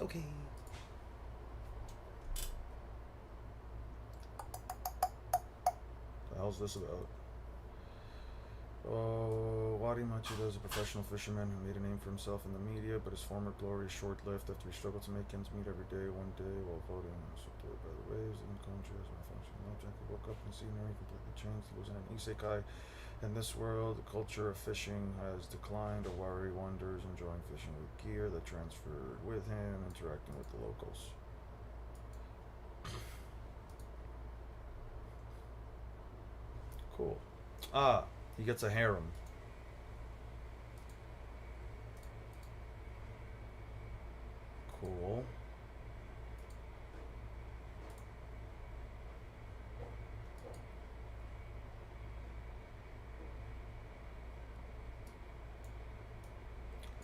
Okay. The hell's this about? Wadi Machida is a professional fisherman who made a name for himself in the media, but his former glory is short-lived after he struggled to make ends meet every day. One day, while floating supported by the waves in the country as a functioning object, he woke up and the scenery completely changed. He was in an isekai. In this world, the culture of fishing has declined. Owari wanders, enjoying fishing with gear that transferred with him, interacting with the locals. Cool. Ah, he gets a harem. Cool.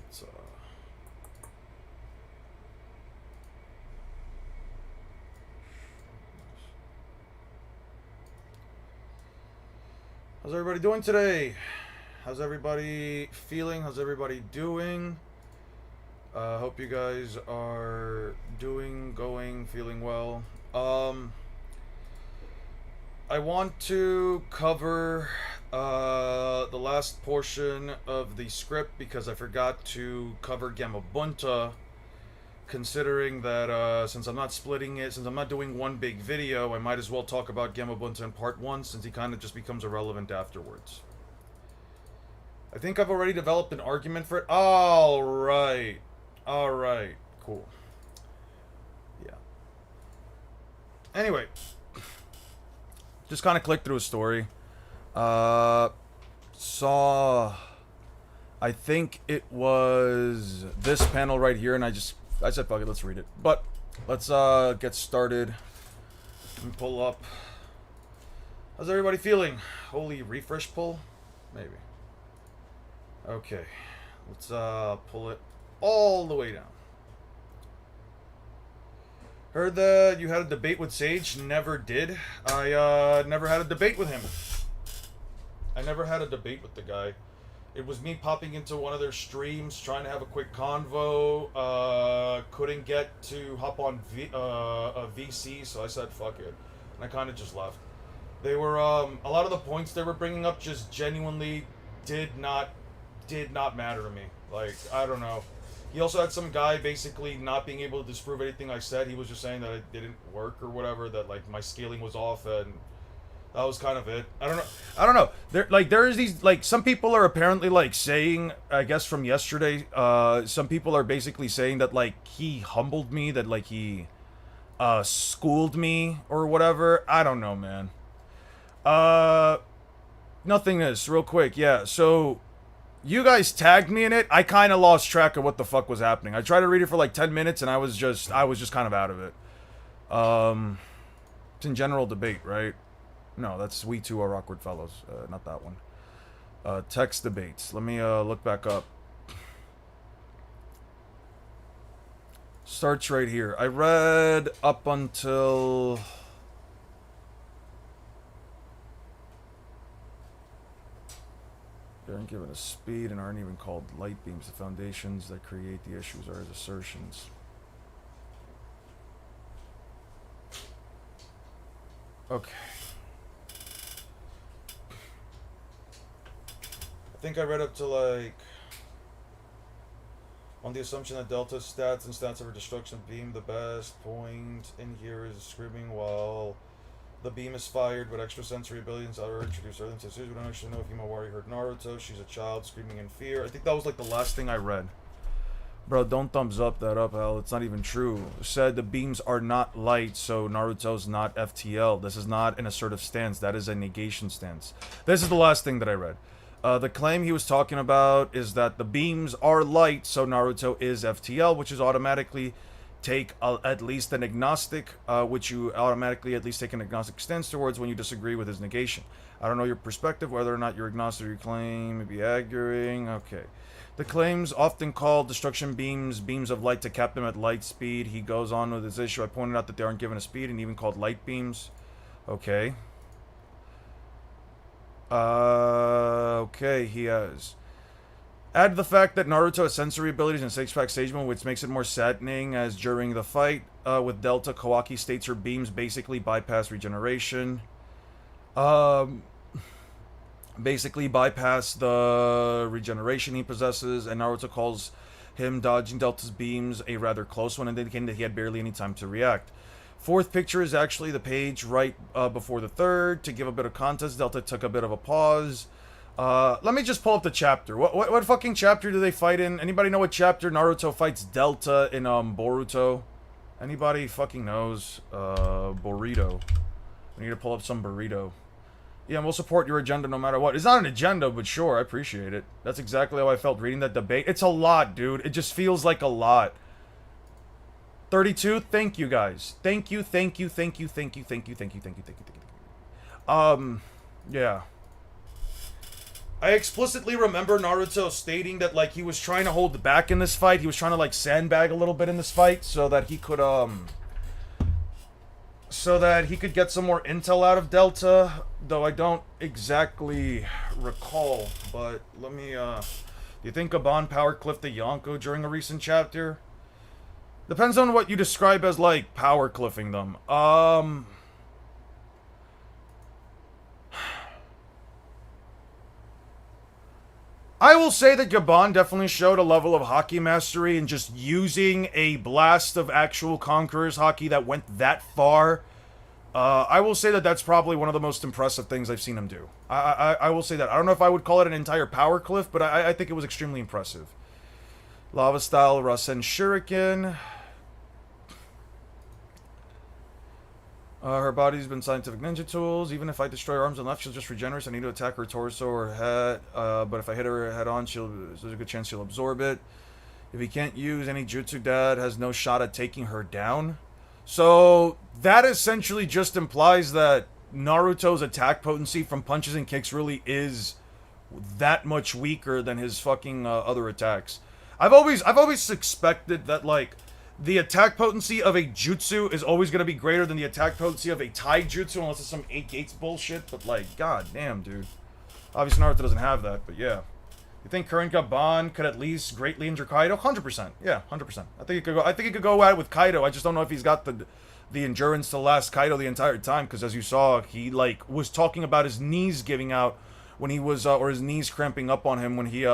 It's how's everybody doing today? How's everybody feeling? How's everybody doing? Hope you guys are doing, going, feeling well. I want to cover the last portion of the script because I forgot to cover Gamabunta. Considering that since I'm not splitting it, since I'm not doing one big video, I might as well talk about Gamabunta in part 1 since he kind of just becomes irrelevant afterwards. I think I've already developed an argument for it. Alright. Alright. Cool. Yeah. Anyway. Just kind of clicked through a story. Saw... I think it was this panel right here, and I said, fuck it, let's read it. But, let's get started. Let me pull up. How's everybody feeling? Holy refresh pull? Maybe. Okay. Let's pull it all the way down. Heard that you had a debate with Sage. Never did. I never had a debate with him. I never had a debate with the guy. It was me popping into one of their streams, trying to have a quick convo. Couldn't get to hop on a VC, so I said fuck it. And I kind of just left. They were, a lot of the points they were bringing up just genuinely did not matter to me. Like, I don't know. He also had some guy basically not being able to disprove anything I said. He was just saying that it didn't work or whatever, that like my scaling was off, and that was kind of it. I don't know. There's these, like, some people are apparently, like, saying, I guess from yesterday, some people are basically saying that, like, he humbled me, that, like, he, schooled me, or whatever. I don't know, man. Nothingness, real quick, yeah, so, you guys tagged me in it. I kind of lost track of what the fuck was happening. I tried to read it for, like, 10 minutes, and I was just kind of out of it. It's in general debate, right? No, that's We Two Are Awkward Fellows. Not that one. Text debates. Let me look back up. Starts right here. I read up until... They aren't given a speed and aren't even called light beams. The foundations that create the issues are his assertions. Okay. I think I read up to, like, on the assumption that Delta stats and stats of a destruction beam, the best point in here is screaming while the beam is fired, but extrasensory abilities are introduced early into the series. We don't actually know if Himawari heard Naruto. She's a child screaming in fear. I think that was, like, the last thing I read. Bro, don't thumbs up that up, hell. It's not even true. Said the beams are not light, so Naruto's not FTL. This is not an assertive stance. That is a negation stance. This is the last thing that I read. The claim he was talking about is that the beams are light, so Naruto is FTL, which is automatically take at least an agnostic, which you automatically at least take an agnostic stance towards when you disagree with his negation. I don't know your perspective, whether or not your agnostic your claim may be arguing. Okay. The claims often called destruction beams, beams of light to cap them at light speed. He goes on with his issue. I pointed out that they aren't given a speed and even called light beams. Okay. Okay, he has. Add the fact that Naruto has sensory abilities and six-pack stage mode, which makes it more saddening, as during the fight with Delta, Kawaki states her beams basically bypass regeneration. Basically bypass the regeneration he possesses, and Naruto calls him dodging Delta's beams a rather close one, indicating that he had barely any time to react. Fourth picture is actually the page right before the third. To give a bit of context, Delta took a bit of a pause. Let me just pull up the chapter. What fucking chapter do they fight in? Anybody know what chapter Naruto fights Delta in Boruto? Anybody fucking knows? Burrito. We need to pull up some burrito. Yeah, and we'll support your agenda no matter what. It's not an agenda, but sure, I appreciate it. That's exactly how I felt reading that debate. It's a lot, dude. It just feels like a lot. 32, thank you guys. Thank you. Yeah. I explicitly remember Naruto stating that, like, he was trying to hold back in this fight. He was trying to, like, sandbag a little bit in this fight so that he could, get some more intel out of Delta, though I don't exactly recall. But let me, do you think Gaban power cliffed the Yonko during a recent chapter? Depends on what you describe as, like, power cliffing them. I will say that Gaban definitely showed a level of hockey mastery in just using a blast of actual Conqueror's Haki that went that far. I will say that that's probably one of the most impressive things I've seen him do. I will say that. I don't know if I would call it an entire power cliff, but I think it was extremely impressive. Lava Style, Rasen Shuriken. Her body's been scientific ninja tools. Even if I destroy her arms and left, she'll just regenerate. I need to attack her torso or head. But if I hit her head on, there's a good chance she'll absorb it. If he can't use any jutsu, Dad has no shot at taking her down. So that essentially just implies that Naruto's attack potency from punches and kicks really is that much weaker than his fucking other attacks. I've always expected that, like, the attack potency of a jutsu is always going to be greater than the attack potency of a taijutsu, unless it's some 8 gates bullshit, but, like, god damn, dude. Obviously, Naruto doesn't have that, but yeah. You think current Gaban could at least greatly injure Kaido? 100%. Yeah, 100%. I think he could go at it with Kaido. I just don't know if he's got the endurance to last Kaido the entire time, because as you saw, he, like, was talking about his knees giving out when he was, or his knees cramping up on him when he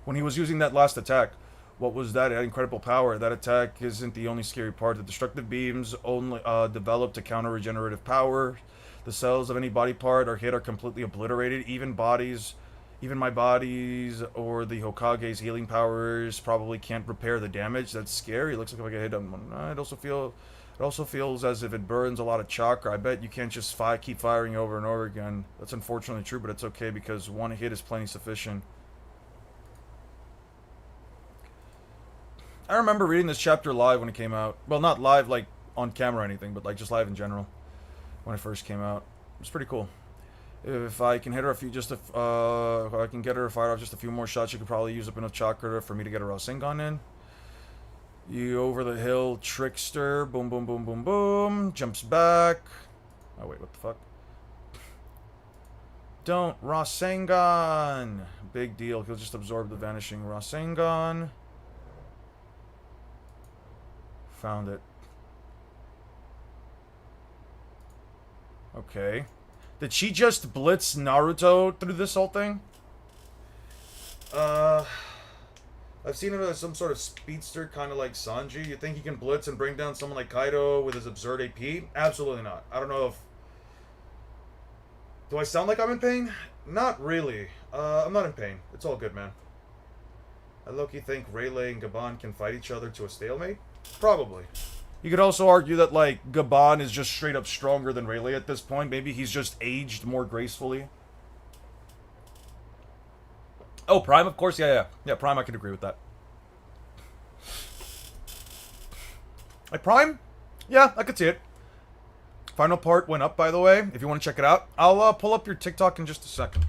was using that last attack. What was that? It had incredible power. That attack isn't the only scary part. The destructive beams only develop to counter regenerative power. The cells of any body part are hit are completely obliterated. Even my bodies or the Hokage's healing powers probably can't repair the damage. That's scary. It looks like if I get hit on one. It also feels as if it burns a lot of chakra. I bet you can't just keep firing over and over again. That's unfortunately true, but it's okay because one hit is plenty sufficient. I remember reading this chapter live when it came out. Well, not live, like, on camera or anything, but, like, just live in general. When it first came out. It was pretty cool. If I can hit her if I can get her to fire off just a few more shots, she could probably use up enough chakra for me to get a Rasengan in. You over the hill, trickster. Boom, boom, boom, boom, boom. Jumps back. Oh, wait, what the fuck? Don't. Rasengan. Big deal. He'll just absorb the vanishing Rasengan. Found it. Okay. Did she just blitz Naruto through this whole thing? I've seen him as some sort of speedster, kind of like Sanji. You think he can blitz and bring down someone like Kaido with his absurd AP? Absolutely not. I don't know if... Do I sound like I'm in pain? Not really. I'm not in pain. It's all good, man. I low-key think Rayleigh and Gaban can fight each other to a stalemate? Probably. You could also argue that, like, Gaban is just straight up stronger than Rayleigh at this point. Maybe he's just aged more gracefully. Oh, Prime, of course. Yeah. Yeah, Prime, I can agree with that. Like, Prime? Yeah, I could see it. Final part went up, by the way, if you want to check it out. I'll pull up your TikTok in just a second.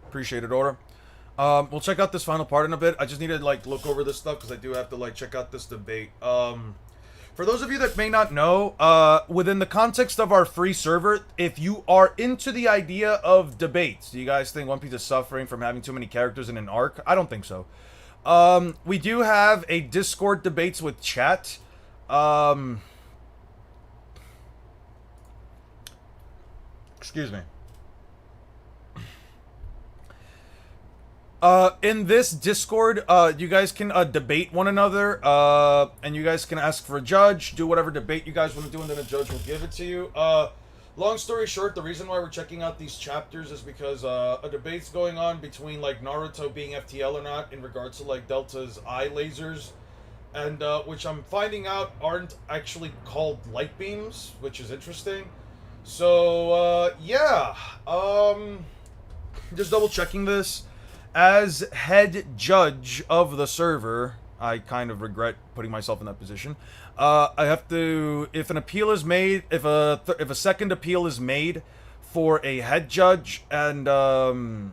Appreciate it, Order. We'll check out this final part in a bit. I just need to like look over this stuff because I do have to like check out this debate. For those of you that may not know, within the context of our free server, if you are into the idea of debates, do you guys think One Piece is suffering from having too many characters in an arc? I don't think so. We do have a Discord debates with chat. Excuse me. In this Discord, you guys can debate one another, and you guys can ask for a judge, do whatever debate you guys want to do, and then a judge will give it to you. Long story short, the reason why we're checking out these chapters is because a debate's going on between like Naruto being FTL or not in regards to like Delta's eye lasers, and which I'm finding out aren't actually called light beams, which is interesting. So yeah, just double checking this. As head judge of the server, I kind of regret putting myself in that position. I have to, if an appeal is made, if a second appeal is made for a head judge, and I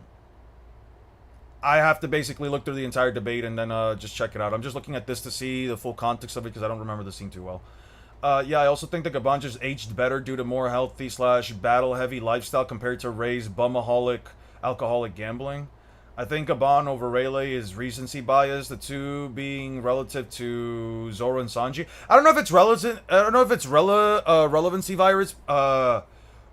have to basically look through the entire debate and then just check it out. I'm just looking at this to see the full context of it because I don't remember the scene too well. Yeah, I also think that Gaban just aged better due to more healthy / battle-heavy lifestyle compared to Ray's bumaholic, alcoholic gambling. I think Gaban over Rayleigh is recency bias, the two being relative to Zoro and Sanji. I don't know if it's relevant. I don't know if it's relevancy virus.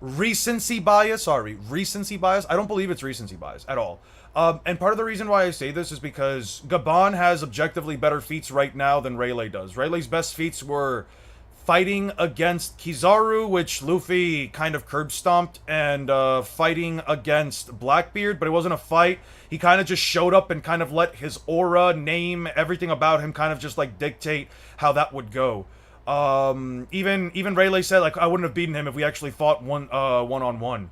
Recency bias. Sorry, recency bias. I don't believe it's recency bias at all. And part of the reason why I say this is because Gaban has objectively better feats right now than Rayleigh does. Rayleigh's best feats were fighting against Kizaru, which Luffy kind of curb stomped, and fighting against Blackbeard, but it wasn't a fight. He kind of just showed up and kind of let his aura, name, everything about him kind of just like dictate how that would go. Even Rayleigh said like I wouldn't have beaten him if we actually fought one on one.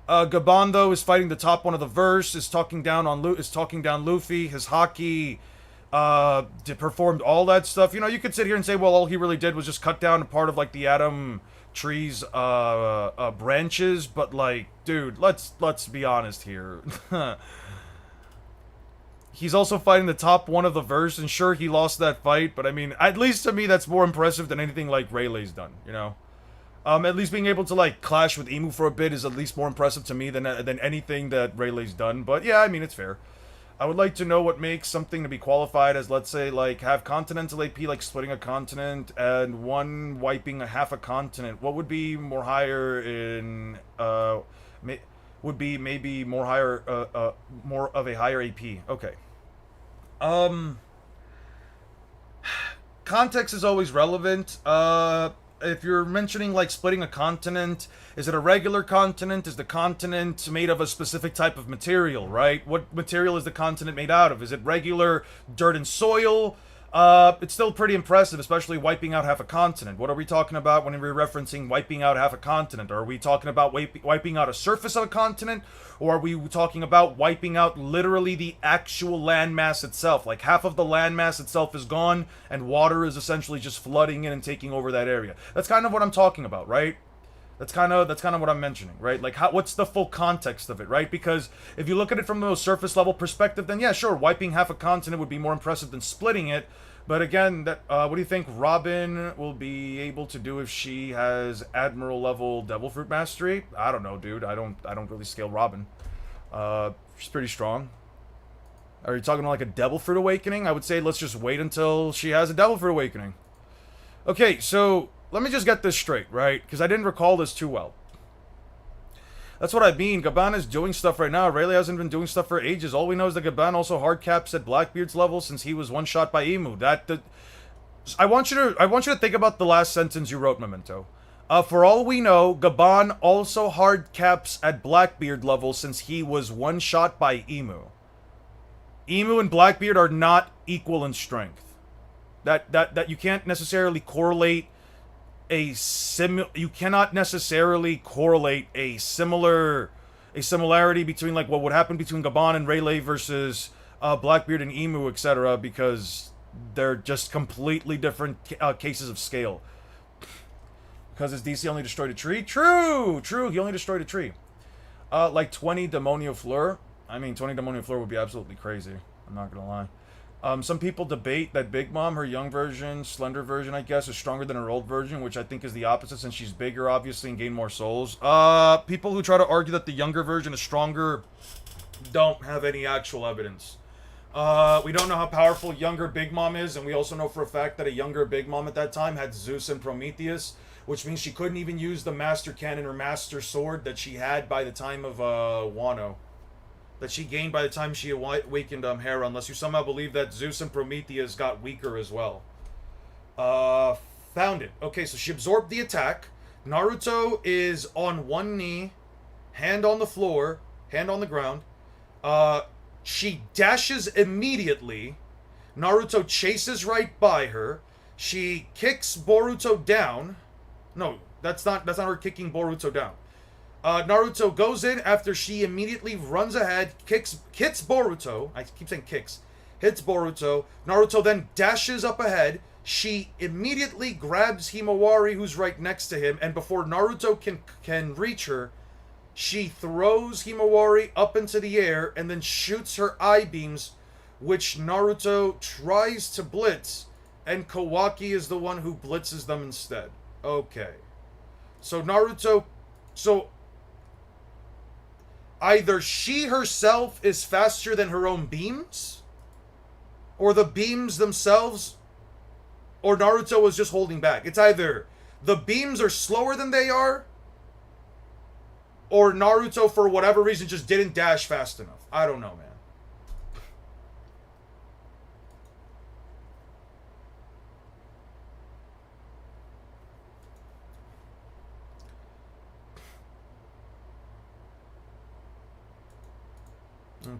Gaban though is fighting the top one of the verse, is talking down Luffy, his haki. Performed all that stuff. You know, you could sit here and say, well, all he really did was just cut down a part of like the Atom tree's branches, but like, dude, let's be honest here. He's also fighting the top one of the verse, and sure, he lost that fight, but I mean, at least to me, that's more impressive than anything like Rayleigh's done, you know? At least being able to like clash with Imu for a bit is at least more impressive to me than anything that Rayleigh's done, but yeah, I mean, it's fair. I would like to know what makes something to be qualified as, let's say, like, have continental AP, like splitting a continent, and one wiping a half a continent. What would be more higher in, would be maybe more higher, more of a higher AP. Okay. Context is always relevant. If you're mentioning like splitting a continent, is it a regular continent? Is the continent made of a specific type of material, right? What material is the continent made out of? Is it regular dirt and soil? It's still pretty impressive, especially wiping out half a continent. What are we talking about when we're referencing wiping out half a continent? Are we talking about wiping out a surface of a continent? Or are we talking about wiping out literally the actual landmass itself? Like half of the landmass itself is gone, and water is essentially just flooding in and taking over that area. That's kind of what I'm talking about, right? That's kind of what I'm mentioning, right? Like, what's the full context of it, right? Because if you look at it from the surface level perspective, then yeah, sure, wiping half a continent would be more impressive than splitting it. But again, what do you think Robin will be able to do if she has Admiral level Devil Fruit Mastery? I don't know, dude. I don't really scale Robin. She's pretty strong. Are you talking about like a Devil Fruit Awakening? I would say let's just wait until she has a Devil Fruit Awakening. Okay, so let me just get this straight, right? Because I didn't recall this too well. That's what I mean. Gaban is doing stuff right now. Rayleigh hasn't been doing stuff for ages. All we know is that Gaban also hard caps at Blackbeard's level since he was one shot by Imu. I want you to think about the last sentence you wrote, Memento. For all we know, Gaban also hard caps at Blackbeard level since he was one shot by Imu. Imu and Blackbeard are not equal in strength. That you can't necessarily correlate you cannot necessarily correlate a similarity between like what would happen between Gaban and Rayleigh versus Blackbeard and Imu, etc., because they're just completely different cases of scale. Because his DC only destroyed a tree? True! He only destroyed a tree. Like 20 Demonio Fleur. I mean, 20 Demonium Floor would be absolutely crazy. I'm not gonna lie. Some people debate that Big Mom, her young version, slender version, I guess, is stronger than her old version, which I think is the opposite since she's bigger, obviously, and gained more souls. People who try to argue that the younger version is stronger don't have any actual evidence. We don't know how powerful younger Big Mom is, and we also know for a fact that a younger Big Mom at that time had Zeus and Prometheus, which means she couldn't even use the Master Cannon or Master Sword that she had by the time of Wano. That she gained by the time she awakened Hera, unless you somehow believe that Zeus and Prometheus got weaker as well. Found it. Okay, so she absorbed the attack. Naruto is on one knee, hand on the floor, hand on the ground. She dashes immediately. Naruto chases right by her. She kicks Boruto down. No, that's not her kicking Boruto down. Naruto goes in after she immediately runs ahead, hits Boruto. I keep saying kicks. Hits Boruto. Naruto then dashes up ahead. She immediately grabs Himawari, who's right next to him, and before Naruto can reach her, she throws Himawari up into the air and then shoots her eye beams, which Naruto tries to blitz, and Kawaki is the one who blitzes them instead. Okay. So either she herself is faster than her own beams, or the beams themselves, or Naruto was just holding back. It's either the beams are slower than they are, or Naruto, for whatever reason, just didn't dash fast enough. I don't know, man.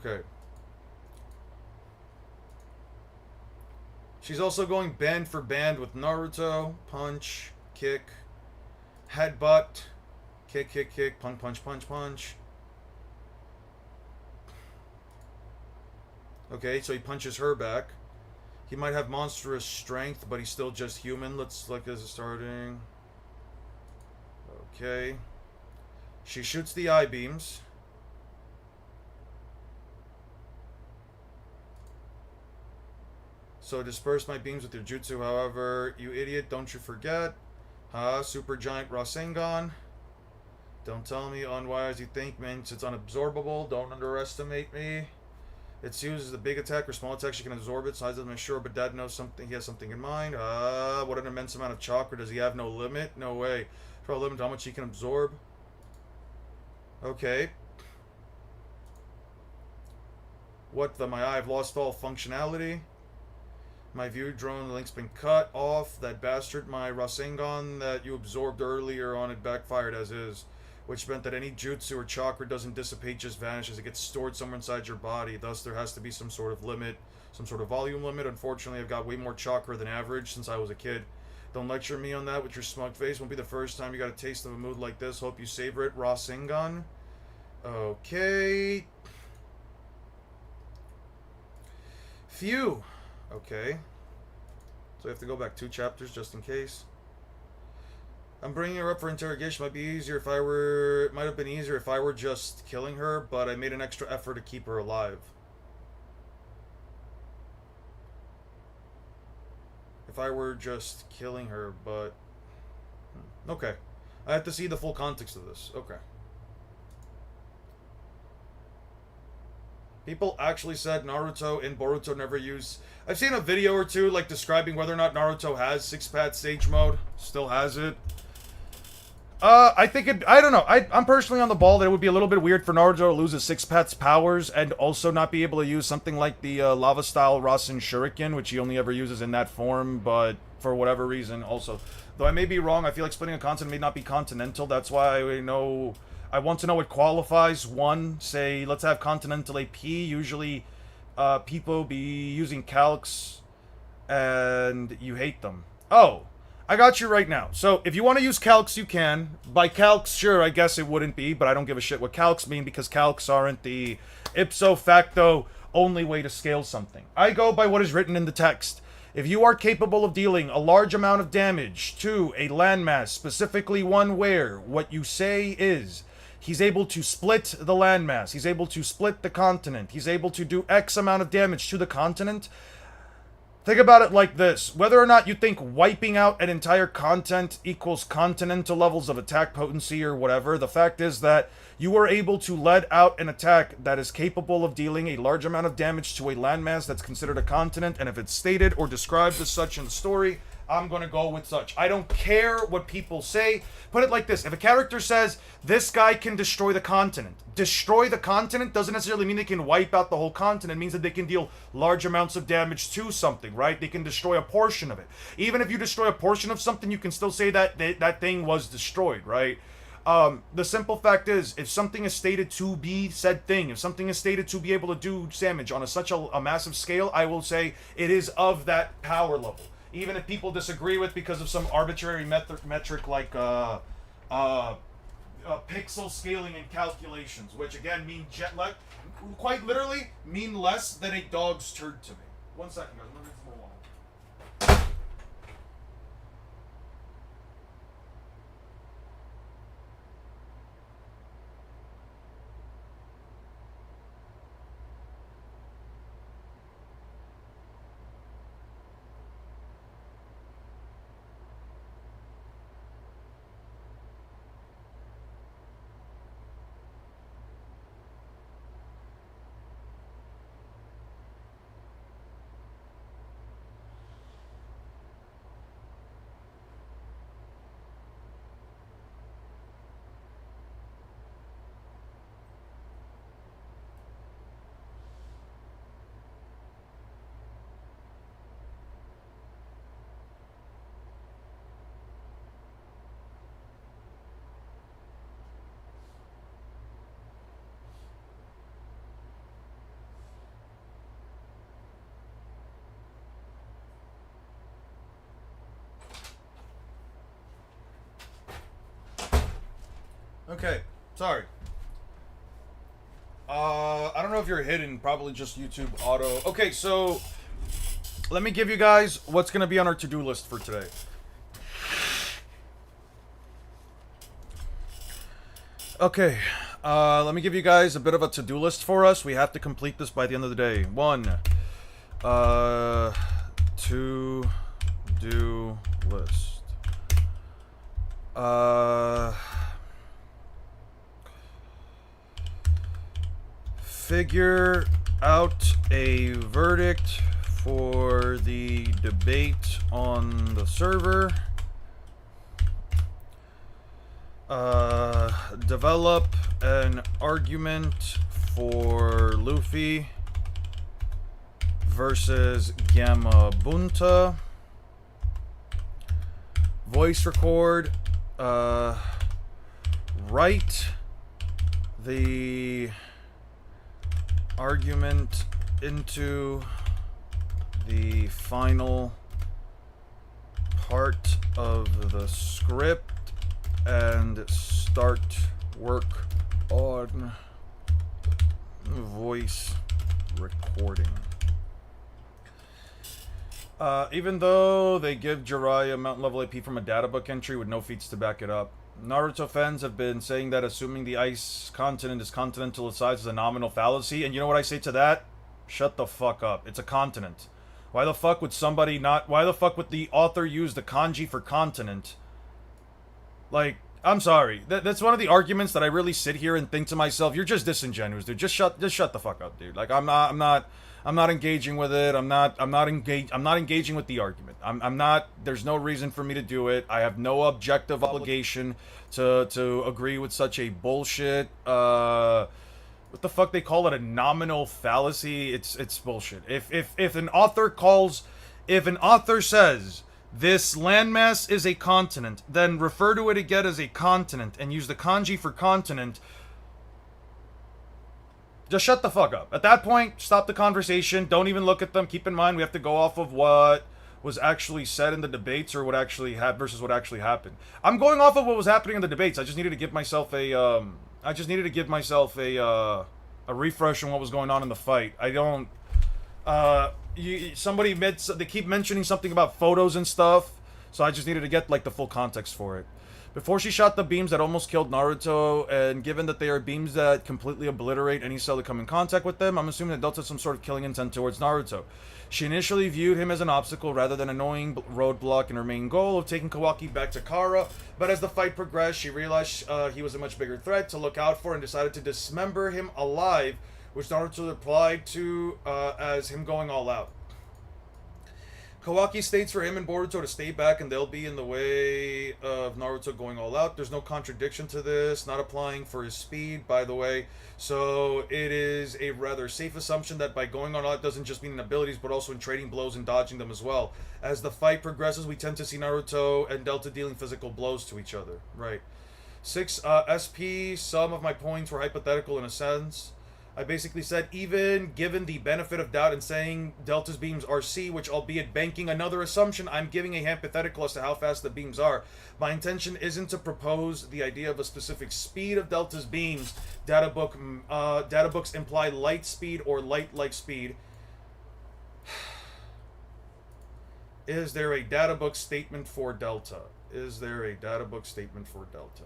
Okay. She's also going band for band with Naruto. Punch, kick, headbutt, kick, kick, kick, punch, punch, punch, punch. Okay, so he punches her back. He might have monstrous strength, but he's still just human. Let's look as it's starting. Okay. She shoots the eye beams. So disperse my beams with your jutsu, however. You idiot, don't you forget. Super Giant Rasengan. Don't tell me unwise you think, man, it's unabsorbable. Don't underestimate me. It's used as a big attack or small attack. She can absorb it. Size doesn't sure, but Dad knows something. He has something in mind. What an immense amount of chakra. Does he have no limit? No way. Try to limit how much he can absorb. Okay. What the? My eye, I've lost all functionality. My view drone, the link's been cut off. That bastard, my Rasengan that you absorbed earlier on it backfired as is. Which meant that any jutsu or chakra doesn't dissipate, just vanishes. It gets stored somewhere inside your body. Thus, there has to be some sort of limit, some sort of volume limit. Unfortunately, I've got way more chakra than average since I was a kid. Don't lecture me on that with your smug face. Won't be the first time you got a taste of a mood like this. Hope you savor it. Rasengan. Okay. Phew. Okay. So we have to go back 2 chapters just in case. I'm bringing her up for interrogation. Might be easier if I were... It might have been easier if I were just killing her, but I made an extra effort to keep her alive. If I were just killing her, but... Okay. I have to see the full context of this. Okay. People actually said Naruto and Boruto never use... I've seen a video or two, like, describing whether or not Naruto has 6-path stage mode. Still has it. I think it... I don't know. I'm personally on the ball that it would be a little bit weird for Naruto to lose his 6-path's powers and also not be able to use something like the lava-style Rasen Shuriken, which he only ever uses in that form, but for whatever reason also. Though I may be wrong, I feel like splitting a continent may not be continental. That's why I want to know what qualifies. One, say, let's have continental AP. Usually, people be using calcs, and you hate them. Oh, I got you right now. So, if you want to use calcs, you can. By calcs, sure, I guess it wouldn't be, but I don't give a shit what calcs mean, because calcs aren't the ipso facto only way to scale something. I go by what is written in the text. If you are capable of dealing a large amount of damage to a landmass, specifically one where what you say is He's able to split the landmass. He's able to split the continent. He's able to do X amount of damage to the continent. Think about it like this. Whether or not you think wiping out an entire continent equals continental levels of attack potency or whatever, the fact is that you are able to let out an attack that is capable of dealing a large amount of damage to a landmass that's considered a continent, and if it's stated or described as such in the story, I'm gonna go with such. I don't care what people say. Put it like this. If a character says, this guy can destroy the continent doesn't necessarily mean they can wipe out the whole continent. It means that they can deal large amounts of damage to something, right? They can destroy a portion of it. Even if you destroy a portion of something, you can still say that that thing was destroyed, right? The simple fact is, if something is stated to be said thing, if something is stated to be able to do damage on such a massive scale, I will say it is of that power level. Even if people disagree with because of some arbitrary metric like pixel scaling and calculations, which again mean quite literally mean less than a dog's turd to me. 1 second, guys. I'm gonna drink some more water. Okay, sorry. I don't know if you're hidden, probably just YouTube auto. Okay, so let me give you guys what's gonna be on our to-do list for today. Okay, let me give you guys a bit of a to-do list for us. We have to complete this by the end of the day. 1, to-do list. Figure out a verdict for the debate on the server. Develop an argument for Luffy versus Gamabunta. Voice record. Write the argument into the final part of the script and start work on voice recording. Even though they give Jiraiya mountain level AP from a databook entry with no feats to back it up, Naruto fans have been saying that assuming the ice continent is continental in size is a nominal fallacy, and you know what I say to that? Shut the fuck up. It's a continent. Why the fuck would somebody not... Why the fuck would the author use the kanji for continent? Like, I'm sorry. That's one of the arguments that I really sit here and think to myself, you're just disingenuous, dude. Just shut the fuck up, dude. Like, I'm not engaging with it. I'm not engaging with the argument. I'm not. There's no reason for me to do it. I have no objective obligation to agree with such a bullshit. What the fuck they call it? A nominal fallacy. It's bullshit. If an author says this landmass is a continent, then refer to it again as a continent and use the kanji for continent. Just shut the fuck up. At that point, stop the conversation. Don't even look at them. Keep in mind, we have to go off of what was actually said in the debates or what actually happened versus what actually happened. I'm going off of what was happening in the debates. I just needed to give myself a, a refresh on what was going on in the fight. I don't, they keep mentioning something about photos and stuff, so I just needed to get, like, the full context for it. Before she shot the beams that almost killed Naruto, and given that they are beams that completely obliterate any cell that come in contact with them, I'm assuming that Delta has some sort of killing intent towards Naruto. She initially viewed him as an obstacle rather than an annoying roadblock in her main goal of taking Kawaki back to Kara, but as the fight progressed, she realized he was a much bigger threat to look out for and decided to dismember him alive, which Naruto replied to as him going all out. Kawaki states for him and Boruto to stay back and they'll be in the way of Naruto going all out. There's no contradiction to this, not applying for his speed, by the way. So it is a rather safe assumption that by going all out doesn't just mean in abilities, but also in trading blows and dodging them as well. As the fight progresses, we tend to see Naruto and Delta dealing physical blows to each other. Right. 6, SP, some of my points were hypothetical in a sense. I basically said, even given the benefit of doubt in saying Delta's beams are C, which albeit banking another assumption, I'm giving a hypothetical as to how fast the beams are. My intention isn't to propose the idea of a specific speed of Delta's beams. Databooks imply light speed or light speed. Is there a databook statement for Delta? Is there a databook statement for Delta?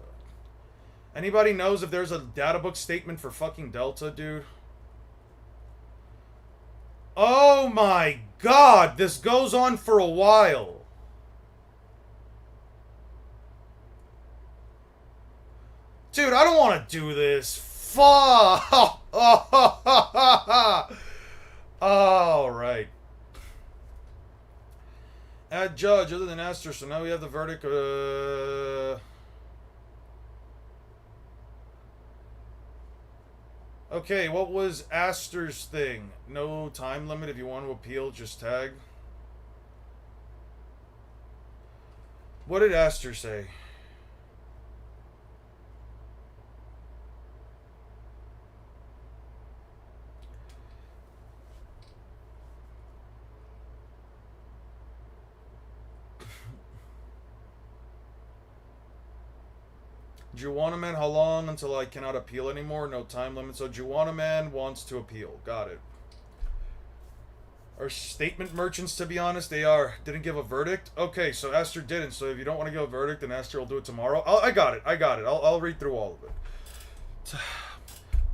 Anybody knows if there's a databook statement for fucking Delta, dude? Oh my god, this goes on for a while. Dude, I don't want to do this. Fuck. Alright. Add judge other than Aster, so now we have the verdict. Okay, what was Aster's thing? No time limit. If you want to appeal, just tag. What did Aster say? Juwana Man, how long until I cannot appeal anymore? No time limit. So Juwana Man wants to appeal. Got it. Are statement merchants, to be honest? They are. Didn't give a verdict? Okay, so Aster didn't. So if you don't want to give a verdict, then Aster will do it tomorrow. I got it. I'll read through all of it.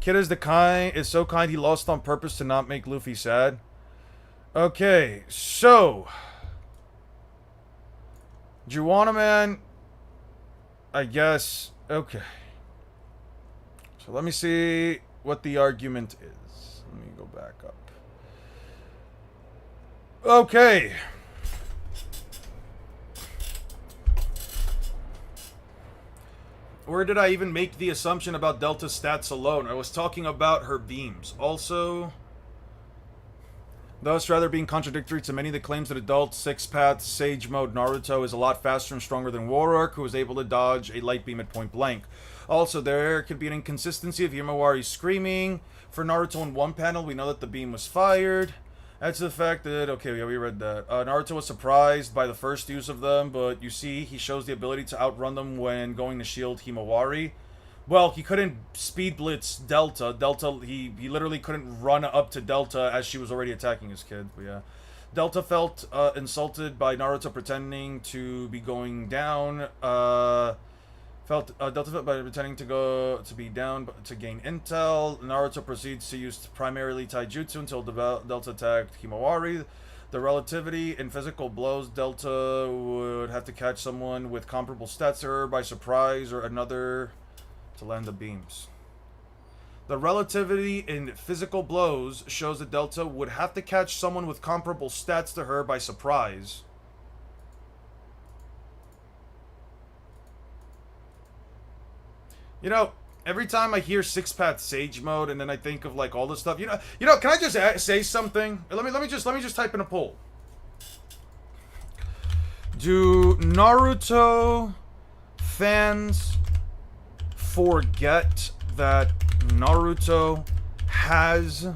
Kid is so kind he lost on purpose to not make Luffy sad. Okay, so Juwana Man, I guess. Okay. So let me see what the argument is. Let me go back up. Okay. Where did I even make the assumption about Delta's stats alone? I was talking about her beams. Also, thus rather being contradictory to many of the claims that adult six-path Sage Mode Naruto is a lot faster and stronger than Warark, who is able to dodge a light beam at point blank. Also, there could be an inconsistency of Himawari screaming. For Naruto in one panel, we know that the beam was fired. That's the fact that, okay, yeah, we read that. Naruto was surprised by the first use of them, but you see, he shows the ability to outrun them when going to shield Himawari. Well, he couldn't speed blitz Delta. He literally couldn't run up to Delta as she was already attacking his kid. But yeah. Delta felt insulted by Naruto pretending to be going down. Delta felt by pretending to be down to gain intel. Naruto proceeds to use primarily taijutsu until Delta attacked Himawari. The relativity in physical blows, Delta would have to catch someone with comparable stats to her by surprise or another to land the beams. The relativity in physical blows shows that Delta would have to catch someone with comparable stats to her by surprise. You know, every time I hear six-path Sage Mode and then I think of like all this stuff, you know, can I just say something? Let me just type in a poll. Do Naruto fans forget that Naruto has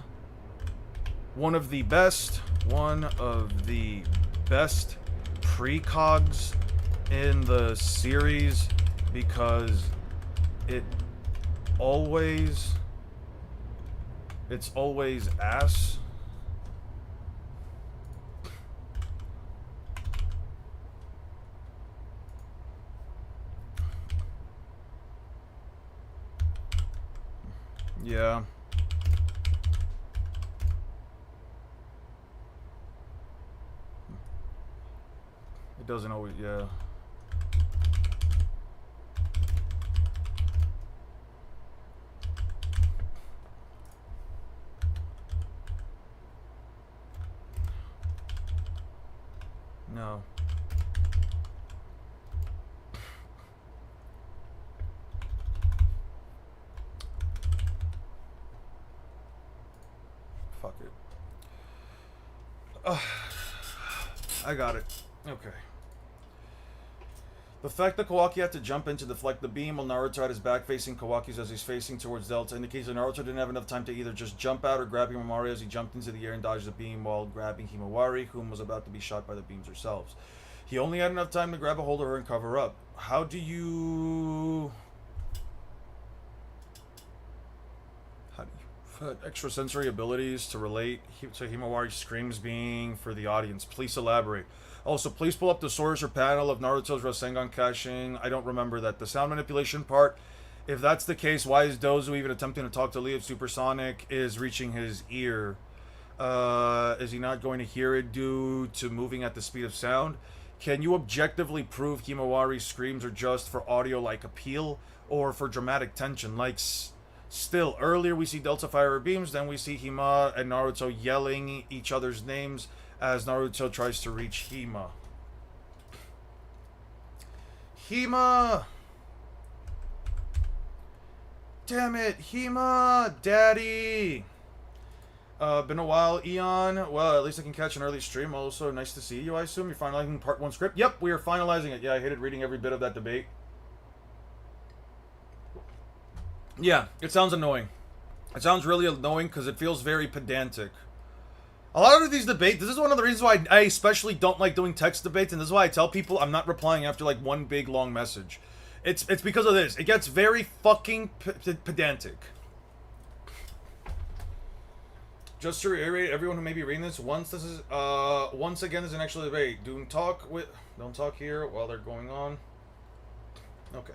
one of the best precogs in the series because it's always ass? Yeah. It doesn't always, yeah. No. Fuck it. I got it. Okay. The fact that Kawaki had to jump in to deflect the beam while Naruto had his back facing Kawaki's as he's facing towards Delta indicates that Naruto didn't have enough time to either just jump out or grab Himawari as he jumped into the air and dodged the beam while grabbing Himawari, whom was about to be shot by the beams herself. He only had enough time to grab a hold of her and cover up. How do you... extrasensory abilities to relate to Himawari's screams being for the audience? Please elaborate. Also, please pull up the source or panel of Naruto's Rasengan caching. I don't remember that. The sound manipulation part, if that's the case, why is Dozu even attempting to talk to Lee if Supersonic is reaching his ear? Is he not going to hear it due to moving at the speed of sound? Can you objectively prove Himawari's screams are just for audio-like appeal or for dramatic tension? Like... Still, earlier we see Delta fire her beams, then we see Hima and Naruto yelling each other's names as Naruto tries to reach Hima. Hima! Damn it, Hima! Daddy! Been a while, Eon. Well, at least I can catch an early stream. Also, nice to see you, I assume. You're finalizing part 1 script? Yep, we are finalizing it. Yeah, I hated reading every bit of that debate. Yeah, it sounds annoying. It sounds really annoying because it feels very pedantic. A lot of these debates, this is one of the reasons why I especially don't like doing text debates, and this is why I tell people I'm not replying after like one big long message. It's because of this. It gets very fucking pedantic. Just to reiterate, everyone who may be reading this, once again, this is an actual debate. Don't talk here while they're going on. Okay.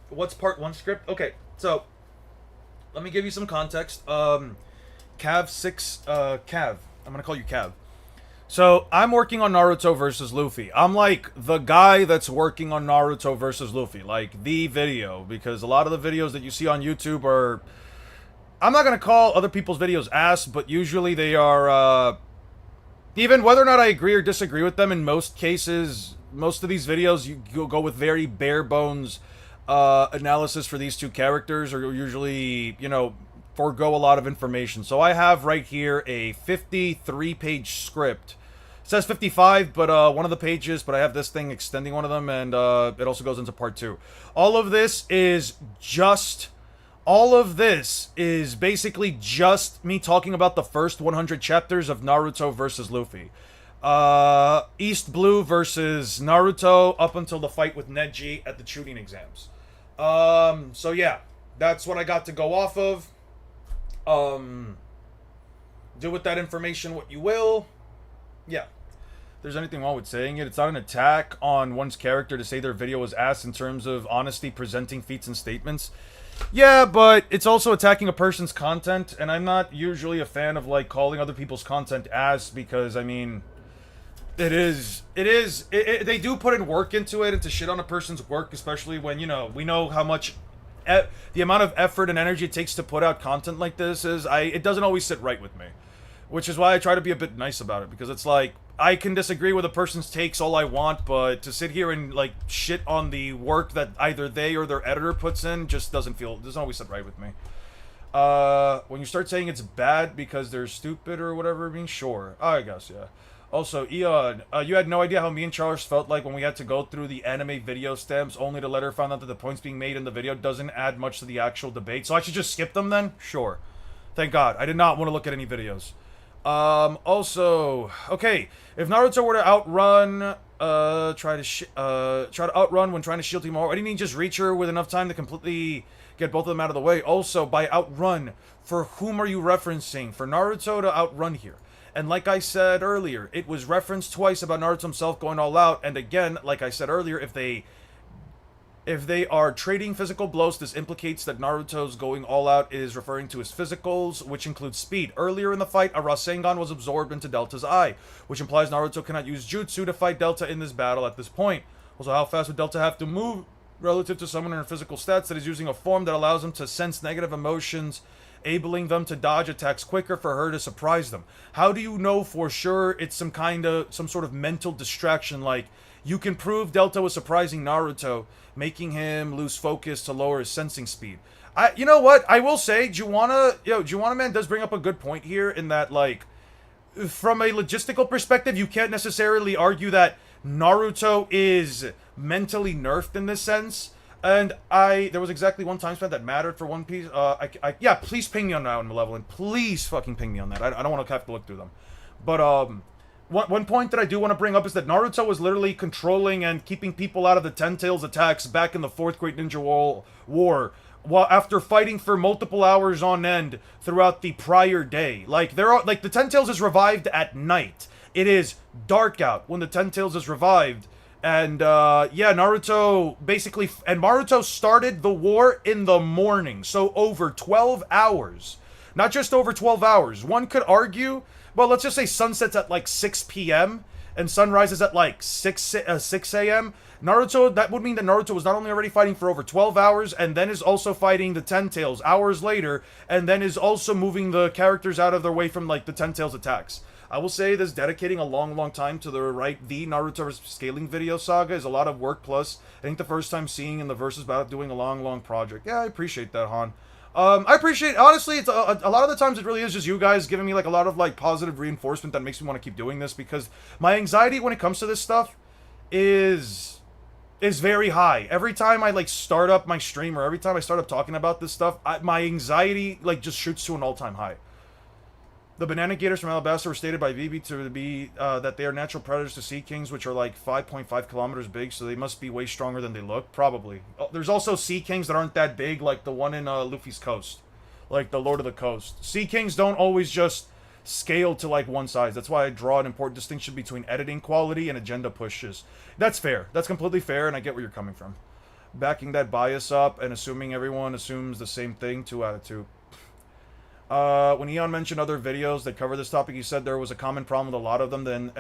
What's part 1 script? Okay, so let me give you some context. Cav6, Cav. I'm gonna call you Cav. So I'm working on Naruto versus Luffy. I'm like the guy that's working on Naruto versus Luffy, like the video, because a lot of the videos that you see on YouTube are, I'm not gonna call other people's videos ass, but usually they are, even whether or not I agree or disagree with them, in most cases, most of these videos, you go with very bare bones analysis for these two characters, or usually, you know, forego a lot of information. So I have right here a 53-page script. It says 55, but one of the pages, but I have this thing extending one of them, and it also goes into part 2. All of this is basically just me talking about the first 100 chapters of Naruto versus Luffy. East Blue versus Naruto up until the fight with Neji at the Chunin exams. So yeah, that's what I got to go off of. Do with that information what you will. Yeah. If there's anything wrong with saying it, it's not an attack on one's character to say their video was ass in terms of honesty presenting feats and statements. Yeah, but it's also attacking a person's content, and I'm not usually a fan of, like, calling other people's content ass, because, I mean, they do put in work into it, and to shit on a person's work, especially when, you know, we know how much, the amount of effort and energy it takes to put out content like this it doesn't always sit right with me. Which is why I try to be a bit nice about it, because it's like, I can disagree with a person's takes all I want, but to sit here and, like, shit on the work that either they or their editor puts in just doesn't always sit right with me. When you start saying it's bad because they're stupid or whatever, I mean, sure. I guess, yeah. Also, Eon, you had no idea how me and Charles felt like when we had to go through the anime video stems only to later find out that the points being made in the video doesn't add much to the actual debate. So I should just skip them then? Sure. Thank God. I did not want to look at any videos. Also, okay, if Naruto were to outrun, try to outrun when trying to shield Himawari, why didn't he just reach her with enough time to completely get both of them out of the way? Also, by outrun, for whom are you referencing? For Naruto to outrun here. And like I said earlier, it was referenced twice about Naruto himself going all out, and again, like I said earlier, if they If they are trading physical blows, this implicates that Naruto's going all out is referring to his physicals, which includes speed. Earlier in the fight, a Rasengan was absorbed into Delta's eye, which implies Naruto cannot use Jutsu to fight Delta in this battle at this point. Also, how fast would Delta have to move relative to someone in her physical stats that is using a form that allows them to sense negative emotions, enabling them to dodge attacks quicker for her to surprise them? How do you know for sure it's some sort of mental distraction, like you can prove Delta was surprising Naruto, making him lose focus to lower his sensing speed? You know what? I will say, Juwana Man does bring up a good point here in that, like, from a logistical perspective, you can't necessarily argue that Naruto is mentally nerfed in this sense. And there was exactly one time span that mattered for One Piece. Yeah, please ping me on that one, Malevolent. Please fucking ping me on that. I don't want to have to look through them. But, one point that I do want to bring up is that Naruto was literally controlling and keeping people out of the Ten Tails attacks back in the Fourth Great Ninja War, while after fighting for multiple hours on end throughout the prior day. Like, the Ten Tails is revived at night. It is dark out when the Ten Tails is revived. And, yeah, Naruto started the war in the morning, so over 12 hours. Not just over 12 hours. One could argue, well, let's just say sunsets at like 6 p.m. and sunrise is at like 6 a.m. That would mean that Naruto was not only already fighting for over 12 hours, and then is also fighting the Ten Tails hours later, and then is also moving the characters out of their way from, like, the Ten Tails attacks. I will say this, dedicating a long time to the Naruto scaling video saga is a lot of work, plus I think the first time seeing in the Versus battle doing a long project. Yeah, I appreciate that, Han. I appreciate, honestly, it's a lot of the times it really is just you guys giving me, like, a lot of, like, positive reinforcement that makes me want to keep doing this, because my anxiety when it comes to this stuff is very high. Every time I, like, start up my stream, or every time I start up talking about this stuff, my anxiety, like, just shoots to an all-time high. The banana gators from Alabasta were stated by Vivi to be that they are natural predators to sea kings, which are like 5.5 kilometers big, so they must be way stronger than they look, probably. There's also sea kings that aren't that big, like the one in Luffy's coast, like the Lord of the Coast. Sea kings don't always just scale to like one size. That's why I draw an important distinction between editing quality and agenda pushes. That's fair. That's completely fair, and I get where you're coming from. Backing that bias up and assuming everyone assumes the same thing, 2 out of 2. When Eon mentioned other videos that cover this topic, he said there was a common problem with a lot of them. Then,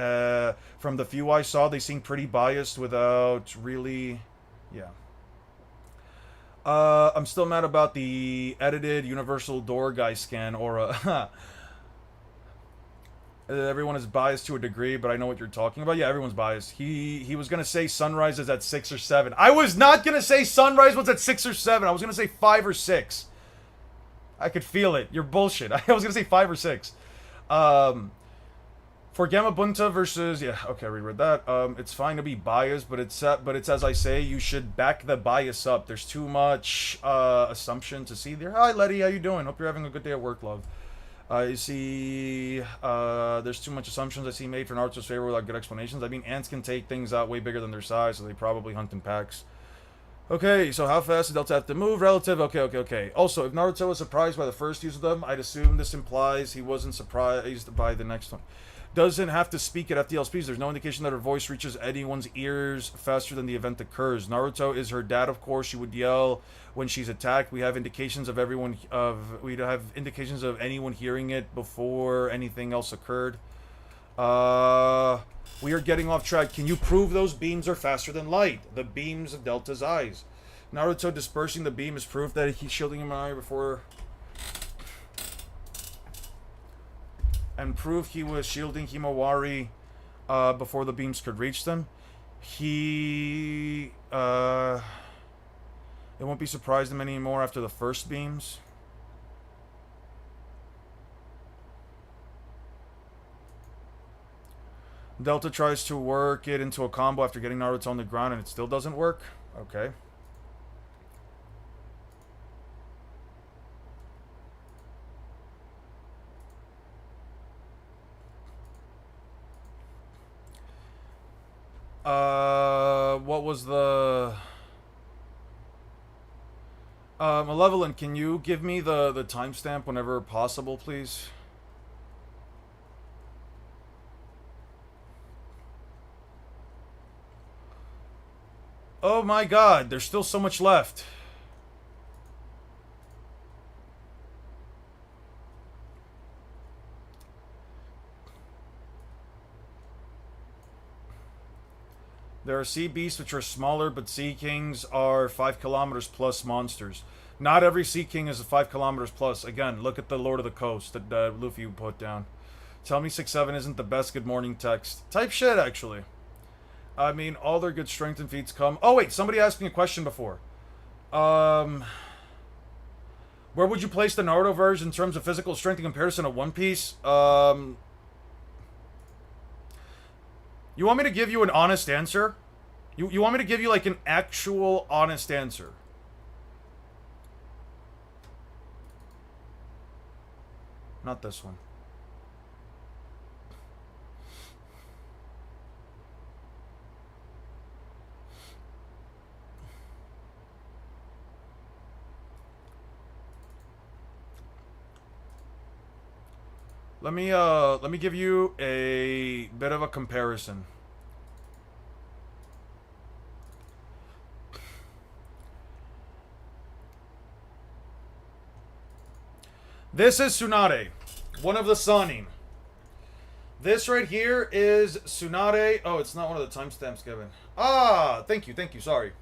from the few I saw, they seemed pretty biased without really... Yeah. I'm still mad about the edited Universal Door Guy scan, or everyone is biased to a degree, but I know what you're talking about. Yeah, everyone's biased. He was gonna say sunrise is at 6 or 7. I was not gonna say sunrise was at 6 or 7. I was gonna say 5 or 6. I could feel it. You're bullshit. I was gonna say 5 or 6. For Gamabunta versus... Yeah, okay, I reread that. It's fine to be biased, but it's as I say, you should back the bias up. There's too much assumption to see there. Hi, Letty, how you doing? Hope you're having a good day at work, love. You see, there's too much assumptions I see made for Naruto's favor without good explanations. I mean, ants can take things out way bigger than their size, so they probably hunt in packs. Okay, so how fast does Delta have to move? Relative? Okay. Also, if Naruto was surprised by the first use of them, I'd assume this implies he wasn't surprised by the next one. Doesn't have to speak at FTL speeds. There's no indication that her voice reaches anyone's ears faster than the event occurs. Naruto is her dad, of course. She would yell when she's attacked. We have indications of anyone hearing it before anything else occurred. We are getting off track. Can you prove those beams are faster than light? The beams of Delta's eyes. Naruto dispersing the beam is proof that he's shielding him before... And proof he was shielding Himawari before the beams could reach them. It won't be surprised him anymore after the first beams. Delta tries to work it into a combo after getting Naruto on the ground and it still doesn't work. Okay. What was the... Malevolent, can you give me the timestamp whenever possible, please? Oh my god, there's still so much left. There are sea beasts which are smaller, but sea kings are 5 kilometers plus monsters. Not every sea king is a 5 kilometers plus. Again, look at the Lord of the Coast that Luffy put down. Tell me 6-7 isn't the best good morning text. Type shit, actually. I mean, all their good strength and feats come... Oh, wait, somebody asked me a question before. Where would you place the Naruto version in terms of physical strength in comparison to One Piece? You want me to give you an honest answer? You want me to give you, like, an actual honest answer? Not this one. Let me give you a bit of a comparison. This is Tsunade, one of the Sannin. This right here is Tsunade. Oh, it's not one of the timestamps, Kevin. Ah, thank you, sorry.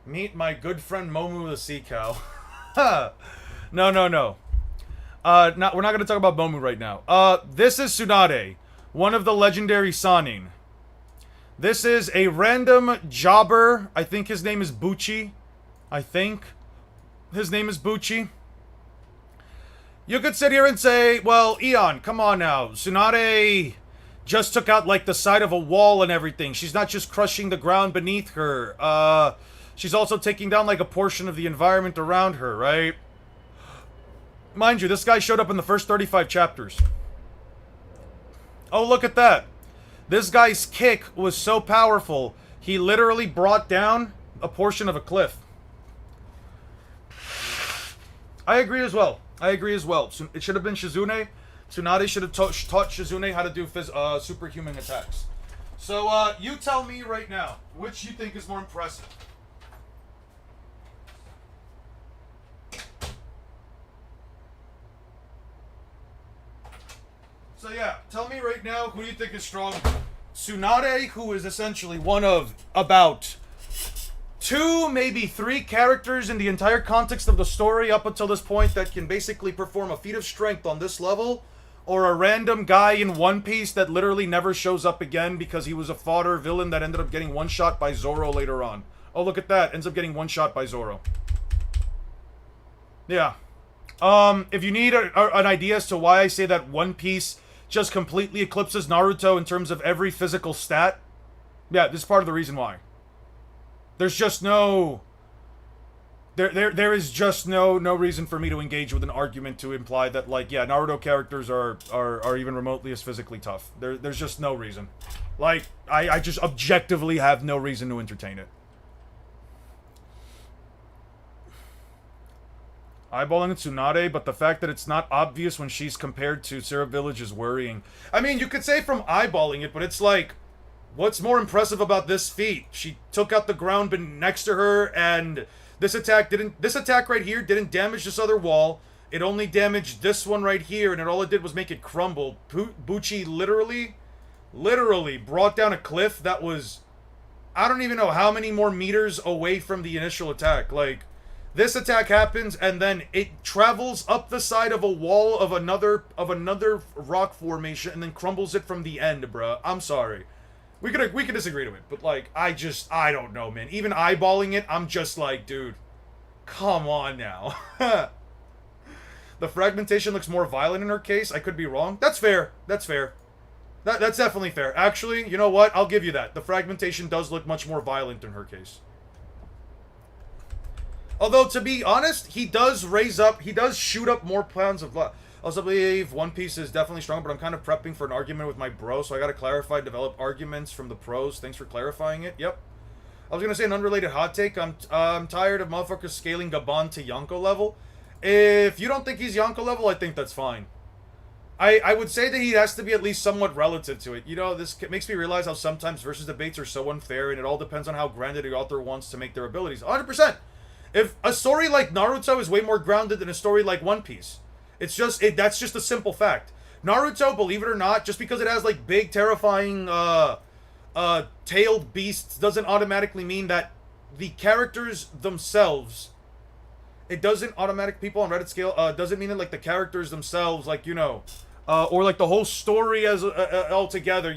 Meet my good friend Momu the Sea Cow. No. We're not going to talk about Momu right now. This is Tsunade, one of the legendary Sannin. This is a random jobber. I think his name is Bucci. You could sit here and say, well, Eon, come on now. Tsunade just took out, like, the side of a wall and everything. She's not just crushing the ground beneath her. She's also taking down, like, a portion of the environment around her, right? Mind you, this guy showed up in the first 35 chapters. Oh, look at that. This guy's kick was so powerful, he literally brought down a portion of a cliff. I agree as well. It should have been Shizune. Tsunade should have taught Shizune how to do superhuman attacks. So, you tell me right now, which you think is more impressive? So yeah, tell me right now, who do you think is strong? Tsunade, who is essentially one of about 2, maybe 3 characters in the entire context of the story up until this point that can basically perform a feat of strength on this level, or a random guy in One Piece that literally never shows up again because he was a fodder villain that ended up getting one-shot by Zoro later on. Oh, look at that. Ends up getting one-shot by Zoro. Yeah. If you need an idea as to why I say that One Piece just completely eclipses Naruto in terms of every physical stat, yeah, this is part of the reason why. There's just no... There is just no reason for me to engage with an argument to imply that, like, yeah, Naruto characters are even remotely as physically tough. There's just no reason. Like, I just objectively have no reason to entertain it. Eyeballing Tsunade, but the fact that it's not obvious when she's compared to Syrup Village is worrying. I mean, you could say from eyeballing it, but it's like, what's more impressive about this feat? She took out the ground next to her, and this attack right here didn't damage this other wall. It only damaged this one right here, and all it did was make it crumble. Bucci literally brought down a cliff that was, I don't even know how many more meters away from the initial attack. Like, this attack happens, and then it travels up the side of a wall of another rock formation, and then crumbles it from the end, bruh. I'm sorry. We could disagree to it, but, like, I don't know, man. Even eyeballing it, I'm just like, dude, come on now. The fragmentation looks more violent in her case. I could be wrong. That's fair. That's definitely fair. Actually, you know what? I'll give you that. The fragmentation does look much more violent in her case. Although, to be honest, he does shoot up more pounds of blood. I also believe One Piece is definitely strong, but I'm kind of prepping for an argument with my bro, so I gotta clarify, develop arguments from the pros. Thanks for clarifying it. Yep. I was gonna say an unrelated hot take. I'm tired of motherfuckers scaling Gabon to Yonko level. If you don't think he's Yonko level, I think that's fine. I would say that he has to be at least somewhat relative to it. You know, this makes me realize how sometimes versus debates are so unfair, and it all depends on how grounded the author wants to make their abilities. 100%. If a story like Naruto is way more grounded than a story like One Piece, that's just a simple fact. Naruto, believe it or not, just because it has like big, terrifying, tailed beasts, doesn't automatically mean that the characters themselves. It doesn't automatic people on Reddit scale. Doesn't mean that like the characters themselves, like or like the whole story as altogether,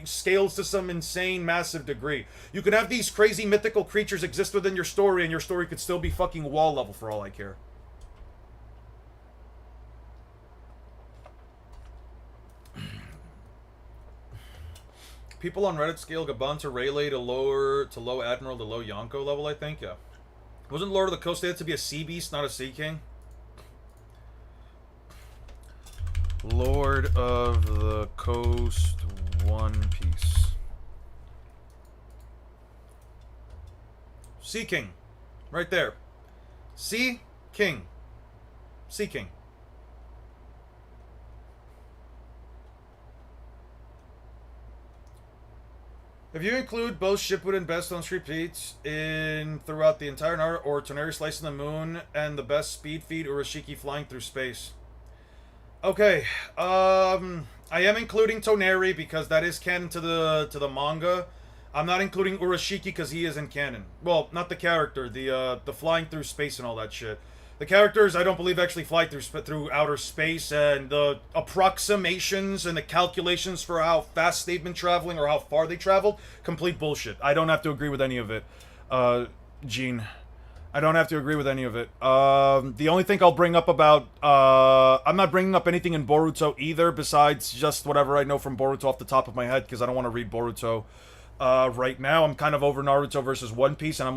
scales to some insane, massive degree. You can have these crazy mythical creatures exist within your story, and your story could still be fucking wall level for all I care. People on Reddit scale Gaban to Rayleigh to low Admiral to low Yonko level, I think, yeah. Wasn't Lord of the Coast stated to be a sea beast, not a sea king? Lord of the Coast, One Piece. Sea King. Right there. Sea King. Sea King. If you include both Shippuden and Best on Street Beats in throughout the entire Naruto, or Toneri slicing the moon, and the best speed feed Urashiki flying through space. Okay, I am including Toneri because that is canon to the manga. I'm not including Urashiki because he isn't canon. Well, not the character, the flying through space and all that shit. The characters, I don't believe, actually fly through outer space, and the approximations and the calculations for how fast they've been traveling or how far they traveled, complete bullshit. I don't have to agree with any of it, Gene. I don't have to agree with any of it. The only thing I'll bring up about... I'm not bringing up anything in Boruto either, besides just whatever I know from Boruto off the top of my head, because I don't want to read Boruto right now. I'm kind of over Naruto versus One Piece, and I'm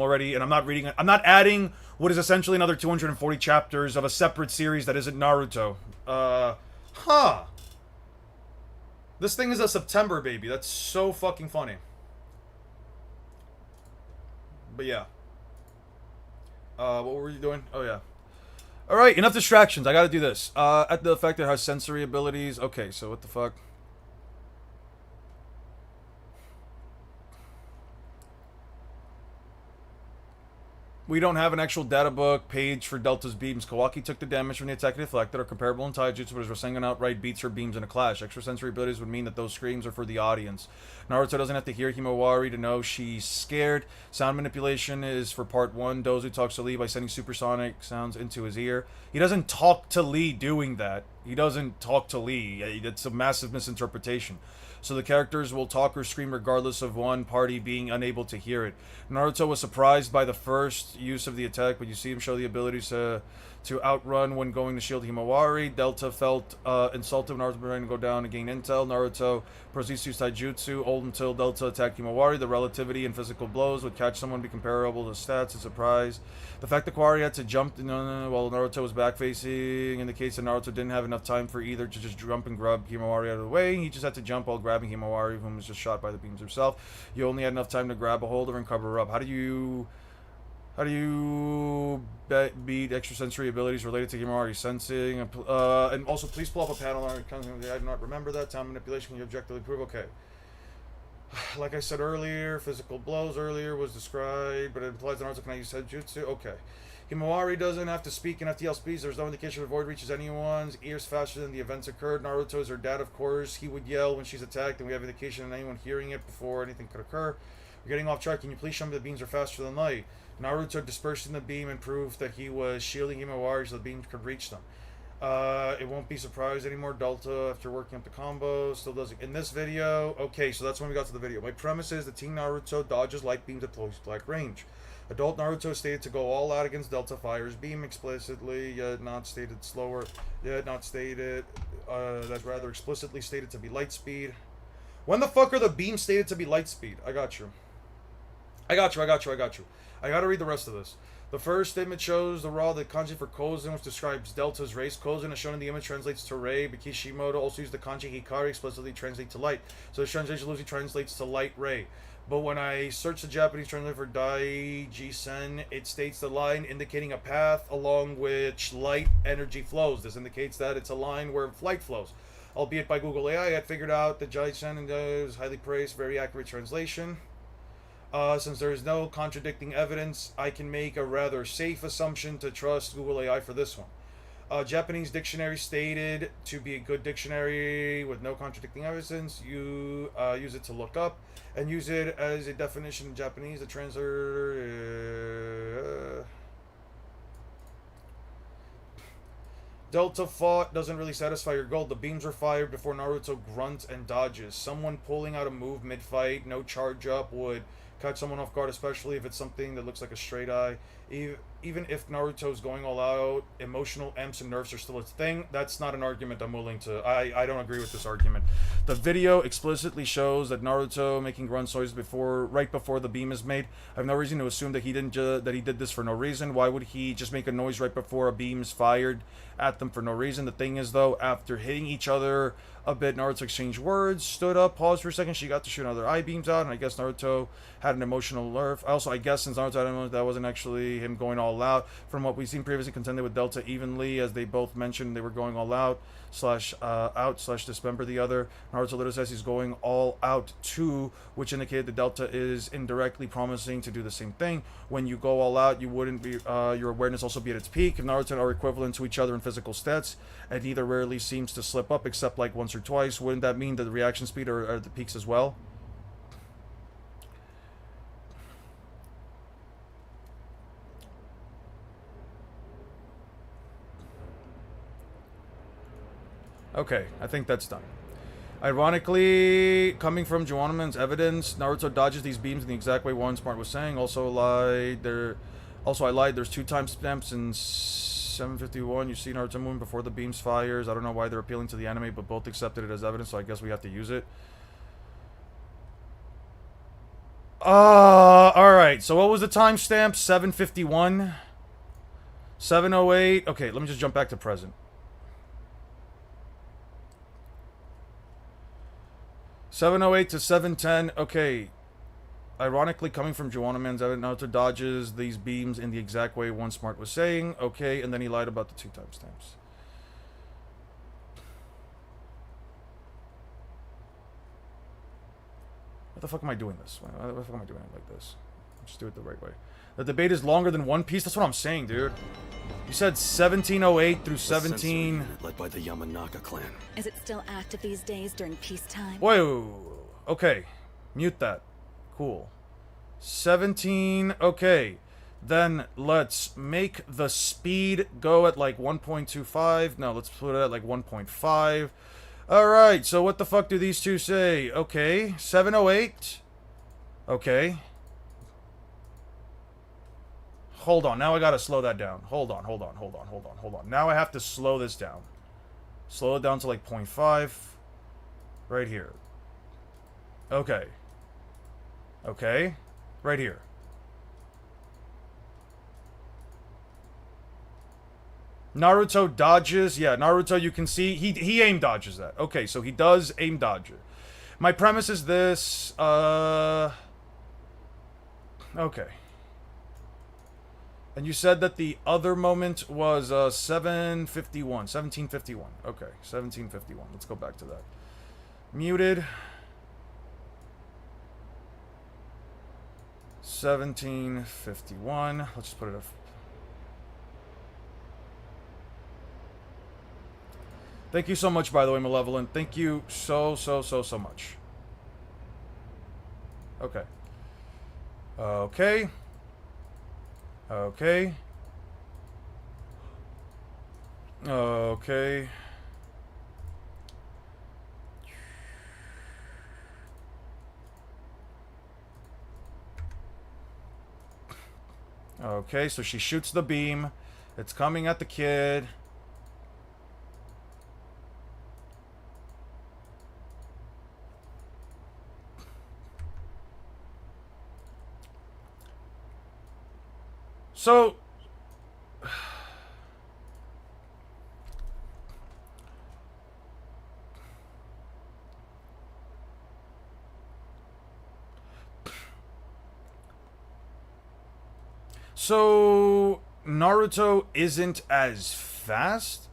not adding what is essentially another 240 chapters of a separate series that isn't Naruto. This thing is a September baby. That's so fucking funny. But yeah. What were you doing? Oh yeah. Alright, enough distractions. I gotta do this. At the effect that has sensory abilities. Okay, so what the fuck? We don't have an actual data book page for Delta's beams. Kawaki took the damage from the attack deflected, are comparable in Taijutsu, but his Rasengan outright beats her beams in a clash. Extrasensory abilities would mean that those screams are for the audience. Naruto doesn't have to hear Himawari to know she's scared. Sound manipulation is for part 1. Dozu talks to Lee by sending supersonic sounds into his ear. He doesn't talk to Lee doing that. He doesn't talk to Lee. It's a massive misinterpretation. So the characters will talk or scream regardless of one party being unable to hear it. Naruto was surprised by the first use of the attack, but you see him show the abilities to outrun when going to shield Himawari. Delta felt insulted when Naruto was trying to go down and gain intel. Naruto proceeds to use Taijutsu. Old until Delta attacked Himawari. The relativity in physical blows would catch someone be comparable to stats. A surprise. The fact that Kawari had to jump while Naruto was back facing indicates that Naruto didn't have enough time for either to just jump and grab Himawari out of the way. He just had to jump while grabbing Himawari, whom was just shot by the beams herself. You only had enough time to grab a hold of her and cover her up. How do you beat extrasensory abilities related to Himawari sensing? And also, please pull up a panel. I do not remember that. Time manipulation, can you objectively prove? Okay. Like I said earlier, physical blows earlier was described, but it implies that Naruto can use Taijutsu. Okay. Himawari doesn't have to speak in FTL speeds. There's no indication the void reaches anyone's ears faster than the events occurred. Naruto is her dad, of course. He would yell when she's attacked, and we have indication of anyone hearing it before anything could occur. We're getting off track. Can you please show me the beams are faster than light? Naruto dispersing the beam and proved that he was shielding Himawari so the beam could reach them. It won't be surprised anymore. Delta, after working up the combo, still doesn't. In this video, okay, so that's when we got to the video. My premise is that Teen Naruto dodges light beams at close black range. Adult Naruto stated to go all out against Delta, fires beam explicitly, yet not stated slower, yet not stated, that's rather explicitly stated to be light speed. When the fuck are the beams stated to be light speed? I got you. I gotta read the rest of this. The first statement shows the kanji for Kozen, which describes Delta's race. Kozen, as shown in the image, translates to Ray, but Kishimoto also used the kanji Hikari explicitly translate to light. So this translation loosely translates to light ray. But when I search the Japanese translation for Daijisen, it states the line indicating a path along which light energy flows. This indicates that it's a line where light flows. albeit by Google AI. I had figured out that Jai-Sen was highly praised, very accurate translation. Since there is no contradicting evidence, I can make a rather safe assumption to trust Google AI for this one. Japanese dictionary stated to be a good dictionary with no contradicting evidence. You use it to look up and use it as a definition in Japanese. The translator. Delta fought doesn't really satisfy your goal. The beams were fired before Naruto grunts and dodges. Someone pulling out a move mid-fight, no charge up, would catch someone off guard, especially if it's something that looks like a straight eye. Even if Naruto's going all out, emotional amps and nerfs are still its thing. That's not an argument I'm willing to... I don't agree with this argument. The video explicitly shows that Naruto making grunt noises right before the beam is made. I have no reason to assume that he did this for no reason. Why would he just make a noise right before a beam is fired at them for no reason? The thing is, though, after hitting each other a bit, Naruto exchanged words, stood up, paused for a second. She got to shoot another eye beams out, and I guess Naruto had an emotional nerf. Also, I guess since Naruto had an emotional, that wasn't actually him going all out. From what we've seen previously, contended with Delta evenly, as they both mentioned they were going all out / dismember the other. Naruto literally says he's going all out too, which indicated that Delta is indirectly promising to do the same thing. When you go all out, you wouldn't be your awareness also be at its peak. If Naruto are equivalent to each other in physical stats, and neither rarely seems to slip up except like once or twice, wouldn't that mean that the reaction speed are at the peaks as well? Okay, I think that's done. Ironically, coming from Joannaman's evidence, Naruto dodges these beams in the exact way Warren Smart was saying. Also, I lied. There's 2 timestamps in 751. You see Naruto moving before the beams fires. I don't know why they're appealing to the anime, but both accepted it as evidence, so I guess we have to use it. Alright. So what was the timestamp? 751? 708? Okay, let me just jump back to present. 708 to 710. Okay. Ironically, coming from Joanna Man's evidence, Naruto dodges these beams in the exact way One Smart was saying. Okay, and then he lied about the 2 timestamps. What the fuck am I doing this? Why the fuck am I doing it like this? Just do it the right way. The debate is longer than One Piece? That's what I'm saying, dude. You said 1708 through 17... led by the Yamanaka clan. Is it still active these days during peacetime? Whoa. Okay. Mute that. Cool. 17... Okay. Then let's make the speed go at like 1.25. No, let's put it at like 1.5. Alright, so what the fuck do these two say? Okay. 708. Okay. Hold on, now I gotta slow that down. Hold on. Now I have to slow this down. Slow it down to like 0.5. Right here. Okay. Okay. Right here. Naruto dodges. Yeah, Naruto, you can see, he aim dodges that. Okay, so he does aim dodge it. My premise is this, okay. And you said that the other moment was 1751. Okay, 1751. Let's go back to that. Muted. 1751. Let's just put it up. Thank you so much, by the way, Malevolent. Thank you so much. Okay. Okay. Okay. Okay. Okay, so she shoots the beam. It's coming at the kid. So, Naruto isn't as fast?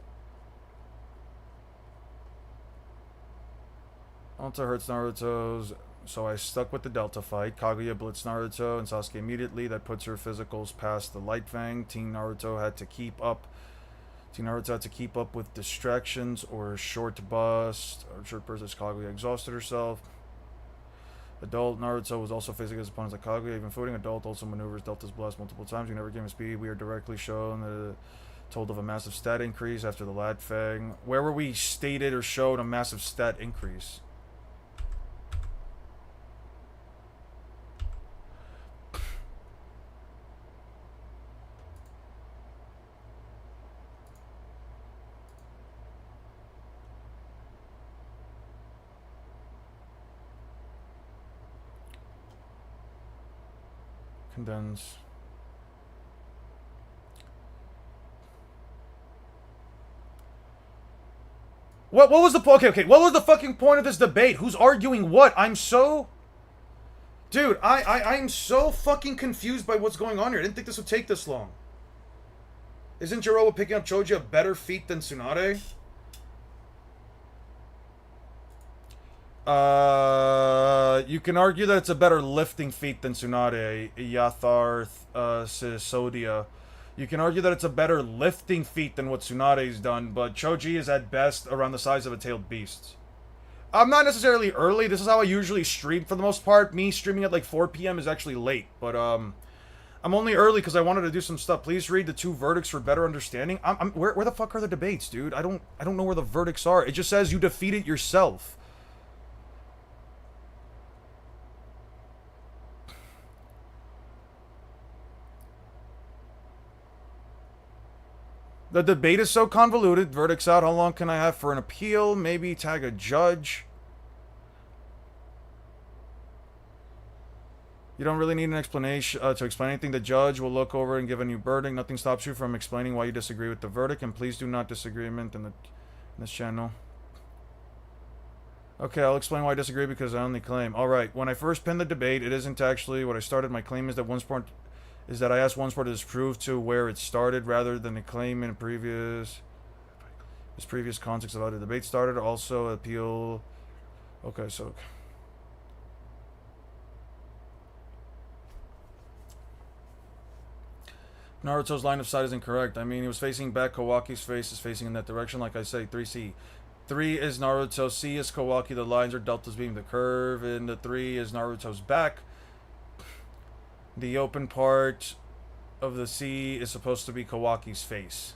Delta hurts Naruto's, so I stuck with the Delta fight. Kaguya blitzed Naruto and Sasuke immediately. That puts her physicals past the Light Fang. Team Naruto had to keep up. With distractions or short burst. Or short burst as Kaguya exhausted herself. Adult Naruto was also facing his opponents like Kaguya, even footing. Adult also maneuvers Delta's blast multiple times. We never gave him speed. We are directly shown told of a massive stat increase after the Light Fang. Where were we stated or showed a massive stat increase? Condense. What was the okay, what was the fucking point of this debate? Who's arguing what? I'm so... Dude, I'm so fucking confused by what's going on here. I didn't think this would take this long. Isn't Jirowa picking up Choji a better feat than Tsunade? You can argue that it's a better lifting feat than Tsunade, Yatharth, Sisodia. You can argue that it's a better lifting feat than what Tsunade's done, but Choji is at best around the size of a tailed beast. I'm not necessarily early. This is how I usually stream for the most part. Me streaming at like 4 p.m. is actually late, but I'm only early because I wanted to do some stuff. Please read the 2 verdicts for better understanding. Where the fuck are the debates, dude? I don't know where the verdicts are. It just says you defeated yourself. The debate is so convoluted. Verdict's out. How long can I have for an appeal? Maybe tag a judge. You don't really need an explanation to explain anything. The judge will look over and give a new verdict. Nothing stops you from explaining why you disagree with the verdict. And please do not disagreement in this channel. Okay, I'll explain why I disagree because I only claim. Alright, when I first pinned the debate, it isn't actually what I started. My claim is that I asked OneSport to disprove to where it started rather than a claim in previous context of how the debate started. Also, appeal. Okay, so Naruto's line of sight is incorrect. I mean, he was facing back. Kawaki's face is facing in that direction. Like I say, 3C. 3 is Naruto. C is Kawaki. The lines are Delta's beam. The curve in the 3 is Naruto's back. The open part of the C is supposed to be Kawaki's face.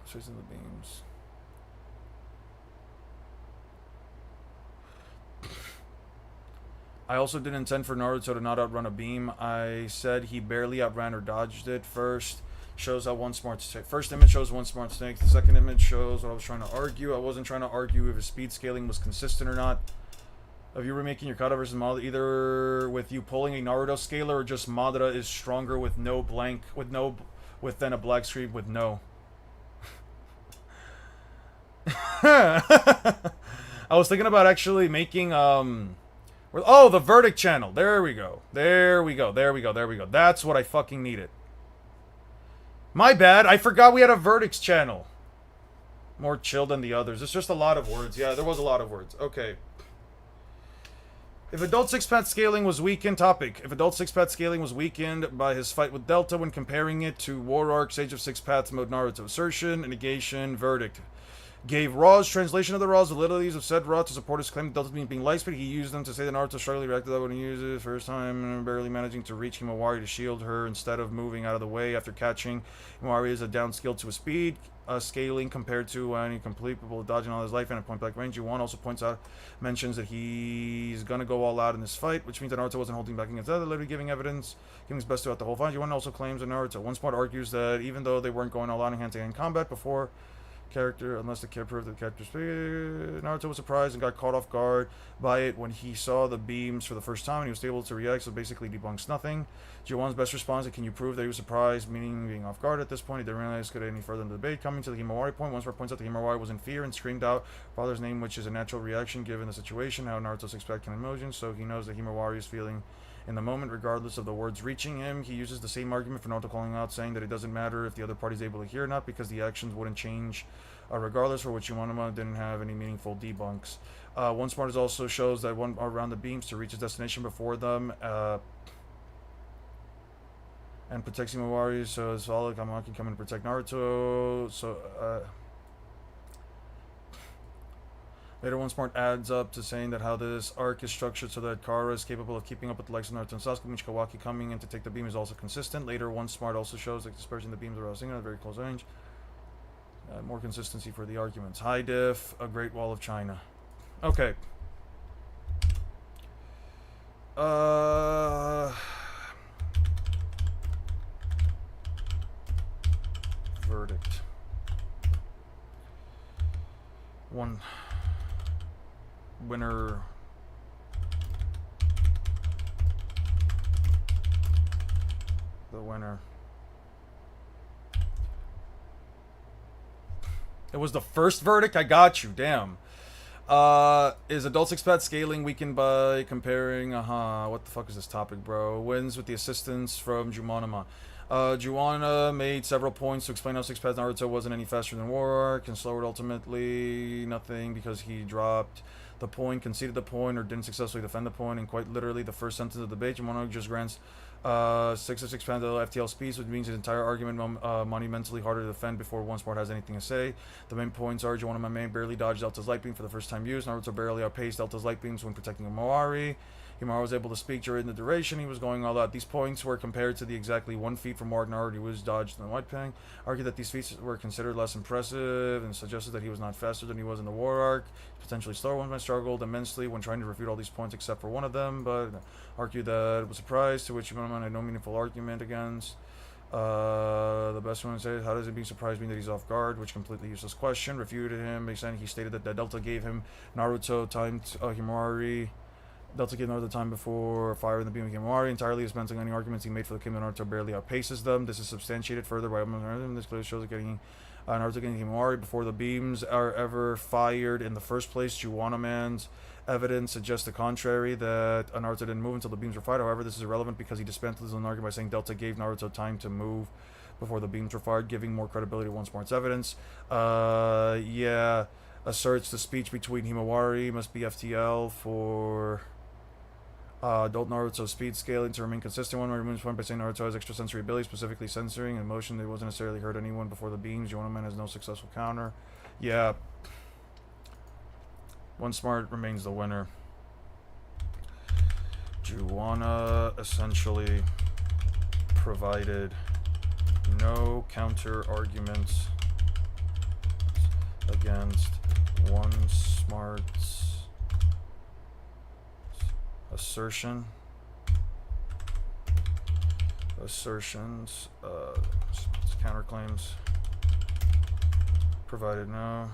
Facing the beams. I also didn't intend for Naruto to not outrun a beam. I said he barely outran or dodged it. First shows how one smart snake. First image shows one smart snake. The second image shows what I was trying to argue. I wasn't trying to argue if his speed scaling was consistent or not. If you were making your kata versus Madara, either with you pulling a Naruto scaler or just Madara is stronger with no blank, with then a black screen with no. I was thinking about actually making oh, the verdict channel. There we go. There we go. That's what I fucking needed. My bad. I forgot we had a verdicts channel. More chill than the others. It's just a lot of words. Yeah, there was a lot of words. Okay. If adult six-path scaling was weakened, If adult six-path scaling was weakened by his fight with Delta when comparing it to War Arc, Sage of Six Paths mode Naruto. Assertion, negation, verdict. Gave Raw's translation of the Raw's abilities of said Raw to support his claim that Delta's being light speed. He used them to say that Naruto strongly reacted to that when he used it first time and barely managing to reach Himawari to shield her instead of moving out of the way after catching. Himawari is a down skill to his speed scaling compared to any complete people dodging all his life and a point blank range. Yuan also mentions that he's gonna go all out in this fight, which means that Naruto wasn't holding back against other, literally giving his best throughout the whole fight. Yuan also claims that Naruto. OneSmart argues that even though they weren't going all out in hand-to-hand combat before character, unless the kid proved that the character's Naruto was surprised and got caught off guard by it when he saw the beams for the first time and he was able to react, so basically debunks nothing. Jiwan's best response is, can you prove that he was surprised, meaning being off guard at this point? He didn't realize get any further in the debate. Coming to the Himawari point, OneSmart points out that Himawari was in fear and screamed out father's name, which is a natural reaction given the situation, how Naruto expects emotions, so he knows that Himawari is feeling In the moment, regardless of the words reaching him, he uses the same argument for Naruto calling out, saying that it doesn't matter if the other party is able to hear or not, because the actions wouldn't change regardless, for which Yumanuma didn't have any meaningful debunks. One smart also shows that one around the beams to reach his destination before them, and protects Himawari, so as all Kamaki come in to protect Naruto. So, later, one smart adds up to saying that how this arc is structured so that Kara is capable of keeping up with the likes of Naruto and Sasuke, which Kawaki coming in to take the beam is also consistent. Later, one smart also shows that dispersing the beams around Singa at very close range. More consistency for the arguments. High diff, a Great Wall of China. Okay. Verdict. One winner. The winner. It was the first verdict? I got you, damn. Is adult six-path scaling weakened by comparing, what the fuck is this topic, bro? Wins with the assistance from Jumonima. Juwana made several points to explain how six-path Naruto wasn't any faster than Warark, and slower ultimately nothing because he dropped the point, conceded the point, or didn't successfully defend the point, and quite literally the first sentence of the debate, Juwana just grants 6 of 6 pounds of FTL speeds, which means his entire argument monumentally harder to defend before one smart has anything to say. The main points are Juwanima main barely dodged Delta's light beam for the first time used. Naruto barely outpaced Delta's light beams when protecting Himawari. Himawari was able to speak during the duration. He was going all out. These points were compared to the exactly 1 feat from Warg Naruto, who was dodged in the white pang. Argued that these feats were considered less impressive and suggested that he was not faster than he was in the War Arc. Potentially slower one, struggled immensely when trying to refute all these points except for one of them, but argued that it was a surprise, to which Yumanuma had no meaningful argument against. The best one says, how does it being surprised mean that he's off guard? Which completely useless question. Refuted him, saying he stated that Delta gave him Naruto time to Himawari. Delta gave Naruto time before firing the beam of Himawari. Entirely dismantling any arguments he made for the claim that Naruto barely outpaces them. This is substantiated further by this clearly shows that getting Naruto getting Himawari before the beams are ever fired in the first place. Juwana Man's evidence suggests the contrary, that Naruto didn't move until the beams were fired. However, this is irrelevant because he dismantled his own argument by saying Delta gave Naruto time to move before the beams were fired, giving more credibility to one smart's evidence. Yeah, asserts the speech between Himawari must be FTL for adult Naruto speed scaling to remain consistent. One removes point by saying Naruto has extrasensory abilities, specifically censoring and motion that wasn't necessarily hurt anyone before the beams. Juwana Man has no successful counter. Yeah. One smart remains the winner. Juwana essentially provided no counter arguments against one smart's assertions, counterclaims, provided no.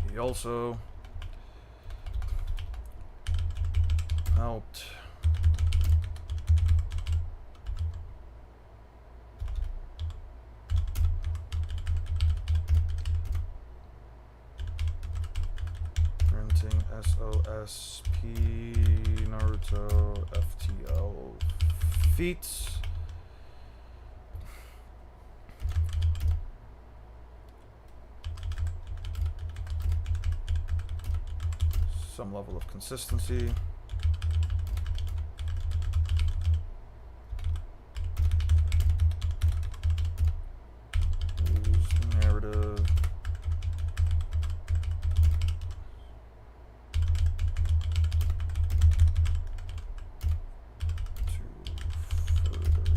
He also helped renting SOSP Naruto FTL feats. Some level of consistency. Use narrative. To further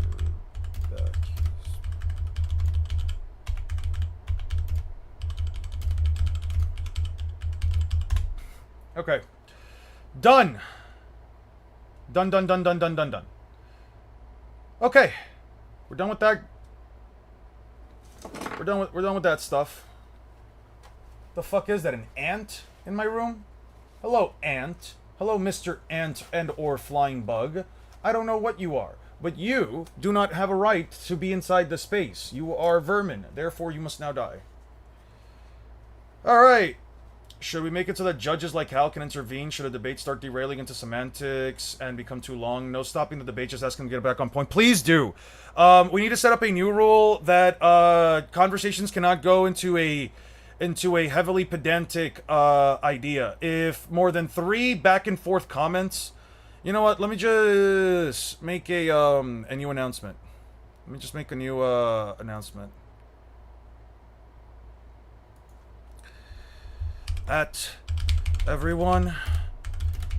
back his. Okay. Done. Done. Okay. We're done with that. We're done with that stuff. The fuck is that, an ant in my room? Hello, ant. Hello, Mr. Ant and or Flying Bug. I don't know what you are, but you do not have a right to be inside the space. You are vermin. Therefore, you must now die. Alright. Should we make it so that judges like Hal can intervene should a debate start derailing into semantics and become too long? No stopping the debate, just ask him to get back on point. Please do. We need to set up a new rule that conversations cannot go into a heavily pedantic idea. If more than 3 back and forth comments, you know what? Let me just make a new announcement. Let me just make a new announcement. At everyone,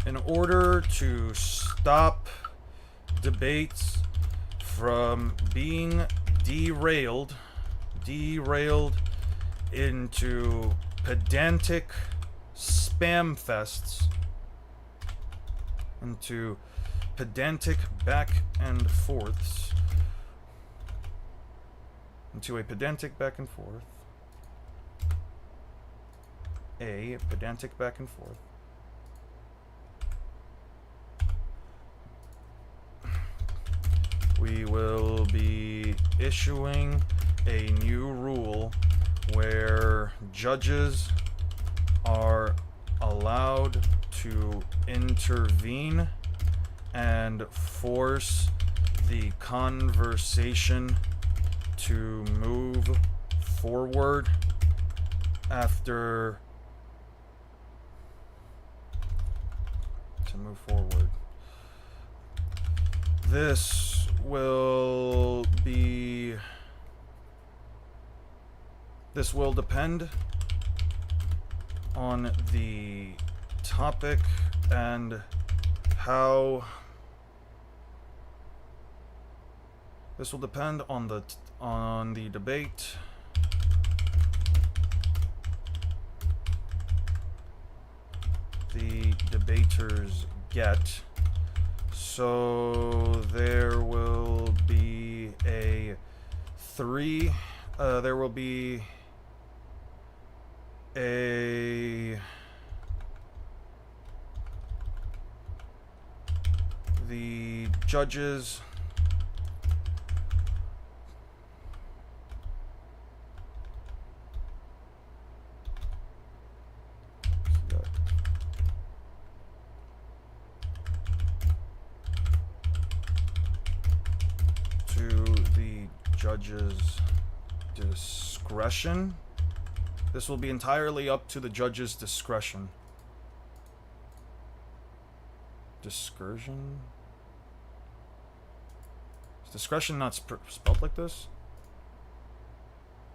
in order to stop debates from being derailed into pedantic spam fests, into pedantic back and forths, into a pedantic back and forth, a pedantic back and forth, we will be issuing a new rule where judges are allowed to intervene and force the conversation to move forward after This will depend on the topic and how this will depend on the debate the debaters get. So there will be a the judges judge's discretion. This will be entirely up to the judge's discretion. Discursion? Is discretion not spelled like this?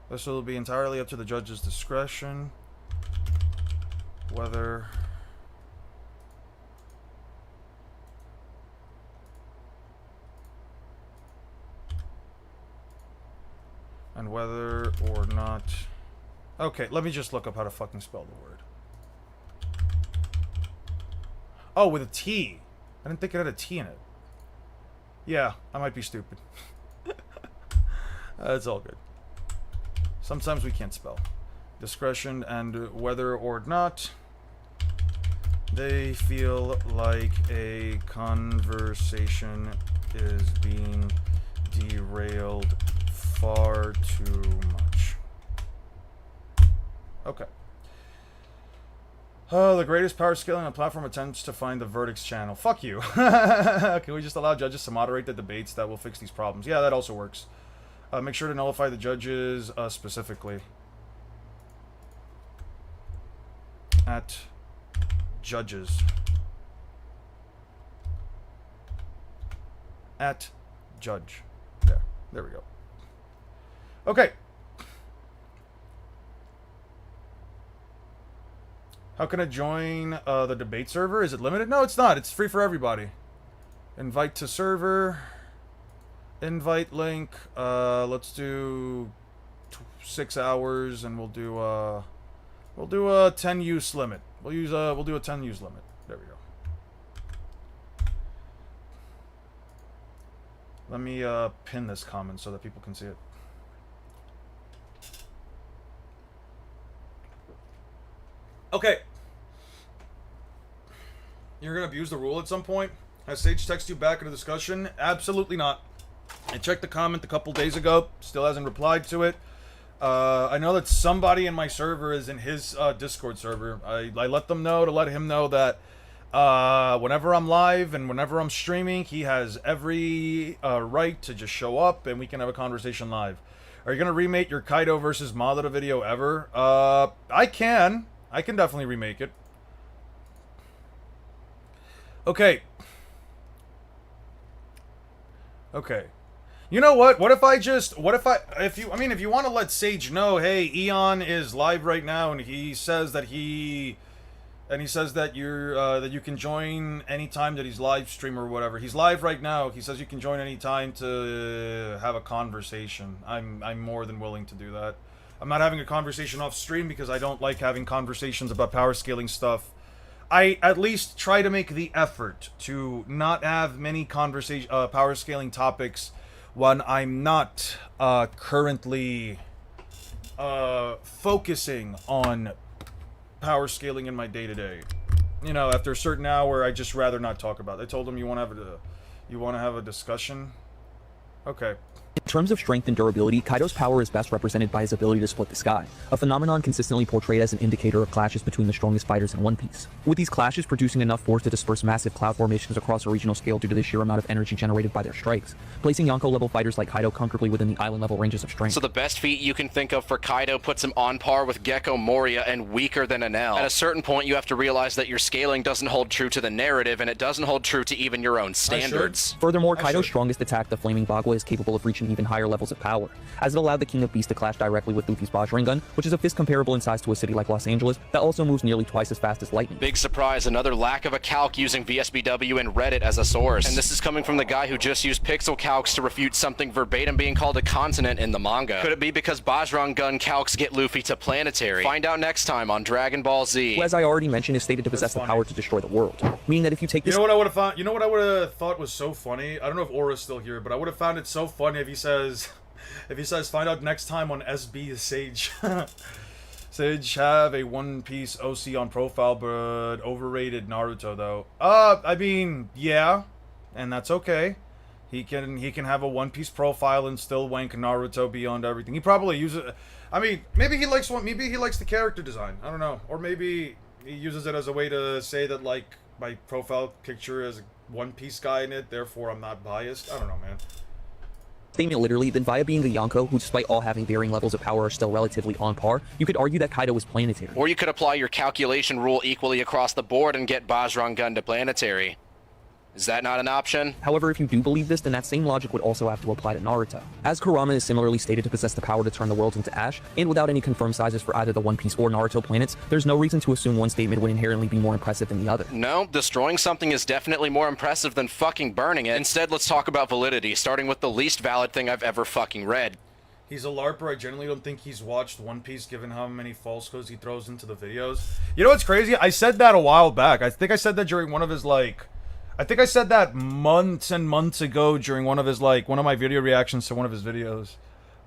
This will be entirely up to the judge's discretion whether or not. Okay, let me just look up how to fucking spell the word. Oh, with a T. I didn't think it had a T in it. Yeah, I might be stupid. It's all good. Sometimes we can't spell. Discretion and whether or not they feel like a conversation is being derailed far too much. Okay. The greatest power scaling on a platform attempts to find the verdicts channel. Fuck you. Can we just allow judges to moderate the debates that will fix these problems? Yeah, that also works. Make sure to nullify the judges specifically. At judges. At judge. There we go. Okay. How can I join the debate server? Is it limited? No, it's not. It's free for everybody. Invite to server. Invite link. Let's do 6 hours, and we'll do a 10 use limit. We'll do a 10 use limit. There we go. Let me pin this comment so that people can see it. Okay. You're gonna abuse the rule at some point? Has Sage texted you back in a discussion? Absolutely not. I checked the comment a couple days ago. Still hasn't replied to it. I know that somebody in my server is in his Discord server. I let them know to let him know that whenever I'm live and whenever I'm streaming, he has every right to just show up and we can have a conversation live. Are you gonna remake your Kaido versus Madara video ever? I can definitely remake it. Okay. You know what? What if you want to let Sage know, hey, Eon is live right now, and he says that you can join anytime that he's live stream or whatever. He's live right now. He says you can join anytime to have a conversation. I'm more than willing to do that. I'm not having a conversation off stream because I don't like having conversations about power scaling stuff. I at least try to make the effort to not have many power scaling topics when I'm not currently focusing on power scaling in my day-to-day. You know, after a certain hour, I just rather not talk about it. I told him you want to have a discussion? Okay. In terms of strength and durability, Kaido's power is best represented by his ability to split the sky, a phenomenon consistently portrayed as an indicator of clashes between the strongest fighters in One Piece. With these clashes producing enough force to disperse massive cloud formations across a regional scale due to the sheer amount of energy generated by their strikes, placing Yonko-level fighters like Kaido comfortably within the island-level ranges of strength. So the best feat you can think of for Kaido puts him on par with Gecko Moria and weaker than Enel. At a certain point, you have to realize that your scaling doesn't hold true to the narrative, and it doesn't hold true to even your own standards. Furthermore, Kaido's strongest attack, the Flaming Bagua, is capable of reaching even higher levels of power, as it allowed the King of Beasts to clash directly with Luffy's Bajringan, which is a fist comparable in size to a city like Los Angeles, that also moves nearly twice as fast as lightning. Big surprise, another lack of a calc using VSBW and Reddit as a source. And this is coming from the guy who just used pixel calcs to refute something verbatim being called a continent in the manga. Could it be because Bajrangan calcs get Luffy to planetary? Find out next time on Dragon Ball Z. Who, as I already mentioned, is stated to possess the power to destroy the world, meaning that if you take this— You know what I would have thought was so funny? I don't know if Aura's still here, but I would have found it so funny if he says, find out next time on SB is Sage. Sage have a One Piece OC on profile, but overrated Naruto though. I mean, yeah, and that's okay. He can have a One Piece profile and still wank Naruto beyond everything. He probably uses it. I mean, maybe he likes the character design. I don't know, or maybe he uses it as a way to say that like my profile picture has a One Piece guy in it, therefore I'm not biased. I don't know, man. Statement literally, then via being the Yonko, who despite all having varying levels of power are still relatively on par, you could argue that Kaido is planetary. Or you could apply your calculation rule equally across the board and get Bajrangan to planetary. Is that not an option? However, if you do believe this, then that same logic would also have to apply to Naruto, as Kurama is similarly stated to possess the power to turn the world into ash, and without any confirmed sizes for either the One Piece or Naruto planets, there's no reason to assume one statement would inherently be more impressive than the other. No, destroying something is definitely more impressive than fucking burning it. Instead, let's talk about validity, starting with the least valid thing I've ever fucking read. He's a LARPer. I generally don't think he's watched One Piece, given how many false codes he throws into the videos. You know what's crazy? I said that a while back. I think I said that during one of his, like... I think I said that months and months ago during one of his, like, one of my video reactions to one of his videos.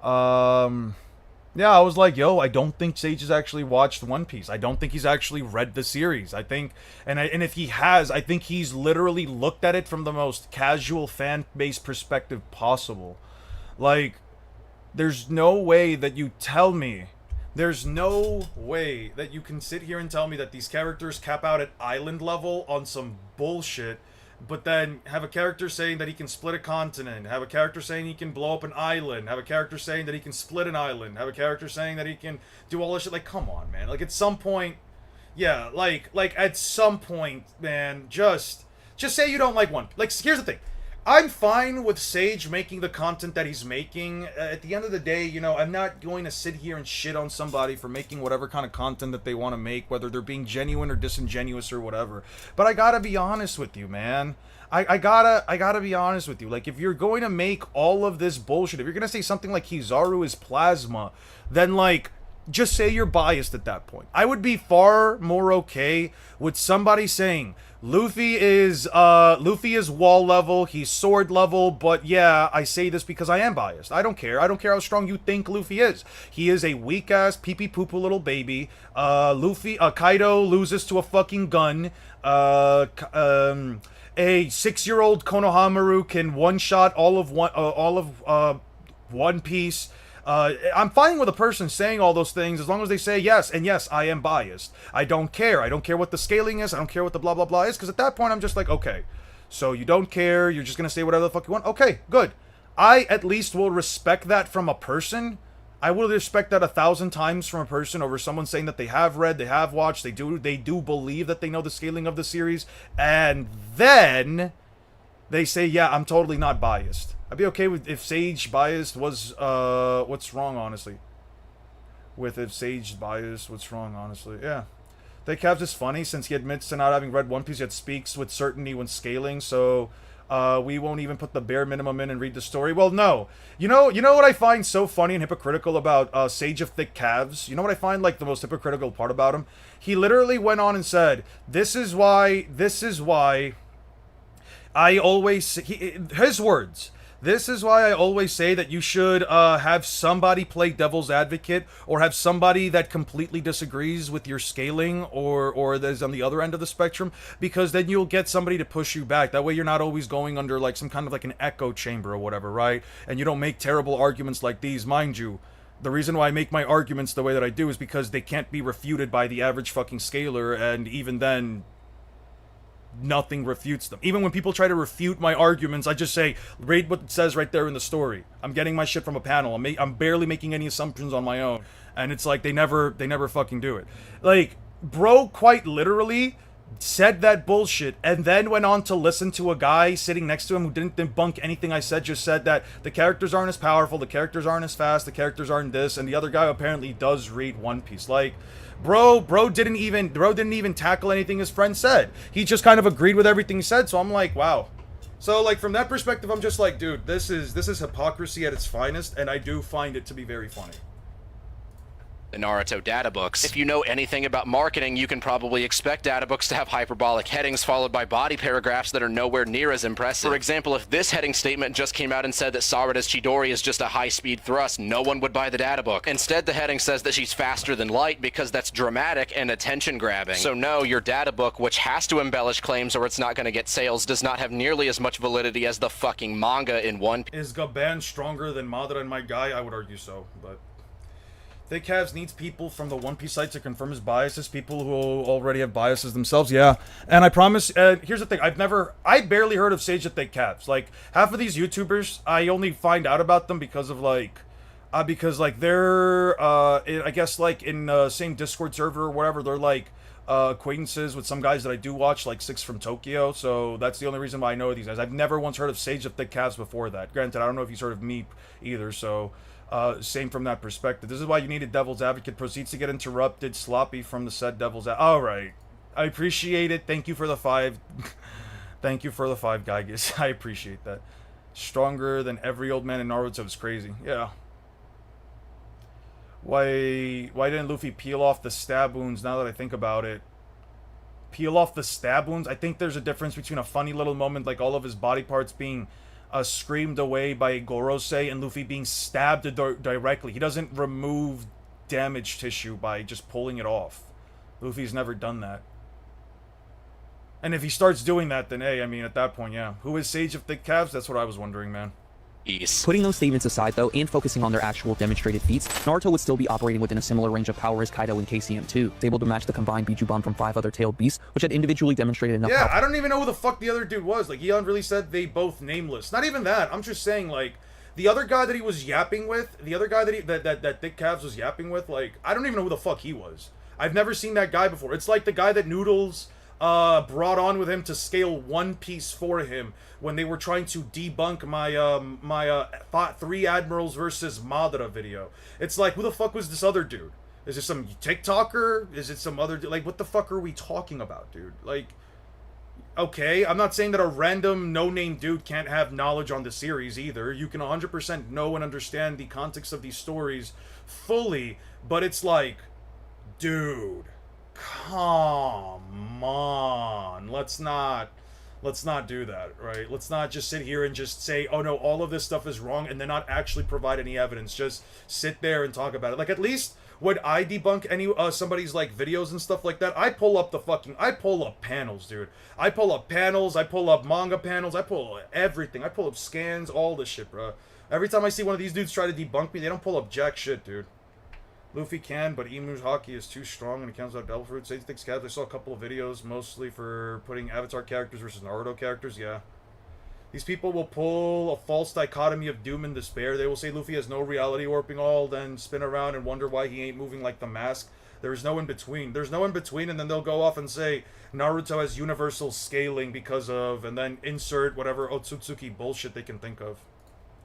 Yeah, I was like, yo, I don't think Sage has actually watched One Piece. I don't think he's actually read the series. I think, and if he has, I think he's literally looked at it from the most casual fan-based perspective possible. Like, there's no way that you tell me, there's no way that you can sit here and tell me that these characters cap out at island level on some bullshit, but then have a character saying that he can split a continent, have a character saying he can blow up an island, have a character saying that he can split an island, have a character saying that he can do all this shit. Like, come on, man. Like, at some point, yeah, like at some point, man, just say you don't like one. Like, here's the thing. I'm fine with Sage making the content that he's making. At the end of the day, you know, I'm not going to sit here and shit on somebody for making whatever kind of content that they want to make, whether they're being genuine or disingenuous or whatever. But I gotta be honest with you, man. I gotta be honest with you. Like, if you're going to make all of this bullshit, if you're gonna say something like Kizaru is plasma, then, like, just say you're biased at that point. I would be far more okay with somebody saying Luffy is wall level, he's sword level, but yeah, I say this because I am biased. I don't care. I don't care how strong you think Luffy is. He is a weak ass pee pee poo poo little baby. Kaido loses to a fucking gun. A 6-year-old Konohamaru can one shot all of One Piece. I'm fine with a person saying all those things as long as they say yes, and yes, I am biased. I don't care. I don't care what the scaling is. I don't care what the blah blah blah is, because at that point I'm just like, okay, so you don't care. You're just gonna say whatever the fuck you want. Okay, good. I at least will respect that from a person. I will respect that 1,000 times from a person over someone saying that they have read, they have watched, they do believe that they know the scaling of the series, and then they say, yeah, I'm totally not biased. I'd be okay with if Sage biased was, what's wrong, honestly? With if Sage biased, what's wrong, honestly? Yeah. Thick Calves is funny since he admits to not having read One Piece yet speaks with certainty when scaling, so we won't even put the bare minimum in and read the story. Well, no. You know what I find so funny and hypocritical about Sage of Thick Calves? You know what I find like the most hypocritical part about him? He literally went on and said, this is why I always, his words, this is why I always say that you should have somebody play devil's advocate, or have somebody that completely disagrees with your scaling, or that is on the other end of the spectrum, because then you'll get somebody to push you back. That way you're not always going under like some kind of like an echo chamber or whatever, right? And you don't make terrible arguments like these. Mind you, the reason why I make my arguments the way that I do is because they can't be refuted by the average fucking scaler, and even then, nothing refutes them. Even when people try to refute my arguments, I just say, read what it says right there in the story. I'm getting my shit from a panel. I'm barely making any assumptions on my own. And it's like, they never fucking do it. Like, bro quite literally said that bullshit and then went on to listen to a guy sitting next to him who didn't debunk anything I said, just said that the characters aren't as powerful, the characters aren't as fast, the characters aren't this, and the other guy apparently does read One Piece. Like, Bro didn't even tackle anything his friend said. He just kind of agreed with everything he said, so I'm like, wow. So, like, from that perspective, I'm just like, dude, this is hypocrisy at its finest, and I do find it to be very funny. The Naruto data books. If you know anything about marketing, you can probably expect data books to have hyperbolic headings followed by body paragraphs that are nowhere near as impressive. For example, if this heading statement just came out and said that Sarada's Chidori is just a high-speed thrust, no one would buy the data book. Instead, the heading says that she's faster than light because that's dramatic and attention-grabbing. So no, your data book, which has to embellish claims or it's not going to get sales, does not have nearly as much validity as the fucking manga in One Piece. Is Gaban stronger than Madara and my guy? I would argue so, but Thick Calves needs people from the One Piece site to confirm his biases, people who already have biases themselves, yeah. And I promise, here's the thing, I barely heard of Sage of Thick Calves. Like, half of these YouTubers, I only find out about them because of, like, they're, I guess, like, in the same Discord server or whatever, they're, like, acquaintances with some guys that I do watch, like Six from Tokyo, so that's the only reason why I know these guys. I've never once heard of Sage of Thick Calves before that. Granted, I don't know if he's heard of me either, so same from that perspective. This is why you need a devil's advocate. Proceeds to get interrupted. Sloppy from the said devil's alright. I appreciate it. Thank you for the 5. Thank you for the 5, guys. I appreciate that. Stronger than every old man in Naruto is crazy. Yeah. Why didn't Luffy peel off the stab wounds now that I think about it? Peel off the stab wounds? I think there's a difference between a funny little moment like all of his body parts being screamed away by Gorosei and Luffy being stabbed directly. He doesn't remove damaged tissue by just pulling it off. Luffy's never done that. And if he starts doing that, then hey, I mean, at that point, yeah. Who is Sage of Thick Calves? That's what I was wondering, man. Putting those statements aside, though, and focusing on their actual demonstrated feats, Naruto would still be operating within a similar range of power as Kaido and KCM2, able to match the combined Bijuban from 5 other tailed beasts, which had individually demonstrated enough power. Yeah, I don't even know who the fuck the other dude was. Like, Eon really said they both nameless. Not even that. I'm just saying, like, the other guy that he was yapping with, the other guy that Thick Calves was yapping with, like, I don't even know who the fuck he was. I've never seen that guy before. It's like the guy that Noodles brought on with him to scale One Piece for him when they were trying to debunk my 3 Admirals versus Madara video. It's like, who the fuck was this other dude? Is it some TikToker? Is it some other dude? Like, what the fuck are we talking about, dude? Like, okay, I'm not saying that a random no-name dude can't have knowledge on the series either. You can 100% know and understand the context of these stories fully, but it's like, dude, come on, let's not do that, right? Let's not just sit here and just say, oh no, all of this stuff is wrong, and then not actually provide any evidence. Just sit there and talk about it. Like, at least would I debunk any somebody's like videos and stuff like that? I pull up panels, dude. I pull up panels, I pull up manga panels, I pull everything. I pull up scans, all this shit, bro. Every time I see one of these dudes try to debunk me, they don't pull up jack shit, dude. Luffy can, but Emu's hockey is too strong when it comes out Devil Fruit. Sage thinks Cat. I saw a couple of videos, mostly for putting Avatar characters versus Naruto characters. Yeah. These people will pull a false dichotomy of doom and despair. They will say Luffy has no reality warping all, then spin around and wonder why he ain't moving like the mask. There is no in between. There's no in between, and then they'll go off and say Naruto has universal scaling because of, and then insert whatever Otsutsuki bullshit they can think of.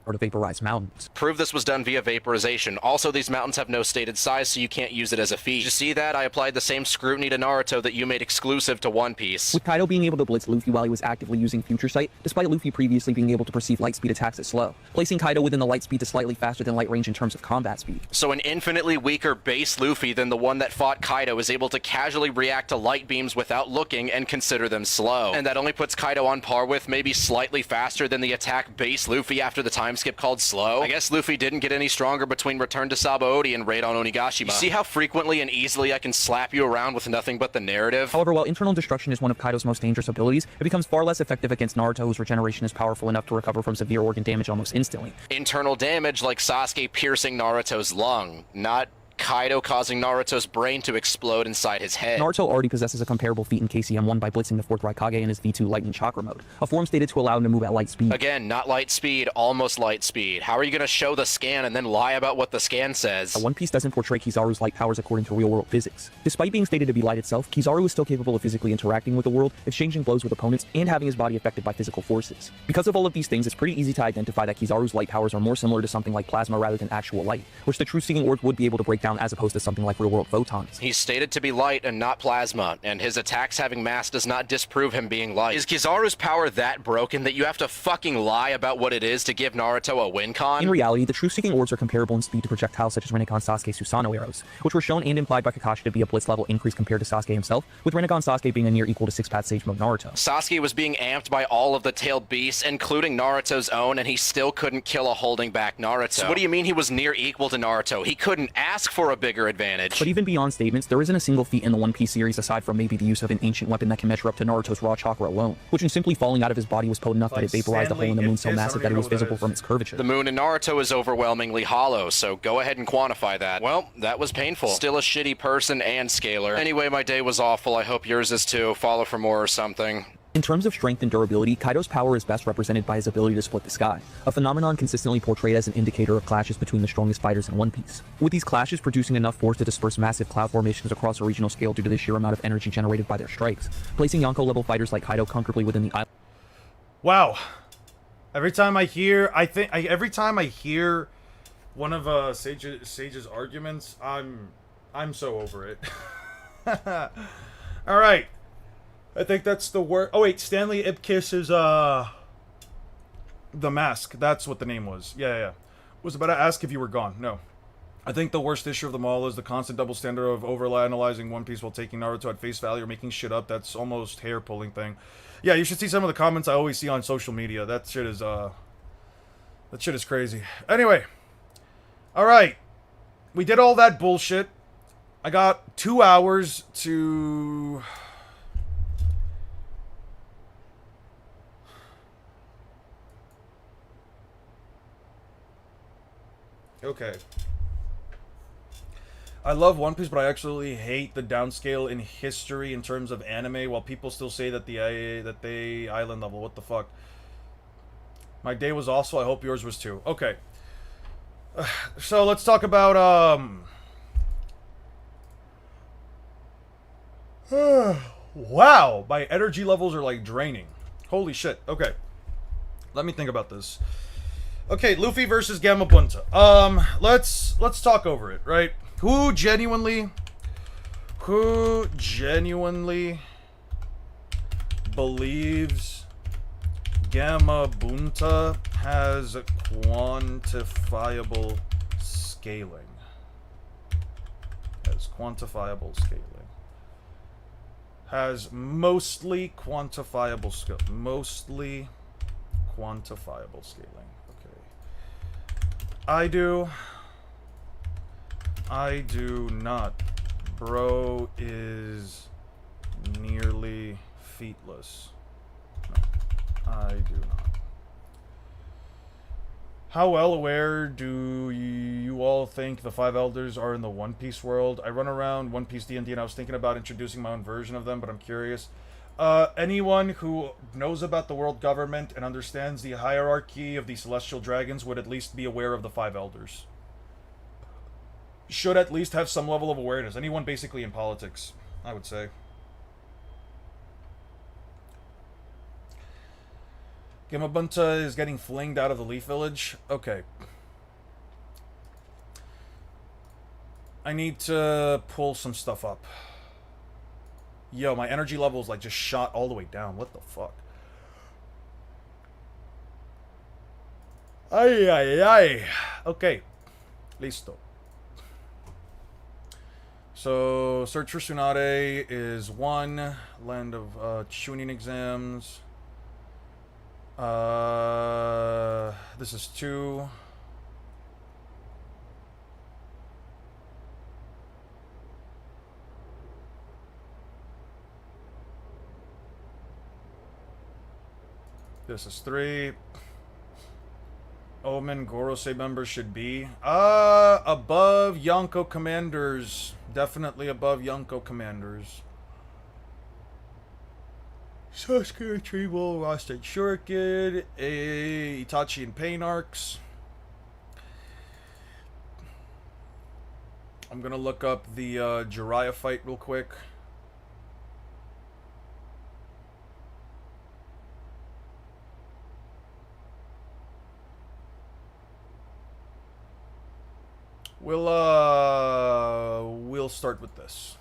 Or to vaporize mountains. Prove this was done via vaporization. Also, these mountains have no stated size, so you can't use it as a feat. Did you see that? I applied the same scrutiny to Naruto that you made exclusive to One Piece. With Kaido being able to blitz Luffy while he was actively using Future Sight, despite Luffy previously being able to perceive light speed attacks as slow, placing Kaido within the light speed to slightly faster than light range in terms of combat speed. So an infinitely weaker base Luffy than the one that fought Kaido is able to casually react to light beams without looking and consider them slow. And that only puts Kaido on par with, maybe slightly faster than the attack base Luffy after the time skip called slow. I guess Luffy didn't get any stronger between Return to Sabaody and Raid on Onigashima. You see how frequently and easily I can slap you around with nothing but the narrative? However, while internal destruction is one of Kaido's most dangerous abilities, it becomes far less effective against Naruto, whose regeneration is powerful enough to recover from severe organ damage almost instantly. Internal damage like Sasuke piercing Naruto's lung, not Kaido causing Naruto's brain to explode inside his head. Naruto already possesses a comparable feat in KCM1 by blitzing the 4th Raikage in his V2 Lightning Chakra mode, a form stated to allow him to move at light speed. Again, not light speed, almost light speed. How are you going to show the scan and then lie about what the scan says? One Piece doesn't portray Kizaru's light powers according to real-world physics. Despite being stated to be light itself, Kizaru is still capable of physically interacting with the world, exchanging blows with opponents, and having his body affected by physical forces. Because of all of these things, it's pretty easy to identify that Kizaru's light powers are more similar to something like plasma rather than actual light, which the truth-seeking orb would be able to break down as opposed to something like real-world photons. He's stated to be light and not plasma, and his attacks having mass does not disprove him being light. Is Kizaru's power that broken that you have to fucking lie about what it is to give Naruto a win con? In reality, the truth-seeking orbs are comparable in speed to projectiles such as Rinnegan Sasuke Susanoo arrows, which were shown and implied by Kakashi to be a blitz level increase compared to Sasuke himself, with Rinnegan Sasuke being a near equal to 6-path Sage Mode Naruto. Sasuke was being amped by all of the tailed beasts, including Naruto's own, and he still couldn't kill a holding back Naruto. So what do you mean he was near equal to Naruto? He couldn't ask for a bigger advantage. But even beyond statements, there isn't a single feat in the One Piece series aside from maybe the use of an ancient weapon that can measure up to Naruto's raw chakra alone, which in simply falling out of his body was potent enough that it vaporized the hole in the moon so massive that it was visible from its curvature. The moon in Naruto is overwhelmingly hollow, so go ahead and quantify that. Well, that was painful. Still a shitty person and scalar. Anyway, my day was awful. I hope yours is too. Follow for more or something. In terms of strength and durability, Kaido's power is best represented by his ability to split the sky, a phenomenon consistently portrayed as an indicator of clashes between the strongest fighters in One Piece. With these clashes producing enough force to disperse massive cloud formations across a regional scale due to the sheer amount of energy generated by their strikes, placing Yonko-level fighters like Kaido comfortably within the island. Wow. Every time I hear, every time I hear one of Sage's arguments, I'm so over it. All right. I think that's the word. Oh wait, Stanley Ipkiss is The Mask. That's what the name was. Yeah. Was about to ask if you were gone. No. I think the worst issue of them all is the constant double standard of overanalyzing One Piece while taking Naruto at face value or making shit up. That's almost hair-pulling thing. Yeah, you should see some of the comments I always see on social media. That shit is crazy. Anyway. Alright. We did all that bullshit. I got 2 hours to... Okay. I love One Piece, but I actually hate the downscale in history in terms of anime, while people still say that they island level. What the fuck? My day was awful. I hope yours was too. Okay. So let's talk about wow, my energy levels are like draining. Holy shit. Okay. Let me think about this. Okay, Luffy versus Gamabunta. Let's talk over it, right? Who genuinely believes Gamabunta has quantifiable scaling? Has mostly quantifiable skill. Mostly quantifiable scaling. I do not. Bro is nearly featless. No, I do not. How well aware do you all think the Five Elders are in the One Piece world? I run around One Piece D&D and I was thinking about introducing my own version of them, but I'm curious. Anyone who knows about the world government and understands the hierarchy of the Celestial Dragons would at least be aware of the Five Elders. Should at least have some level of awareness. Anyone basically in politics, I would say. Gamabunta is getting flinged out of the Leaf Village. Okay. I need to pull some stuff up. Yo, my energy level is like just shot all the way down. What the fuck? Ay, ay, ay. Okay. Listo. So, search for Tsunade is 1. Land of Chunin exams. This is 2. This is 3. Omen Gorosei members should be above Yonko commanders. Definitely above Yonko commanders. Sasuke Retrieval, Lost and Shuriken, Itachi and Pain arcs. I'm gonna look up the Jiraiya fight real quick. We'll start with this.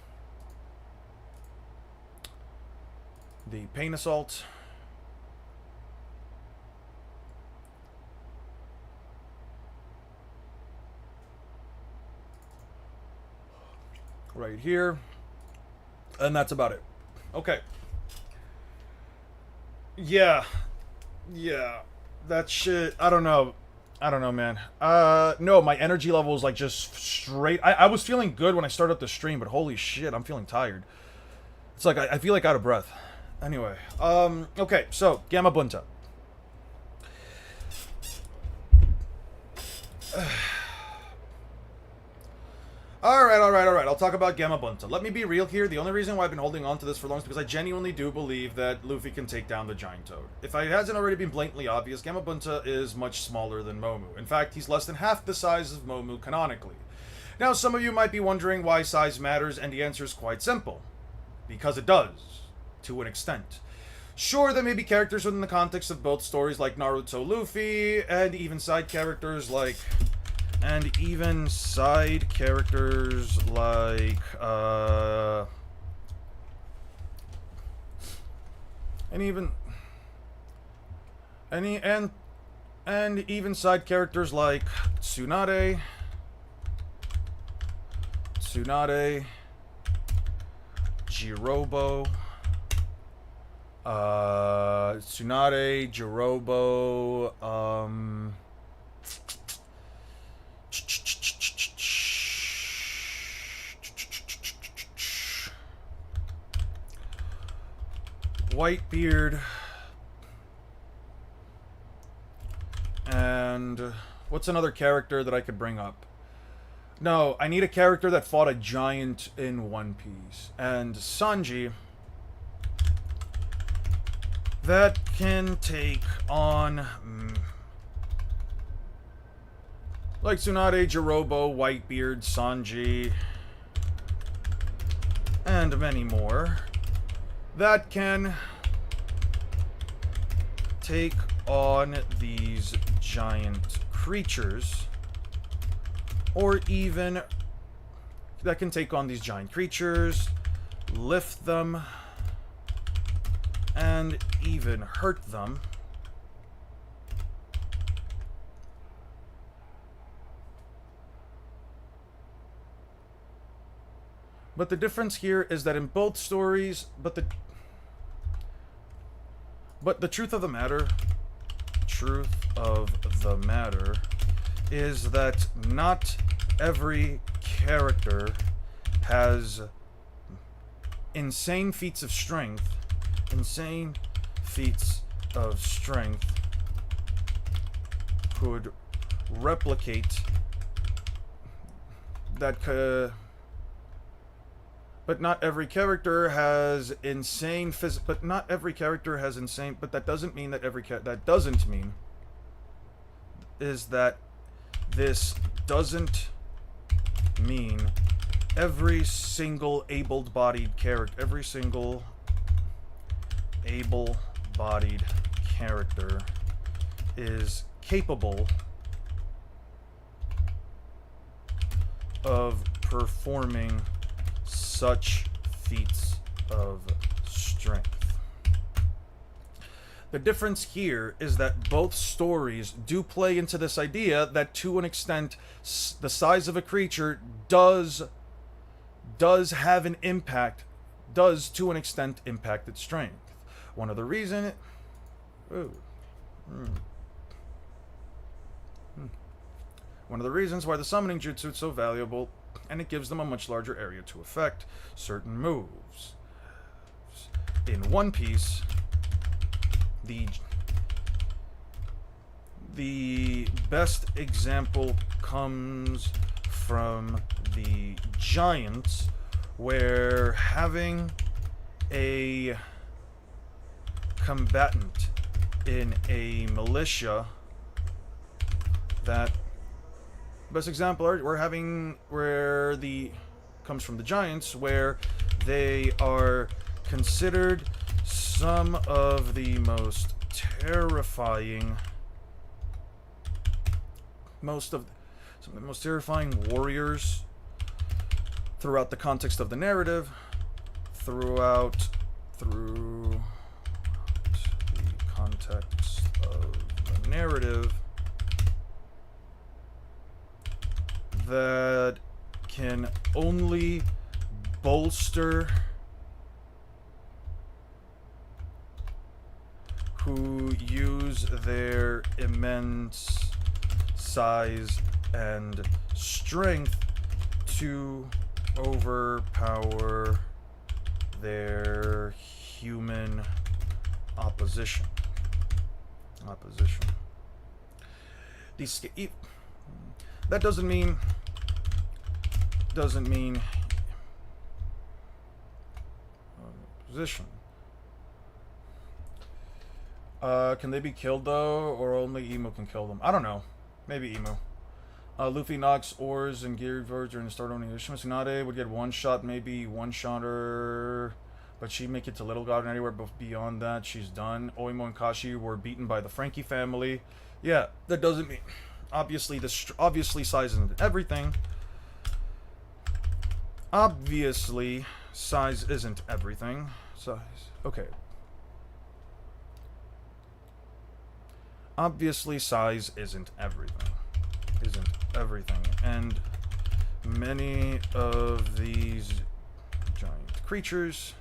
The Pain Assault. Right here. And that's about it. Okay. Yeah. Yeah. That shit, I don't know. I don't know, man. No, my energy level is like just straight. I was feeling good when I started up the stream, but holy shit, I'm feeling tired. It's like, I feel like out of breath. Anyway, okay, so, Gamabunta. Alright, I'll talk about Gamabunta. Let me be real here, the only reason why I've been holding on to this for long is because I genuinely do believe that Luffy can take down the Giant Toad. If it hasn't already been blatantly obvious, Gamabunta is much smaller than Momu. In fact, he's less than half the size of Momu canonically. Now, some of you might be wondering why size matters, and the answer is quite simple. Because it does. To an extent. Sure, there may be characters within the context of both stories like Naruto Luffy, and even side characters like... And even side characters like Tsunade, Jirobo, Whitebeard, and what's another character that I could bring up? No, I need a character that fought a giant in One Piece. And Sanji, that can take on... like Tsunade, Jirobo, Whitebeard, Sanji, and many more. That can take on these giant creatures. Or even that can take on these giant creatures, lift them, and even hurt them. But the difference here is that in both stories, but the truth of the matter is that not every character has insane feats of strength. Could replicate that but not every character has insane but that doesn't mean that that doesn't mean is that this doesn't mean every single able-bodied character is capable of performing such feats of strength. The difference here is that both stories do play into this idea that, to an extent, the size of a creature does have an impact, does to an extent impact its strength. One of the reasons why the summoning jutsu is so valuable, and it gives them a much larger area to affect certain moves. In One Piece, the best example comes from the Giants, where having a combatant in a militia that best example comes from the Giants, where they are considered some of the most terrifying warriors throughout the context of the narrative, throughout the context of the narrative, that can only bolster who use their immense size and strength to overpower their human opposition. That doesn't mean position. Can they be killed though, or only Emu can kill them? I don't know. Maybe Emu. Luffy knocks Oars and Geared Verge during the start only. Tsunade would get one shot, maybe one shotter, but she'd make it to Little God, and anywhere beyond that, she's done. Oimo and Kashi were beaten by the Frankie family. Yeah, that doesn't mean. Obviously size isn't everything. Obviously, size isn't everything. Size. Okay. Obviously, size isn't everything. And many of these giant creatures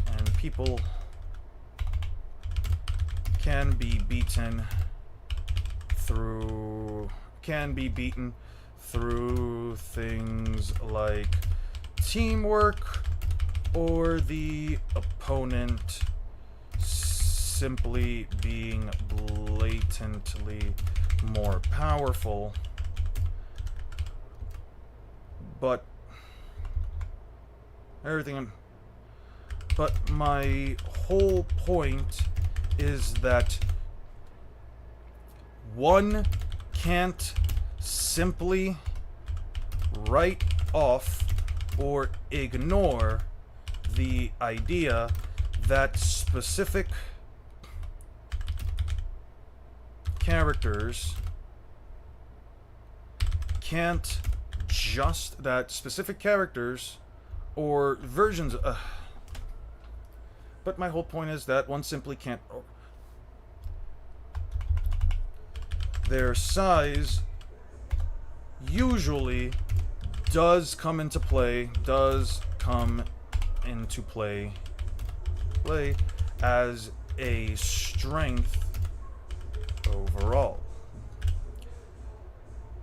and people can be beaten through things like teamwork or the opponent simply being blatantly more powerful. But my whole point is that one can't simply write off or ignore the idea that specific characters or versions but my whole point is that one simply can't. Their size usually does come into play as a strength overall.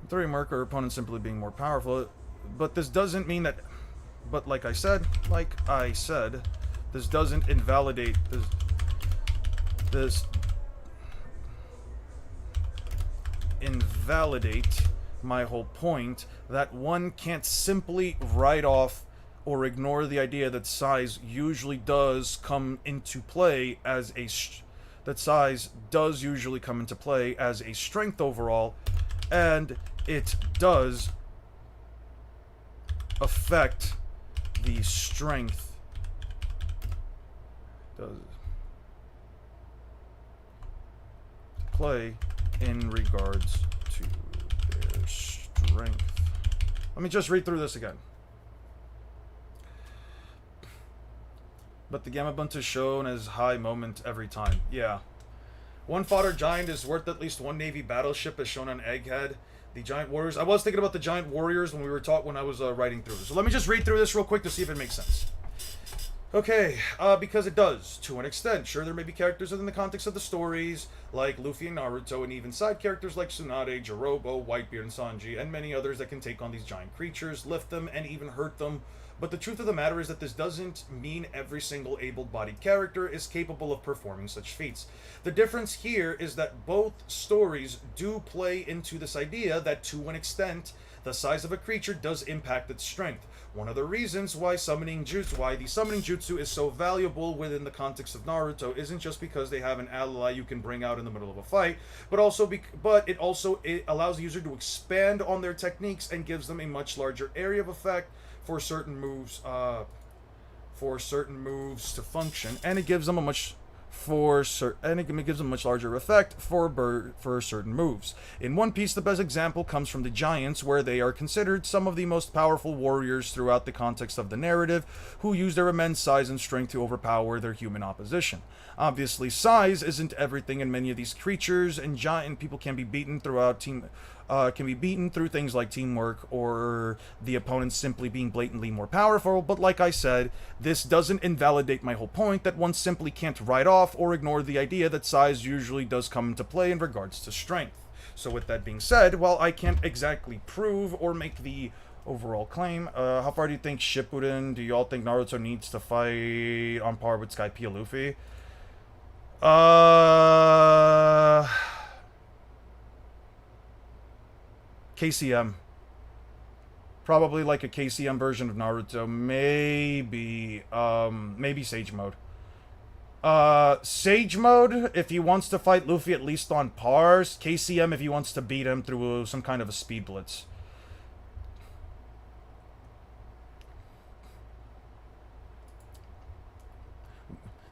Three Merc or opponent simply being more powerful, but this doesn't mean that. But like I said, this doesn't invalidate this. invalidate my whole point that one can't simply write off or ignore the idea that size usually does come into play as a strength overall, and it does affect the strength. Does play in regards to their strength. Let me just read through this again. But the Gamma Bunt is shown as high moment every time. Yeah. One fodder giant is worth at least one Navy battleship, as shown on Egghead. The Giant Warriors. I was thinking about the Giant Warriors when I was writing through this. So let me just read through this real quick to see if it makes sense. Okay, because it does, to an extent. Sure, there may be characters within the context of the stories, like Luffy and Naruto, and even side characters like Tsunade, Jirobo, Whitebeard, and Sanji, and many others that can take on these giant creatures, lift them, and even hurt them. But the truth of the matter is that this doesn't mean every single able-bodied character is capable of performing such feats. The difference here is that both stories do play into this idea that, to an extent, the size of a creature does impact its strength. One of the reasons why the summoning jutsu is so valuable within the context of Naruto isn't just because they have an ally you can bring out in the middle of a fight, but it allows the user to expand on their techniques and gives them a much larger area of effect for certain moves to function, and it gives them a much larger effect for certain moves. In One Piece, the best example comes from the Giants, where they are considered some of the most powerful warriors throughout the context of the narrative, who use their immense size and strength to overpower their human opposition. Obviously, size isn't everything in many of these creatures, and giant people can be beaten through things like teamwork or the opponent simply being blatantly more powerful, but like I said, this doesn't invalidate my whole point that one simply can't write off or ignore the idea that size usually does come into play in regards to strength. So with that being said, while I can't exactly prove or make the overall claim, how far do you think Shippuden, do y'all think Naruto needs to fight on par with Skypiea Luffy? KCM. Probably like a KCM version of Naruto. Maybe Sage Mode. Sage Mode, if he wants to fight Luffy at least on pars. KCM if he wants to beat him through some kind of a speed blitz.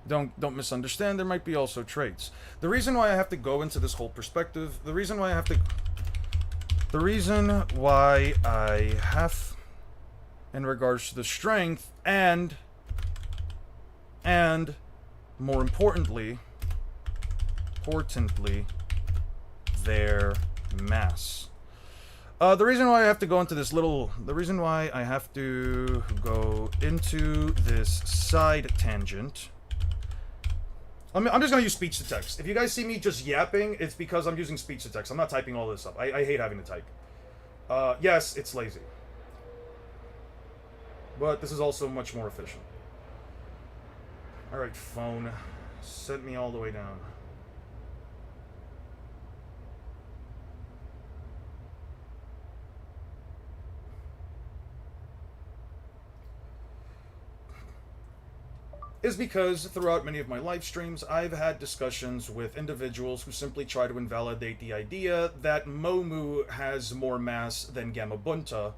Don't misunderstand, there might be also traits. The reason why I have to go into this whole perspective, the reason why I have, in regards to the strength, and more importantly, their mass. The reason why I have to go into this side tangent. I'm just going to use speech to text. If you guys see me just yapping, it's because I'm using speech to text. I'm not typing all this up. I hate having to type. Yes, it's lazy. But this is also much more efficient. Alright, phone. Set me all the way down. Is because throughout many of my live streams, I've had discussions with individuals who simply try to invalidate the idea that Momu has more mass than Gamabunta.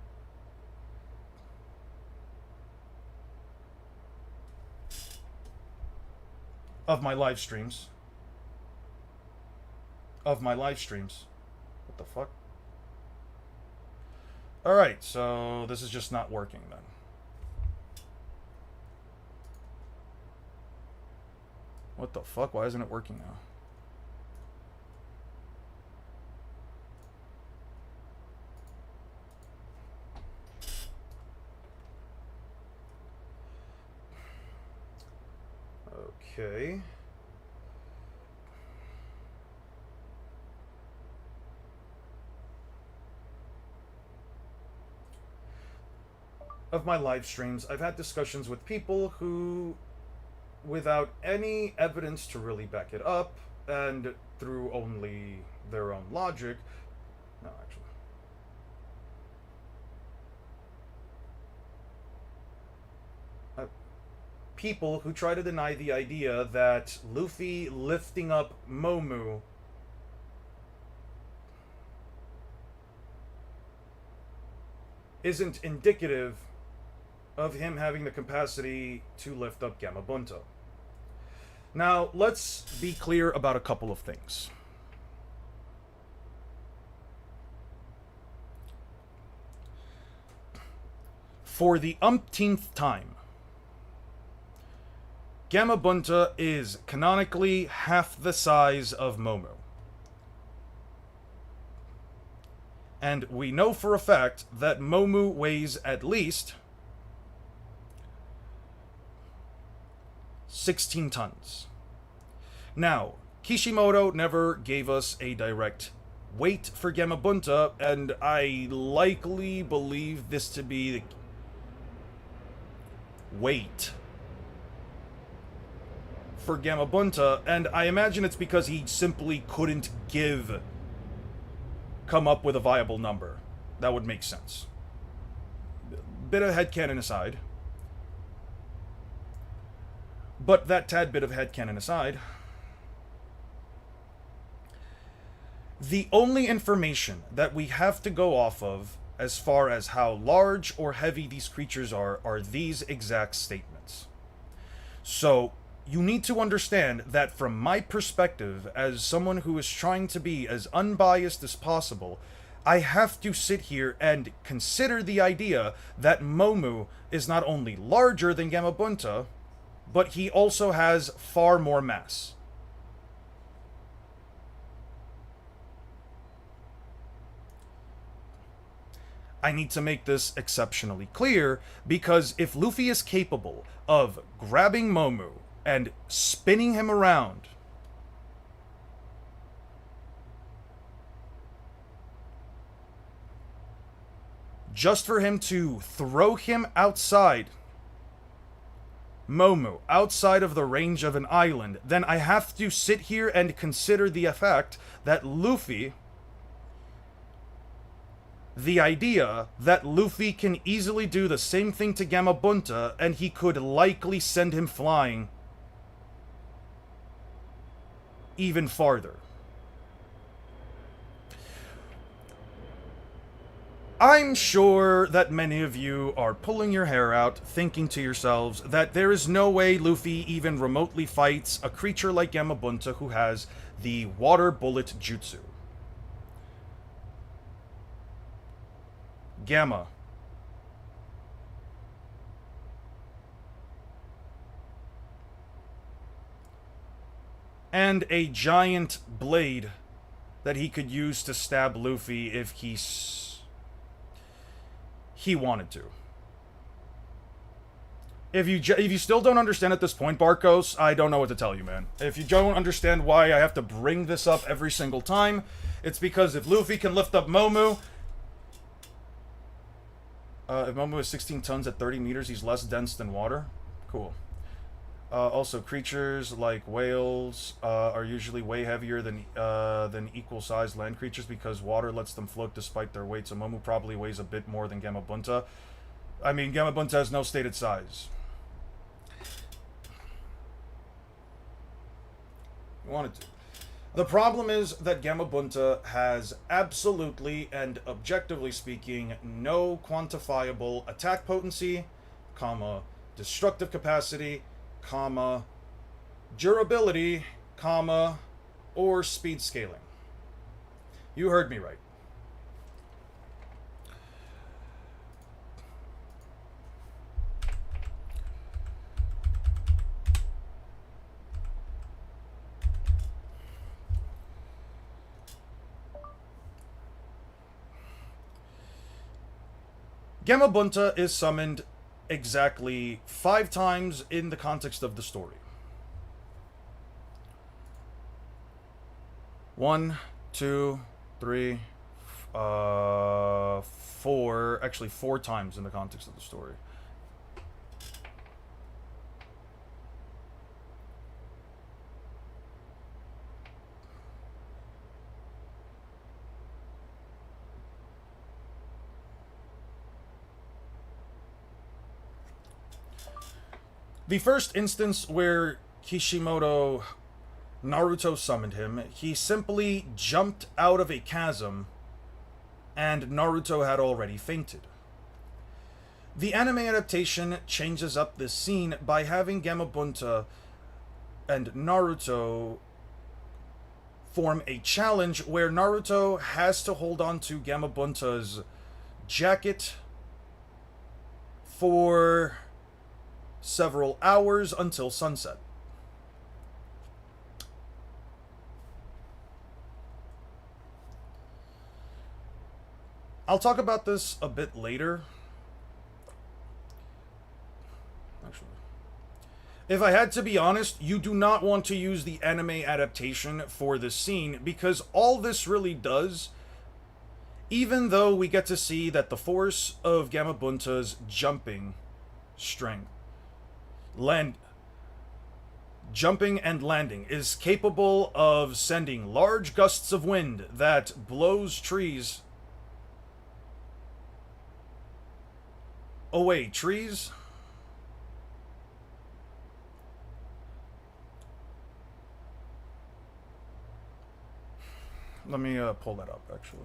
Of my live streams. What the fuck? Alright, so this is just not working then. What the fuck? Why isn't it working now? Okay. Of my live streams, I've had discussions with people who, without any evidence to really back it up, and through only their own logic, No, actually. People who try to deny the idea that Luffy lifting up Momu isn't indicative of him having the capacity to lift up Gamabunta. Now, let's be clear about a couple of things. For the umpteenth time, Gamabunta is canonically half the size of Momu. And we know for a fact that Momu weighs at least 16 tons. Now, Kishimoto never gave us a direct weight for Gamabunta, and I likely believe this to be the weight for Gamabunta, and I imagine it's because he simply couldn't come up with a viable number. That would make sense. Bit of headcanon aside. But that tad bit of headcanon aside, the only information that we have to go off of as far as how large or heavy these creatures are these exact statements. So, you need to understand that from my perspective, as someone who is trying to be as unbiased as possible, I have to sit here and consider the idea that Momu is not only larger than Gamabunta, but he also has far more mass. I need to make this exceptionally clear, because if Luffy is capable of grabbing Momu and spinning him around, just for him to throw him outside Momu, outside of the range of an island, then I have to sit here and consider the fact that Luffy, the idea that Luffy can easily do the same thing to Gamabunta, and he could likely send him flying even farther. I'm sure that many of you are pulling your hair out, thinking to yourselves that there is no way Luffy even remotely fights a creature like Gamabunta who has the water bullet jutsu. Gamma. And a giant blade that he could use to stab Luffy if he wanted to. If you still don't understand at this point, Barkos, I don't know what to tell you, man. If you don't understand why I have to bring this up every single time, it's because if Luffy can lift up Momu, if Momu is 16 tons at 30 meters, he's less dense than water. Cool. Also, creatures like whales are usually way heavier than equal-sized land creatures because water lets them float despite their weight, so Momu probably weighs a bit more than Gamabunta. I mean, Gamabunta has no stated size. You wanted to. The problem is that Gamabunta has absolutely and objectively speaking no quantifiable attack potency, comma, destructive capacity, comma, durability, comma, or speed scaling. You heard me right. Gamabunta is summoned exactly 5 times in the context of the story. 1, 2, 3, 4, actually 4 times in the context of the story. The first instance where Kishimoto Naruto summoned him, he simply jumped out of a chasm and Naruto had already fainted. The anime adaptation changes up this scene by having Gamabunta and Naruto form a challenge where Naruto has to hold on to Gamabunta's jacket for several hours until sunset. I'll talk about this a bit later. Actually, if I had to be honest, you do not want to use the anime adaptation for this scene because all this really does, even though we get to see that the force of Gamabunta's jumping strength, jumping and landing is capable of sending large gusts of wind that blows trees away. Trees? Let me pull that up, actually.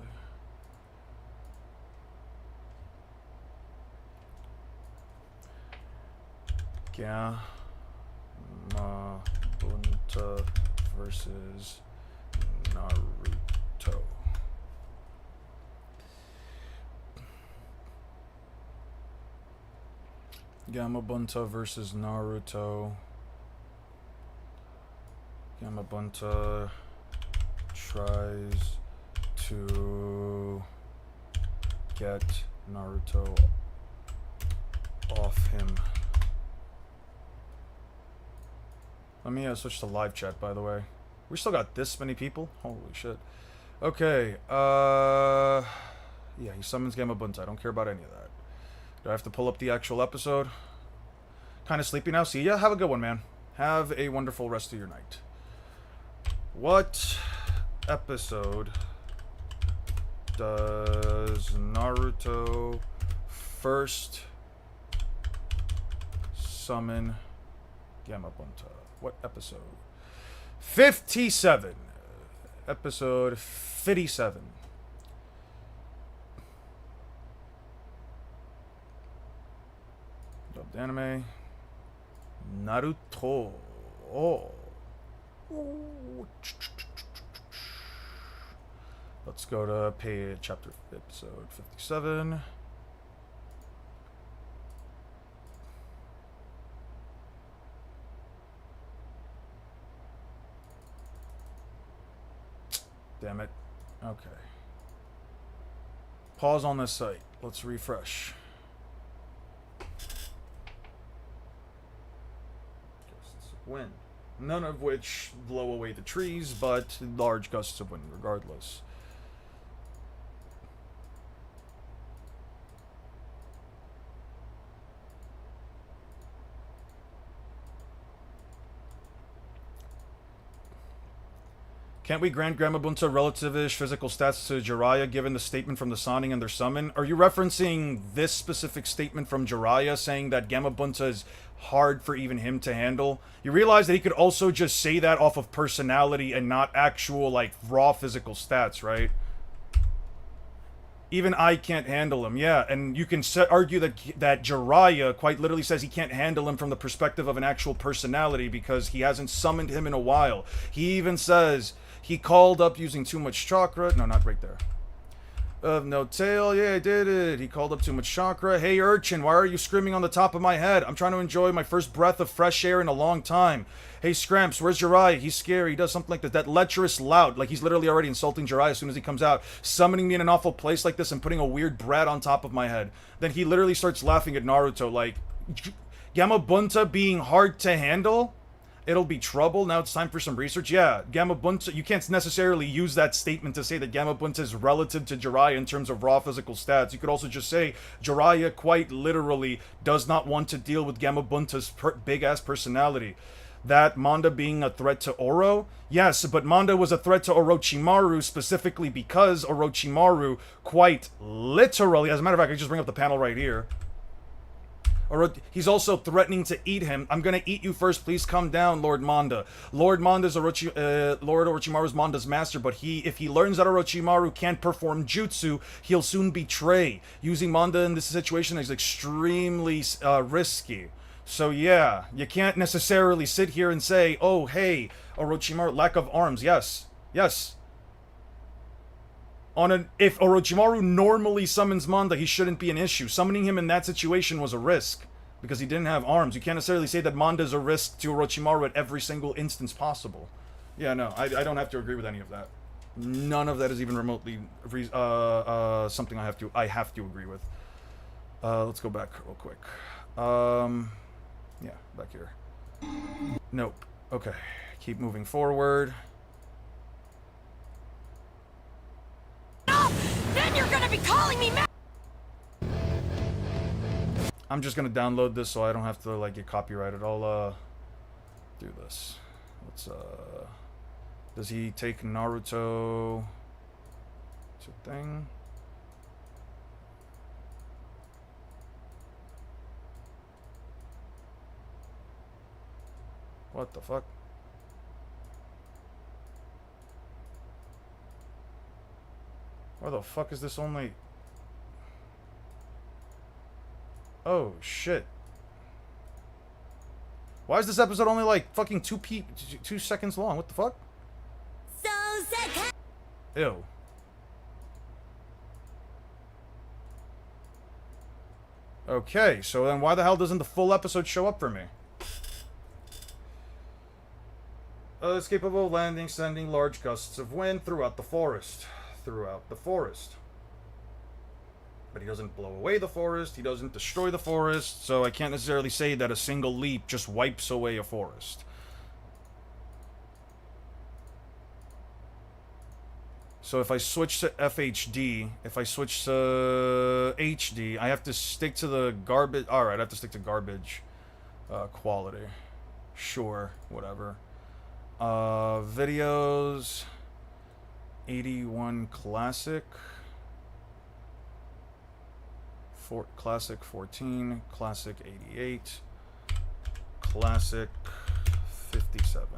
Gamabunta versus Naruto. Gamabunta versus Naruto. Gamabunta tries to get Naruto off him. Let me switch to live chat, by the way. We still got this many people? Holy shit. Okay, yeah, he summons Gamabunta. I don't care about any of that. Do I have to pull up the actual episode? Kind of sleepy now. See ya. Have a good one, man. Have a wonderful rest of your night. What episode does Naruto first summon Gamabunta? What episode? 57. Episode 57. Dubbed anime. Naruto. Oh. Let's go to page chapter episode 57. Damn it. Okay. Pause on this site. Let's refresh. Gusts of wind. None of which blow away the trees, but large gusts of wind regardless. Can't we grant Gamabunta relative-ish physical stats to Jiraiya given the statement from the Sannin and their summon? Are you referencing this specific statement from Jiraiya saying that Gamabunta is hard for even him to handle? You realize that he could also just say that off of personality and not actual, like, raw physical stats, right? Even I can't handle him, yeah. And you can argue that Jiraiya quite literally says he can't handle him from the perspective of an actual personality because he hasn't summoned him in a while. He even says he called up using too much chakra. No, not right there. No tail, yeah, I did it. He called up too much chakra. Hey, urchin, why are you screaming on the top of my head? I'm trying to enjoy my first breath of fresh air in a long time. Hey, Scramps, where's Jiraiya? He's scary. He does something like that. That lecherous lout. Like, he's literally already insulting Jiraiya as soon as he comes out. Summoning me in an awful place like this and putting a weird brat on top of my head. Then he literally starts laughing at Naruto like, Gamabunta being hard to handle? It'll be trouble. Now it's time for some research. Yeah, Gamabunta, you can't necessarily use that statement to say that Gamabunta is relative to Jiraiya in terms of raw physical stats. You could also just say Jiraiya quite literally does not want to deal with Gamabunta's big-ass personality. That Manda being a threat to Oro? Yes, but Manda was a threat to Orochimaru specifically because Orochimaru quite literally, as a matter of fact, I just bring up the panel right here. He's also threatening to eat him. I'm gonna eat you first. Please come down, Lord Manda. Lord Manda's Lord Orochimaru's Manda's master, but if he learns that Orochimaru can't perform jutsu, he'll soon betray. Using Manda in this situation is extremely risky. So yeah, you can't necessarily sit here and say, oh hey, Orochimaru, lack of arms. Yes. If Orochimaru normally summons Manda, he shouldn't be an issue. Summoning him in that situation was a risk, because he didn't have arms. You can't necessarily say that Manda is a risk to Orochimaru at every single instance possible. Yeah, no, I don't have to agree with any of that. None of that is even remotely something I have to agree with. Let's go back real quick. Yeah, back here. Nope. Okay, keep moving forward. Then you're gonna be calling me I'm just gonna download this so I don't have to like get copyrighted. I'll do this. Let's does he take Naruto to thing? What the fuck? Why the fuck is this only... Oh, shit. Why is this episode only like fucking 2 seconds long? What the fuck? Ew. Okay, so then why the hell doesn't the full episode show up for me? Escapable landing, sending large gusts of wind throughout the forest. But he doesn't blow away the forest, he doesn't destroy the forest, so I can't necessarily say that a single leap just wipes away a forest. So if I switch to FHD, if I switch to HD, I have to stick to the garbage. Alright, I have to stick to garbage quality. Sure, whatever. Videos... 81 classic, classic 14, classic 88, classic 57,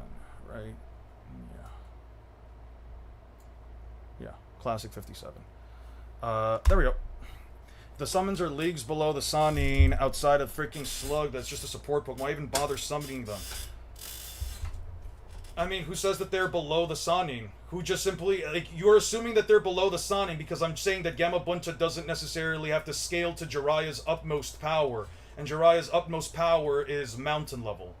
right? Yeah, classic 57. There we go. The summons are leagues below the Sannin, outside of freaking Slug. That's just a support, but why even bother summoning them? I mean, who says that they're below the Sannin? Who just simply, like, you're assuming that they're below the Sannin because I'm saying that Gamabunta doesn't necessarily have to scale to Jiraiya's utmost power, and Jiraiya's utmost power is mountain level.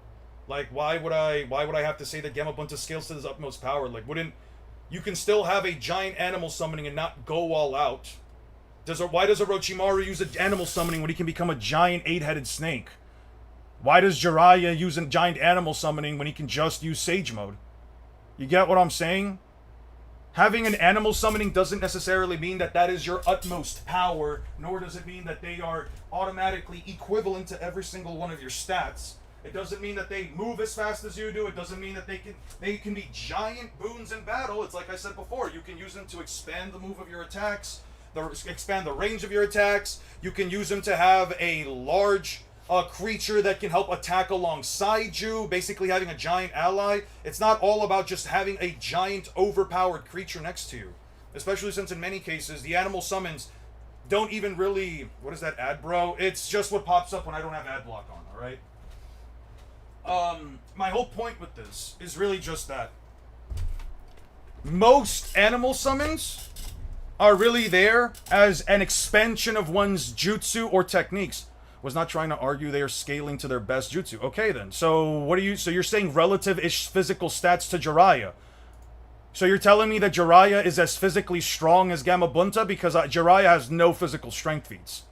Like, why would I have to say that Gamabunta scales to his utmost power? Like, you can still have a giant animal summoning and not go all out. Why does Orochimaru use an animal summoning when he can become a giant 8-headed snake? Why does Jiraiya use a giant animal summoning when he can just use Sage Mode? You get what I'm saying? Having an animal summoning doesn't necessarily mean that that is your utmost power, nor does it mean that they are automatically equivalent to every single one of your stats. It doesn't mean that they move as fast as you do. It doesn't mean that they can be giant boons in battle. It's like I said before, you can use them to expand the move of your attacks, expand the range of your attacks. You can use them to have a large creature that can help attack alongside you, basically having a giant ally. It's not all about just having a giant overpowered creature next to you, especially since in many cases the animal summons don't even really... What is that ad, bro? It's just what pops up when I don't have ad block on, alright? My whole point with this is really just that most animal summons are really there as an expansion of one's jutsu or techniques. Was not trying to argue they are scaling to their best jutsu. Okay then, so so you're saying relative-ish physical stats to Jiraiya. So you're telling me that Jiraiya is as physically strong as Gamabunta because Jiraiya has no physical strength feats.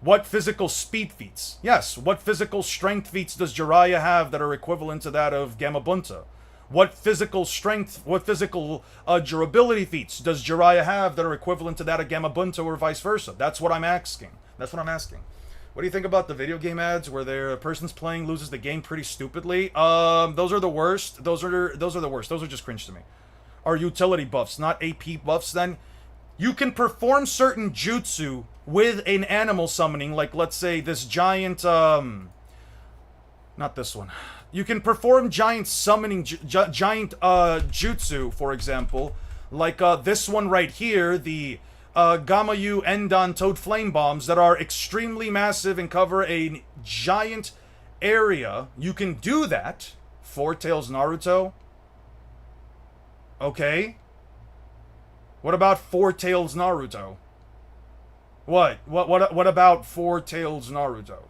What physical speed feats? Yes, what physical strength feats does Jiraiya have that are equivalent to that of Gamabunta? What physical strength, what physical durability feats does Jiraiya have that are equivalent to that of Gamabunta or vice versa? That's what I'm asking. That's what I'm asking. What do you think about the video game ads where a person's playing loses the game pretty stupidly? Those are the worst. Those are the worst. Those are just cringe to me. Are utility buffs, not AP buffs then? You can perform certain jutsu with an animal summoning, like let's say this giant, not this one. You can perform giant summoning, giant jutsu, for example, like this one right here, the Gamayu Endan Toad Flame Bombs that are extremely massive and cover a giant area. You can do that. Four Tails Naruto. Okay. What about Four Tails Naruto? What about Four Tails Naruto?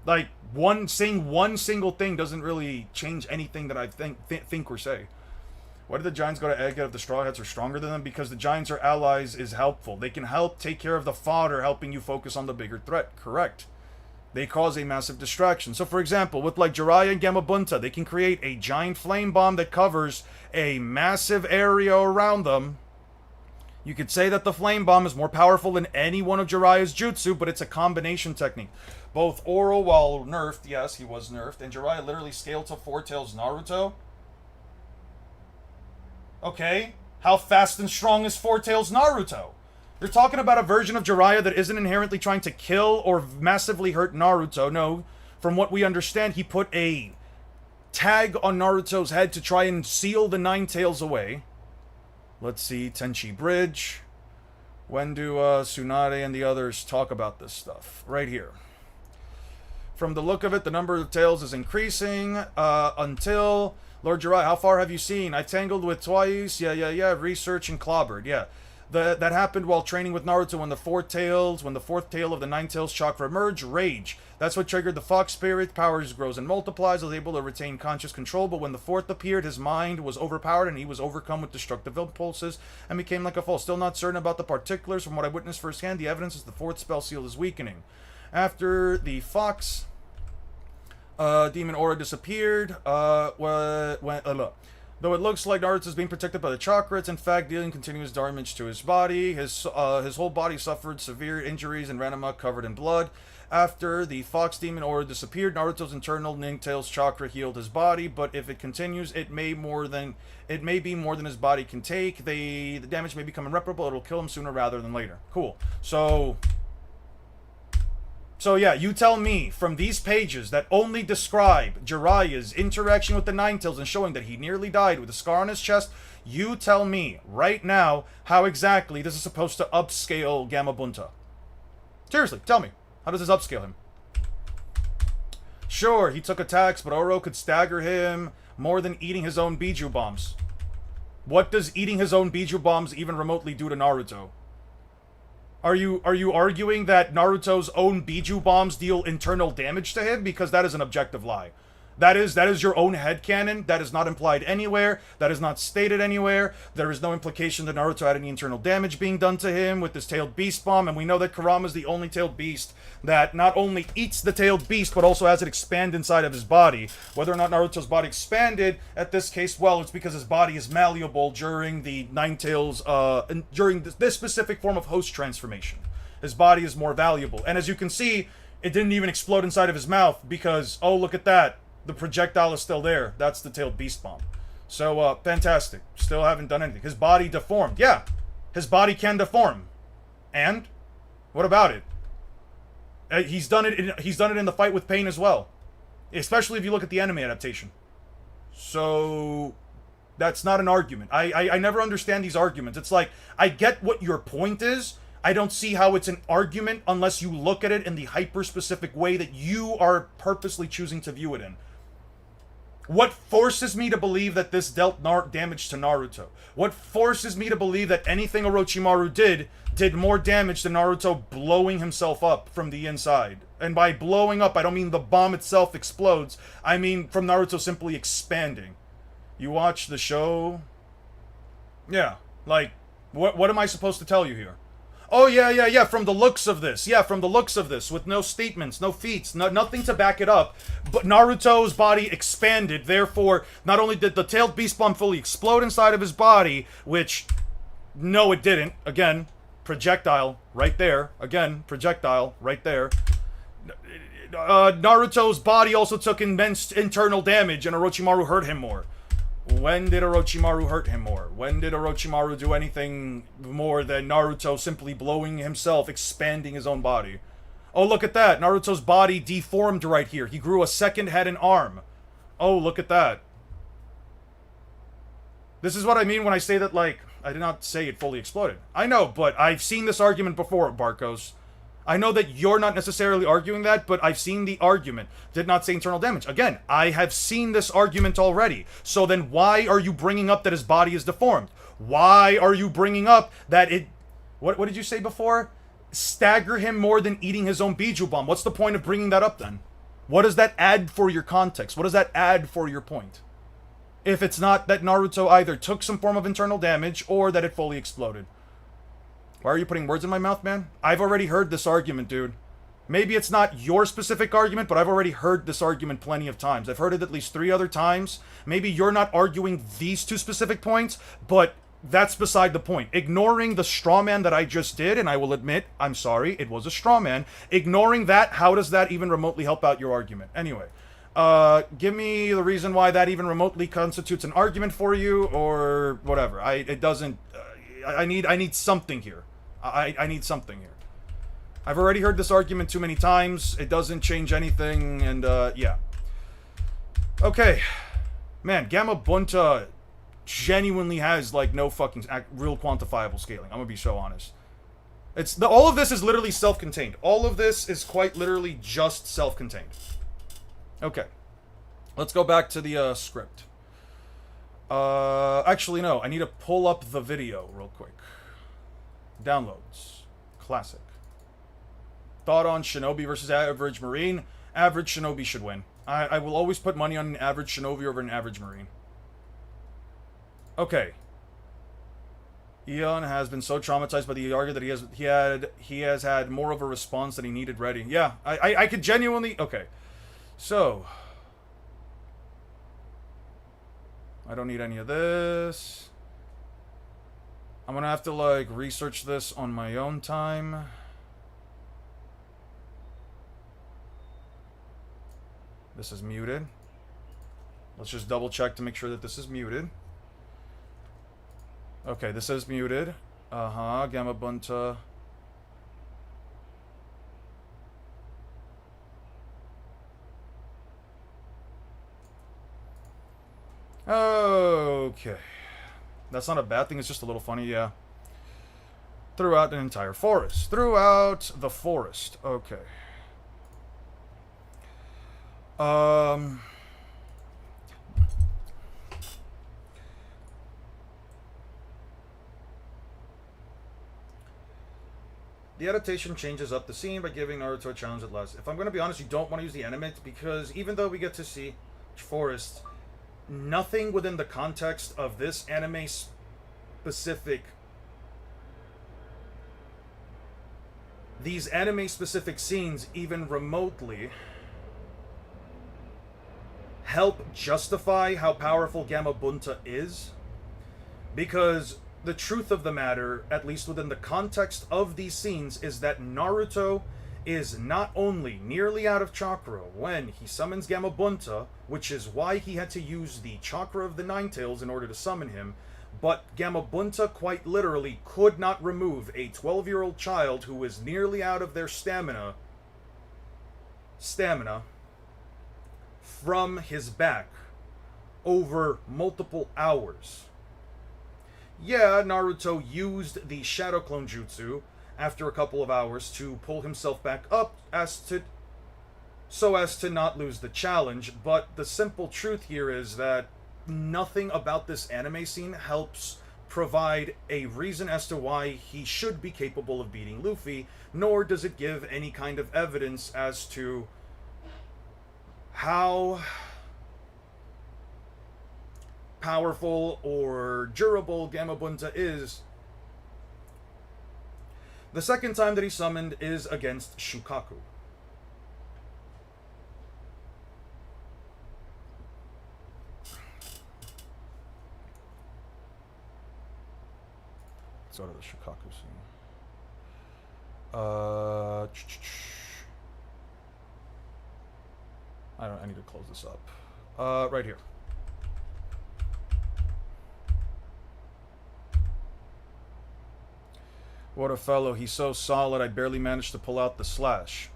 Like, saying one single thing doesn't really change anything that I think or say. Why did the Giants go to Egghead if the Straw Hats are stronger than them? Because the Giants are allies is helpful. They can help take care of the fodder, helping you focus on the bigger threat. Correct. They cause a massive distraction. So, for example, with like Jiraiya and Gamabunta, they can create a giant flame bomb that covers a massive area around them. You could say that the flame bomb is more powerful than any one of Jiraiya's jutsu, but it's a combination technique. Both Oro, while nerfed, yes, he was nerfed, and Jiraiya literally scaled to Four Tails Naruto. Okay, how fast and strong is Four Tails Naruto? You're talking about a version of Jiraiya that isn't inherently trying to kill or massively hurt Naruto. No, from what we understand, he put a tag on Naruto's head to try and seal the Nine Tails away. Let's see, Tenchi Bridge. When do Tsunade and the others talk about this stuff? Right here. From the look of it, the number of tails is increasing until... Lord Jiraiya, how far have you seen? I tangled with twice. Yeah. Research and clobbered. Yeah. That happened while training with Naruto when the fourth tail of the Nine Tails chakra emerged. Rage. That's what triggered the Fox Spirit. Powers grows and multiplies. Was able to retain conscious control, but when the fourth appeared, his mind was overpowered and he was overcome with destructive impulses and became like a fool. Still not certain about the particulars. From what I witnessed firsthand, the evidence is the fourth spell seal is weakening. After the Fox... Demon Aura disappeared. Though it looks like Naruto is being protected by the chakra, it's in fact dealing continuous damage to his body. His whole body suffered severe injuries and Ranma covered in blood. After the Fox Demon Aura disappeared, Naruto's internal Ninetales chakra healed his body, but if it continues, it may be more than his body can take. The damage may become irreparable. It'll kill him sooner rather than later. Cool. So yeah, you tell me, from these pages that only describe Jiraiya's interaction with the Ninetales and showing that he nearly died with a scar on his chest, you tell me, right now, how exactly this is supposed to upscale Gamabunta. Seriously, tell me. How does this upscale him? Sure, he took attacks, but Oro could stagger him more than eating his own Biju bombs. What does eating his own Biju bombs even remotely do to Naruto? Are you arguing that Naruto's own Biju bombs deal internal damage to him? Because that is an objective lie. That is your own headcanon. That is not implied anywhere. That is not stated anywhere. There is no implication that Naruto had any internal damage being done to him with this tailed beast bomb. And we know that Kurama is the only tailed beast that not only eats the tailed beast, but also has it expand inside of his body. Whether or not Naruto's body expanded, at this case, well, it's because his body is malleable during the Ninetales, during this specific form of host transformation. His body is more valuable. And as you can see, it didn't even explode inside of his mouth because, oh, look at that. The projectile is still there. That's the tailed beast bomb. So, fantastic. Still haven't done anything. His body deformed. Yeah, his body can deform. And? What about it? He's done it in the fight with Pain as well. Especially if you look at the anime adaptation. So, that's not an argument. I never understand these arguments. It's like, I get what your point is. I don't see how it's an argument unless you look at it in the hyper-specific way that you are purposely choosing to view it in. What forces me to believe that this dealt damage to Naruto? What forces me to believe that anything Orochimaru did more damage than Naruto blowing himself up from the inside? And by blowing up, I don't mean the bomb itself explodes. I mean from Naruto simply expanding. You watch the show? Yeah, like, what am I supposed to tell you here? Oh, yeah, from the looks of this. Yeah, from the looks of this, with no statements, no feats, nothing to back it up. But Naruto's body expanded, therefore, not only did the tailed beast bomb fully explode inside of his body, which, no, it didn't. Again, projectile, right there. Again, projectile, right there. Naruto's body also took immense internal damage, and Orochimaru hurt him more. When did Orochimaru hurt him more? When did Orochimaru do anything more than Naruto simply blowing himself, expanding his own body? Oh, look at that. Naruto's body deformed right here. He grew a second head and arm. Oh, look at that. This is what I mean when I say that, like, I did not say it fully exploded. I know, but I've seen this argument before, Barcos. I know that you're not necessarily arguing that, but I've seen the argument. Did not say internal damage. Again, I have seen this argument already. So then why are you bringing up that his body is deformed? Why are you bringing up that it... What did you say before? Stagger him more than eating his own Biju Bomb. What's the point of bringing that up then? What does that add for your context? What does that add for your point? If it's not that Naruto either took some form of internal damage or that it fully exploded. Why are you putting words in my mouth, man? I've already heard this argument, dude. Maybe it's not your specific argument, but I've already heard this argument plenty of times. I've heard it at least 3 other times. Maybe you're not arguing these 2 specific points, but that's beside the point. Ignoring the straw man that I just did, and I will admit, I'm sorry, it was a straw man. Ignoring that, how does that even remotely help out your argument? Anyway, give me the reason why that even remotely constitutes an argument for you, or whatever. It doesn't... I need something here. I need something here. I've already heard this argument too many times. It doesn't change anything, and, yeah. Okay. Man, Gamma Bunta genuinely has, like, no fucking real quantifiable scaling. I'm gonna be so honest. All of this is literally self-contained. All of this is quite literally just self-contained. Okay. Let's go back to the, script. Actually, no. I need to pull up the video real quick. Downloads. Classic. Thought on Shinobi versus average Marine. Average Shinobi should win. I will always put money on an average Shinobi over an average Marine. Okay. Eon has been so traumatized by the Yarga that he has had more of a response than he needed ready. Yeah, I could genuinely... Okay. So... I don't need any of this. I'm gonna have to, like, research this on my own time. This is muted. Let's just double check to make sure that this is muted. Okay, this is muted. Gamma Bunta. Okay. That's not a bad thing, it's just a little funny, yeah. Throughout an entire forest. Throughout the forest. Okay. The adaptation changes up the scene by giving Naruto a challenge at last. If I'm going to be honest, you don't want to use the animate, because even though we get to see forest, nothing within the context of this anime specific... These anime-specific scenes even remotely help justify how powerful Gamma Bunta is. Because the truth of the matter, at least within the context of these scenes, is that Naruto is not only nearly out of chakra when he summons Gamma Bunta, which is why he had to use the chakra of the Nine Tails in order to summon him, but Gamma Bunta quite literally could not remove a 12-year-old child who is nearly out of their stamina from his back over multiple hours. Yeah, Naruto used the Shadow Clone Jutsu after a couple of hours to pull himself back up so as to not lose the challenge, but the simple truth here is that nothing about this anime scene helps provide a reason as to why he should be capable of beating Luffy, nor does it give any kind of evidence as to how powerful or durable Gamma Bunta is. The second time that he summoned is against Shukaku. Let's go to the Shukaku scene. I need to close this up. Right here. What a fellow. He's so solid, I barely managed to pull out the slash.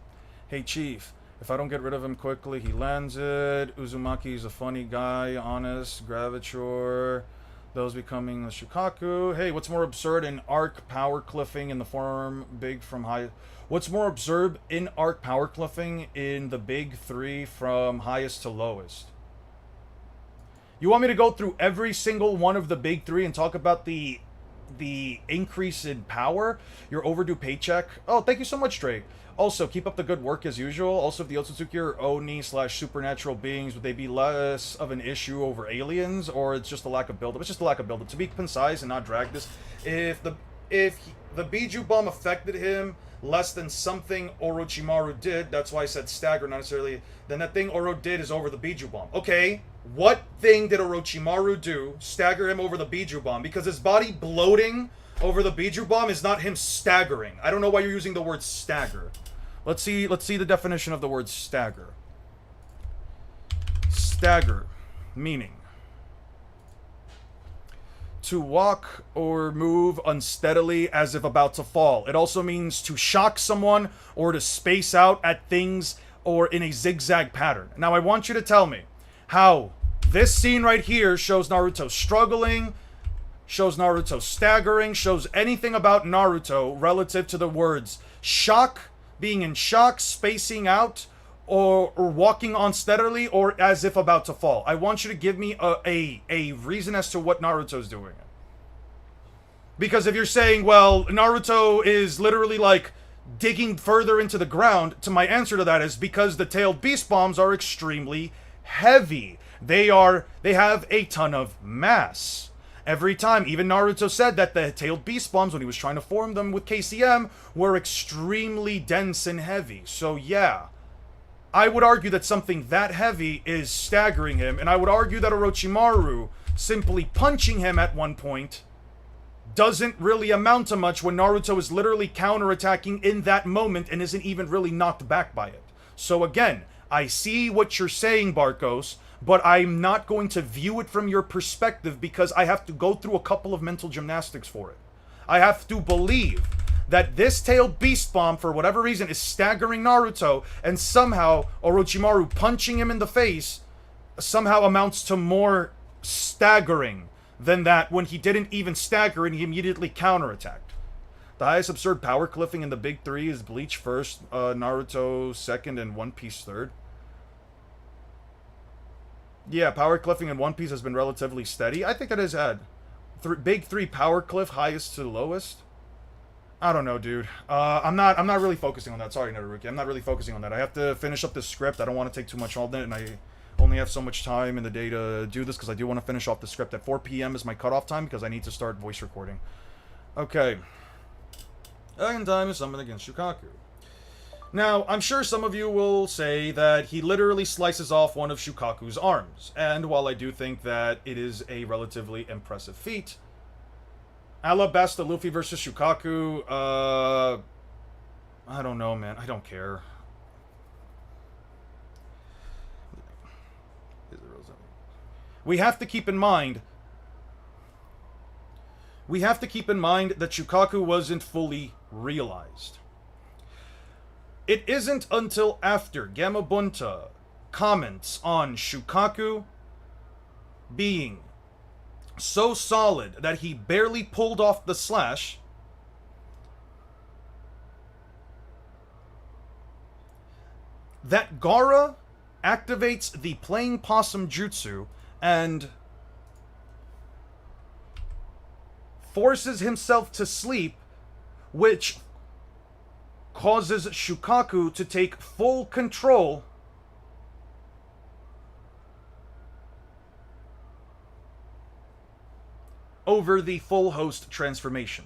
Hey, Chief. If I don't get rid of him quickly, he lands it. Uzumaki's a funny guy, honest, Graviture. Those becoming the Shukaku. Hey, what's more absurd in arc power cliffing in the form big from high? What's more absurd in arc power cliffing in the big three from highest to lowest? You want me to go through every single one of the big three and talk about the increase in power? Your overdue paycheck? Oh, thank you so much, Drake. Also, keep up the good work as usual. Also, if the Otsutsuki are Oni/supernatural beings, would they be less of an issue over aliens, or it's just a lack of build-up? It's just a lack of build-up. To be concise and not drag this, if the Biju bomb affected him less than something Orochimaru did, that's why I said stagger, not necessarily, then that thing Oro did is over the Biju bomb. Okay, what thing did Orochimaru do stagger him over the Biju bomb? Because his body bloating over the Biju bomb is not him staggering. I don't know why you're using the word stagger. Let's see the definition of the word stagger. Stagger, meaning to walk or move unsteadily as if about to fall. It also means to shock someone or to space out at things or in a zigzag pattern. Now I want you to tell me how this scene right here shows Naruto struggling, shows Naruto staggering, shows anything about Naruto relative to the words shock, being in shock, spacing out, or walking unsteadily, or as if about to fall. I want you to give me a reason as to what Naruto's doing. Because if you're saying, well, Naruto is literally like digging further into the ground, to my answer to that is because the tailed beast bombs are extremely heavy. They have a ton of mass. Every time, even Naruto said that the tailed beast bombs, when he was trying to form them with KCM, were extremely dense and heavy. So yeah, I would argue that something that heavy is staggering him, and I would argue that Orochimaru simply punching him at one point doesn't really amount to much when Naruto is literally counterattacking in that moment and isn't even really knocked back by it. So again, I see what you're saying, Barkos, but I'm not going to view it from your perspective because I have to go through a couple of mental gymnastics for it. I have to believe that this tailed beast bomb, for whatever reason, is staggering Naruto, and somehow Orochimaru punching him in the face somehow amounts to more staggering than that when he didn't even stagger and he immediately counterattacked. The highest absurd power cliffing in the big three is Bleach first, Naruto second, and One Piece third. Yeah, power cliffing in One Piece has been relatively steady. I think that is Ed. Big three power cliff, highest to lowest. I don't know, dude. I'm not really focusing on that. Sorry, Naruki. I'm not really focusing on that. I have to finish up this script. I don't want to take too much all day, and I only have so much time in the day to do this because I do want to finish off the script. At 4 p.m. is my cutoff time because I need to start voice recording. Okay. Second time is something against Shukaku. Now, I'm sure some of you will say that he literally slices off one of Shukaku's arms, and while I do think that it is a relatively impressive feat, Alabasta Luffy versus Shukaku, I don't know, man. I don't care. We have to keep in mind that Shukaku wasn't fully realized. It isn't until after Gamabunta comments on Shukaku being so solid that he barely pulled off the slash that Gaara activates the playing possum jutsu and forces himself to sleep, which causes Shukaku to take full control over the full host transformation.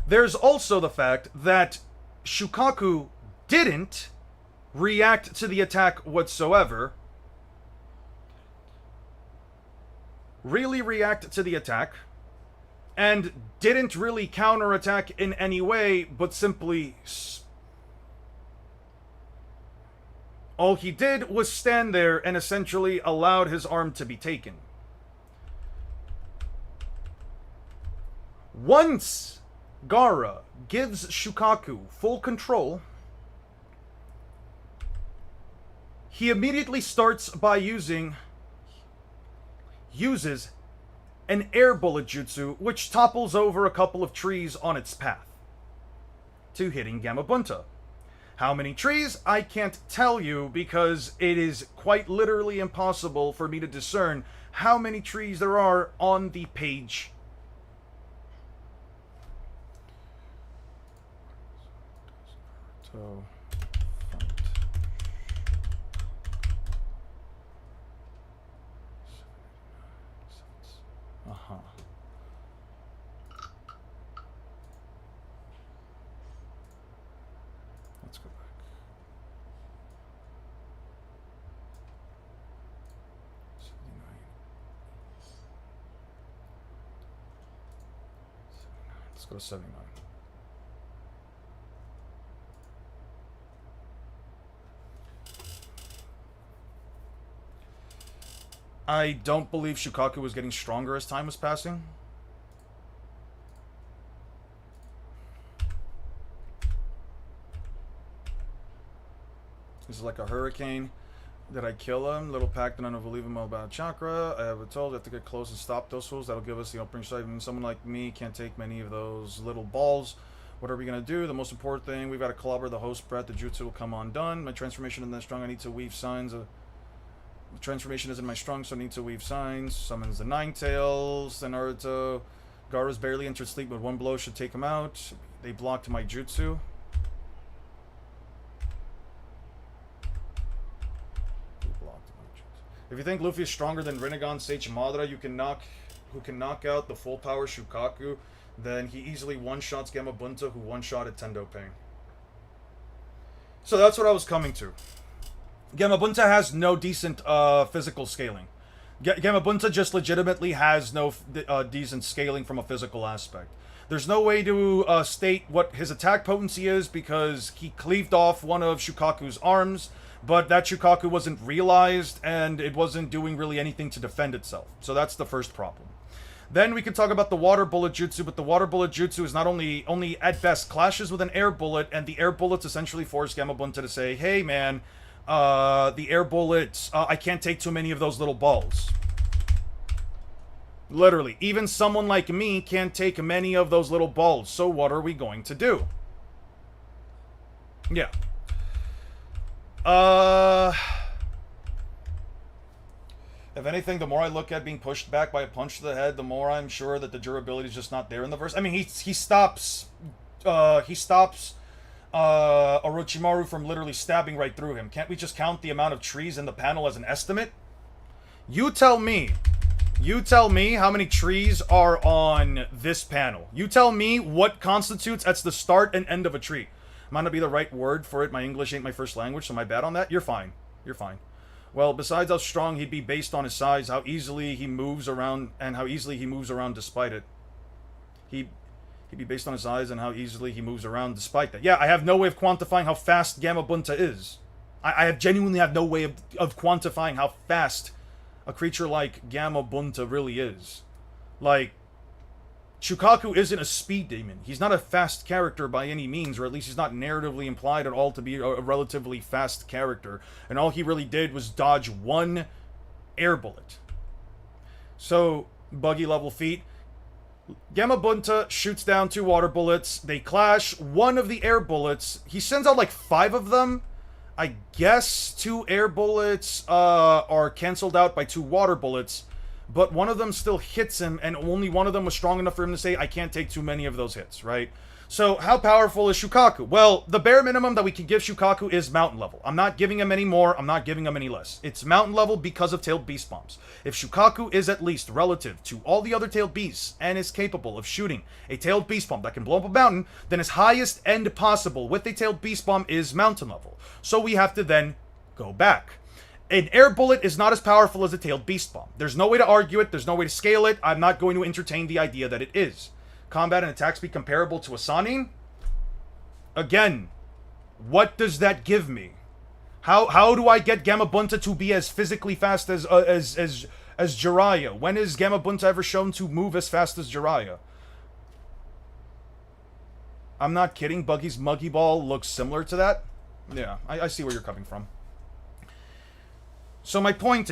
There's also the fact that Shukaku didn't react to the attack whatsoever. Really react to the attack. And didn't really counterattack in any way, but simply all he did was stand there and essentially allowed his arm to be taken. Once Gaara gives Shukaku full control, he immediately starts by uses an air bullet jutsu, which topples over a couple of trees on its path to hitting Gamabunta. How many trees? I can't tell you because it is quite literally impossible for me to discern how many trees there are on the page. So, fight. Uh-huh. Let's go back. 79. Let's go to 79. I don't believe Shukaku was getting stronger as time was passing. This is like a hurricane. Did I kill him? Little packed and unbelievable about chakra. I have been told I have to get close and stop those fools. That'll give us the opening sight. And someone like me can't take many of those little balls. What are we going to do? The most important thing, we've got to clobber the host breath. The jutsu will come undone. My transformation isn't that strong. I need to weave signs of... Transformation isn't my strong, so I need to weave signs. Summons the Nine Tails. The Naruto. Gaara's barely entered sleep, but one blow should take him out. They blocked my jutsu. If you think Luffy is stronger than Rinnegan Seiichi Madara, who can knock out the full power Shukaku, then he easily one-shots Gamabunta, who one-shotted Tendo Pain. So that's what I was coming to. Gamabunta has no decent physical scaling. Gamabunta just legitimately has no decent scaling from a physical aspect. There's no way to state what his attack potency is because he cleaved off one of Shukaku's arms, but that Shukaku wasn't realized and it wasn't doing really anything to defend itself. So that's the first problem. Then we can talk about the water bullet jutsu, but the water bullet jutsu is not only at best clashes with an air bullet, and the air bullets essentially force Gamabunta to say, hey man, the air bullets, I can't take too many of those little balls. Literally, even someone like me can't take many of those little balls, so what are we going to do? Yeah. If anything, the more I look at being pushed back by a punch to the head, the more I'm sure that the durability is just not there in the verse. I mean, he stops Orochimaru from literally stabbing right through him. Can't we just count the amount of trees in the panel as an estimate? You tell me how many trees are on this panel. You tell me what constitutes as the start and end of a tree. Might not be the right word for it. My English ain't my first language, so my bad on that. You're fine. You're fine. Well, besides how strong he'd be based on his size, how easily he moves around, and how easily he moves around despite it. He'd be based on his size and how easily he moves around despite that. Yeah, I have no way of quantifying how fast Gamabunta is. I genuinely have no way of quantifying how fast a creature like Gamabunta really is. Like, Shukaku isn't a speed demon. He's not a fast character by any means, or at least he's not narratively implied at all to be a relatively fast character. And all he really did was dodge one air bullet. So, buggy level feat. Gamabunta shoots down 2 water bullets. They clash. One of the air bullets, he sends out like 5 of them. I guess 2 air bullets are canceled out by 2 water bullets. But one of them still hits him, and only one of them was strong enough for him to say, I can't take too many of those hits, right? So, how powerful is Shukaku? Well, the bare minimum that we can give Shukaku is mountain level. I'm not giving him any more, I'm not giving him any less. It's mountain level because of tailed beast bombs. If Shukaku is at least relative to all the other tailed beasts, and is capable of shooting a tailed beast bomb that can blow up a mountain, then his highest end possible with a tailed beast bomb is mountain level. So we have to then go back. An air bullet is not as powerful as a tailed beast bomb. There's no way to argue it. There's no way to scale it. I'm not going to entertain the idea that it is. Combat and attack speed comparable to a Sannin? Again, what does that give me? How do I get Gamabunta to be as physically fast as Jiraiya? When is Gamabunta ever shown to move as fast as Jiraiya? I'm not kidding. Buggy's Muggy Ball looks similar to that. Yeah, I see where you're coming from. So my point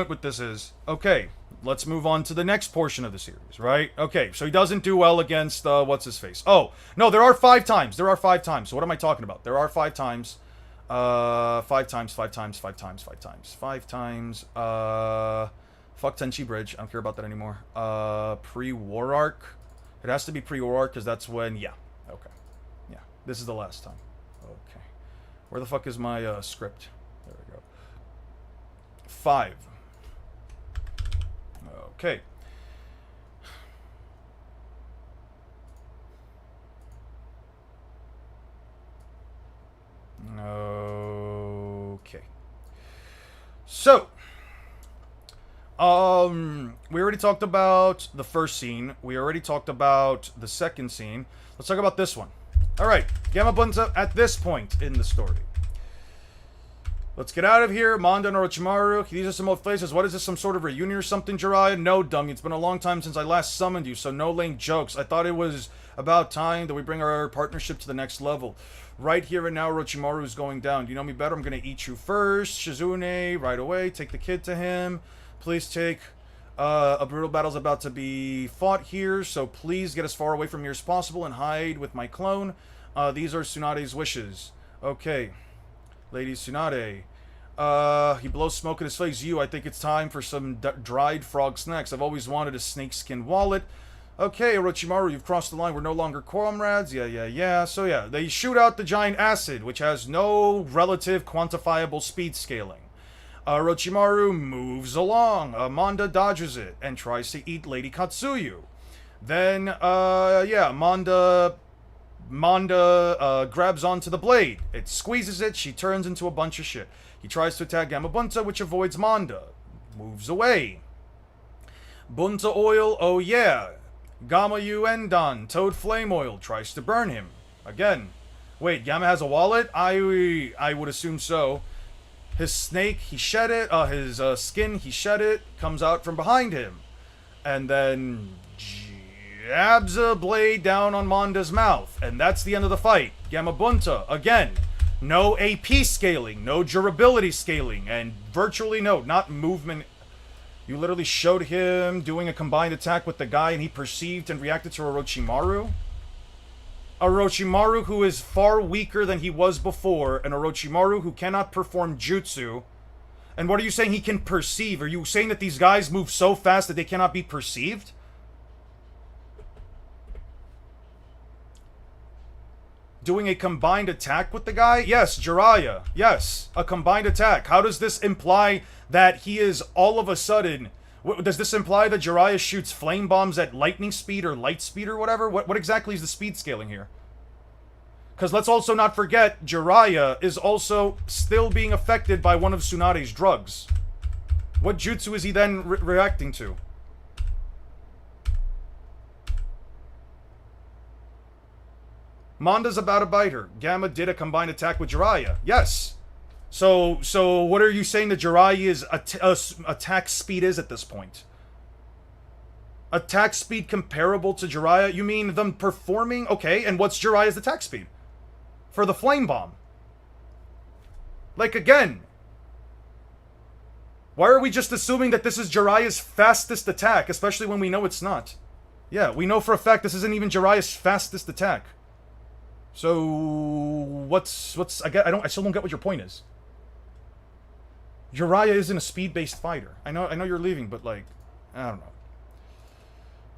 with this is, okay, let's move on to the next portion of the series, right? Okay, so he doesn't do well against, what's his face? Oh, no, there are 5 times. There are 5 times. So what am I talking about? There are 5 times. 5 times. Fuck Tenchi Bridge. I don't care about that anymore. Pre-war arc. It has to be pre-war arc, because that's when, yeah. Okay. Yeah, this is the last time. Okay. Where the fuck is my, script? There we go. 5. Okay. Okay. So, we already talked about the first scene. We already talked about the second scene. Let's talk about this one. Alright, Gamabunta at this point in the story. Let's get out of here. Manda and Orochimaru. These are some old faces. What is this, some sort of reunion or something, Jiraiya? No, dummy. It's been a long time since I last summoned you, so no lame jokes. I thought it was about time that we bring our partnership to the next level. Right here and now, Orochimaru is going down. You know me better. I'm going to eat you first. Shizune, right away. Take the kid to him. Please take... a brutal battle's about to be fought here, so please get as far away from here as possible and hide with my clone. These are Tsunade's wishes. Okay. Lady Tsunade. He blows smoke in his face. I think it's time for some dried frog snacks. I've always wanted a snakeskin wallet. Okay, Orochimaru, you've crossed the line. We're no longer comrades. Yeah. So yeah, they shoot out the giant acid, which has no relative quantifiable speed scaling. Orochimaru moves along. Manda dodges it and tries to eat Lady Katsuyu. Then, Manda grabs onto the blade. It squeezes it. She turns into a bunch of shit. He tries to attack Gamabunta, which avoids Manda. Moves away. Bunta oil, oh yeah. Gamayu Endan, Toad Flame Oil, tries to burn him. Again. Wait, Gamma has a wallet? I would assume so. His snake, he shed it. His skin, he shed it. Comes out from behind him. And then jabs a blade down on Manda's mouth. And that's the end of the fight. Gamabunta, again. No AP scaling. No durability scaling. And virtually not movement. You literally showed him doing a combined attack with the guy and he perceived and reacted to Orochimaru. Orochimaru who is far weaker than he was before, and Orochimaru who cannot perform jutsu. And what are you saying he can perceive? Are you saying that these guys move so fast that they cannot be perceived? Doing a combined attack with the guy? Yes, Jiraiya. Yes, a combined attack. How does this imply that he is all of a sudden... Does this imply that Jiraiya shoots flame bombs at lightning speed or light speed or whatever? What exactly is the speed scaling here? Because let's also not forget, Jiraiya is also still being affected by one of Tsunade's drugs. What jutsu is he then reacting to? Manda's about to bite her. Gamma did a combined attack with Jiraiya. Yes. So what are you saying that Jiraiya's attack speed is at this point? Attack speed comparable to Jiraiya? You mean them performing? Okay, and what's Jiraiya's attack speed? For the flame bomb. Like, again. Why are we just assuming that this is Jiraiya's fastest attack, especially when we know it's not? Yeah, we know for a fact this isn't even Jiraiya's fastest attack. So, what's I still don't get what your point is. Jiraiya isn't a speed-based fighter. I know you're leaving, but like, I don't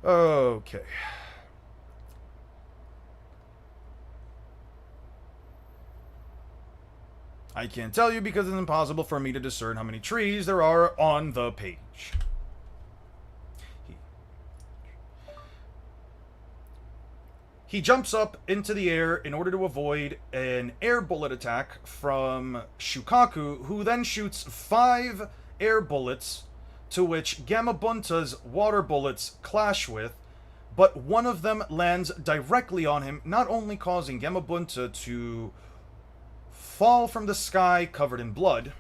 know. Okay. I can't tell you because it's impossible for me to discern how many trees there are on the page. He jumps up into the air in order to avoid an air bullet attack from Shukaku, who then shoots 5 air bullets, to which Gamabunta's water bullets clash with, but one of them lands directly on him, not only causing Gamabunta to fall from the sky covered in blood,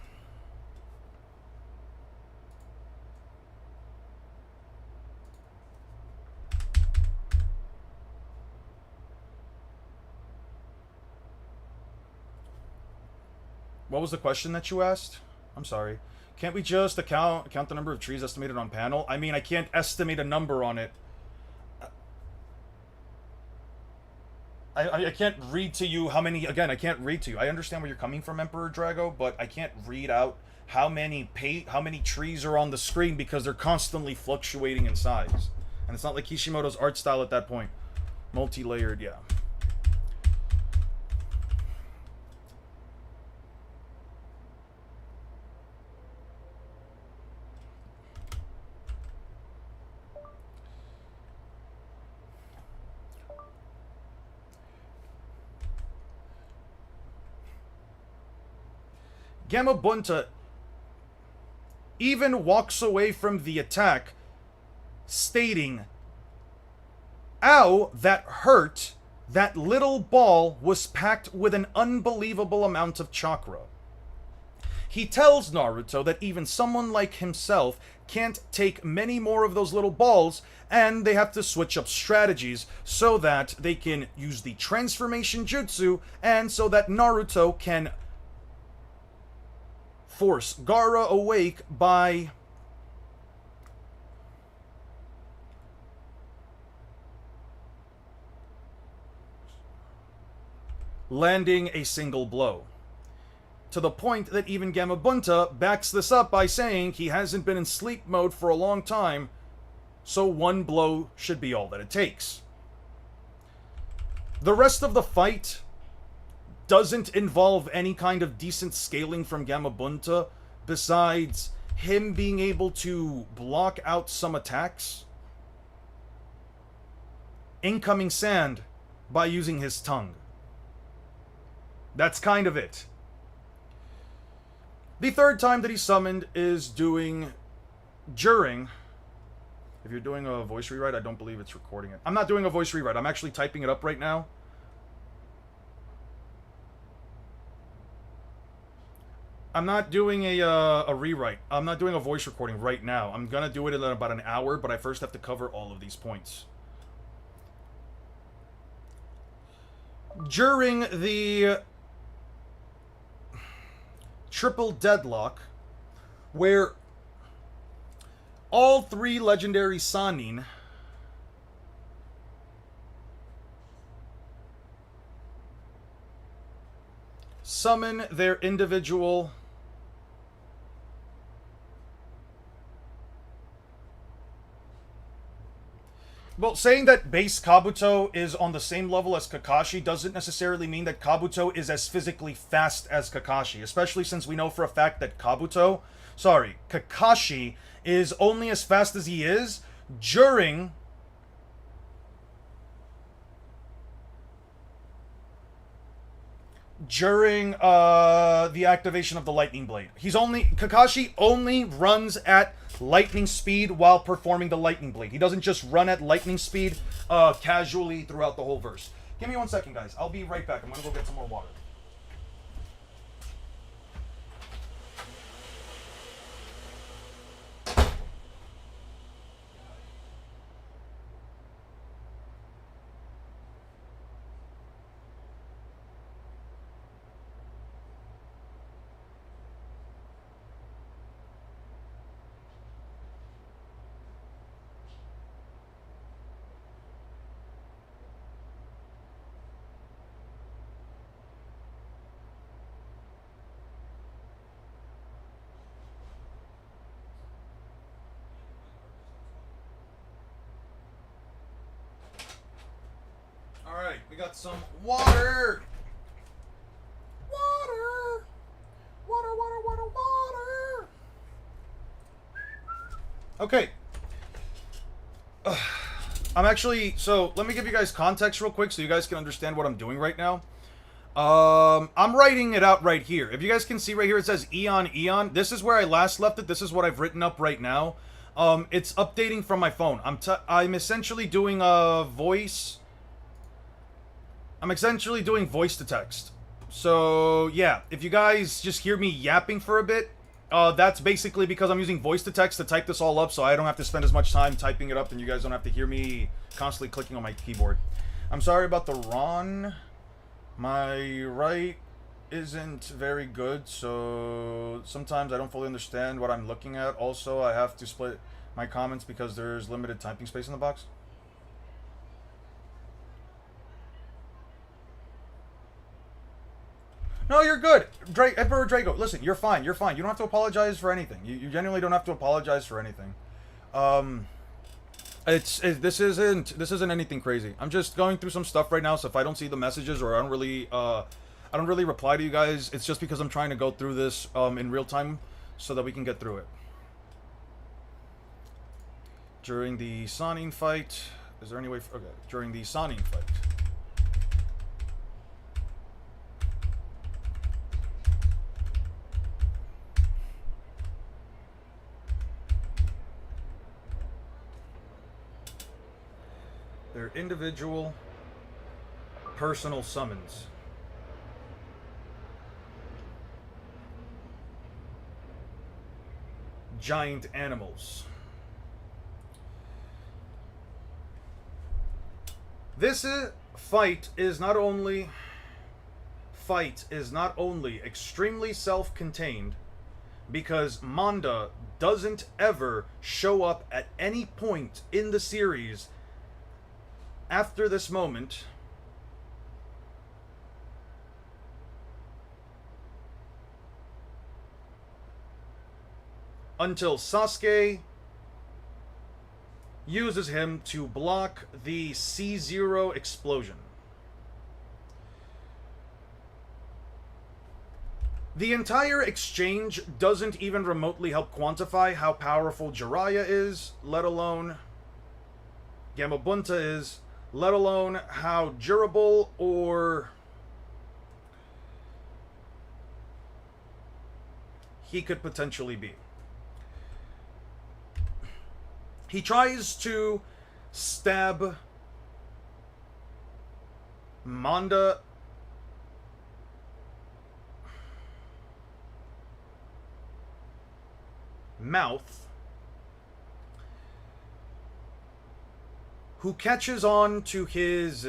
What was the question that you asked? I'm sorry. Can't we just count the number of trees estimated on panel? I mean, I can't estimate a number on it. I can't read to you how many... Again, I can't read to you. I understand where you're coming from, Emperor Drago, but I can't read out how many trees are on the screen because they're constantly fluctuating in size. And it's not like Kishimoto's art style at that point. Multi-layered, yeah. Gamabunta even walks away from the attack, stating, "Ow, that hurt. That little ball was packed with an unbelievable amount of chakra." He tells Naruto that even someone like himself can't take many more of those little balls, and they have to switch up strategies so that they can use the transformation jutsu, and so that Naruto can force Gaara awake by landing a single blow. To the point that even Gamabunta backs this up by saying he hasn't been in sleep mode for a long time, so one blow should be all that it takes. The rest of the fight doesn't involve any kind of decent scaling from Gamabunta besides him being able to block out some attacks, incoming sand, by using his tongue. That's kind of it. The third time that he's summoned is during... If you're doing a voice rewrite, I don't believe it's recording it. I'm not doing a voice rewrite. I'm actually typing it up right now. I'm not doing a rewrite. I'm not doing a voice recording right now. I'm gonna do it in about an hour, but I first have to cover all of these points. During the triple deadlock, where all three legendary Sannin summon their individual well, saying that base Kabuto is on the same level as Kakashi doesn't necessarily mean that Kabuto is as physically fast as Kakashi, especially since we know for a fact that Kakashi is only as fast as he is during the activation of the Lightning Blade. Kakashi only runs at lightning speed while performing the Lightning Blade. He doesn't just run at lightning speed casually throughout the whole verse. Give me 1 second, guys. I'll be right back. I'm gonna go get some more water. Alright, we got some water! Water! Water, water, water, water! Okay. So let me give you guys context real quick so you guys can understand what I'm doing right now. I'm writing it out right here. If you guys can see right here, it says Eon Eon. This is where I last left it. This is what I've written up right now. It's updating from my phone. I'm essentially doing a voice... I'm essentially doing voice to text. So, yeah, if you guys just hear me yapping for a bit, that's basically because I'm using voice to text to type this all up, so I don't have to spend as much time typing it up, and you guys don't have to hear me constantly clicking on my keyboard. I'm sorry about the Ron. My right isn't very good, so sometimes I don't fully understand what I'm looking at. Also, I have to split my comments because there's limited typing space in the box. No, you're good. Emperor Drago, listen, you're fine. You're fine. You don't have to apologize for anything. You genuinely don't have to apologize for anything. This isn't anything crazy. I'm just going through some stuff right now, so if I don't see the messages or I don't really reply to you guys, it's just because I'm trying to go through this in real time so that we can get through it. During the Sanin fight, is there any way okay, during the Sanin fight. Their individual personal summons. Giant animals. This fight is not only extremely self-contained because Manda doesn't ever show up at any point in the series after this moment until Sasuke uses him to block the C0 explosion. The entire exchange doesn't even remotely help quantify how powerful Jiraiya is, let alone Gamabunta is, let alone how durable or he could potentially be. He tries to stab Manda mouth, who catches on to his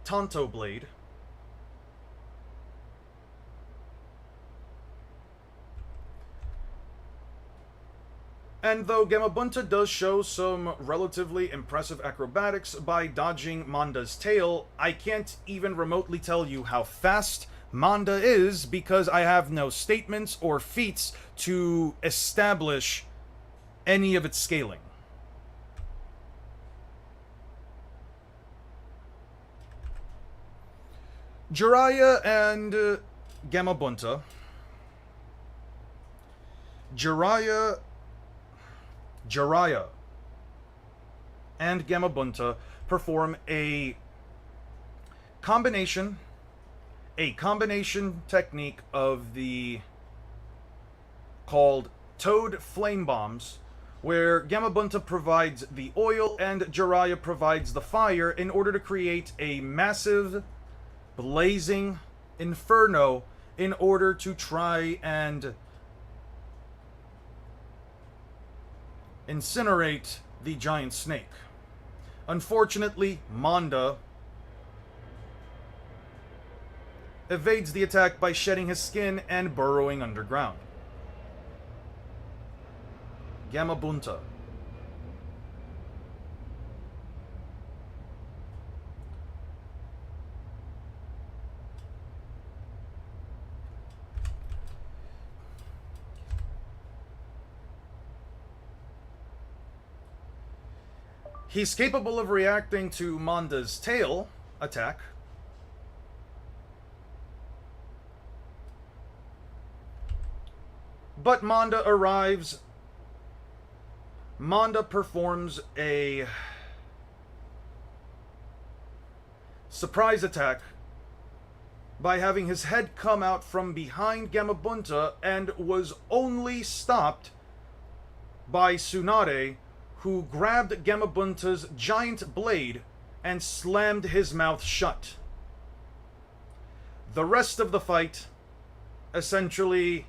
Tanto blade, and though Gamabunta does show some relatively impressive acrobatics by dodging Manda's tail, I can't even remotely tell you how fast Manda is because I have no statements or feats to establish any of its scaling. Jiraiya and Gamabunta. Jiraiya and Gamabunta perform a combination technique of the called Toad Flame Bombs, where Gamabunta provides the oil and Jiraiya provides the fire in order to create a massive blazing inferno in order to try and incinerate the giant snake. Unfortunately, Manda evades the attack by shedding his skin and burrowing underground. Gamabunta. He's capable of reacting to Manda's tail attack. But Manda arrives. Manda performs a surprise attack by having his head come out from behind Gamabunta and was only stopped by Tsunade, who grabbed Gamabunta's giant blade and slammed his mouth shut. The rest of the fight essentially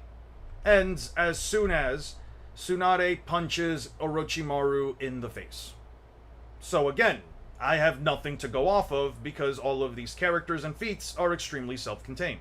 ends as soon as Tsunade punches Orochimaru in the face. So again, I have nothing to go off of because all of these characters and feats are extremely self-contained.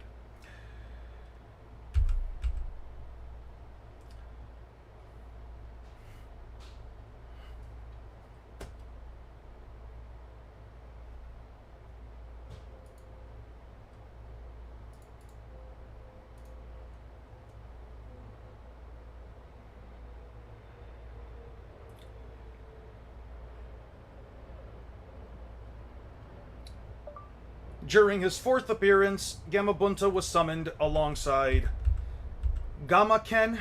During his 4th appearance, Gamabunta was summoned alongside Gamaken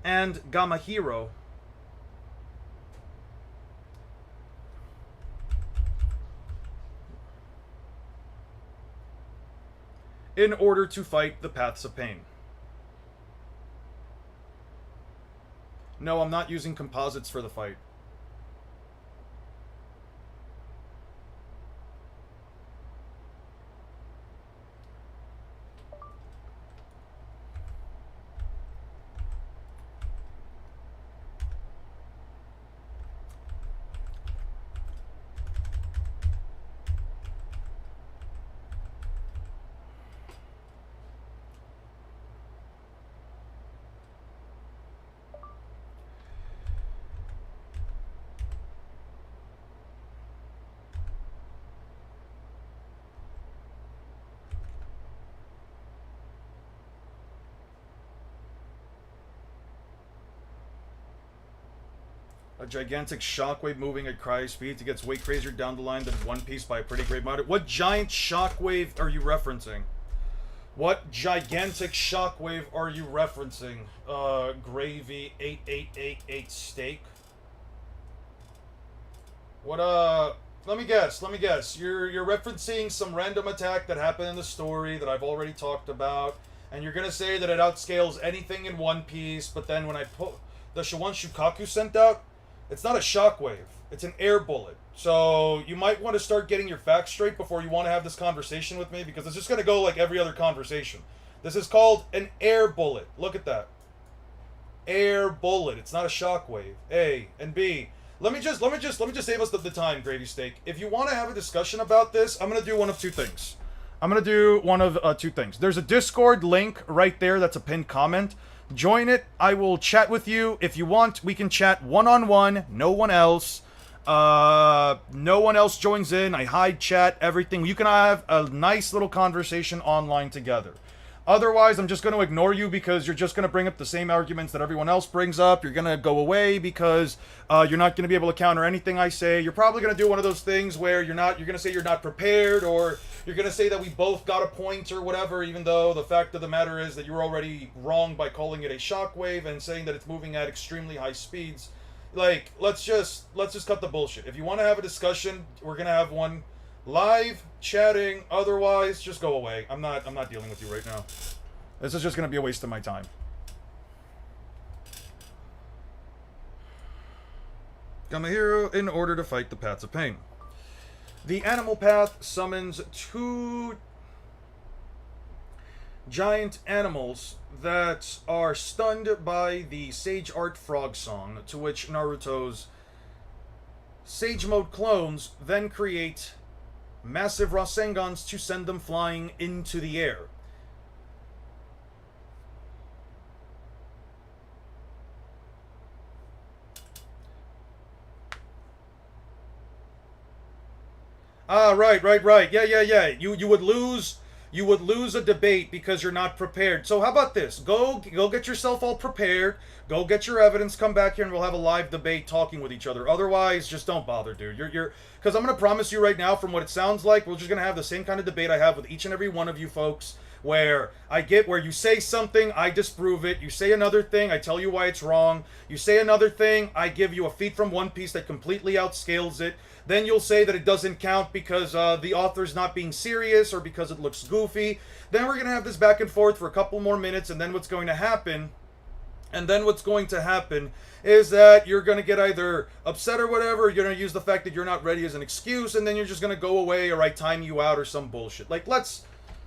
and Gamahiro. In order to fight the Paths of Pain. No, I'm not using composites for the fight. A gigantic shockwave moving at cryo speeds. It gets way crazier down the line than One Piece by a pretty great model. What giant shockwave are you referencing? What gigantic shockwave are you referencing? Gravy 8888 steak. What let me guess. You're referencing some random attack that happened in the story that I've already talked about, and you're gonna say that it outscales anything in One Piece, but then when I put the one Shukaku sent out, it's not a shockwave. It's an air bullet. So you might want to start getting your facts straight before you want to have this conversation with me, because it's just going to go like every other conversation. This is called an air bullet. Look at that. Air bullet. It's not a shockwave. A and B. Let me just save us the time, Gravy Steak. If you want to have a discussion about this, I'm going to do one of two things. There's a Discord link right there that's a pinned comment. Join it. I will chat with you. If you want, we can chat one-on-one. No one else. No one else joins in. I hide chat, everything. You can have a nice little conversation online together. Otherwise, I'm just going to ignore you because you're just going to bring up the same arguments that everyone else brings up. You're going to go away because you're not going to be able to counter anything I say. You're probably going to do one of those things where you're going to say you're not prepared, or you're going to say that we both got a point or whatever, even though the fact of the matter is that you were already wrong by calling it a shockwave and saying that it's moving at extremely high speeds. Like, let's just cut the bullshit. If you want to have a discussion, we're going to have one. Live chatting, otherwise just go away. I'm not dealing with you right now. This is just going to be a waste of my time. Gamahiro in order to fight the Paths of Pain. The Animal Path summons 2 giant animals that are stunned by the Sage Art Frog Song, to which Naruto's Sage Mode clones then create massive Rasengans to send them flying into the air. Ah, right. Yeah. You would lose a debate because you're not prepared. So how about this? Go get yourself all prepared. Go get your evidence, come back here, and we'll have a live debate talking with each other. Otherwise, just don't bother, dude. You're because I'm going to promise you right now, from what it sounds like, we're just going to have the same kind of debate I have with each and every one of you folks, where you say something, I disprove it. You say another thing, I tell you why it's wrong. You say another thing, I give you a feat from One Piece that completely outscales it. Then you'll say that it doesn't count because the author's not being serious or because it looks goofy. Then we're going to have this back and forth for a couple more minutes, and then what's going to happen is that you're going to get either upset or whatever, you're going to use the fact that you're not ready as an excuse, and then you're just going to go away, or I time you out or some bullshit. Let's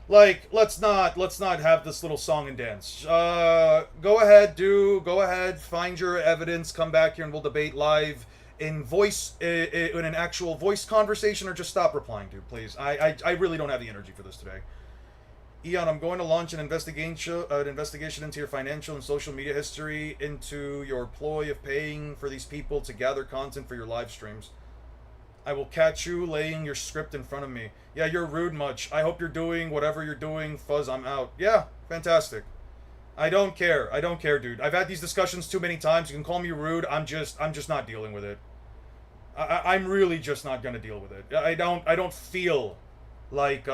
not have this little song and dance. Go ahead, find your evidence, come back here and we'll debate live in an actual voice conversation, or just stop replying, dude, please. I really don't have the energy for this today. Eon, I'm going to launch an investigation into your financial and social media history, into your ploy of paying for these people to gather content for your live streams. I will catch you laying your script in front of me. Yeah, you're rude much. I hope you're doing whatever you're doing. Fuzz, I'm out. Yeah, fantastic. I don't care, dude. I've had these discussions too many times. You can call me rude. I'm just not dealing with it. I'm really just not gonna deal with it. I don't feel like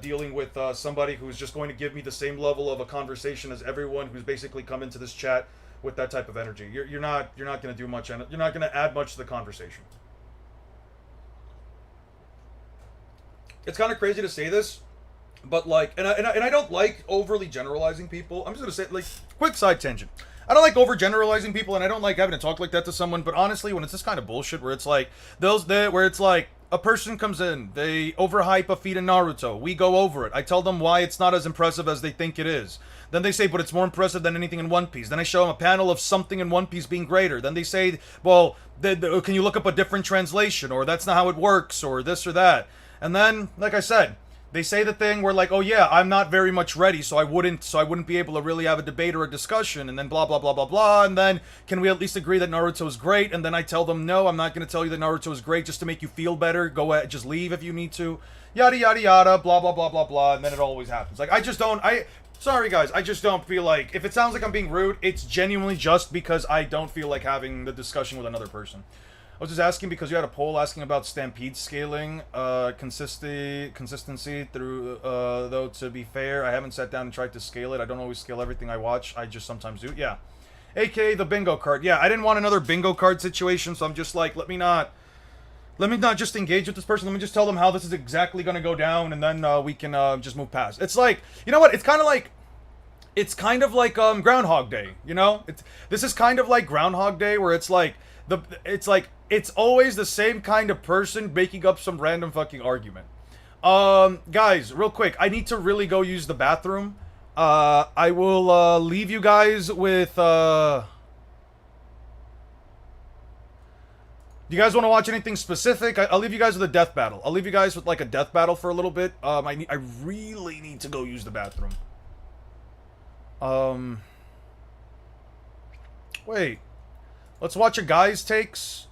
dealing with somebody who's just going to give me the same level of a conversation as everyone who's basically come into this chat with that type of energy. You're not gonna do much. You're not gonna add much to the conversation. It's kind of crazy to say this, but like, and I don't like overly generalizing people. I'm just gonna say, like, quick side tangent. I don't like overgeneralizing people, and I don't like having to talk like that to someone. But honestly, when it's this kind of bullshit, where it's like where it's like a person comes in, they overhype a feat in Naruto. We go over it. I tell them why it's not as impressive as they think it is. Then they say, but it's more impressive than anything in One Piece. Then I show them a panel of something in One Piece being greater. Then they say, well, can you look up a different translation, or that's not how it works, or this or that. And then, like I said, they say the thing where, like, oh yeah, I'm not very much ready, so I wouldn't be able to really have a debate or a discussion, and then blah blah blah blah blah, and then can we at least agree that Naruto is great? And then I tell them, no, I'm not going to tell you that Naruto is great just to make you feel better. Go ahead, just leave if you need to. Yada yada yada, blah blah blah blah blah, and then it always happens. Like, sorry guys, I just don't feel like, if it sounds like I'm being rude, it's genuinely just because I don't feel like having the discussion with another person. I was just asking because you had a poll asking about Stampede scaling, consistency through, though, to be fair, I haven't sat down and tried to scale it. I don't always scale everything I watch. I just sometimes do. Yeah. AKA the bingo card. Yeah, I didn't want another bingo card situation, so I'm just like, let me not just engage with this person. Let me just tell them how this is exactly going to go down, and then we can just move past. It's like, you know what? It's kind of like Groundhog Day, you know? This is kind of like Groundhog Day, where it's like, it's always the same kind of person making up some random fucking argument. Guys, real quick, I need to really go use the bathroom. I will leave you guys with do you guys want to watch anything specific? I'll leave you guys with a death battle. I'll leave you guys with like a death battle for a little bit. I really need to go use the bathroom. Wait. Let's watch a guy's takes.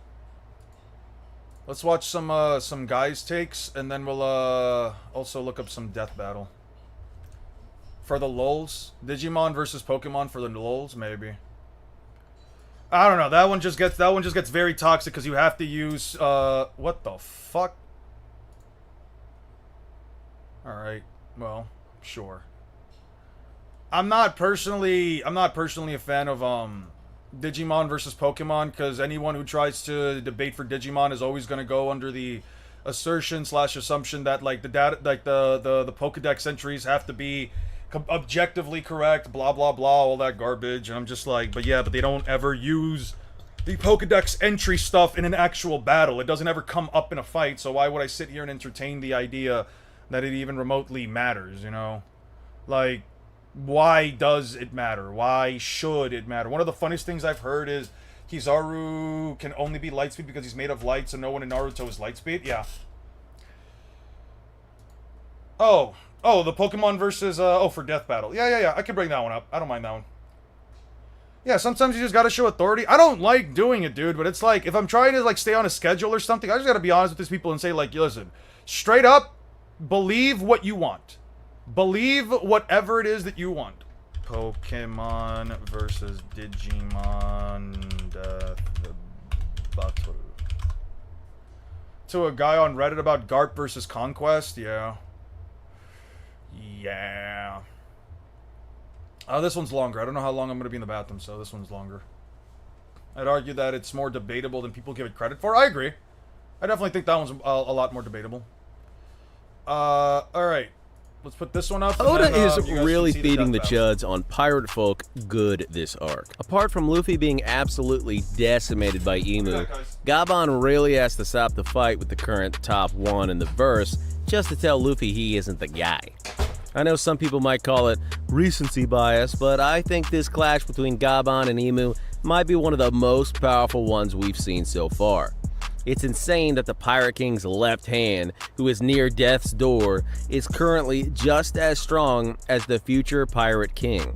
Let's watch some guys' takes, and then we'll also look up some death battle. For the lulz, Digimon versus Pokemon for the lulz, maybe. I don't know. That one just gets very toxic because you have to use what the fuck? All right. Well, sure. I'm not personally a fan of Digimon versus Pokemon, because anyone who tries to debate for Digimon is always going to go under the assertion/assumption that like the data, like the Pokedex entries have to be objectively correct, blah blah blah, all that garbage. And I'm just like, but they don't ever use the Pokedex entry stuff in an actual battle. It doesn't ever come up in a fight, so why would I sit here and entertain the idea that it even remotely matters, you know? Like, why does it matter? Why should it matter? One of the funniest things I've heard is Kizaru can only be Lightspeed because he's made of light, so no one in Naruto is Lightspeed. Yeah. Oh, the Pokemon versus, for Death Battle. Yeah. I can bring that one up. I don't mind that one. Yeah, sometimes you just gotta show authority. I don't like doing it, dude, but it's like, if I'm trying to, like, stay on a schedule or something, I just gotta be honest with these people and say, like, listen, straight up, believe what you want. Believe whatever it is that you want. Pokemon versus Digimon Death Battle. To a guy on Reddit about Garp versus Conquest? Yeah. Yeah. This one's longer. I don't know how long I'm going to be in the bathroom, so this one's longer. I'd argue that it's more debatable than people give it credit for. I agree. I definitely think that one's a lot more debatable. Alright. Let's put this one up. Oda is really feeding the chuds on pirate folk good this arc. Apart from Luffy being absolutely decimated by Emu, Gabon really has to stop the fight with the current top 1 in the verse just to tell Luffy he isn't the guy. I know some people might call it recency bias, but I think this clash between Gabon and Emu might be one of the most powerful ones we've seen so far. It's insane that the Pirate King's left hand, who is near death's door, is currently just as strong as the future Pirate King.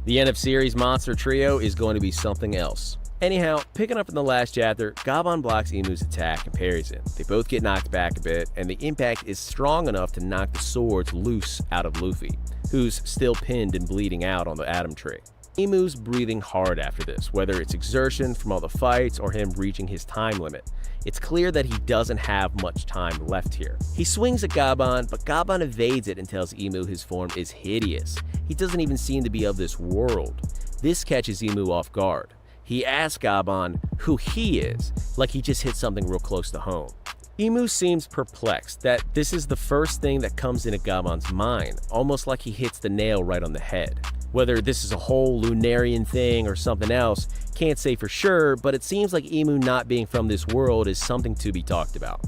The end of series monster trio is going to be something else. Anyhow, picking up in the last chapter, Gabon blocks Emu's attack and parries it. They both get knocked back a bit, and the impact is strong enough to knock the swords loose out of Luffy, who's still pinned and bleeding out on the Atom Tree. Emu's breathing hard after this, whether it's exertion from all the fights or him reaching his time limit. It's clear that he doesn't have much time left here. He swings at Gabon, but Gabon evades it and tells Emu his form is hideous. He doesn't even seem to be of this world. This catches Emu off guard. He asks Gabon who he is, like he just hit something real close to home. Emu seems perplexed that this is the first thing that comes into Gabon's mind, almost like he hits the nail right on the head. Whether this is a whole Lunarian thing or something else, can't say for sure, but it seems like Emu not being from this world is something to be talked about.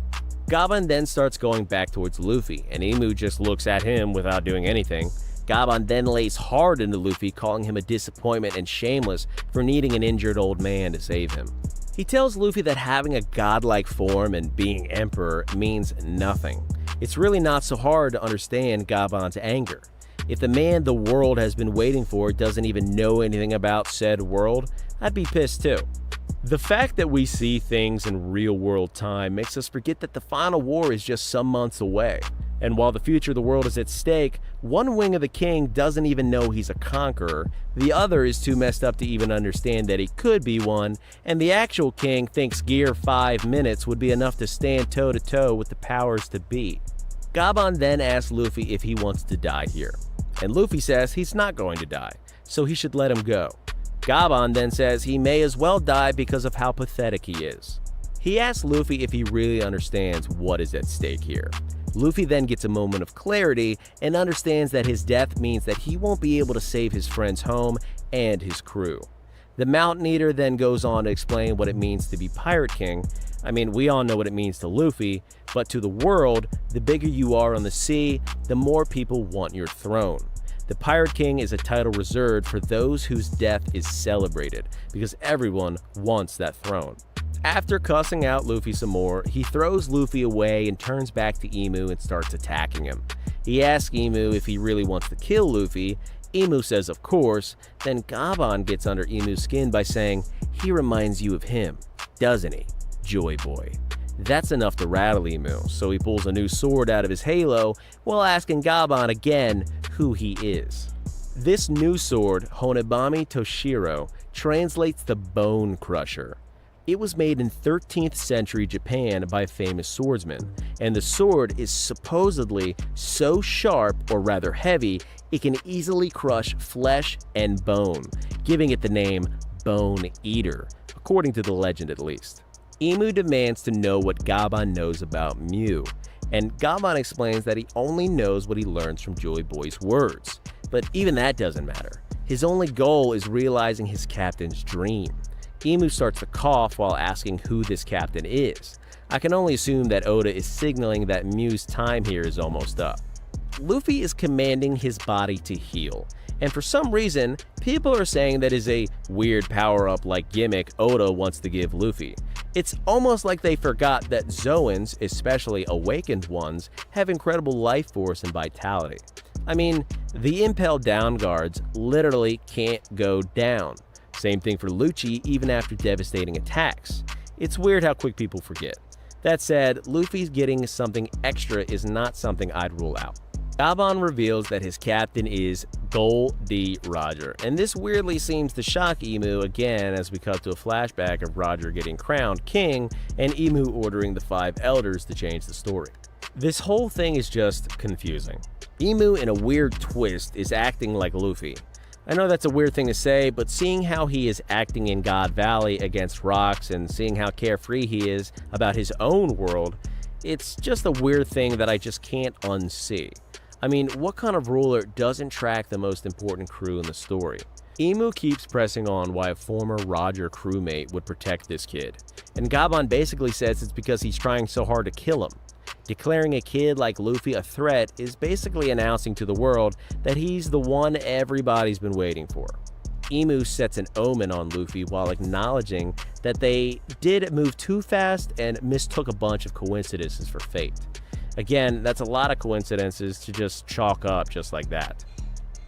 Gabon then starts going back towards Luffy, and Emu just looks at him without doing anything. Gabon then lays hard into Luffy, calling him a disappointment and shameless for needing an injured old man to save him. He tells Luffy that having a godlike form and being emperor means nothing. It's really not so hard to understand Gabon's anger. If the man the world has been waiting for doesn't even know anything about said world, I'd be pissed too. The fact that we see things in real-world time makes us forget that the final war is just some months away. And while the future of the world is at stake, one wing of the king doesn't even know he's a conqueror, the other is too messed up to even understand that he could be one, and the actual king thinks Gear 5 minutes would be enough to stand toe-to-toe with the powers to be. Gabon then asks Luffy if he wants to die here, and Luffy says he's not going to die, so he should let him go. Gabon then says he may as well die because of how pathetic he is. He asks Luffy if he really understands what is at stake here. Luffy then gets a moment of clarity and understands that his death means that he won't be able to save his friend's home and his crew. The Mountain Eater then goes on to explain what it means to be Pirate King. I mean, we all know what it means to Luffy, but to the world, the bigger you are on the sea, the more people want your throne. The Pirate King is a title reserved for those whose death is celebrated, because everyone wants that throne. After cussing out Luffy some more, he throws Luffy away and turns back to Emu and starts attacking him. He asks Emu if he really wants to kill Luffy. Emu says of course, then Gabon gets under Emu's skin by saying, he reminds you of him, doesn't he, Joy Boy? That's enough to rattle Emu, so he pulls a new sword out of his halo while asking Gabon again who he is. This new sword, Honebami Toshiro, translates to Bone Crusher. It was made in 13th century Japan by a famous swordsman, and the sword is supposedly so sharp, or rather heavy, it can easily crush flesh and bone, giving it the name Bone Eater, according to the legend at least. Emu demands to know what Gabon knows about Mew, and Gabon explains that he only knows what he learns from Joy Boy's words. But even that doesn't matter. His only goal is realizing his captain's dream. Emu starts to cough while asking who this captain is. I can only assume that Oda is signaling that Mew's time here is almost up. Luffy is commanding his body to heal, and for some reason, people are saying that is a weird power-up like gimmick Oda wants to give Luffy. It's almost like they forgot that Zoans, especially awakened ones, have incredible life force and vitality. I mean, the Impel Down guards literally can't go down. Same thing for Lucci even after devastating attacks. It's weird how quick people forget. That said, Luffy's getting something extra is not something I'd rule out. Gabon reveals that his captain is Gol D. Roger, and this weirdly seems to shock Emu again as we cut to a flashback of Roger getting crowned king and Emu ordering the 5 elders to change the story. This whole thing is just confusing. Emu, in a weird twist, is acting like Luffy. I know that's a weird thing to say, but seeing how he is acting in God Valley against rocks and seeing how carefree he is about his own world, it's just a weird thing that I just can't unsee. I mean, what kind of ruler doesn't track the most important crew in the story? Emu keeps pressing on why a former Roger crewmate would protect this kid, and Gabon basically says it's because he's trying so hard to kill him. Declaring a kid like Luffy a threat is basically announcing to the world that he's the one everybody's been waiting for. Emu sets an omen on Luffy while acknowledging that they did move too fast and mistook a bunch of coincidences for fate. Again, that's a lot of coincidences to just chalk up just like that.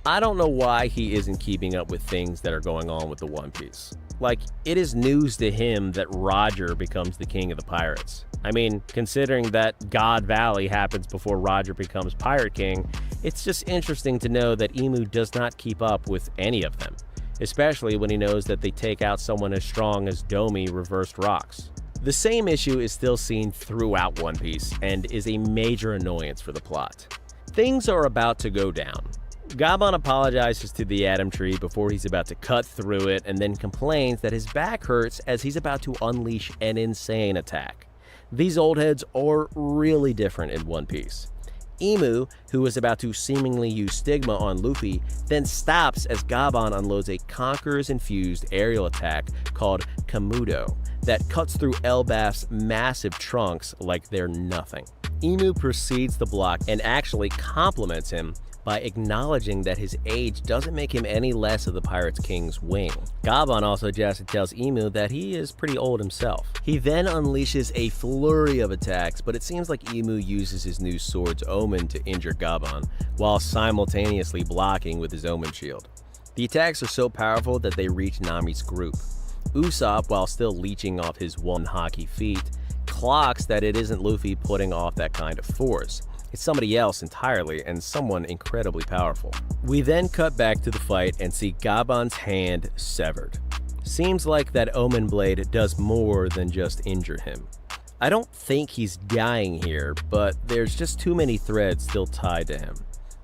I don't know why he isn't keeping up with things that are going on with the One Piece. Like, it is news to him that Roger becomes the king of the pirates. I mean, considering that God Valley happens before Roger becomes Pirate King, it's just interesting to know that Emu does not keep up with any of them. especially when he knows that they take out someone as strong as Domi reversed rocks. The same issue is still seen throughout One Piece and is a major annoyance for the plot. Things are about to go down. Gabon apologizes to the Atom Tree before he's about to cut through it and then complains that his back hurts as he's about to unleash an insane attack. These old heads are really different in One Piece. Imu, who is about to seemingly use Stigma on Luffy, then stops as Gabon unloads a Conqueror's-infused aerial attack called Kamudo that cuts through Elbaf's massive trunks like they're nothing. Imu proceeds to block and actually compliments him by acknowledging that his age doesn't make him any less of the Pirates King's wing. Gabon also just tells Imu that he is pretty old himself. He then unleashes a flurry of attacks, but it seems like Imu uses his new sword's Omen to injure Gabon, while simultaneously blocking with his Omen shield. The attacks are so powerful that they reach Nami's group. Usopp, while still leeching off his one hockey feat, clocks that it isn't Luffy putting off that kind of force. It's somebody else entirely, and someone incredibly powerful. We then cut back to the fight and see Gabon's hand severed. Seems like that Omen Blade does more than just injure him. I don't think he's dying here, but there's just too many threads still tied to him.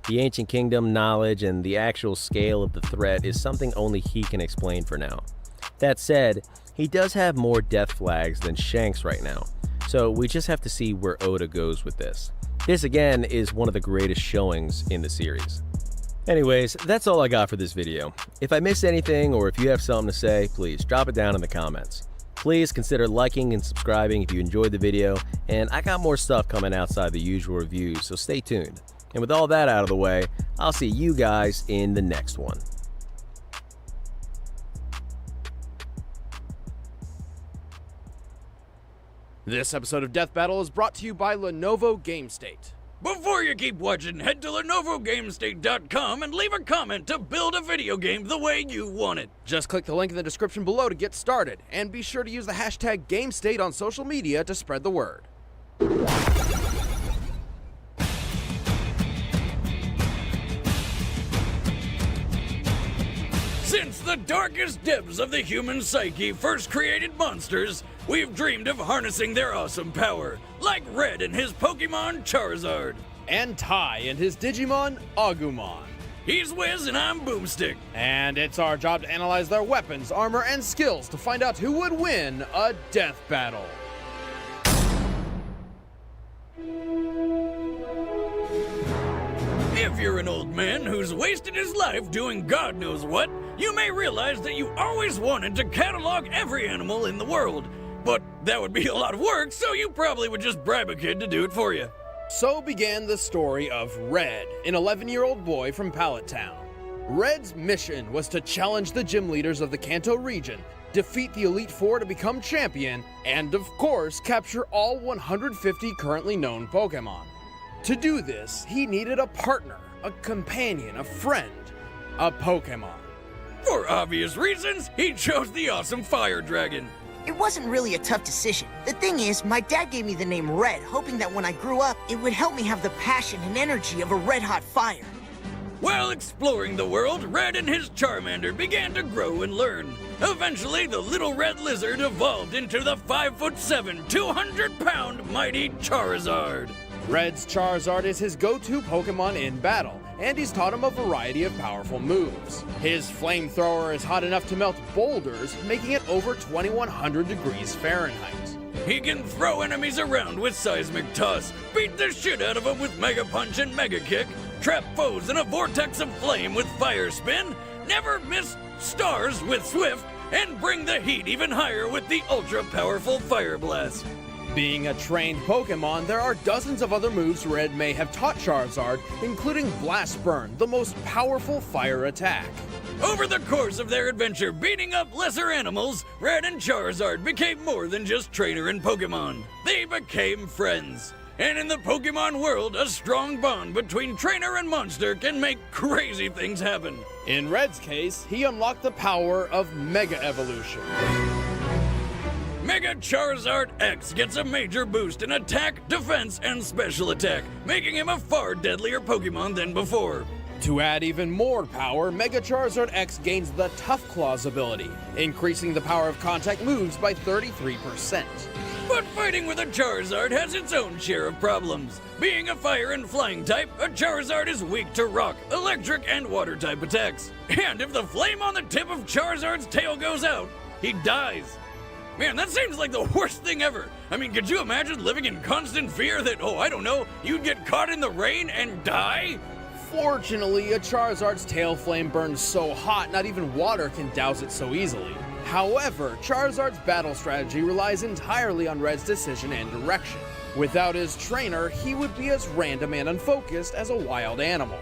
The Ancient Kingdom knowledge and the actual scale of the threat is something only he can explain for now. That said, he does have more death flags than Shanks right now, so we just have to see where Oda goes with this. This again is one of the greatest showings in the series. Anyways, that's all I got for this video. If I missed anything or if you have something to say, please drop it down in the comments. Please consider liking and subscribing if you enjoyed the video, and I got more stuff coming outside the usual reviews, so stay tuned. And with all that out of the way, I'll see you guys in the next one. This episode of Death Battle is brought to you by Lenovo GameState. Before you keep watching, head to LenovoGameState.com and leave a comment to build a video game the way you want it. Just click the link in the description below to get started, and be sure to use the hashtag GameState on social media to spread the word. Since the darkest depths of the human psyche first created monsters, we've dreamed of harnessing their awesome power, like Red and his Pokemon Charizard. And Ty and his Digimon Agumon. He's Wiz and I'm Boomstick. And it's our job to analyze their weapons, armor, and skills to find out who would win a death battle. If you're an old man who's wasted his life doing God knows what, you may realize that you always wanted to catalog every animal in the world. But that would be a lot of work, so you probably would just bribe a kid to do it for you. So began the story of Red, an 11-year-old boy from Pallet Town. Red's mission was to challenge the gym leaders of the Kanto region, defeat the Elite Four to become champion, and of course, capture all 150 currently known Pokemon. To do this, he needed a partner, a companion, a friend, a Pokemon. For obvious reasons, he chose the awesome Fire Dragon. It wasn't really a tough decision. The thing is, my dad gave me the name Red, hoping that when I grew up, it would help me have the passion and energy of a red-hot fire. While exploring the world, Red and his Charmander began to grow and learn. Eventually, the little red lizard evolved into the 5'7", 200-pound mighty Charizard. Red's Charizard is his go-to Pokemon in battle, and he's taught him a variety of powerful moves. His flamethrower is hot enough to melt boulders, making it over 2100 degrees Fahrenheit. He can throw enemies around with Seismic Toss, beat the shit out of them with Mega Punch and Mega Kick, trap foes in a vortex of flame with Fire Spin, never miss stars with Swift, and bring the heat even higher with the ultra-powerful Fire Blast. Being a trained Pokemon, there are dozens of other moves Red may have taught Charizard, including Blast Burn, the most powerful fire attack. Over the course of their adventure beating up lesser animals, Red and Charizard became more than just trainer and Pokemon. They became friends. And in the Pokemon world, a strong bond between trainer and monster can make crazy things happen. In Red's case, he unlocked the power of Mega Evolution. Mega Charizard X gets a major boost in attack, defense, and special attack, making him a far deadlier Pokemon than before. To add even more power, Mega Charizard X gains the Tough Claws ability, increasing the power of contact moves by 33%. But fighting with a Charizard has its own share of problems. Being a fire and flying type, a Charizard is weak to rock, electric, and water type attacks. And if the flame on the tip of Charizard's tail goes out, he dies. Man, that seems like the worst thing ever. I mean, could you imagine living in constant fear that, oh, I don't know, you'd get caught in the rain and die? Fortunately, a Charizard's tail flame burns so hot not even water can douse it so easily. However, Charizard's battle strategy relies entirely on Red's decision and direction. Without his trainer, he would be as random and unfocused as a wild animal.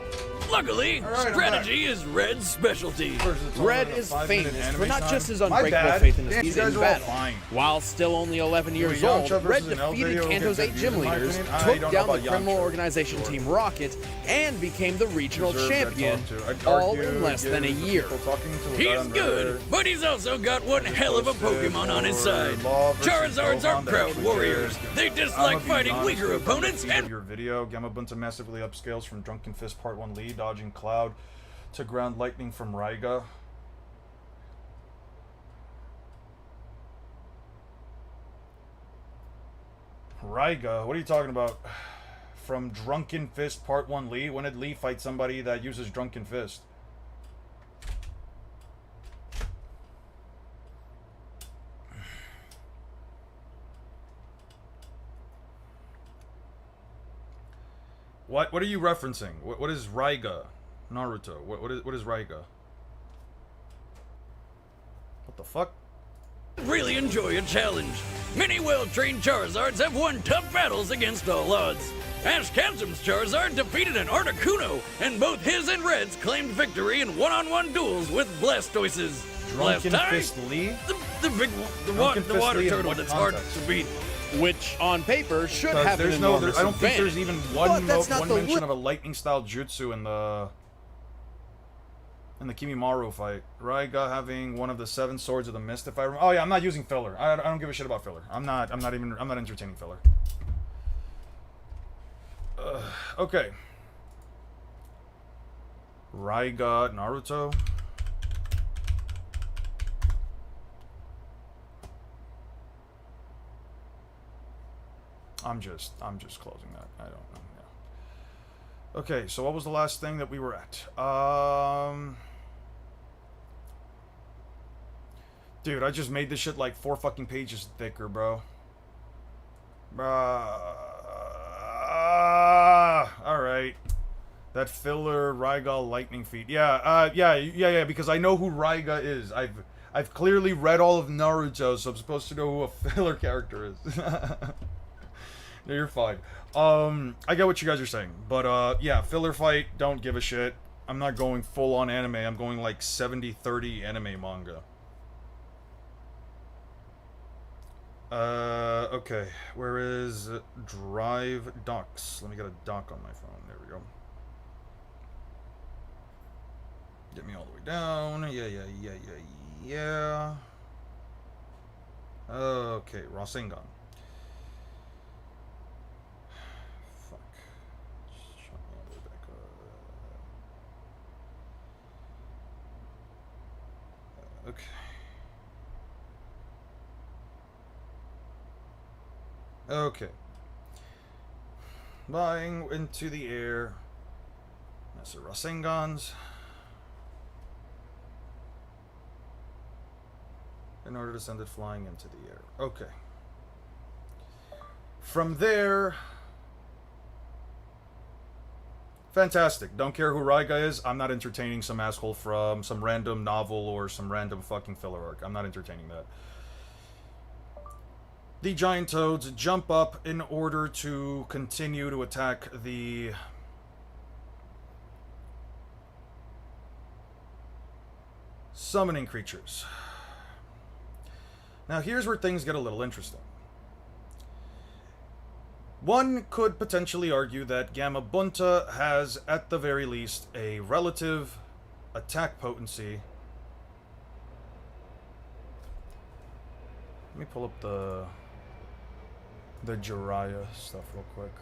Luckily, strategy is Red's specialty. Red is famous for not just his unbreakable faith in his speed in battle. While still only 11 years old, Red defeated Kanto's 8 gym leaders, took down the criminal organization Team Rocket, and became the regional champion, all in less than a year. He's good, but he's also got one hell of a Pokemon on his side. Charizards are proud warriors. They dislike fighting weaker opponents and... Your video, Gamabunta massively upscales from Drunken Fist Part 1 lead, dodging Cloud to ground lightning from Raiga. Raiga? What are you talking about? From Drunken Fist Part 1 Lee? When did Lee fight somebody that uses Drunken Fist? What are you referencing? What is Raiga? Naruto. What is Raiga? What the fuck? really enjoy a challenge. Many well-trained Charizards have won tough battles against all odds. Ash Ketchum's Charizard defeated an Articuno, and both his and Red's claimed victory in one-on-one duels with Blastoises. Drunken Last time, Fist Lee? the water turtle that's hard to beat. Which, on paper, should have an I enormous don't think there's advantage. even But that's not one the mention of a lightning-style jutsu in the Kimimaru fight. Raiga having one of the 7 swords of the mist, if I remember. Oh yeah, I'm not using filler. I don't give a shit about filler. I'm not entertaining filler. Okay. Raiga Naruto. I'm just closing that. I don't know. Yeah. Okay, so what was the last thing that we were at? Dude, I just made this shit like 4 fucking pages thicker, bro. Alright. That filler Raiga lightning feat. Yeah, because I know who Raiga is. I've clearly read all of Naruto, so I'm supposed to know who a filler character is. No, you're fine. I get what you guys are saying, but yeah, filler fight, don't give a shit. I'm not going full on anime. I'm going like 70-30 anime manga. Okay, where is Drive Docs? Let me get a doc on my phone. There we go. Get me all the way down. Yeah. Okay, Rasengan. Fuck. Just shut me all the way back up. Okay. Okay. Flying into the air. That's the Rasengans. In order to send it flying into the air. Okay. From there... Fantastic. Don't care who Raiga is. I'm not entertaining some asshole from some random novel or some random fucking filler arc. I'm not entertaining that. The giant toads jump up in order to continue to attack the summoning creatures. Now here's where things get a little interesting. One could potentially argue that Gamabunta has, at the very least, a relative attack potency. Let me pull up the Jiraiya stuff real quick.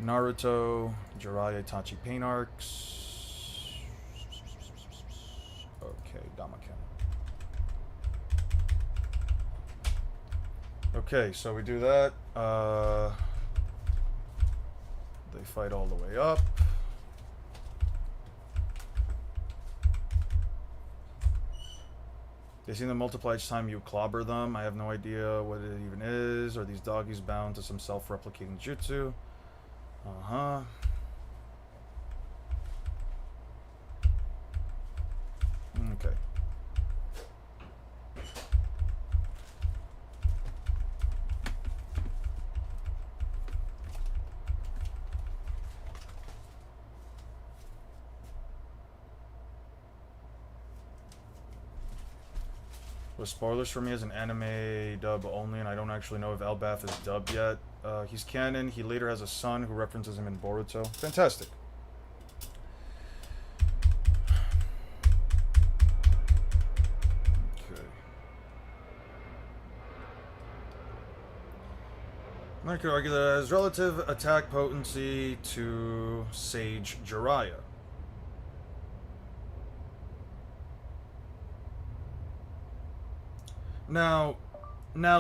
Naruto, Jiraiya, Itachi Pain Arcs. Okay, Damaken. Okay, so we do that. They fight all the way up. They seem to multiply each time you clobber them. I have no idea what it even is. Are these doggies bound to some self-replicating jutsu? Uh-huh. Okay. With spoilers for me as an anime dub only, and I don't actually know if Elbaf is dubbed yet. He's canon. He later has a son who references him in Boruto. Fantastic. Okay. I could argue that it has relative attack potency to Sage Jiraiya. Now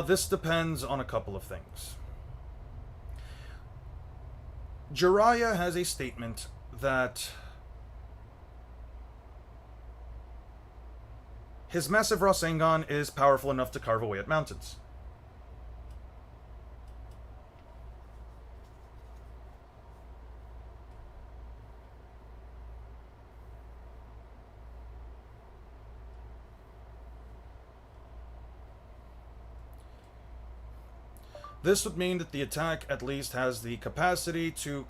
this depends on a couple of things. Jiraiya has a statement that his massive Rasengan is powerful enough to carve away at mountains. This would mean that the attack at least has the capacity to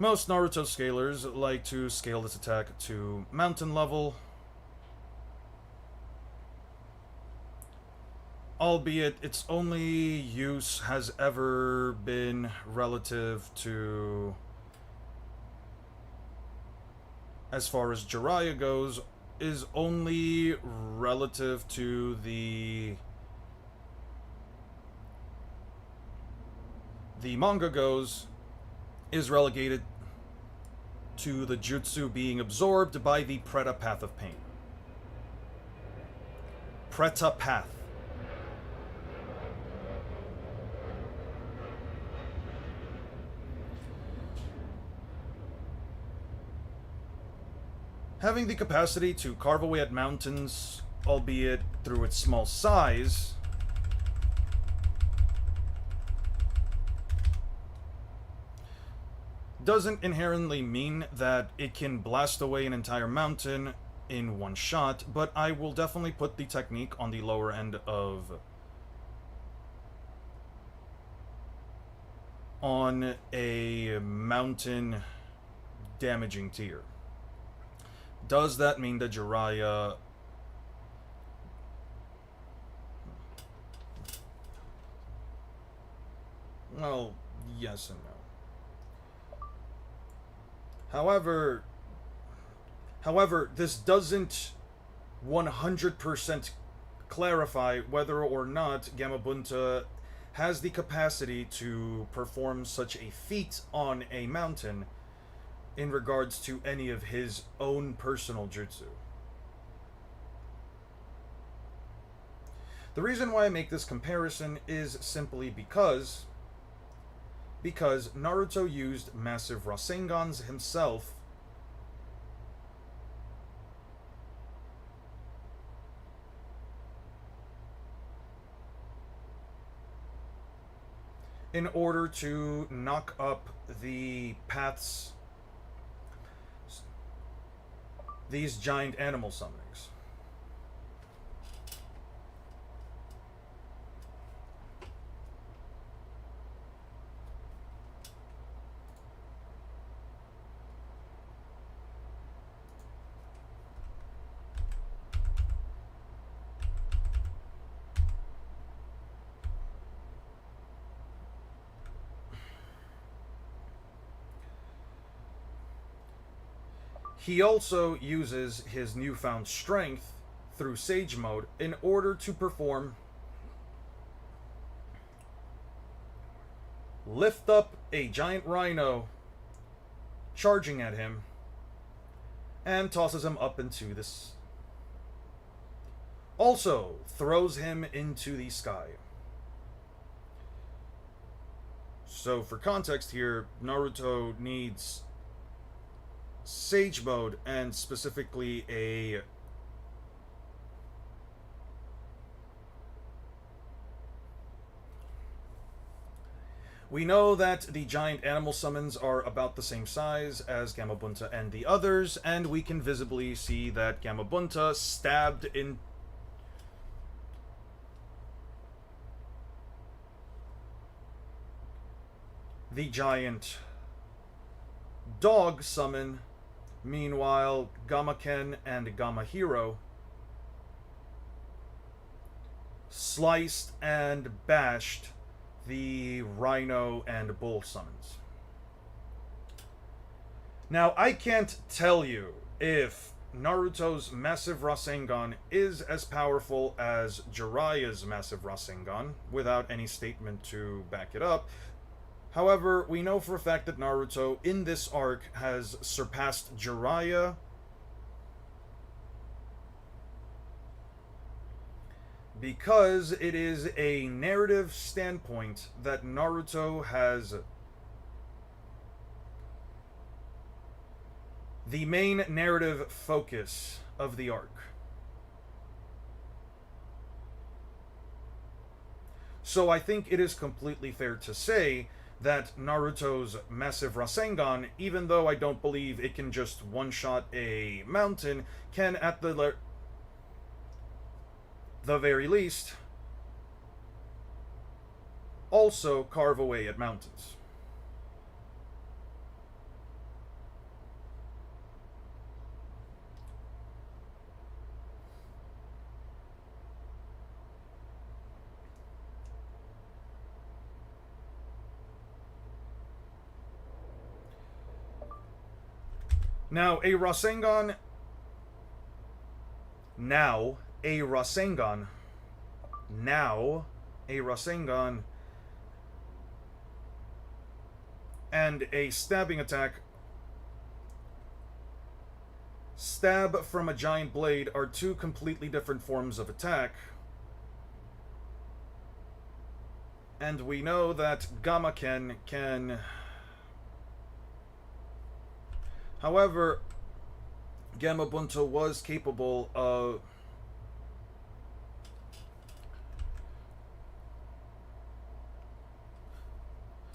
Most Naruto scalers like to scale this attack to mountain level, albeit its only use has ever been relative to, as far as Jiraiya goes, is only relative to the manga goes, is relegated to the jutsu being absorbed by the Preta Path of Pain. Preta Path. Having the capacity to carve away at mountains, albeit through its small size, doesn't inherently mean that it can blast away an entire mountain in one shot, but I will definitely put the technique on the lower end of on a mountain damaging tier. Does that mean that Jiraiya well, yes and no. However, this doesn't 100% clarify whether or not Gamabunta has the capacity to perform such a feat on a mountain in regards to any of his own personal jutsu. The reason why I make this comparison is simply because Naruto used massive Rasengans himself in order to knock up the paths, these giant animal summonings. He also uses his newfound strength through Sage Mode in order to perform lift up a giant rhino charging at him and tosses him up into this. Also throws him into the sky. So for context here, Naruto needs Sage Mode, and specifically a we know that the giant animal summons are about the same size as Gamabunta and the others, and we can visibly see that Gamabunta stabbed in the giant dog summon. Meanwhile, Gamaken and Gamahiro sliced and bashed the rhino and bull summons. Now, I can't tell you if Naruto's massive Rasengan is as powerful as Jiraiya's massive Rasengan, without any statement to back it up. However, we know for a fact that Naruto, in this arc, has surpassed Jiraiya because it is a narrative standpoint that Naruto has the main narrative focus of the arc. So I think it is completely fair to say that Naruto's massive Rasengan, even though I don't believe it can just one-shot a mountain, can at the very least also carve away at mountains. Now, a Rasengan and a stabbing attack, stab from a giant blade, are two completely different forms of attack. And we know that Gamaken can... However, Gamabunta was capable of...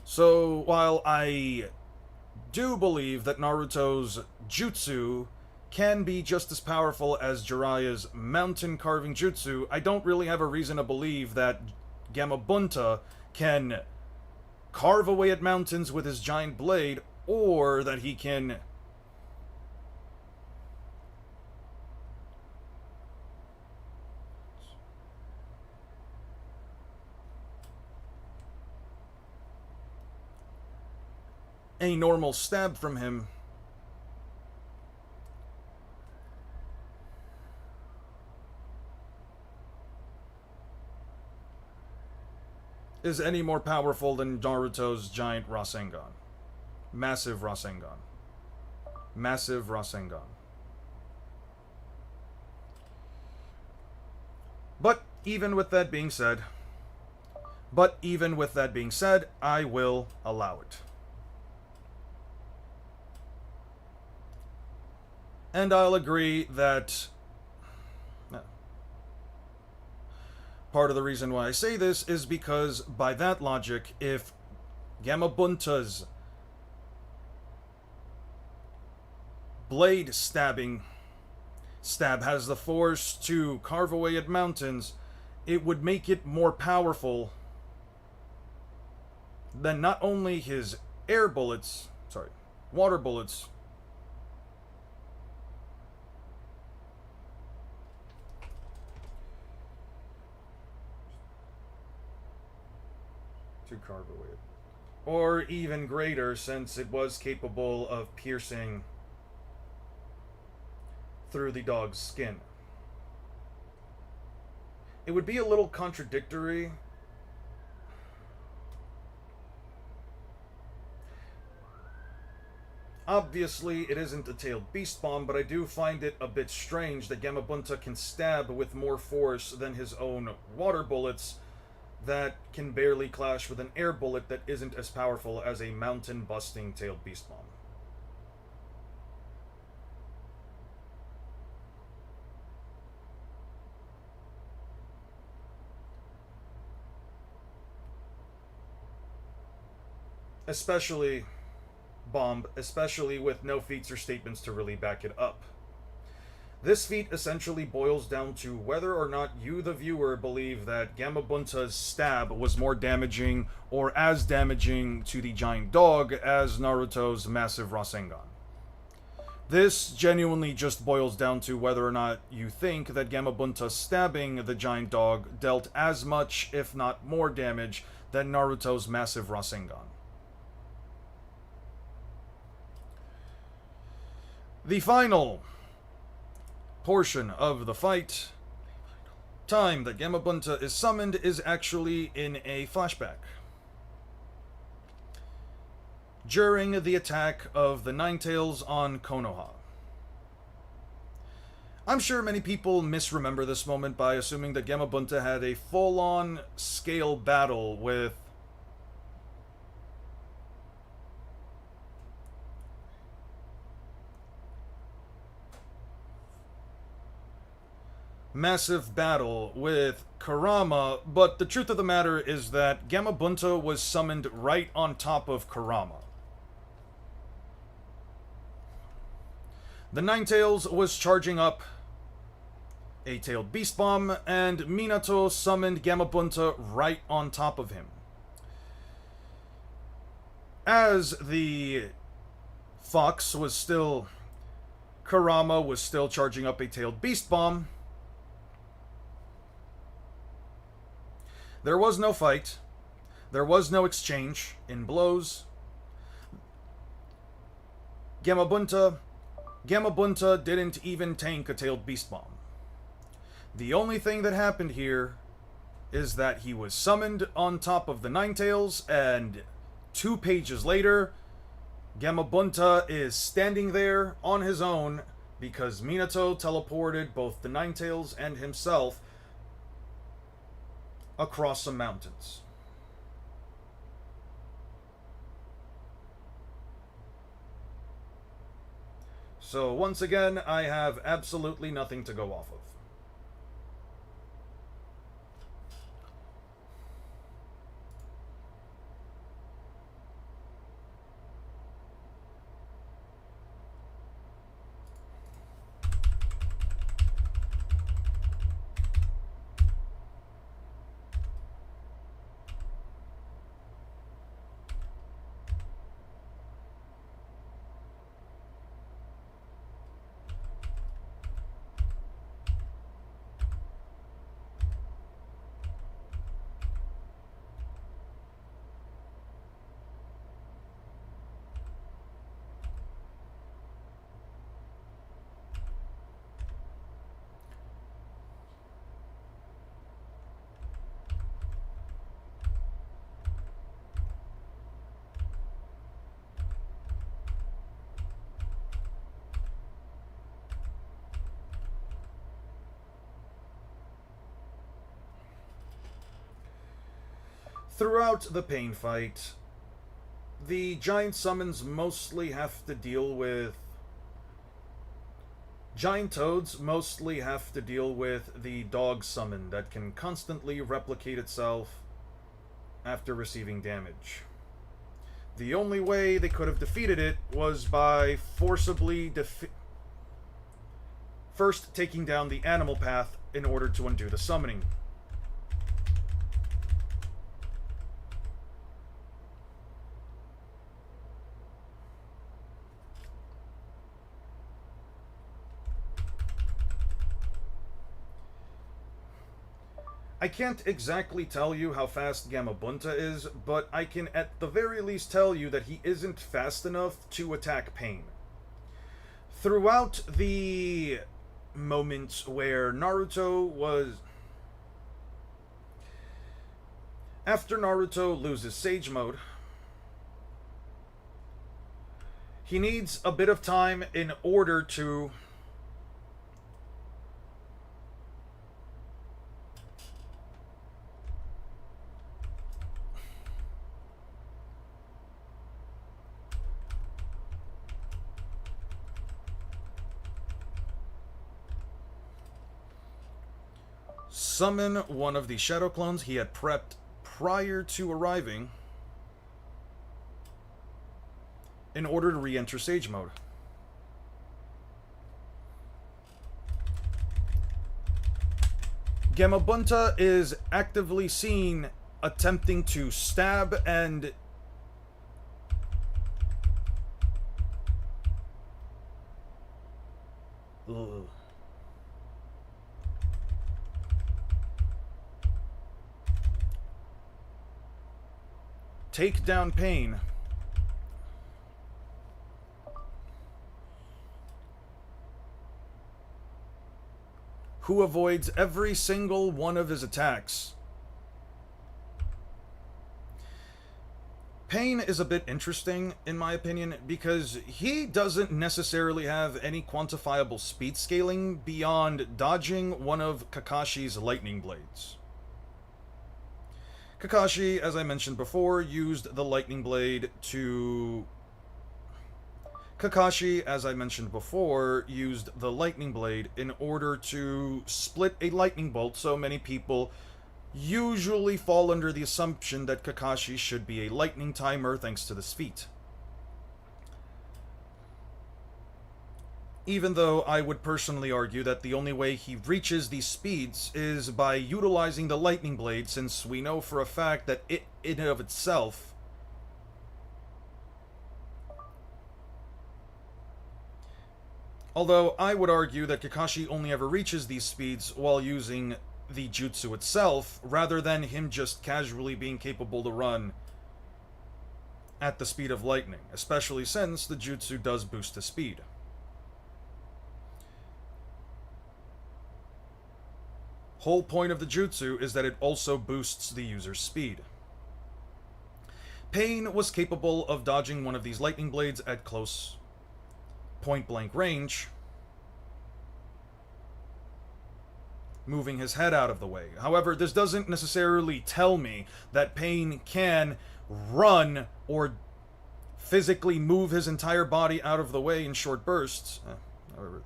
So, while I do believe that Naruto's jutsu can be just as powerful as Jiraiya's mountain carving jutsu, I don't really have a reason to believe that Gamabunta can carve away at mountains with his giant blade, or that he can... a normal stab from him is any more powerful than Naruto's giant Rasengan. Massive Rasengan. Massive Rasengan. But even with that being said, I will allow it. And I'll agree that part of the reason why I say this is because, by that logic, if Gamabunta's blade stab has the force to carve away at mountains, it would make it more powerful than not only his water bullets, to carve away, or even greater, since it was capable of piercing through the dog's skin. It would be a little contradictory Obviously, it isn't a tailed beast bomb, but I do find it a bit strange that Gamabunta can stab with more force than his own water bullets that can barely clash with an air bullet that isn't as powerful as a mountain-busting tailed beast bomb. Especially with no feats or statements to really back it up. This feat essentially boils down to whether or not you, the viewer, believe that Gamabunta's stab was more damaging or as damaging to the giant dog as Naruto's massive Rasengan. This genuinely just boils down to whether or not you think that Gamabunta stabbing the giant dog dealt as much, if not more damage, than Naruto's massive Rasengan. The final portion of the fight, time that Gamabunta is summoned, is actually in a flashback. During the attack of the Ninetales on Konoha. I'm sure many people misremember this moment by assuming that Gamabunta had a full-on scale battle with Kurama, but the truth of the matter is that Gamabunta was summoned right on top of Kurama. The Ninetales was charging up a tailed beast bomb, and Minato summoned Gamabunta right on top of him. As the Kurama was still charging up a tailed beast bomb. There was no fight. There was no exchange in blows. Gamabunta didn't even tank a tailed beast bomb. The only thing that happened here is that he was summoned on top of the Ninetales, and 2 pages later, Gamabunta is standing there on his own because Minato teleported both the Ninetales and himself across some mountains. So once again, I have absolutely nothing to go off of. Throughout the pain fight, the giant summons mostly have to deal with... Giant toads mostly have to deal with the dog summon that can constantly replicate itself after receiving damage. The only way they could have defeated it was by forcibly first taking down the animal path in order to undo the summoning. I can't exactly tell you how fast Gamabunta is, but I can at the very least tell you that he isn't fast enough to attack Pain. Throughout the moments where Naruto was... After Naruto loses Sage Mode, He needs a bit of time in order to... summon one of the shadow clones he had prepped prior to arriving in order to re-enter Sage Mode. Gamabunta is actively seen attempting to stab and take down Pain. Who avoids every single one of his attacks. Pain is a bit interesting, in my opinion, because he doesn't necessarily have any quantifiable speed scaling beyond dodging one of Kakashi's lightning blades. Kakashi, as I mentioned before, used the lightning blade to... Kakashi, as I mentioned before, used the lightning blade in order to split a lightning bolt, so many people usually fall under the assumption that Kakashi should be a lightning timer thanks to this feat. Even though I would personally argue that the only way he reaches these speeds is by utilizing the lightning blade, since we know for a fact that it in and of itself although I would argue that Kakashi only ever reaches these speeds while using the jutsu itself, rather than him just casually being capable to run at the speed of lightning, especially since the jutsu does boost his speed. Whole point of the jutsu is that it also boosts the user's speed. Pain was capable of dodging one of these lightning blades at close point-blank range, moving his head out of the way. However, this doesn't necessarily tell me that Pain can run or physically move his entire body out of the way in short bursts. However,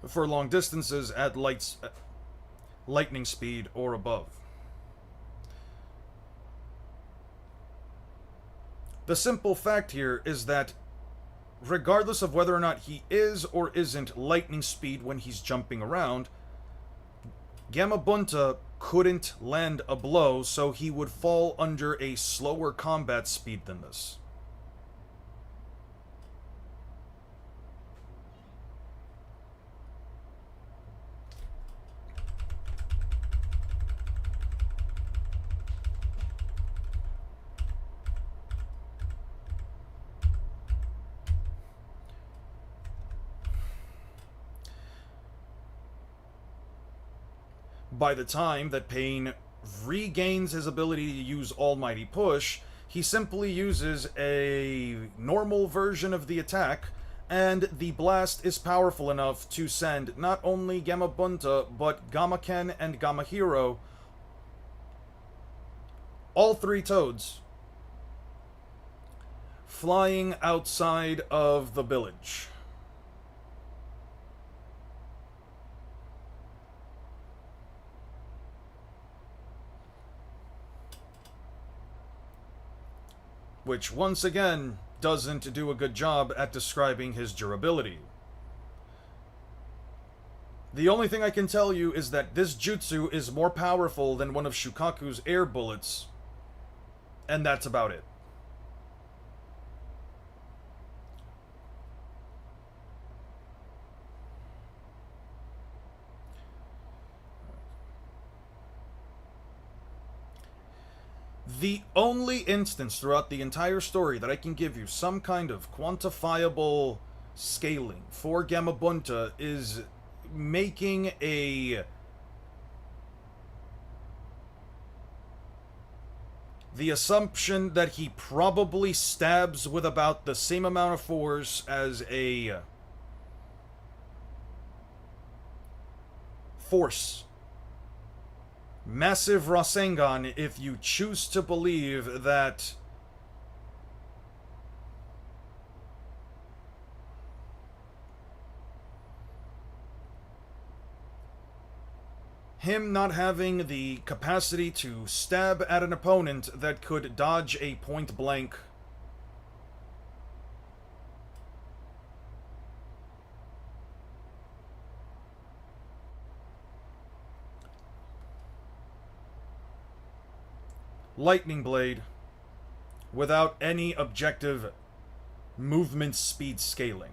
for long distances at lightning speed or above. The simple fact here is that regardless of whether or not he is or isn't lightning speed when he's jumping around, Gamabunta couldn't land a blow, so he would fall under a slower combat speed than this. By the time that Pain regains his ability to use Almighty Push, he simply uses a normal version of the attack, and the blast is powerful enough to send not only Gamabunta, but Gamaken and Gamahiro, all three Toads, flying outside of the village. Which, once again, doesn't do a good job at describing his durability. The only thing I can tell you is that this jutsu is more powerful than one of Shukaku's air bullets, and that's about it. The only instance throughout the entire story that I can give you some kind of quantifiable scaling for Gamabunta is making the assumption that he probably stabs with about the same amount of force as a force. Massive Rasengan, if you choose to believe that him not having the capacity to stab at an opponent that could dodge a point-blank lightning blade without any objective movement speed scaling.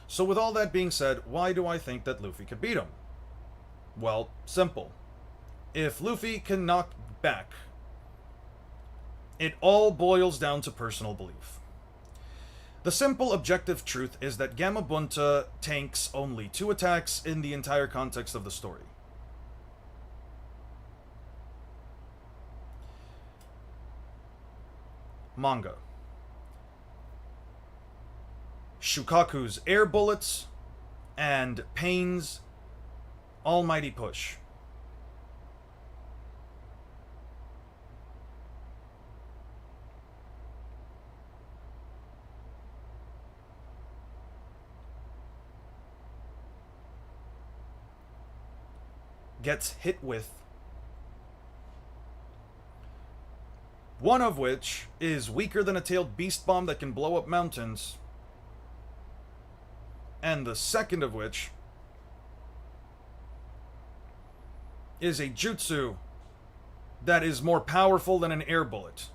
So with all that being said, why do I think that Luffy could beat him? Well, simple. If Luffy can knock back, it all boils down to personal belief. The simple objective truth is that Gamabunta tanks only 2 attacks in the entire context of the story. Manga. Shukaku's air bullets and Pain's almighty push. Gets hit with, one of which is weaker than a tailed beast bomb that can blow up mountains, and the second of which is a jutsu that is more powerful than an air bullet.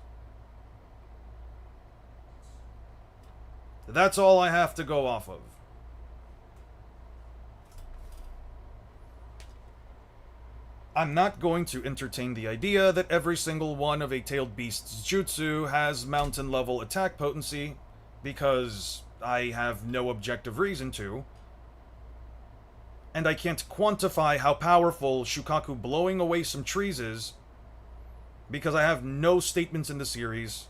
That's all I have to go off of. I'm not going to entertain the idea that every single one of a tailed beast's jutsu has mountain level attack potency, because I have no objective reason to. And I can't quantify how powerful Shukaku blowing away some trees is, because I have no statements in the series.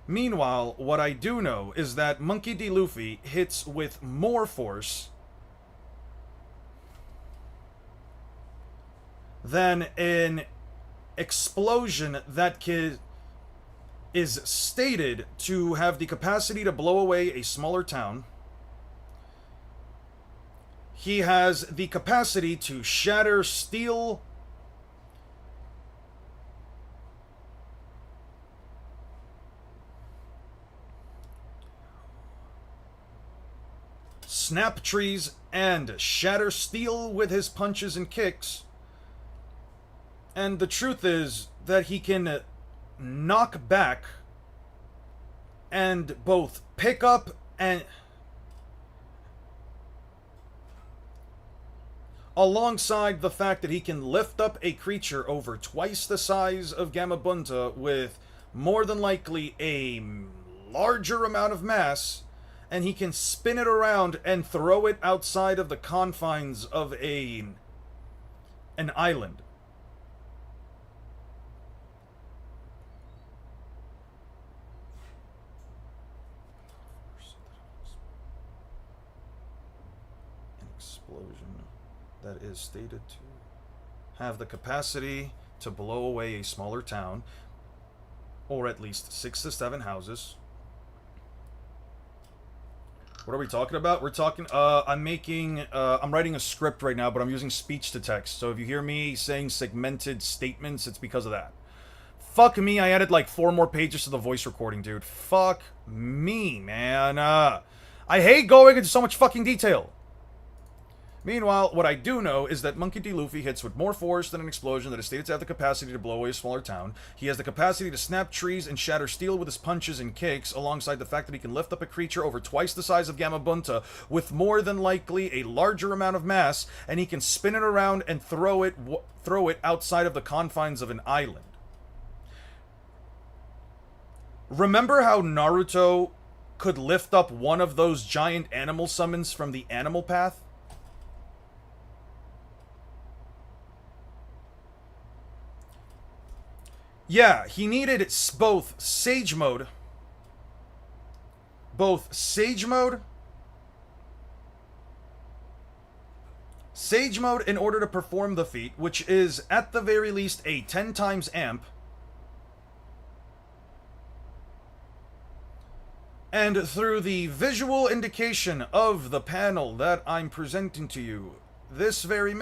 Meanwhile, what I do know is that Monkey D. Luffy hits with more force than an explosion that is stated to have the capacity to blow away a smaller town. He has the capacity to shatter steel snap trees and shatter steel with his punches and kicks. And the truth is that he can knock back and both pick up and alongside the fact that he can lift up a creature over twice the size of Gamabunta with more than likely a larger amount of mass, and he can spin it around and throw it outside of the confines of an island. Explosion that is stated to have the capacity to blow away a smaller town, or at least 6 to 7 houses. What are we talking about? We're talking, I'm writing a script right now, but I'm using speech to text, so if you hear me saying segmented statements, it's because of that. Fuck me, I added like 4 more pages to the voice recording, dude. Fuck me, man. I hate going into so much fucking detail. Meanwhile, what I do know is that Monkey D. Luffy hits with more force than an explosion that is stated to have the capacity to blow away a smaller town. He has the capacity to snap trees and shatter steel with his punches and kicks, alongside the fact that he can lift up a creature over twice the size of Gamabunta with more than likely a larger amount of mass, and he can spin it around and throw it outside of the confines of an island. Remember how Naruto could lift up one of those giant animal summons from the animal path? Yeah, he needed both Sage Mode in order to perform the feat, which is at the very least a 10 times amp, and through the visual indication of the panel that I'm presenting to you this very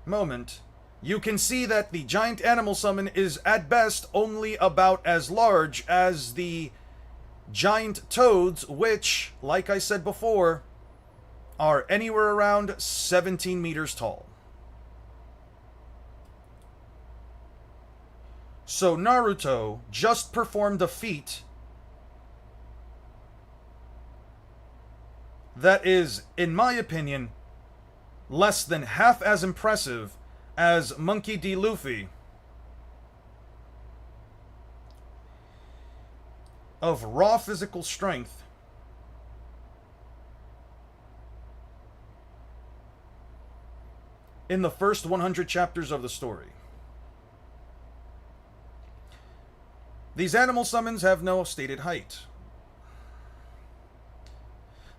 moment, you can see that the giant animal summon is at best only about as large as the giant toads, which, like I said before, are anywhere around 17 meters tall. So Naruto just performed a feat that is, in my opinion, less than half as impressive as Monkey D. Luffy of raw physical strength in the first 100 chapters of the story. These animal summons have no stated height.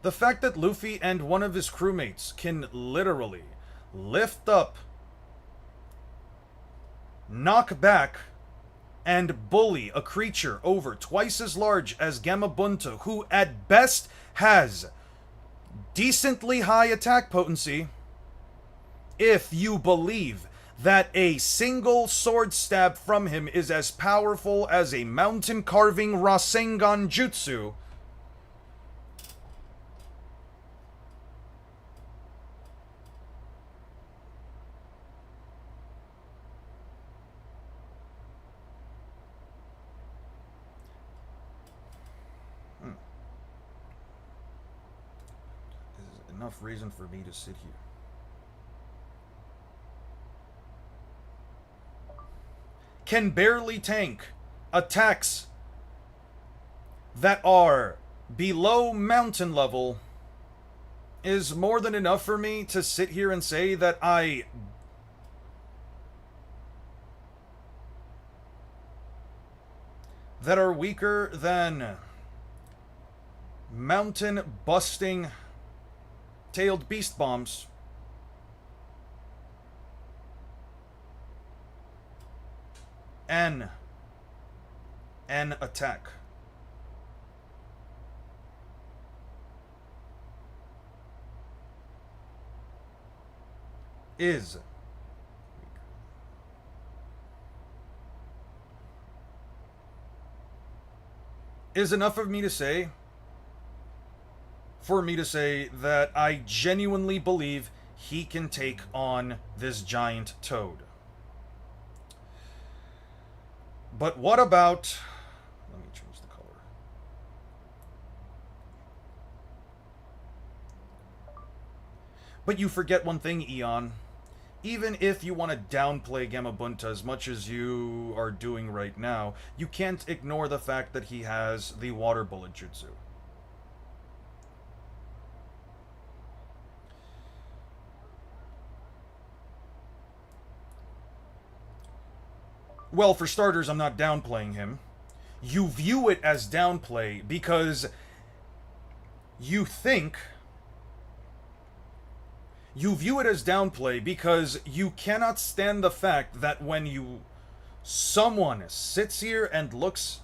The fact that Luffy and one of his crewmates can literally lift up, knock back, and bully a creature over twice as large as Gamabunta, who at best has decently high attack potency, if you believe that a single sword stab from him is as powerful as a mountain carving Rasengan Jutsu, is enough reason for me to sit here. Can barely tank attacks that are below mountain level is more than enough for me to sit here and say that that are weaker than mountain busting tailed beast bombs. N attack. Is enough of me to say, for me to say that I genuinely believe he can take on this giant toad. But what about... Let me change the color. But you forget one thing, Eon. Even if you want to downplay Gamabunta as much as you are doing right now, you can't ignore the fact that he has the water bullet jutsu. Well, for starters, I'm not downplaying him. You view it as downplay because you think... You view it as downplay because you cannot stand the fact that when someone sits here and looks...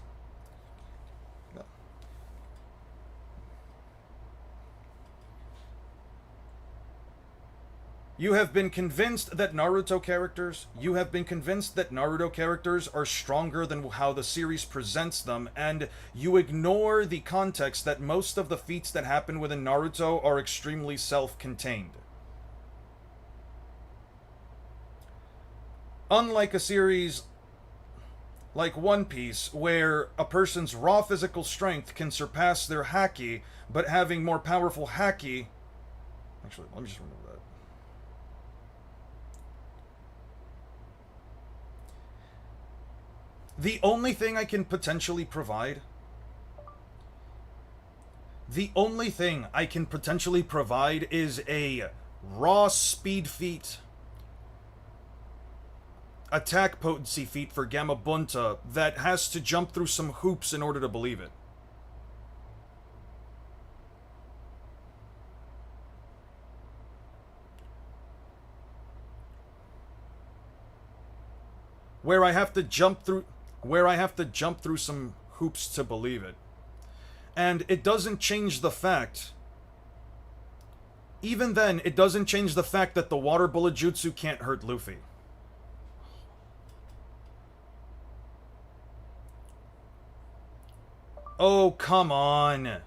You have been convinced that Naruto characters are stronger than how the series presents them, and you ignore the context that most of the feats that happen within Naruto are extremely self-contained. Unlike a series like One Piece, where a person's raw physical strength can surpass their haki, but having more powerful haki... Actually, let me just remove that. The only thing I can potentially provide The only thing I can potentially provide is a raw speed feat, attack potency feat for Gamabunta that has to jump through some hoops in order to believe it. Where I have to jump through some hoops to believe it. And it doesn't change the fact, even then, it doesn't change the fact that the water bullet jutsu can't hurt Luffy. Oh, come on.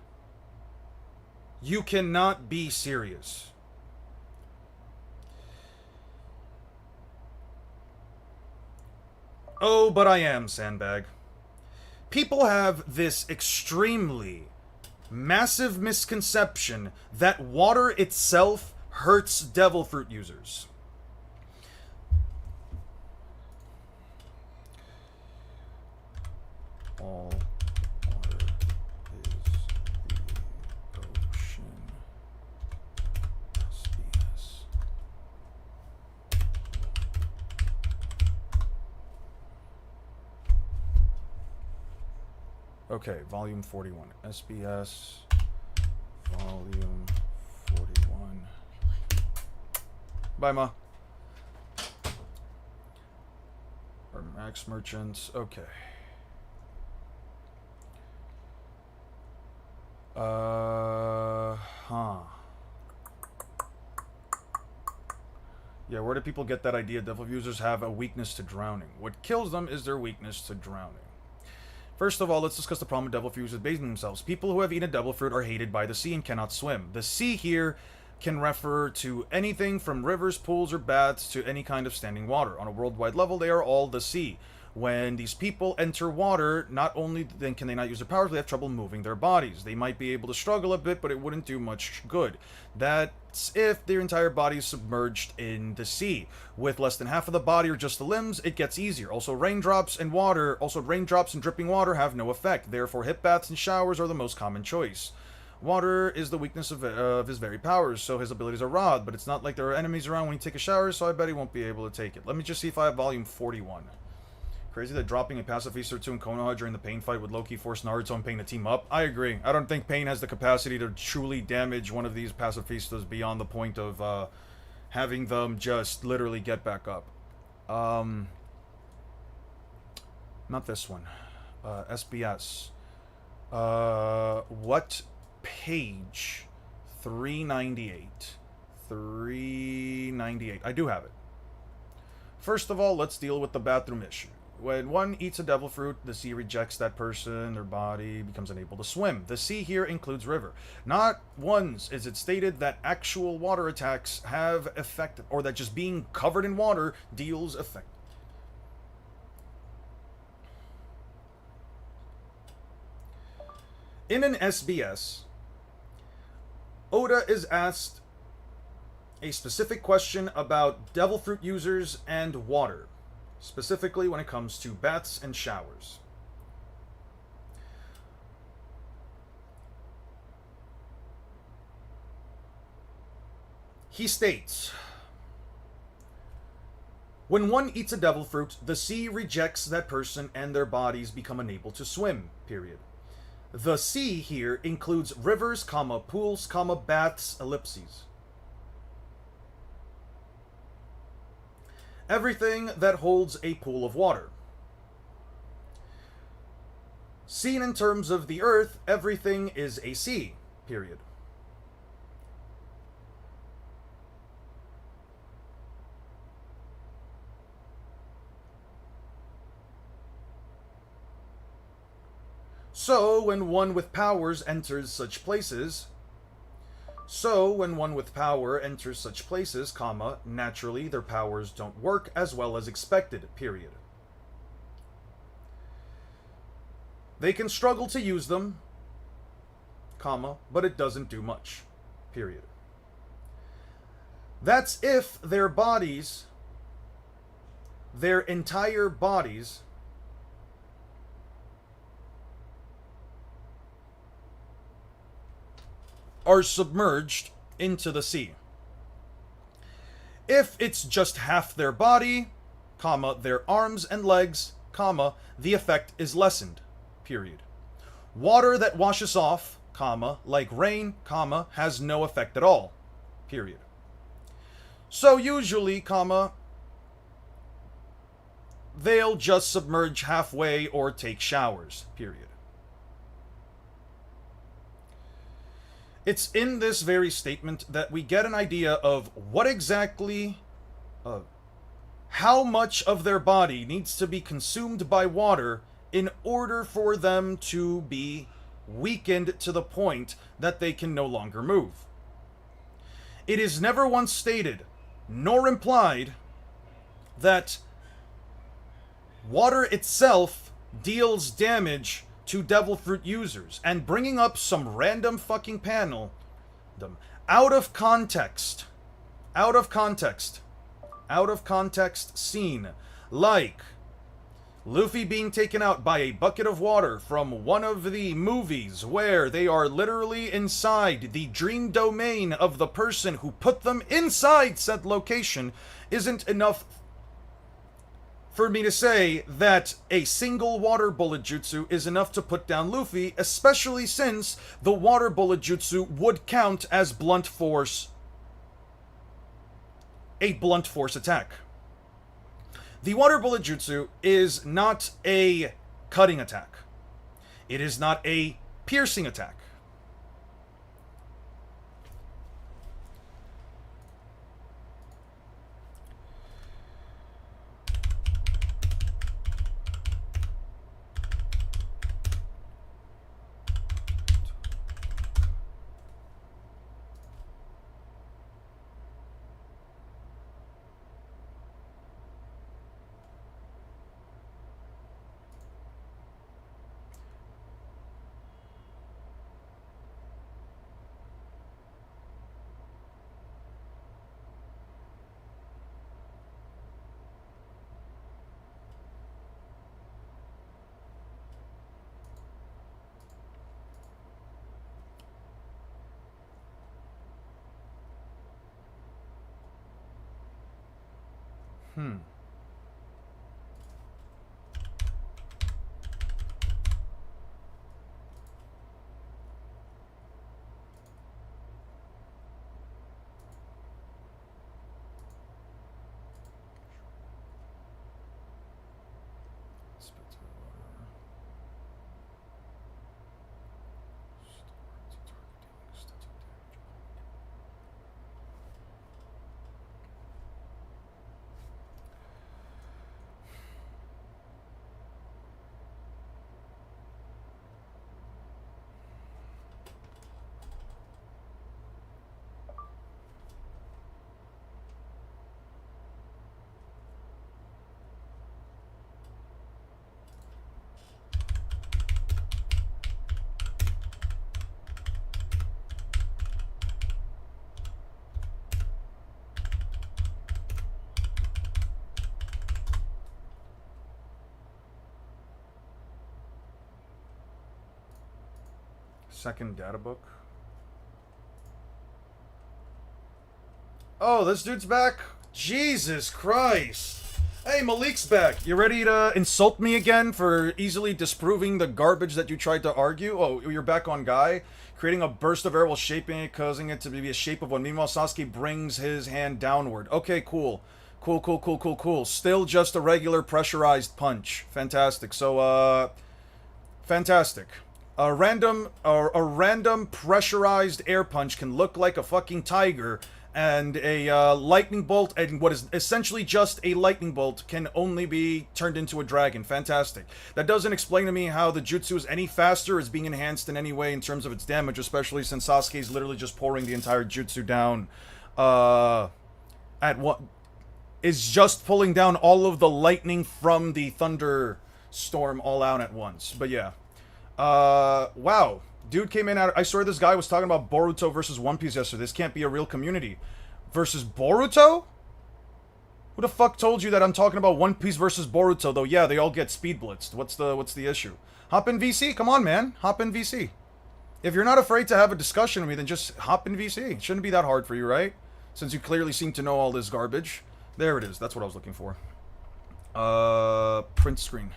You cannot be serious. Oh, but I am, Sandbag. People have this extremely massive misconception that water itself hurts devil fruit users. All water is the ocean. SBS. Okay, volume 41. SBS, volume 41. Bye, Ma. Or Max Merchants. Okay. Yeah, where do people get that idea devil users have a weakness to drowning? What kills them is their weakness to drowning. First of all, let's discuss the problem with devil fruit users bathing themselves. People who have eaten devil fruit are hated by the sea and cannot swim. The sea here can refer to anything from rivers, pools, or baths to any kind of standing water. On a worldwide level, they are all the sea. When these people enter water, not only then can they not use their powers, they have trouble moving their bodies. They might be able to struggle a bit, but it wouldn't do much good. That's if their entire body is submerged in the sea. With less than half of the body or just the limbs, it gets easier. Also, raindrops and dripping water have no effect. Therefore, hip baths and showers are the most common choice. Water is the weakness of his very powers, so his abilities are robbed, but it's not like there are enemies around when you take a shower, so I bet he won't be able to take it. Let me just see if I have volume 41. Crazy that dropping a pacifist or two in Konoha during the Pain fight would Loki force Naruto and Pain to team up. I agree. I don't think Pain has the capacity to truly damage one of these pacifistas beyond the point of having them just literally get back up. Not this one. SBS. What page? 398. 398. I do have it. First of all, let's deal with the bathroom issue. When one eats a devil fruit, the sea rejects that person, their body becomes unable to swim. The sea here includes river. Not once is it stated that actual water attacks have effect, or that just being covered in water deals effect. In an SBS, Oda is asked a specific question about devil fruit users and water, specifically when it comes to baths and showers. He states, when one eats a devil fruit, the sea rejects that person and their bodies become unable to swim, period. The sea here includes rivers, pools, baths, ellipses. Everything that holds a pool of water. Seen in terms of the earth, everything is a sea, period. So, when one with powers enters such places, naturally their powers don't work as well as expected, period. They can struggle to use them, but it doesn't do much, period. That's if their bodies, their entire bodies, are submerged into the sea. If it's just half their body, comma, their arms and legs, comma, the effect is lessened, period. Water that washes off, comma, like rain, comma, has no effect at all, period. So usually, comma, they'll just submerge halfway or take showers, period. It's in this very statement that we get an idea of what exactly, how much of their body needs to be consumed by water in order for them to be weakened to the point that they can no longer move. It is never once stated, nor implied, that water itself deals damage to Devil Fruit users, and bringing up some random fucking panel, out of context scene, like Luffy being taken out by a bucket of water from one of the movies where they are literally inside the dream domain of the person who put them inside said location, isn't enough for me to say that a single water bullet jutsu is enough to put down Luffy, especially since the water bullet jutsu would count as blunt force, a blunt force attack. The water bullet jutsu is not a cutting attack. It is not a piercing attack. Second data book. Oh, this dude's back? Jesus Christ. Hey, Malik's back. You ready to insult me again for easily disproving the garbage that you tried to argue? Oh, you're back on Guy? Creating a burst of air while shaping it, causing it to be a shape of one. Meanwhile, Sasuke brings his hand downward. Okay, cool. Cool. Still just a regular pressurized punch. Fantastic. So, fantastic. A random pressurized air punch can look like a fucking tiger, and a lightning bolt, and what is essentially just a lightning bolt, can only be turned into a dragon. Fantastic. That doesn't explain to me how the jutsu is any faster, is being enhanced in any way in terms of its damage, especially since Sasuke is literally just pouring the entire jutsu down, at what is just pulling down all of the lightning from the thunderstorm all out at once. But yeah. Wow. Dude came in out. I swear this guy was talking about Boruto versus One Piece yesterday. This can't be a real community. Versus Boruto? Who the fuck told you that I'm talking about One Piece versus Boruto, though? Yeah, they all get speed blitzed. What's the issue? Hop in VC. Come on, man. Hop in VC. If you're not afraid to have a discussion with me, then just hop in VC. It shouldn't be that hard for you, right? Since you clearly seem to know all this garbage. There it is. That's what I was looking for. Print screen.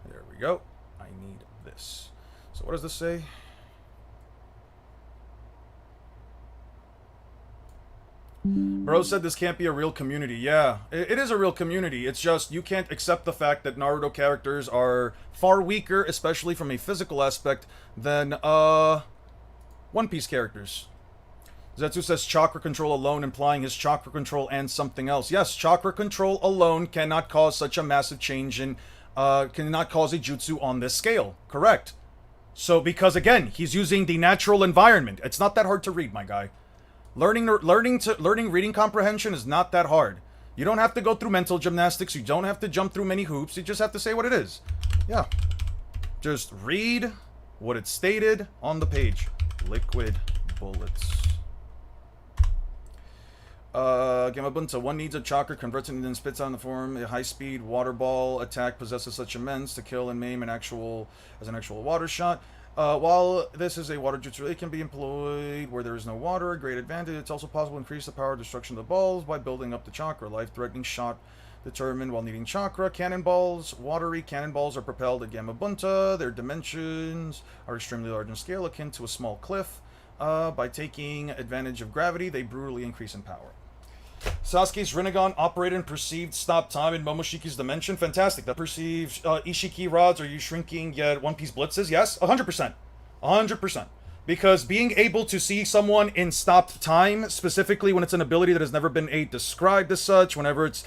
There we go. I need this. So what does this say? Bro said this can't be a real community. Yeah, it is a real community. It's just you can't accept the fact that Naruto characters are far weaker, especially from a physical aspect, than One Piece characters. Zetsu says chakra control alone, implying his chakra control and something else. Yes, chakra control alone cannot cause such a massive change in, cannot cause a jutsu on this scale. Correct. So, because again, he's using the natural environment. It's not that hard to read, my guy. Learning reading comprehension is not that hard. You don't have to go through mental gymnastics. You don't have to jump through many hoops. You just have to say what it is. Yeah. Just read what it's stated on the page. Liquid bullets. Gamabunta, one needs a chakra, converts it and then spits out in the form. A high-speed water ball attack possesses such immense to kill and maim an actual water shot. While this is a water jutsu, it can be employed where there is no water. A great advantage. It's also possible to increase the power of destruction of the balls by building up the chakra. Life-threatening shot determined while needing chakra. Cannonballs. Watery cannonballs are propelled at Gamabunta. Their dimensions are extremely large in scale, akin to a small cliff. By taking advantage of gravity, they brutally increase in power. Sasuke's Rinnegan operated and perceived stop time in Momoshiki's dimension. Fantastic. That perceived Ishiki rods, are you shrinking yet One Piece blitzes? Yes, 100%. 100%. Because being able to see someone in stopped time, specifically when it's an ability that has never been described as such, whenever it's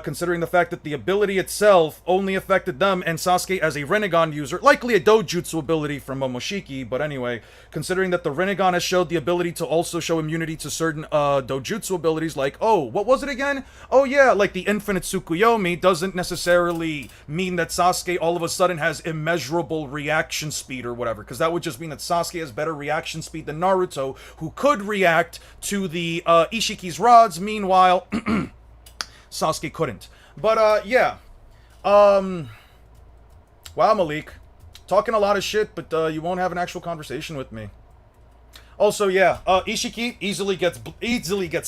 considering the fact that the ability itself only affected them, and Sasuke as a Rinnegan user, likely a Dojutsu ability from Momoshiki, but anyway, considering that the Rinnegan has showed the ability to also show immunity to certain Dojutsu abilities, like, oh, what was it again? Oh yeah, like the Infinite Tsukuyomi doesn't necessarily mean that Sasuke all of a sudden has immeasurable reaction speed or whatever, because that would just mean that Sasuke has better reaction speed than Naruto, who could react to the Ishiki's rods, meanwhile... Sasuke couldn't. But, yeah. Wow, Malik. Talking a lot of shit, but you won't have an actual conversation with me. Also, yeah, Ishiki easily gets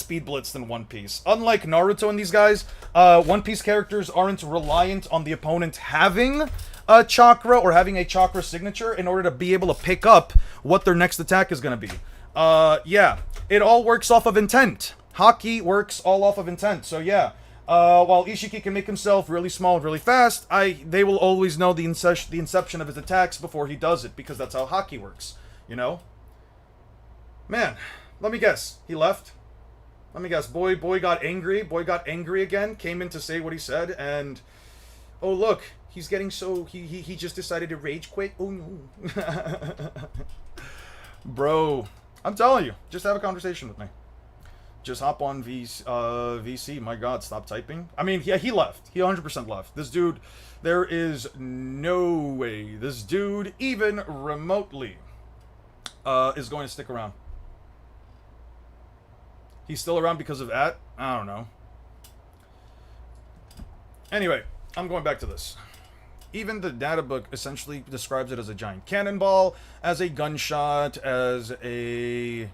speed blitzed in One Piece. Unlike Naruto and these guys, One Piece characters aren't reliant on the opponent having a chakra or having a chakra signature in order to be able to pick up what their next attack is going to be. Yeah, it all works off of intent. Haki works all off of intent, so yeah. While Ishiki can make himself really small and really fast, they will always know the inception of his attacks before he does it, because that's how Haki works, you know? Man, let me guess. He left? Let me guess. Boy got angry. Boy got angry again, came in to say what he said, and... Oh, look. He's getting so... He just decided to rage quit. Oh, no. Bro, I'm telling you. Just have a conversation with me. Just hop on VC. My god, stop typing. I mean, yeah, he left. He 100% left. This dude, there is no way this dude, even remotely, is going to stick around. He's still around because of I don't know. Anyway, I'm going back to this. Even the data book essentially describes it as a giant cannonball, as a gunshot, as a...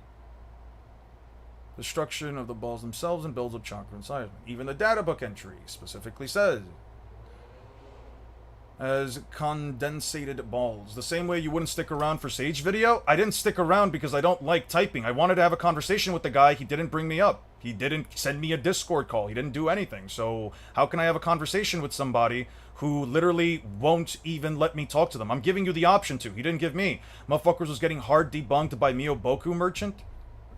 destruction of the balls themselves and builds up chakra inside of them. Even the data book entry specifically says as condensated balls. The same way you wouldn't stick around for Sage video. I didn't stick around because I don't like typing. I wanted to have a conversation with the guy. He didn't bring me up. He didn't send me a Discord call. He didn't do anything. So how can I have a conversation with somebody who literally won't even let me talk to them? I'm giving you the option to. He didn't give me. Motherfuckers was getting hard debunked by Mio Boku Merchant.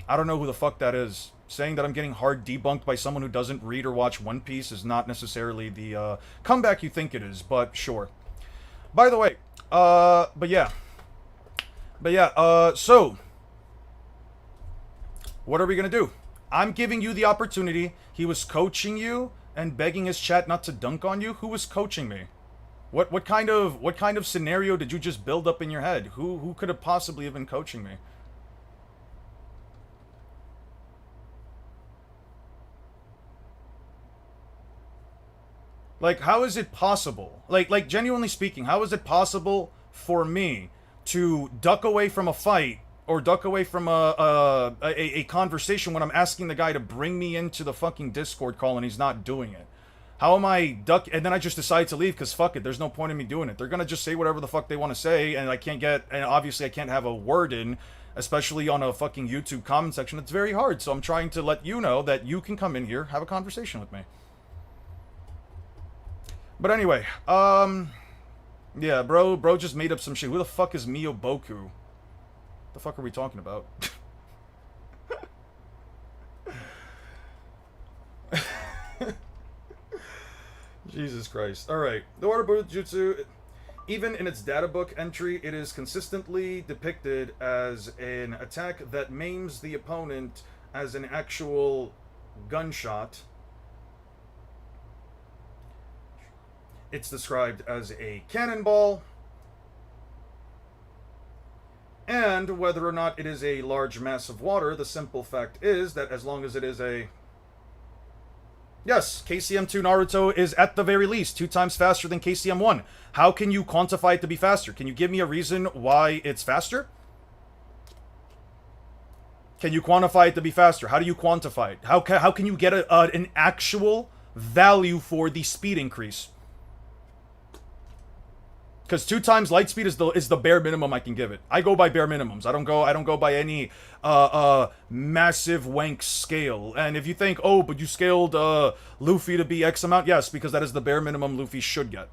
I don't know who the fuck that is. Saying that I'm getting hard debunked by someone who doesn't read or watch One Piece is not necessarily the comeback you think it is, but sure. By the way, so, what are we gonna do? I'm giving you the opportunity. He was coaching you and begging his chat not to dunk on you. Who was coaching me? What kind of scenario did you just build up in your head? Who could have possibly have been coaching me? Like, how is it possible? Like genuinely speaking, how is it possible for me to duck away from a fight or duck away from a conversation when I'm asking the guy to bring me into the fucking Discord call and he's not doing it? How am I and then I just decide to leave because fuck it, there's no point in me doing it. They're gonna just say whatever the fuck they want to say, and obviously I can't have a word in, especially on a fucking YouTube comment section. It's very hard, so I'm trying to let you know that you can come in here, have a conversation with me. But anyway, yeah, bro just made up some shit. Who the fuck is Mio Boku? The fuck are we talking about? Jesus Christ. Alright. The Water Jutsu, even in its data book entry, it is consistently depicted as an attack that maims the opponent as an actual gunshot. It's described as a cannonball. And whether or not it is a large mass of water, the simple fact is that as long as it is a... Yes, KCM2 Naruto is at the very least 2 times faster than KCM1. How can you quantify it to be faster? Can you give me a reason why it's faster? Can you quantify it to be faster? How do you quantify it? How can you get an actual value for the speed increase? Because 2 times light speed is the bare minimum I can give it. I go by bare minimums. I don't go by any massive wank scale. And if you think, oh, but you scaled Luffy to be X amount, yes, because that is the bare minimum Luffy should get.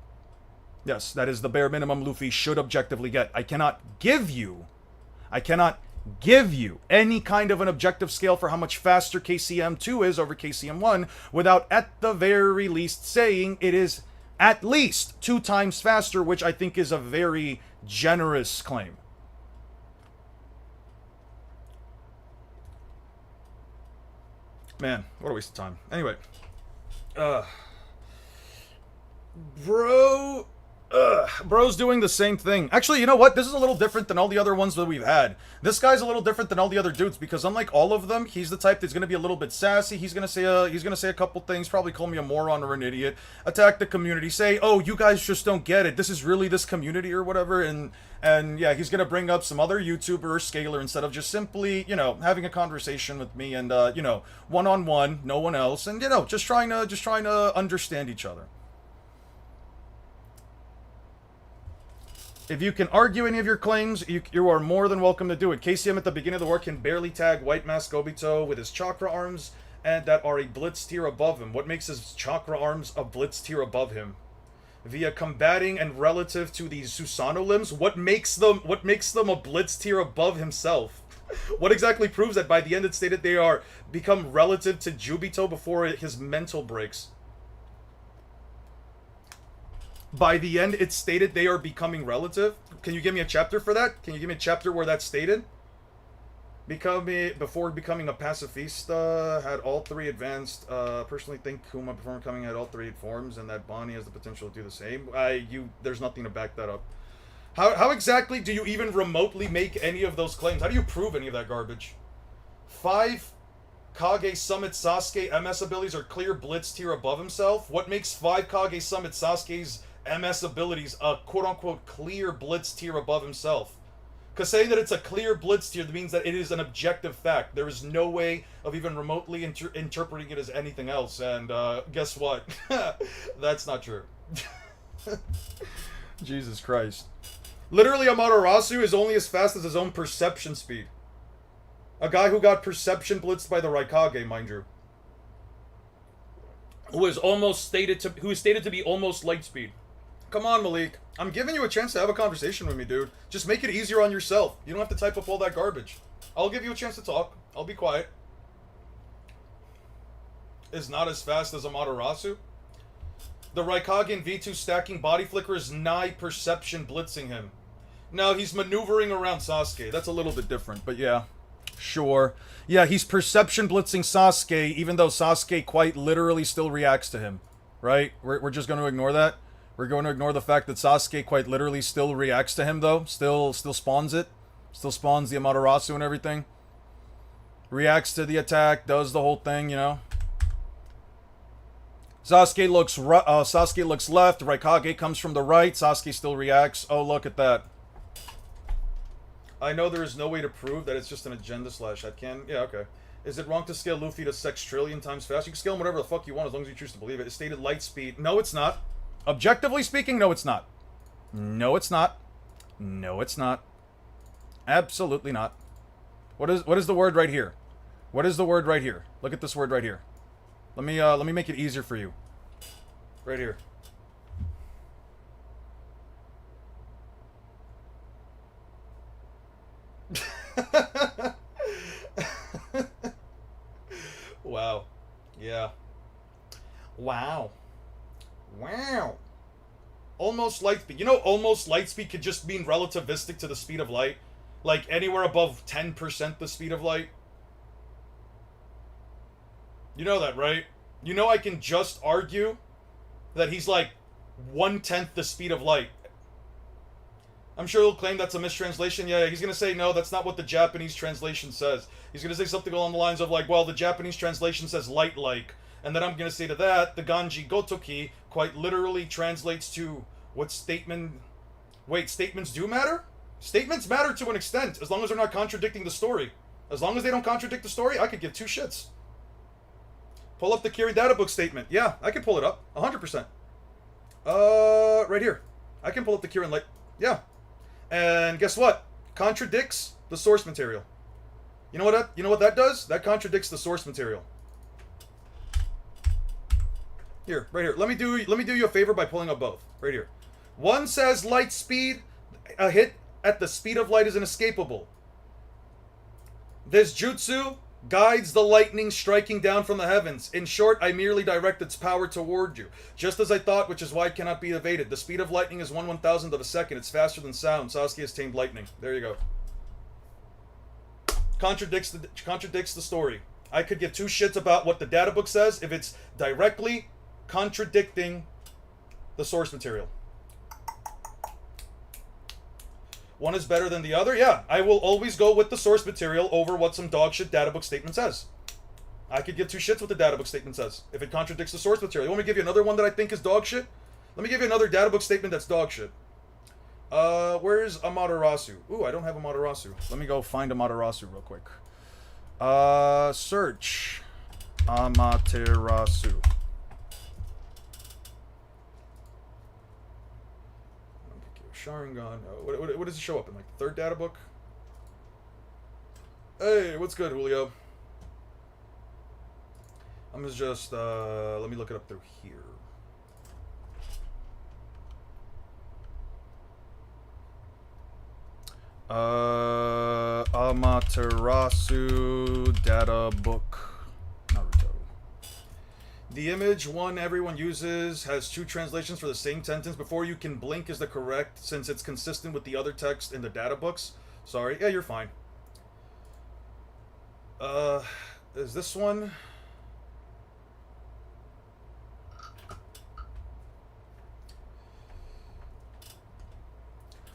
Yes, that is the bare minimum Luffy should objectively get. I cannot give you any kind of an objective scale for how much faster KCM2 is over KCM1 without at the very least saying it is at least 2 times faster, which I think is a very generous claim. Man, what a waste of time. Anyway. Bro's doing the same thing. Actually, you know what? This is a little different than all the other ones that we've had. This guy's a little different than all the other dudes because unlike all of them, he's the type that's going to be a little bit sassy. He's going to say a couple things, probably call me a moron or an idiot, attack the community, say, "Oh, you guys just don't get it. This is really this community or whatever." And yeah, he's going to bring up some other YouTuber or scaler instead of just simply, you know, having a conversation with me and you know, one-on-one, no one else, and you know, just trying to understand each other. If you can argue any of your claims, you are more than welcome to do it. KCM at the beginning of the war can barely tag White Mask Obito with his chakra arms and that are a blitz tier above him. What makes his chakra arms a blitz tier above him? Via combating and relative to the Susanoo limbs, what makes them a blitz tier above himself? What exactly proves that? By the end it stated they are become relative to Jubito before his mental breaks. By the end, it stated they are becoming relative. Can you give me a chapter for that? Can you give me a chapter where that's stated? Before becoming a pacifista, had all 3 advanced. Personally think Kuma before becoming had all 3 forms, and that Bonnie has the potential to do the same. There's nothing to back that up. How exactly do you even remotely make any of those claims? How do you prove any of that garbage? 5 Kage Summit Sasuke MS abilities are clear blitz tier above himself. What makes 5 Kage Summit Sasuke's MS abilities a quote-unquote clear blitz tier above himself? Because saying that it's a clear blitz tier means that it is an objective fact. There is no way of even remotely interpreting it as anything else. And guess what? That's not true. Jesus Christ. Literally, Amaterasu is only as fast as his own perception speed. A guy who got perception blitzed by the Raikage, mind you. Who is stated to be almost light speed. Come on, Malik. I'm giving you a chance to have a conversation with me, dude. Just make it easier on yourself. You don't have to type up all that garbage. I'll give you a chance to talk. I'll be quiet. Is not as fast as Amaterasu. The Raikage in V2 stacking body flicker is nigh perception blitzing him. Now, he's maneuvering around Sasuke. That's a little bit different, but yeah. Sure. Yeah, he's perception blitzing Sasuke, even though Sasuke quite literally still reacts to him. Right? We're just going to ignore that? We're going to ignore the fact that Sasuke quite literally still reacts to him, though? Still spawns it? Still spawns the Amaterasu and everything? Reacts to the attack, does the whole thing, you know? Sasuke looks left, Raikage comes from the right, Sasuke still reacts. Oh, look at that. I know there is no way to prove that it's just an agenda slash headcanon. Yeah, okay. Is it wrong to scale Luffy to sextrillion times fast? You can scale him whatever the fuck you want as long as you choose to believe it. It's stated light speed. No, it's not. Objectively speaking, no, it's not. No, it's not. No, it's not. Absolutely not. What is the word right here? What is the word right here? Look at this word right here. Let me make it easier for you. Right here. Wow. Yeah. Wow. Wow. Almost light speed. You know, almost light speed could just mean relativistic to the speed of light. Like anywhere above 10% the speed of light. You know that, right? You know I can just argue that he's like 1/10 the speed of light. I'm sure he'll claim that's a mistranslation. Yeah, he's going to say, no, that's not what the Japanese translation says. He's going to say something along the lines of like, well, the Japanese translation says light-like. And then I'm going to say to that, the Ganji Gotoki quite literally translates to what statement... Wait, statements do matter? Statements matter to an extent, as long as they're not contradicting the story. As long as they don't contradict the story, I could give two shits. Pull up the Kirin data book statement. Yeah, I can pull it up. 100%. Right here. I can pull up the Kirin, like... Yeah. And guess what? Contradicts the source material. You know what that does? That contradicts the source material. Here, right here. Let me do you a favor by pulling up both. Right here. One says light speed, a hit at the speed of light is inescapable. This jutsu guides the lightning striking down from the heavens. In short, I merely direct its power toward you. Just as I thought, which is why it cannot be evaded. The speed of lightning is 1/1000th of a second. It's faster than sound. Sasuke has tamed lightning. There you go. Contradicts the story. I could give two shits about what the data book says if it's directly contradicting the source material. One is better than the other? Yeah, I will always go with the source material over what some dog shit data book statement says. I could give two shits what the data book statement says if it contradicts the source material. You want me to give you another one that I think is dog shit? Let me give you another data book statement that's dog shit. Where's Amaterasu? Ooh, I don't have Amaterasu. Let me go find Amaterasu real quick. Search Amaterasu. Sharingan. What does it show up in, like, the third data book? Hey, what's good, Julio? I'm just, let me look it up through here. Amaterasu data book. Naruto. The image one everyone uses has two translations for the same sentence. Before you can blink is the correct, since it's consistent with the other text in the data books. Sorry. Yeah, you're fine. Is this one?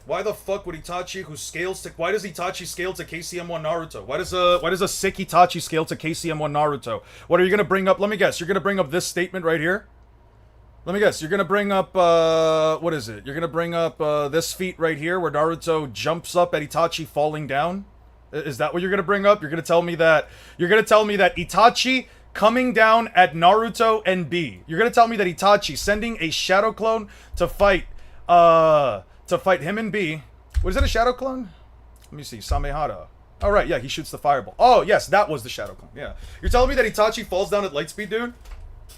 Why the fuck would Itachi, who scales to... Why does Itachi scale to KCM1 Naruto? Why does a sick Itachi scale to KCM1 Naruto? What are you gonna bring up? Let me guess. You're gonna bring up this statement right here? Let me guess. You're gonna bring up, what is it? You're gonna bring up, this feat right here, where Naruto jumps up at Itachi falling down? Is that what you're gonna bring up? You're gonna tell me that... You're gonna tell me that Itachi coming down at Naruto and B. You're gonna tell me that Itachi sending a shadow clone to fight, him and B. Was it a shadow clone? Let me see. Samehara. Oh, right. Yeah, he shoots the fireball. Oh, yes, that was the shadow clone. Yeah. You're telling me that Itachi falls down at light speed, dude?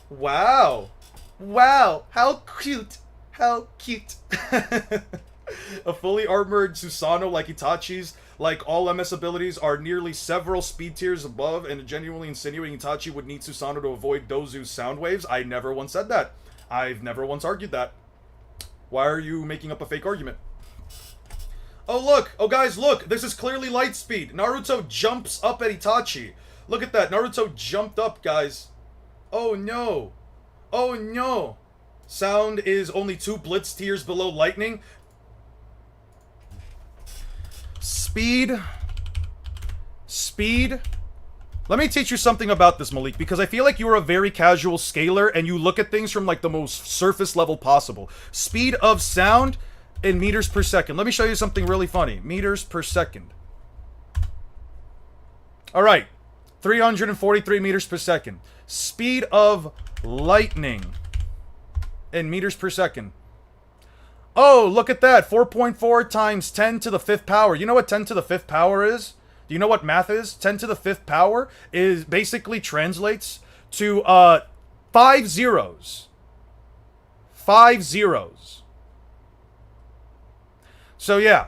Wow. Wow. How cute. How cute. A fully armored Susanoo like Itachi's, like all MS abilities, are nearly several speed tiers above, and genuinely insinuating Itachi would need Susanoo to avoid Dozu's sound waves. I never once said that. I've never once argued that. Why are you making up a fake argument? Oh, look. Oh, guys, look. This is clearly light speed. Naruto jumps up at Itachi. Look at that. Naruto jumped up, guys. Oh, no. Oh, no. Sound is only 2 blitz tiers below lightning. Speed. Speed. Let me teach you something about this, Malik, because I feel like you're a very casual scaler and you look at things from like the most surface level possible. Speed of sound in meters per second. Let me show you something really funny. Meters per second. All right. 343 meters per second. Speed of lightning in meters per second. Oh, look at that. 4.4 times 10 to the 5th power. You know what 10 to the 5th power is? Do you know what math is? 10 to the 5th power is basically translates to 5 zeros. 5 zeros. So yeah.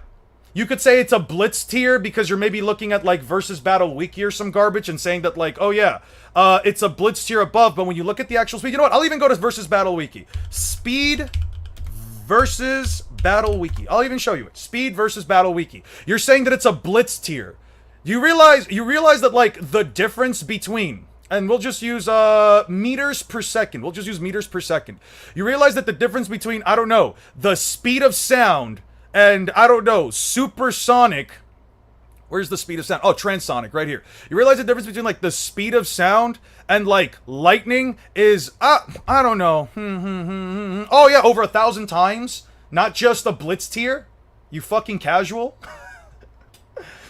You could say it's a blitz tier because you're maybe looking at like versus battle wiki or some garbage and saying that like, oh yeah, it's a blitz tier above. But when you look at the actual speed, you know what? I'll even go to versus battle wiki. Speed versus battle wiki. I'll even show you it. Speed versus battle wiki. You're saying that it's a blitz tier. You realize that like the difference between, and we'll just use meters per second. We'll just use meters per second. You realize that the difference between, I don't know, the speed of sound and, I don't know, supersonic. Where's the speed of sound? Oh, transonic, right here. You realize the difference between, like, the speed of sound and, like, lightning is, I don't know. Oh, yeah, over 1,000 times. Not just a blitz tier. You fucking casual.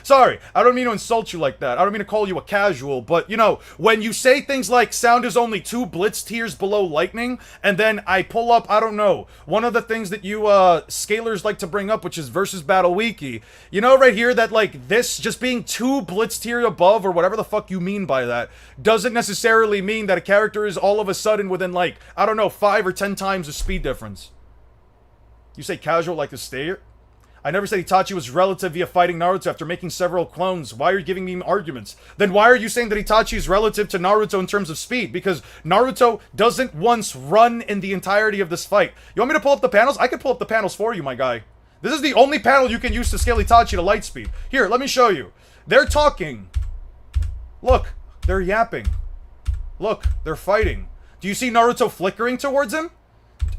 Sorry, I don't mean to insult you like that. I don't mean to call you a casual, but, you know, when you say things like sound is only 2 blitz tiers below lightning, and then I pull up, I don't know, one of the things that you, scalers like to bring up, which is versus battle wiki, you know right here that, like, this just being 2 blitz tier above, or whatever the fuck you mean by that, doesn't necessarily mean that a character is all of a sudden within, like, I don't know, 5 or 10 times the speed difference. You say casual like to stay here? I never said Itachi was relative via fighting Naruto after making several clones. Why are you giving me arguments? Then why are you saying that Itachi is relative to Naruto in terms of speed? Because Naruto doesn't once run in the entirety of this fight. You want me to pull up the panels? I can pull up the panels for you, my guy. This is the only panel you can use to scale Itachi to light speed. Here, let me show you. They're talking. Look, they're yapping. Look, they're fighting. Do you see Naruto flickering towards him?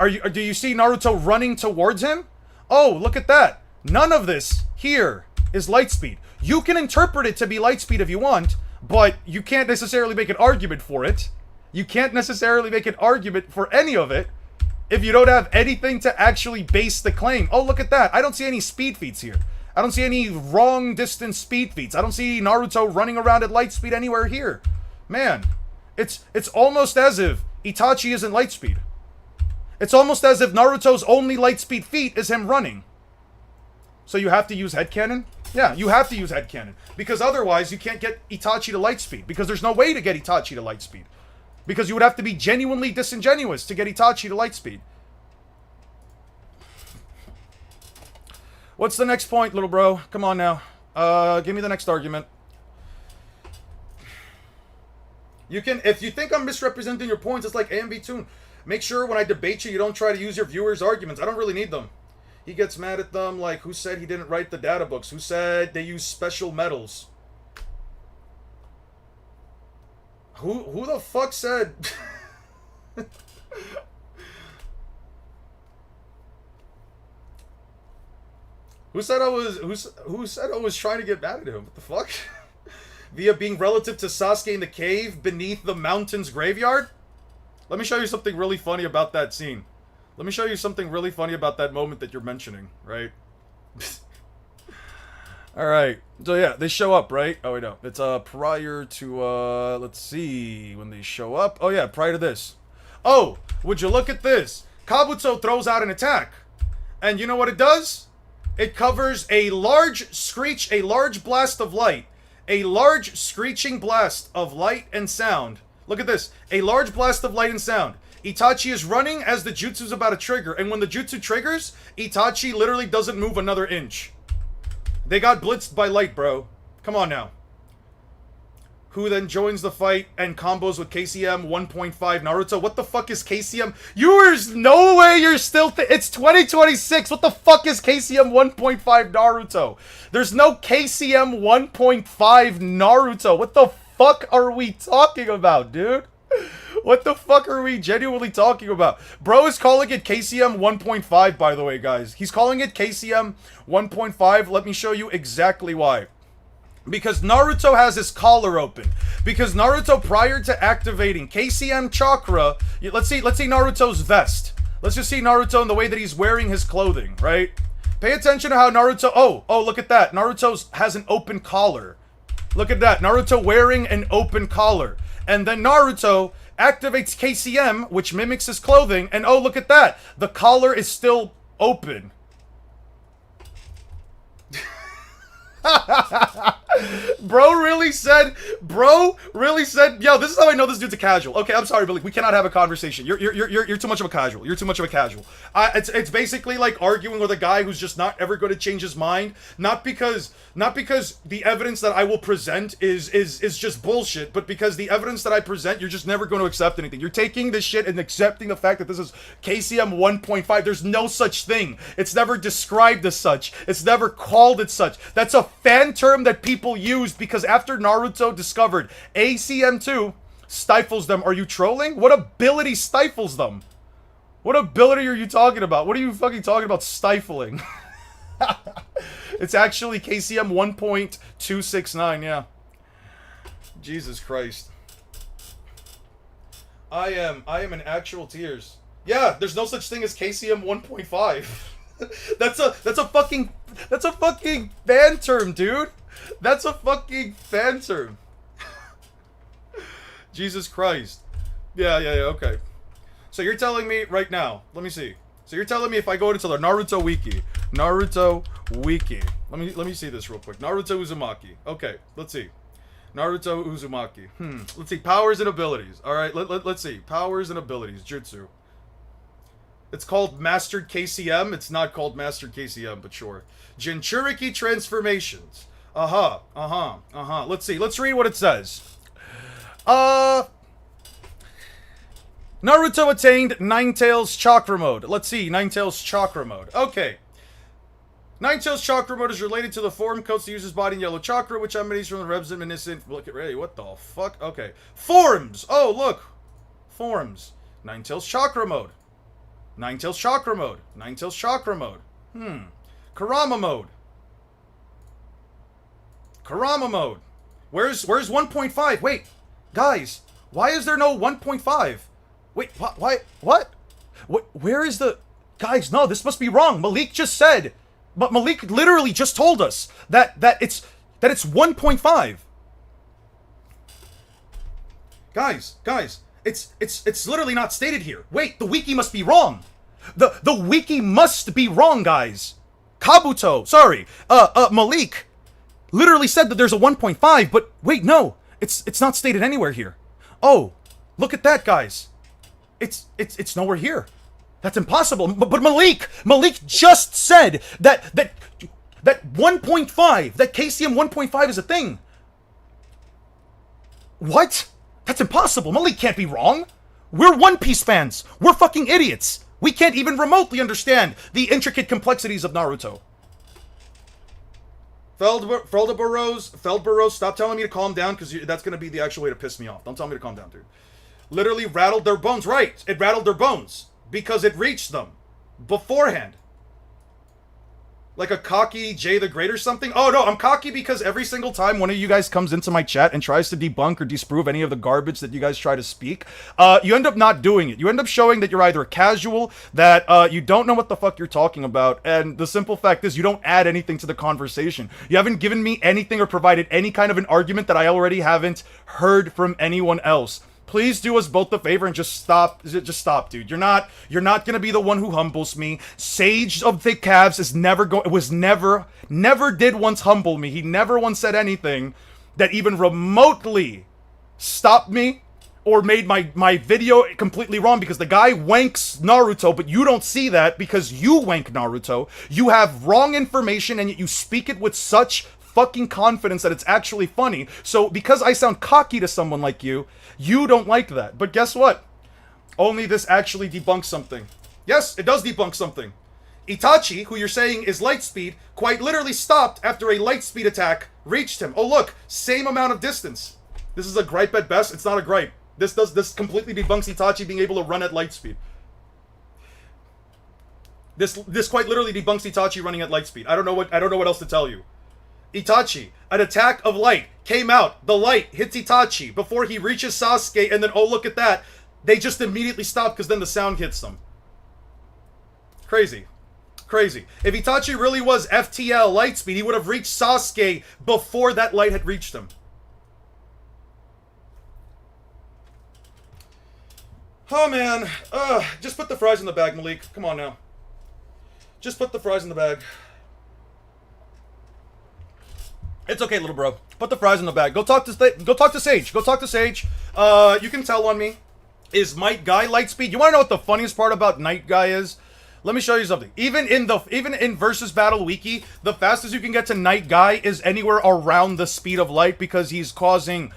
Do you see Naruto running towards him? Oh, look at that. None of this here is light speed. You can interpret it to be light speed if you want, but you can't necessarily make an argument for it. You can't necessarily make an argument for any of it if you don't have anything to actually base the claim. Oh, look at that. I don't see any speed feats here. I don't see any wrong distance speed feats. I don't see Naruto running around at light speed anywhere here. Man, it's almost as if Itachi isn't light speed. It's almost as if Naruto's only light speed feat is him running. So you have to use headcanon? Yeah, you have to use headcanon. Because otherwise you can't get Itachi to light speed. Because there's no way to get Itachi to light speed. Because you would have to be genuinely disingenuous to get Itachi to light speed. What's the next point, little bro? Come on now. Give me the next argument. You can, if you think I'm misrepresenting your points, it's like AMV Toon. Make sure when I debate you, you don't try to use your viewers' arguments. I don't really need them. He gets mad at them, like, who said he didn't write the data books? Who said they use special metals? Who the fuck said... Who said I was trying to get mad at him? What the fuck? Via being relative to Sasuke in the cave beneath the mountain's graveyard? Let me show you something really funny about that scene. Let me show you something really funny about that moment that you're mentioning, right? Alright, so yeah, they show up, right? Oh wait, no, it's prior to, let's see, when they show up. Oh yeah, prior to this. Oh, would you look at this? Kabuto throws out an attack. And you know what it does? It covers a large screech, a large blast of light. A large screeching blast of light and sound. Look at this, a large blast of light and sound. Itachi is running as the jutsu's about to trigger, and when the jutsu triggers, Itachi literally doesn't move another inch. They got blitzed by light, bro. Come on now. Who then joins the fight and combos with KCM 1.5 Naruto? What the fuck is KCM? There's no way you're still... It's 2026. What the fuck is KCM 1.5 Naruto? There's no KCM 1.5 Naruto. What the fuck are we talking about, dude? What the fuck are we genuinely talking about? Bro is calling it KCM 1.5, by the way, guys. He's calling it KCM 1.5. Let me show you exactly why. Because Naruto has his collar open. Because Naruto, prior to activating KCM Chakra... Let's see Naruto's vest. Let's just see Naruto in the way that he's wearing his clothing, right? Pay attention to how Naruto... Oh, look at that. Naruto has an open collar. Look at that. Naruto wearing an open collar. And then Naruto activates KCM, which mimics his clothing. And oh, look at that. The collar is still open. Bro really said, yo, this is how I know this dude's a casual. Okay, I'm sorry, but like, we cannot have a conversation. You're too much of a casual. You're too much of a casual. It's basically like arguing with a guy who's just not ever going to change his mind. Not because the evidence that I will present is just bullshit, but because the evidence that I present, you're just never going to accept anything. You're taking this shit and accepting the fact that this is KCM 1.5. There's no such thing. It's never described as such. It's never called it such. That's a fan term that people used because after Naruto discovered ACM2 stifles them. Are you trolling? What ability stifles them? What ability are you talking about? What are you fucking talking about stifling? It's actually KCM 1.269, yeah. Jesus Christ. I am in actual tears. Yeah, there's no such thing as KCM 1.5. That's a fucking fan term, dude. That's a fucking fan term. Jesus Christ. Yeah, okay. So you're telling me right now, let me see. So you're telling me if I go into the Naruto Wiki. Let me see this real quick. Naruto Uzumaki. Okay, let's see. Naruto Uzumaki. Let's see. Powers and abilities. Alright, let's see. Powers and abilities. Jutsu. It's called Mastered KCM. It's not called Mastered KCM, but sure. Jinchuriki transformations. Let's see. Let's read what it says. Naruto attained Nine-Tails Chakra Mode. Let's see. Nine-Tails Chakra Mode. Okay. Nine-Tails Chakra Mode is related to the form coats to use his body in yellow chakra, which emanates from the Rebs reminiscent. Look at Ray. What the fuck? Okay. Forms. Oh, look. Forms. Nine-Tails Chakra Mode. Nine-Tails Chakra Mode. Nine-Tails Chakra Mode. Kurama Mode. Kurama Mode. Where's 1.5? Wait. Guys. Why is there no 1.5? Wait. Why? What? Where is the... Guys, no. This must be wrong. Malik just said... But Malik literally just told us that it's 1.5. Guys. It's literally not stated here. Wait, the wiki must be wrong. The wiki must be wrong, guys. Malik literally said that there's a 1.5, but wait, no. It's not stated anywhere here. Oh, look at that, guys. It's nowhere here. That's impossible. But Malik just said that 1.5, that KCM 1.5 is a thing. What? That's impossible. Malik can't be wrong. We're One Piece fans. We're fucking idiots. We can't even remotely understand the intricate complexities of Naruto. Feldburrows, stop telling me to calm down, because that's going to be the actual way to piss me off. Don't tell me to calm down, dude. Literally rattled their bones. Right, it rattled their bones. Because it reached them. Beforehand. Like a cocky Jay the Great or something? Oh no, I'm cocky because every single time one of you guys comes into my chat and tries to debunk or disprove any of the garbage that you guys try to speak, you end up not doing it. You end up showing that you're either a casual, that you don't know what the fuck you're talking about, and the simple fact is you don't add anything to the conversation. You haven't given me anything or provided any kind of an argument that I already haven't heard from anyone else. Please do us both the favor and just stop. Just stop, dude. You're not gonna be the one who humbles me. Sage of Thick Calves is never did once humble me. He never once said anything that even remotely stopped me or made my video completely wrong, because the guy wanks Naruto, but you don't see that because you wank Naruto. You have wrong information and yet you speak it with such fucking confidence that it's actually funny. So because I sound cocky to someone like you, you don't like that. But guess what? Only this actually debunks something. Yes, it does debunk something. Itachi, who you're saying is Lightspeed, quite literally stopped after a Lightspeed attack reached him. Oh look, same amount of distance. This is a gripe at best. It's not a gripe. This completely debunks Itachi being able to run at Lightspeed. This quite literally debunks Itachi running at Lightspeed. I don't know what else to tell you. Itachi, an attack of light came out. The light hits Itachi before he reaches Sasuke, and then, oh, look at that. They just immediately stop because then the sound hits them. Crazy. Crazy. If Itachi really was FTL Lightspeed, he would have reached Sasuke before that light had reached him. Oh, man. Just put the fries in the bag, Malik. Come on now. Just put the fries in the bag. It's okay, little bro. Put the fries in the bag. Go talk to Sage. Go talk to Sage. You can tell on me. Is Might Guy Lightspeed? You want to know what the funniest part about Night Guy is? Let me show you something. Even in Versus Battle Wiki, the fastest you can get to Night Guy is anywhere around the speed of light because he's causing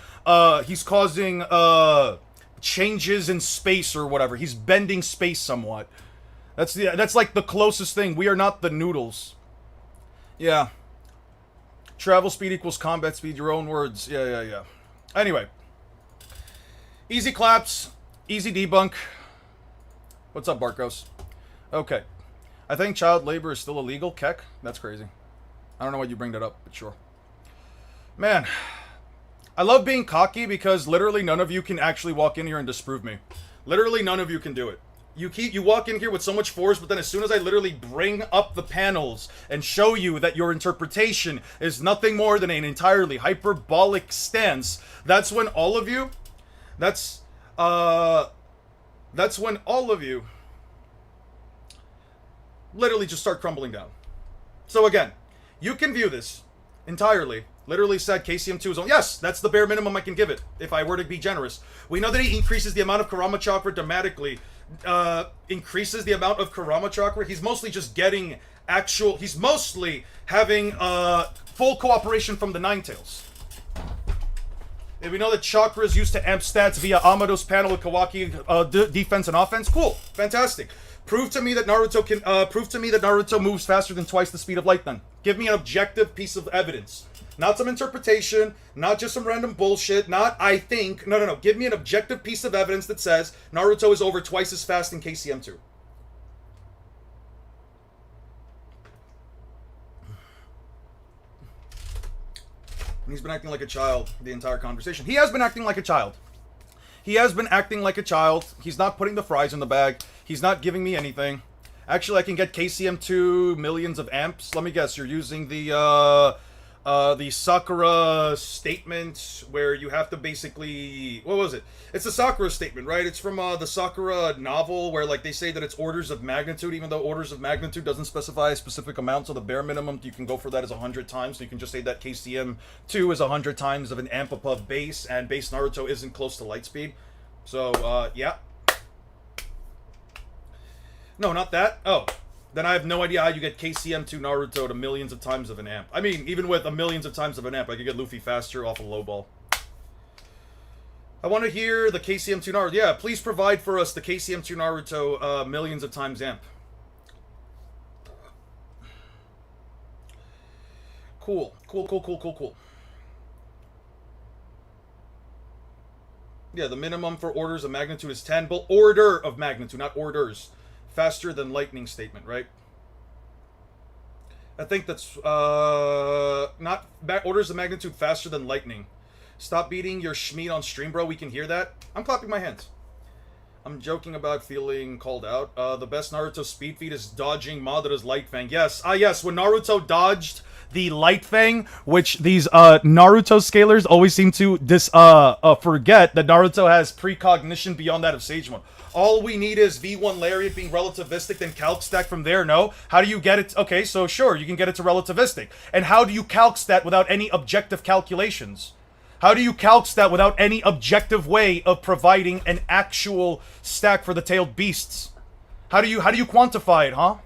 changes in space or whatever. He's bending space somewhat. That's like the closest thing. We are not the noodles. Yeah. Travel speed equals combat speed. Your own words. Yeah. Anyway. Easy claps. Easy debunk. What's up, Barkos? Okay. I think child labor is still illegal. Keck? That's crazy. I don't know why you bring that up, but sure. Man. I love being cocky because literally none of you can actually walk in here and disprove me. Literally none of you can do it. You walk in here with so much force, but then as soon as I literally bring up the panels and show you that your interpretation is nothing more than an entirely hyperbolic stance, that's when all of you... That's when all of you literally just start crumbling down. So again, you can view this entirely. Literally said KCM2 is on. Yes, that's the bare minimum I can give it, if I were to be generous. We know that he increases the amount of Kurama Chakra dramatically. Increases the amount of Kurama Chakra. He's mostly just getting actual... He's mostly having full cooperation from the Ninetales. If we know that Chakra is used to amp stats via Amado's panel with Kawaki defense and offense, cool. Fantastic. Prove to me that Naruto moves faster than twice the speed of light then. Give me an objective piece of evidence. Not some interpretation, not just some random bullshit, not I think. No. Give me an objective piece of evidence that says Naruto is over twice as fast in KCM2. And he's been acting like a child the entire conversation. He has been acting like a child. He's not putting the fries in the bag. He's not giving me anything. Actually, I can get KCM2 millions of amps. Let me guess, you're using the Sakura statement where you have to basically... What was it? It's the Sakura statement, right? It's from the Sakura novel where like they say that it's orders of magnitude, even though orders of magnitude doesn't specify a specific amount, so the bare minimum you can go for that is 100 times. So you can just say that KCM2 is 100 times of an amp above base, and base Naruto isn't close to light speed. So, yeah. No, not that. Oh. Then I have no idea how you get KCM2 Naruto to millions of times of an amp. I mean, even with millions of times of an amp, I could get Luffy faster off a low ball. I want to hear the KCM2 Naruto. Yeah, please provide for us the KCM2 Naruto millions of times amp. Cool. Yeah, the minimum for orders of magnitude is 10, but order of magnitude, not orders. Faster than lightning statement, right? I think that's not orders of magnitude faster than lightning. Stop beating your schmeat on stream, bro. We can hear that. I'm clapping my hands. I'm joking about feeling called out. The best Naruto speed feat is dodging Madara's Light Fang. Yes, yes. When Naruto dodged the Light Fang, which these Naruto scalers always seem to forget that Naruto has precognition beyond that of Sage Mode. All we need is V1 Lariat being relativistic, then calc stack from there, no? How do you get it? Okay, so sure, you can get it to relativistic. And how do you calc stat without any objective calculations? How do you calc stat without any objective way of providing an actual stack for the tailed beasts? How do you quantify it, huh?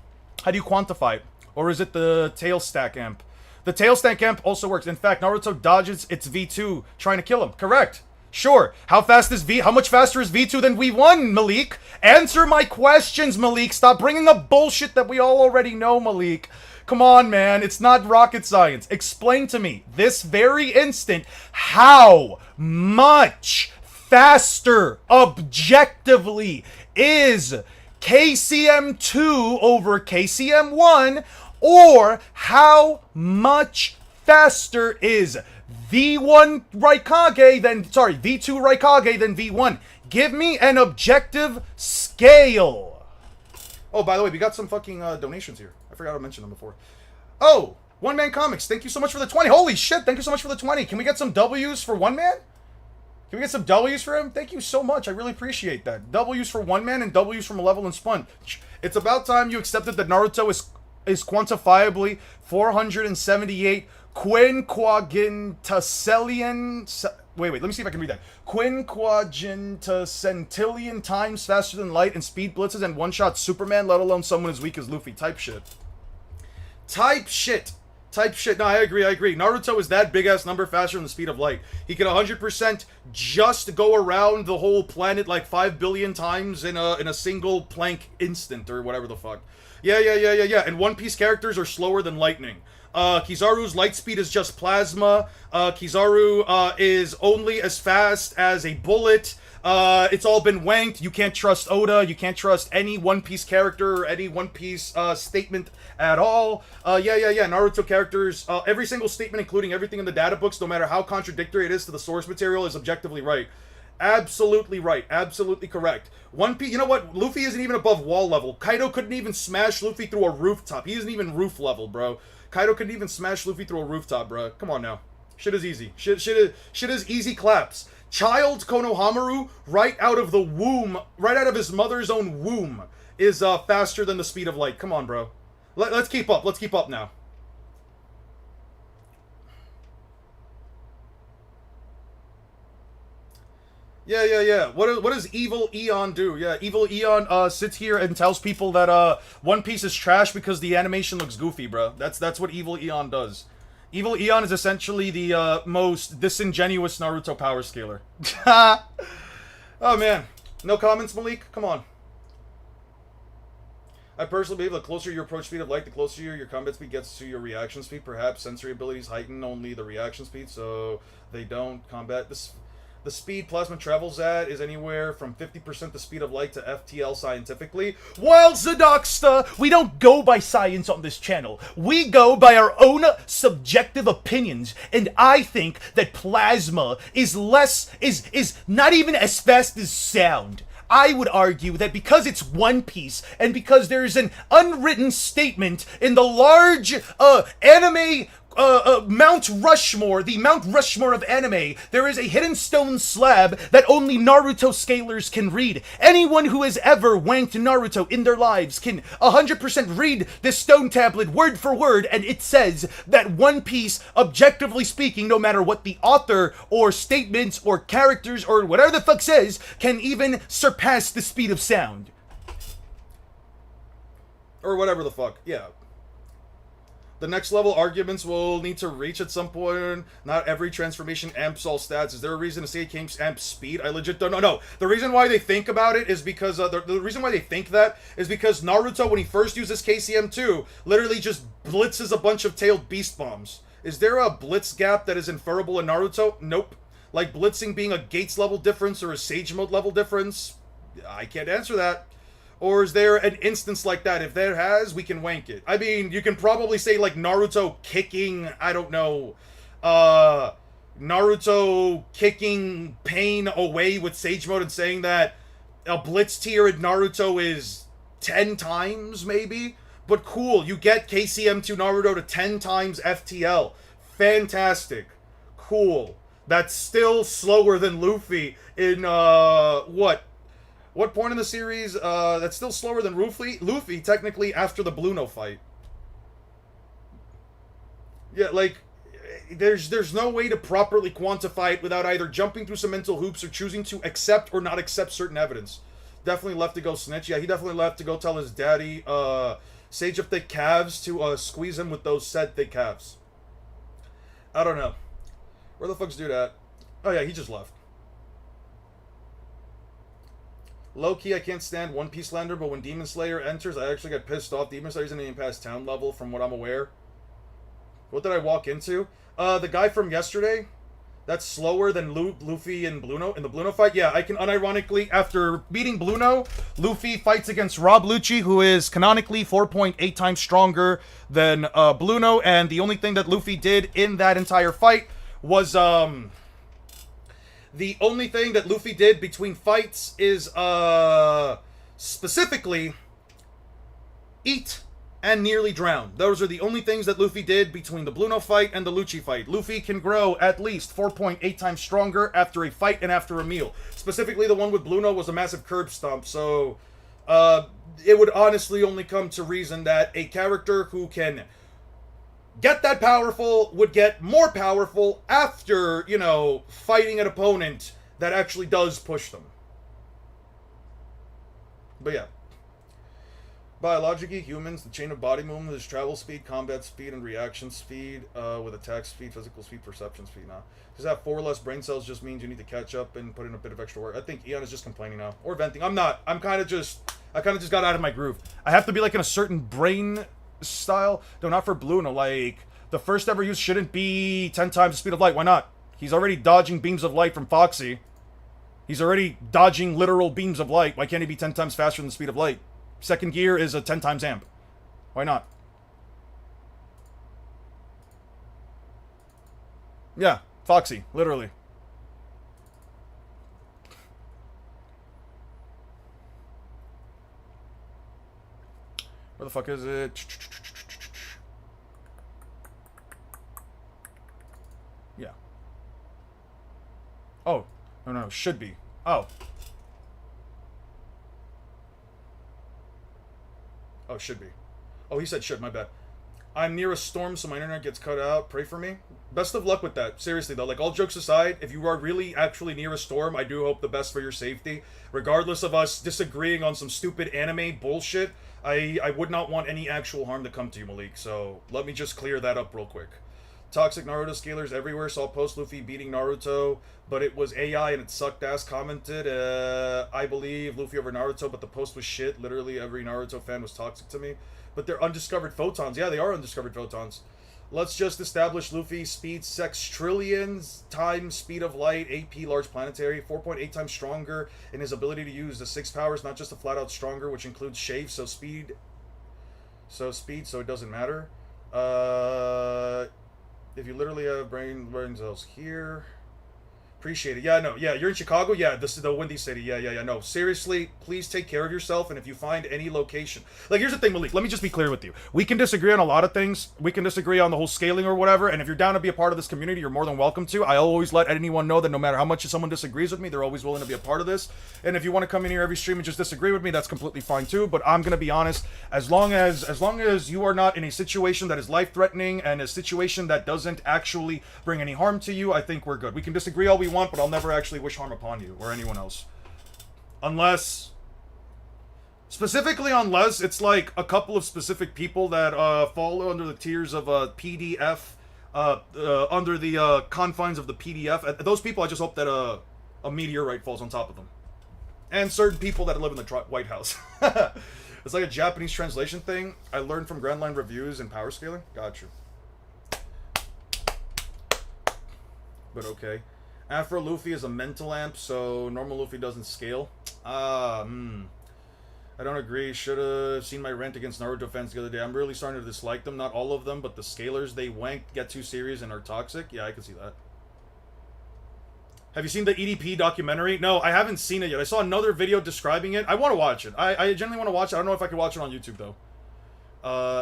How do you quantify it? Or is it the tail stack amp? The tail stack amp also works. In fact, Naruto dodges its V2 trying to kill him. Correct. Sure. How much faster is V2 than V1, Malik? Answer my questions, Malik. Stop bringing up bullshit that we all already know, Malik. Come on, man. It's not rocket science. Explain to me, this very instant, how much faster, objectively, is KCM2 over KCM1, or how much faster is V2 Raikage than V1. Give me an objective scale. Oh, by the way, we got some fucking donations here. I forgot to mention them before. Oh, One Man Comics, thank you so much for the 20. Holy shit, thank you so much for the 20. Can we get some W's for One Man? Can we get some W's for him? Thank you so much. I really appreciate that. W's for One Man and W's from Level and Spun. It's about time you accepted that Naruto is quantifiably 478 quinquagintillion. Wait, let me see if I can read that. Quinquaginticentillion times faster than light and speed blitzes and one-shot Superman, let alone someone as weak as Luffy. Type shit. Type shit. Type shit. No, I agree. Naruto is that big-ass number faster than the speed of light. He can 100% just go around the whole planet like 5 billion times in a single plank instant or whatever the fuck. Yeah. And One Piece characters are slower than lightning. Kizaru's light speed is just plasma. Kizaru is only as fast as a bullet. It's all been wanked. You can't trust Oda. You can't trust any One Piece character or any One Piece statement at all. Yeah. Naruto characters, every single statement, including everything in the data books, no matter how contradictory it is to the source material, is objectively right. Absolutely right. Absolutely correct. One Piece, you know what? Luffy isn't even above wall level. Kaido couldn't even smash Luffy through a rooftop. He isn't even roof level, bro. Kaido couldn't even smash Luffy through a rooftop, bro. Come on now. Shit is easy. Shit is easy claps. Child Konohamaru, right out of the womb, right out of his mother's own womb, is faster than the speed of light. Come on, bro. Let's keep up. Let's keep up now. Yeah. What does Evil Eon do? Yeah, Evil Eon sits here and tells people that One Piece is trash because the animation looks goofy, bro. That's what Evil Eon does. Evil Eon is essentially the most disingenuous Naruto power scaler. Oh man, no comments, Malik. Come on. I personally believe the closer your approach speed of light, the closer your combat speed gets to your reaction speed. Perhaps sensory abilities heighten only the reaction speed, so they don't combat this. The speed plasma travels at is anywhere from 50% the speed of light to FTL scientifically. While Zadoksta, we don't go by science on this channel. We go by our own subjective opinions, and I think that plasma is not even as fast as sound. I would argue that because it's One Piece, and because there's an unwritten statement in the large anime Mount Rushmore, the Mount Rushmore of anime, there is a hidden stone slab that only Naruto scalers can read. Anyone who has ever wanked Naruto in their lives can 100% read this stone tablet word for word, and it says that One Piece, objectively speaking, no matter what the author or statements or characters or whatever the fuck says, can even surpass the speed of sound. Or whatever the fuck, yeah. The next level arguments will need to reach at some point. Not every transformation amps all stats. Is there a reason to say it can amp speed? I legit don't know. No. The reason why they think about it is because the reason why they think that is because Naruto, when he first uses KCM2, literally just blitzes a bunch of tailed beast bombs. Is there a blitz gap that is inferable in Naruto? Nope. Like blitzing being a Gates level difference or a Sage Mode level difference? I can't answer that. Or is there an instance like that? If there has, we can wank it. I mean, you can probably say, like, Naruto kicking, I don't know, Naruto kicking pain away with Sage Mode and saying that a Blitz tier in Naruto is 10 times, maybe? But cool, you get KCM2 Naruto to 10 times FTL. Fantastic. Cool. That's still slower than Luffy in, What point in the series, that's still slower than Luffy, technically, after the Bluno fight. Yeah, like, there's no way to properly quantify it without either jumping through some mental hoops or choosing to accept or not accept certain evidence. Definitely left to go snitch. Yeah, he definitely left to go tell his daddy, Sage of Thick Calves, to, squeeze him with those said thick calves. I don't know. Where the fuck's dude at? Oh yeah, he just left. Low-key, I can't stand One Piece Lander, but when Demon Slayer enters, I actually get pissed off. Demon Slayer's isn't even past town level, from what I'm aware. What did I walk into? The guy from yesterday, that's slower than Luffy and Bluno, in the Bluno fight. Yeah, I can unironically, after beating Bluno, Luffy fights against Rob Lucci, who is canonically 4.8 times stronger than Bluno, and the only thing that Luffy did in that entire fight was, the only thing that Luffy did between fights is, specifically, eat and nearly drowned. Those are the only things that Luffy did between the Bluno fight and the Lucci fight. Luffy can grow at least 4.8 times stronger after a fight and after a meal. Specifically, the one with Bluno was a massive curb stomp, so it would honestly only come to reason that a character who can get that powerful would get more powerful after, you know, fighting an opponent that actually does push them. But yeah. Biologically, humans, the chain of body movement is travel speed, combat speed, and reaction speed, with attack speed, physical speed, perception speed now. Does that 4 less brain cells just means you need to catch up and put in a bit of extra work? I think Eon is just complaining now. Or venting. I'm not. I kind of just got out of my groove. I have to be like in a certain brain style. No, not for Bluno. Like, the first ever use shouldn't be 10 times the speed of light. Why not? He's already dodging beams of light from Foxy. He's already dodging literal beams of light. Why can't he be 10 times faster than the speed of light? Second gear is a 10 times amp. Why not? Yeah, Foxy, literally. Where the fuck is it? Yeah. Oh, no, should be. Oh. Oh, should be. Oh, he said should, my bad. I'm near a storm, so my internet gets cut out. Pray for me. Best of luck with that. Seriously, though, like, all jokes aside, if you are really actually near a storm, I do hope the best for your safety. Regardless of us disagreeing on some stupid anime bullshit, I would not want any actual harm to come to you, Malik, so let me just clear that up real quick. Toxic Naruto scalers everywhere. Saw post Luffy beating Naruto, but it was AI and it sucked ass. Commented, I believe Luffy over Naruto, but the post was shit. Literally every Naruto fan was toxic to me. But they're undiscovered photons. Yeah, they are undiscovered photons. Let's just establish Luffy speed sextrillions times speed of light, AP large planetary, 4.8 times stronger in his ability to use the 6 powers, not just a flat out stronger, which includes shave, so so it doesn't matter. If you literally have brain cells here. Appreciate it. Yeah, no. Yeah, you're in Chicago? Yeah, this is the Windy City. Yeah. No, seriously, please take care of yourself, and if you find any location... Like, here's the thing, Malik. Let me just be clear with you. We can disagree on a lot of things. We can disagree on the whole scaling or whatever, and if you're down to be a part of this community, you're more than welcome to. I always let anyone know that no matter how much someone disagrees with me, they're always willing to be a part of this. And if you want to come in here every stream and just disagree with me, that's completely fine too, but I'm going to be honest. As long as you are not in a situation that is life-threatening and a situation that doesn't actually bring any harm to you, I think we're good. We can disagree all we want, but I'll never actually wish harm upon you or anyone else. Unless it's like a couple of specific people that fall under the tiers of PDF, under the confines of the PDF. Those people, I just hope that a meteorite falls on top of them. And certain people that live in the White House. It's like a Japanese translation thing I learned from Grand Line Reviews and Power Scaling. Gotcha. But okay. Afro Luffy is a mental amp, so normal Luffy doesn't scale. I don't agree. Should have seen my rant against Naruto fans the other day. I'm really starting to dislike them. Not all of them, but the scalers, they wank, get too serious, and are toxic. Yeah, I can see that. Have you seen the EDP documentary? No, I haven't seen it yet. I saw another video describing it. I want to watch it. I genuinely want to watch it. I don't know if I can watch it on YouTube, though.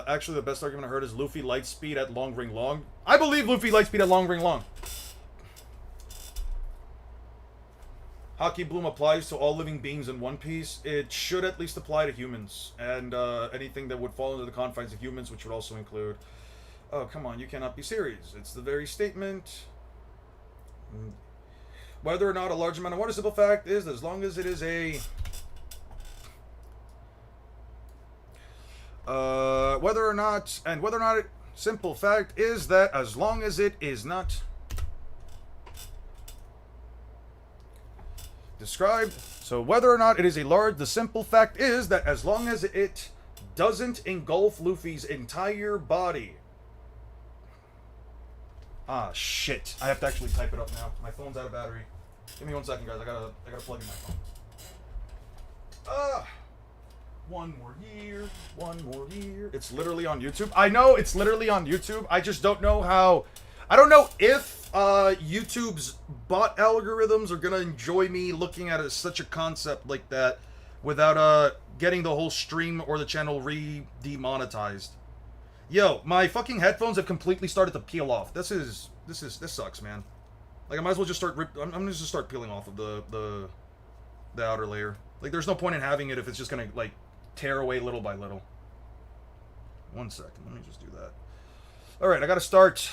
Actually, the best argument I heard is Luffy light speed at long ring long. I believe Luffy light speed at long ring long. Haki Bloom applies to all living beings in One Piece. It should at least apply to humans, and anything that would fall into the confines of humans, which would also include... Oh, come on, you cannot be serious. It's the very statement. Whether or not a large amount of water, simple fact is, as long as it is a... simple fact is that as long as it is not... described. So whether or not it is a large, the simple fact is that as long as it doesn't engulf Luffy's entire body. Ah, shit. I have to actually type it up now. My phone's out of battery. Give me 1 second, guys. I gotta plug in my phone. One more year. It's literally on YouTube. I know it's literally on YouTube. I just don't know how... I don't know if YouTube's bot algorithms are gonna enjoy me looking at such a concept like that without getting the whole stream or the channel demonetized. Yo, my fucking headphones have completely started to peel off. This sucks, man. Like, I might as well just start I'm gonna just start peeling off of the outer layer. Like, there's no point in having it if it's just gonna, like, tear away little by little. 1 second, let me just do that. Alright, I gotta start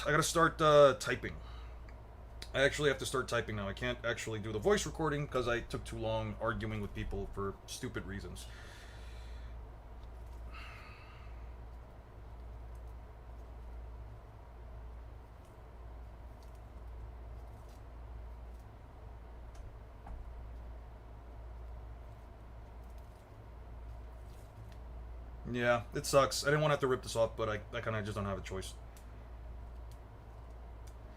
typing. I actually have to start typing now. I can't actually do the voice recording because I took too long arguing with people for stupid reasons. Yeah, it sucks. I didn't want to have to rip this off, but I kind of just don't have a choice.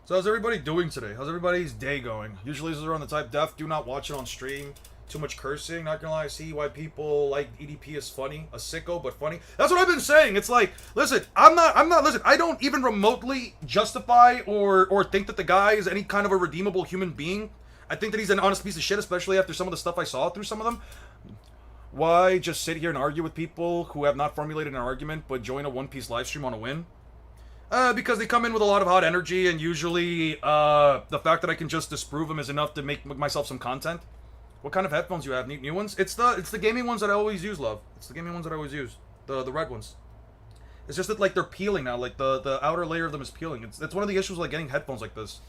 So how's everybody doing today? How's everybody's day going? Usually these are on the type def. Do not watch it on stream. Too much cursing. Not gonna lie, I see why people like EDP is funny. A sicko, but funny. That's what I've been saying. It's like, listen, listen, I don't even remotely justify or think that the guy is any kind of a redeemable human being. I think that he's an honest piece of shit, especially after some of the stuff I saw through some of them. Why just sit here and argue with people who have not formulated an argument but join a One Piece livestream on a win? Because they come in with a lot of hot energy, and usually the fact that I can just disprove them is enough to make myself some content. What kind of headphones you have? New ones? It's the gaming ones that I always use, love. It's the gaming ones that I always use. The red ones. It's just that, like, they're peeling now. Like, the outer layer of them is peeling. It's one of the issues with, like, getting headphones like this.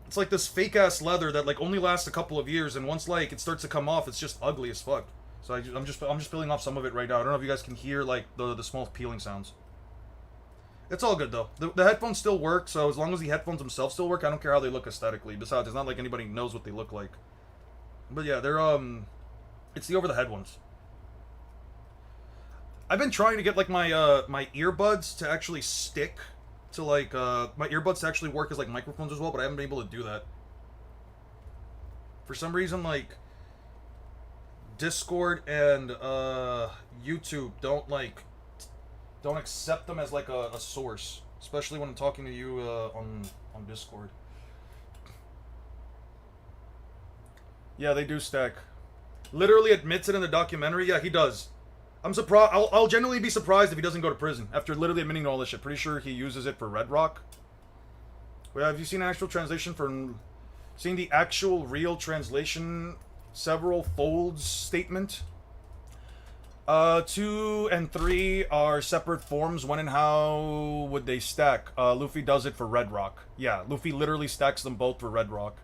It's like this fake-ass leather that, like, only lasts a couple of years, and once, like, it starts to come off, it's just ugly as fuck. So I'm just peeling off some of it right now. I don't know if you guys can hear, like, the small peeling sounds. It's all good, though. The headphones still work, so as long as the headphones themselves still work, I don't care how they look aesthetically. Besides, it's not like anybody knows what they look like. But yeah, they're, it's the over-the-head ones. I've been trying to get, like, my earbuds to actually stick to, like, my earbuds to actually work as, like, microphones as well, but I haven't been able to do that. For some reason, like, Discord and, YouTube don't accept them as, like, a source. Especially when I'm talking to you, on Discord. Yeah, they do stack. Literally admits it in the documentary. Yeah, he does. I'm surprised. I'll genuinely be surprised if he doesn't go to prison after literally admitting to all this shit. Pretty sure he uses it for Red Rock. Wait, have you seen an actual translation from... Seen the actual real translation... Several folds statement? 2 and 3 are separate forms. When and how would they stack? Luffy does it for Red Rock. Yeah, Luffy literally stacks them both for Red Rock.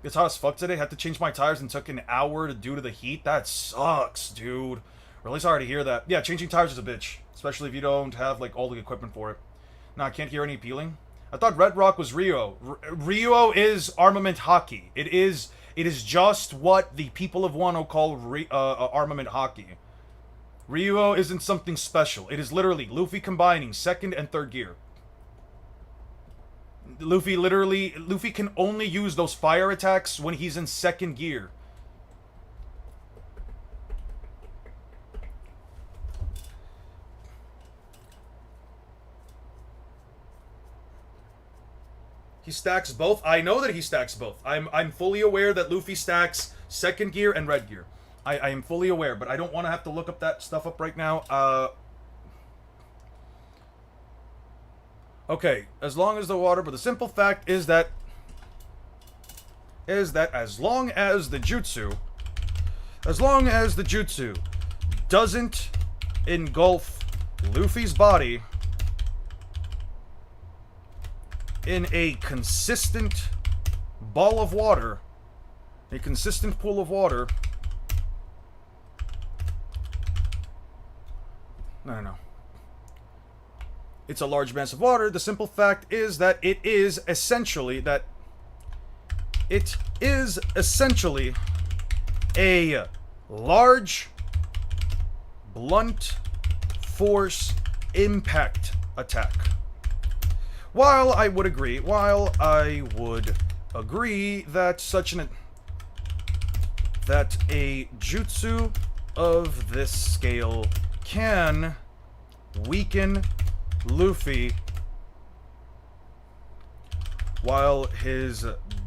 It's hot as fuck today. Had to change my tires and took an hour to due to the heat. That sucks, dude. Really sorry to hear that. Yeah, changing tires is a bitch. Especially if you don't have, like, all the equipment for it. No, I can't hear any peeling. I thought Red Rock was Rio. Rio is armament hockey. It is just what the people of Wano call armament hockey. Rio isn't something special. It is literally Luffy combining 2nd and 3rd gear. Luffy can only use those fire attacks when he's in 2nd gear. He stacks both. I know that he stacks both. I'm fully aware that Luffy stacks 2nd gear and red gear. I am fully aware, but I don't want to have to look up that stuff up right now. Okay, as long as the water, but the simple fact is that as long as the jutsu doesn't engulf Luffy's body in a consistent ball of water, a consistent pool of water. No. It's a large mass of water. The simple fact is that it is essentially a large, blunt force impact attack. While I would agree that a jutsu of this scale can weaken Luffy while his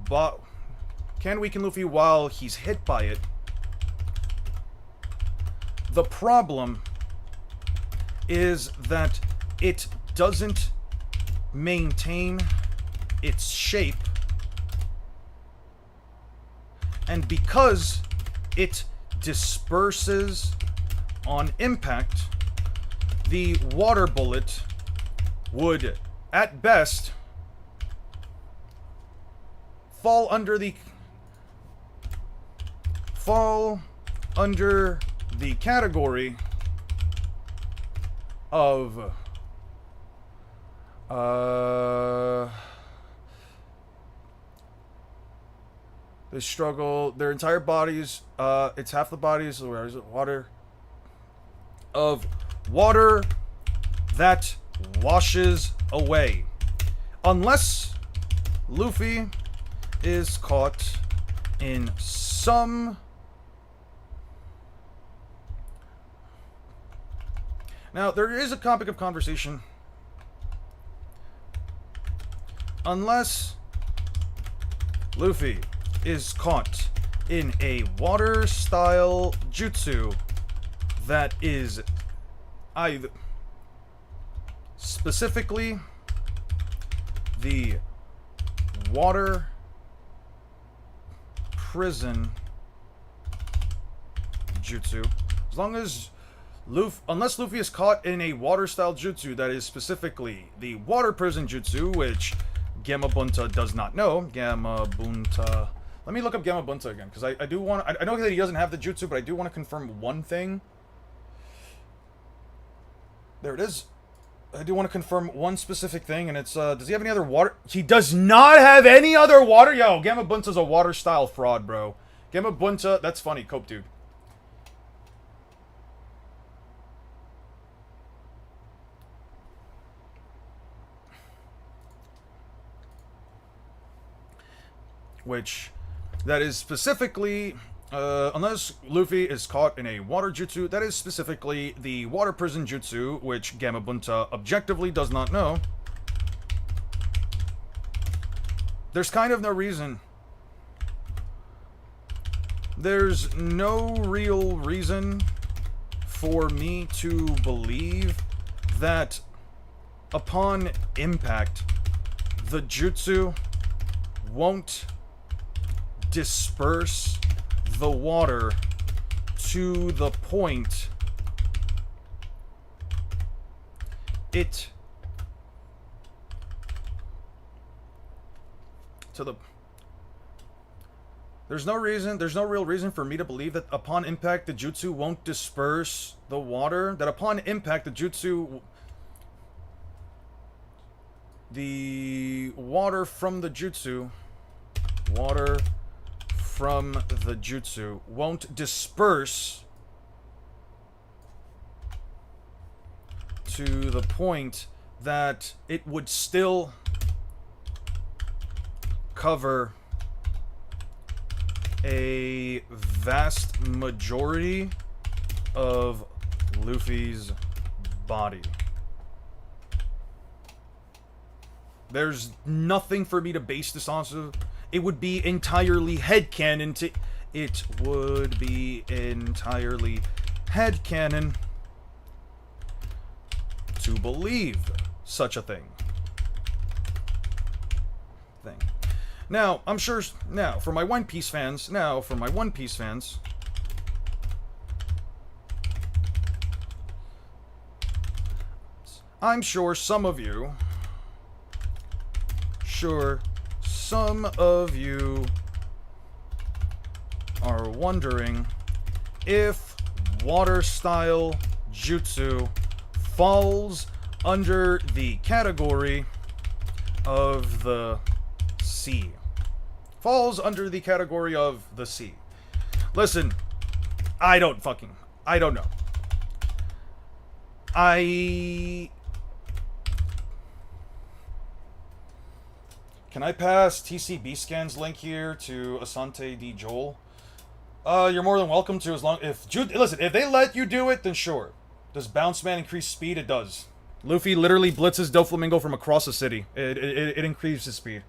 Luffy while he's hit by it. The problem is that it doesn't maintain its shape, and because it disperses on impact, the water bullet would, at best, fall under the category of they struggle their entire bodies, it's half the bodies, where is it, water that washes away, unless Luffy is caught in some... Now, there is a topic of conversation. Unless Luffy is caught in a water-style jutsu that is either specifically the water prison jutsu, as long as unless Luffy is caught in a water-style jutsu that is specifically the water prison jutsu, which Gamabunta does not know. Gamabunta. Let me look up Gamabunta again, because I do want... I know that he doesn't have the jutsu, but I do want to confirm one thing. There it is. I do want to confirm one specific thing, and it's, does he have any other water... He does not have any other water... Yo, Gamabunta's a water-style fraud, bro. Gamabunta... That's funny, Cope Dude. Which, that is specifically, unless Luffy is caught in a water jutsu, that is specifically the water prison jutsu, which Gamabunta objectively does not know. There's kind of no reason. There's no real reason for me to believe that upon impact, the jutsu won't disperse the water to the point there's no real reason for me to believe that upon impact the jutsu won't disperse the water, that upon impact the water from the jutsu won't disperse to the point that it would still cover a vast majority of Luffy's body. There's nothing for me to base this on, so it would be entirely headcanon to... It would be entirely headcanon to believe such a thing. Now, I'm sure... Now, for my One Piece fans... I'm sure some of you... are wondering if water-style jutsu falls under the category of the sea. Listen, I don't know. Can I pass TCB Scan's link here to Asante D. Joel? You're more than welcome to, as long... Listen, if they let you do it, then sure. Does Bounce Man increase speed? It does. Luffy literally blitzes Doflamingo from across the city. It increases speed.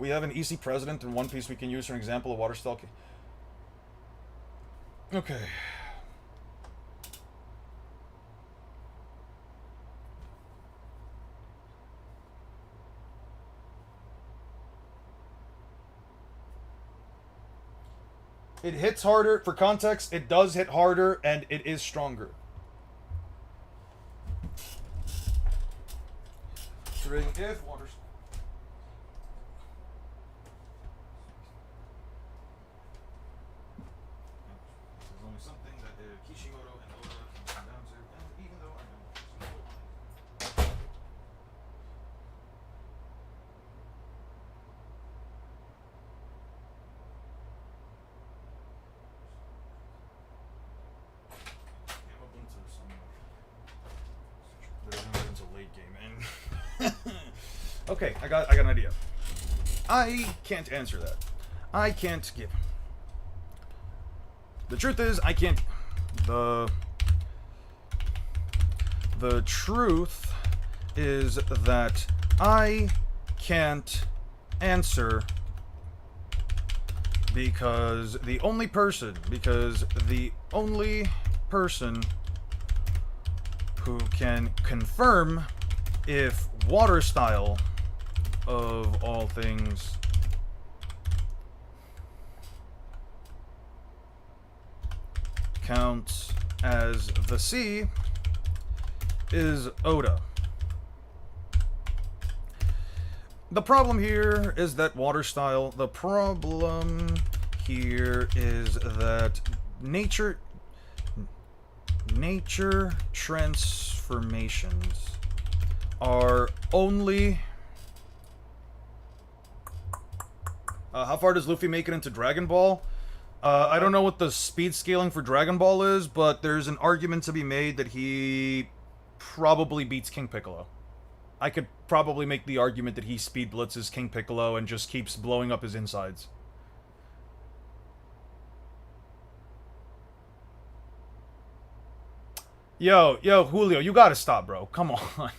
We have an EC president in One Piece we can use for an example of water style. Okay. It hits harder. For context, it does hit harder, and it is stronger. Considering if water... There's only something that Kishimoto and Oda can come down to, and even though I know there's no line. Came up into some... There's no into late game, and... Okay, I got an idea. I can't answer that. I can't give... The truth is, I can't... The truth is that I can't answer because the only person who can confirm if water style, of all things, counts as the sea is Oda. The problem here is that water style, the problem here is that nature transformations are only... how far does Luffy make it into Dragon Ball? I don't know what the speed scaling for Dragon Ball is, but there's an argument to be made that he probably beats King Piccolo. I could probably make the argument that he speed blitzes King Piccolo and just keeps blowing up his insides. Yo, Julio, you gotta stop, bro. Come on.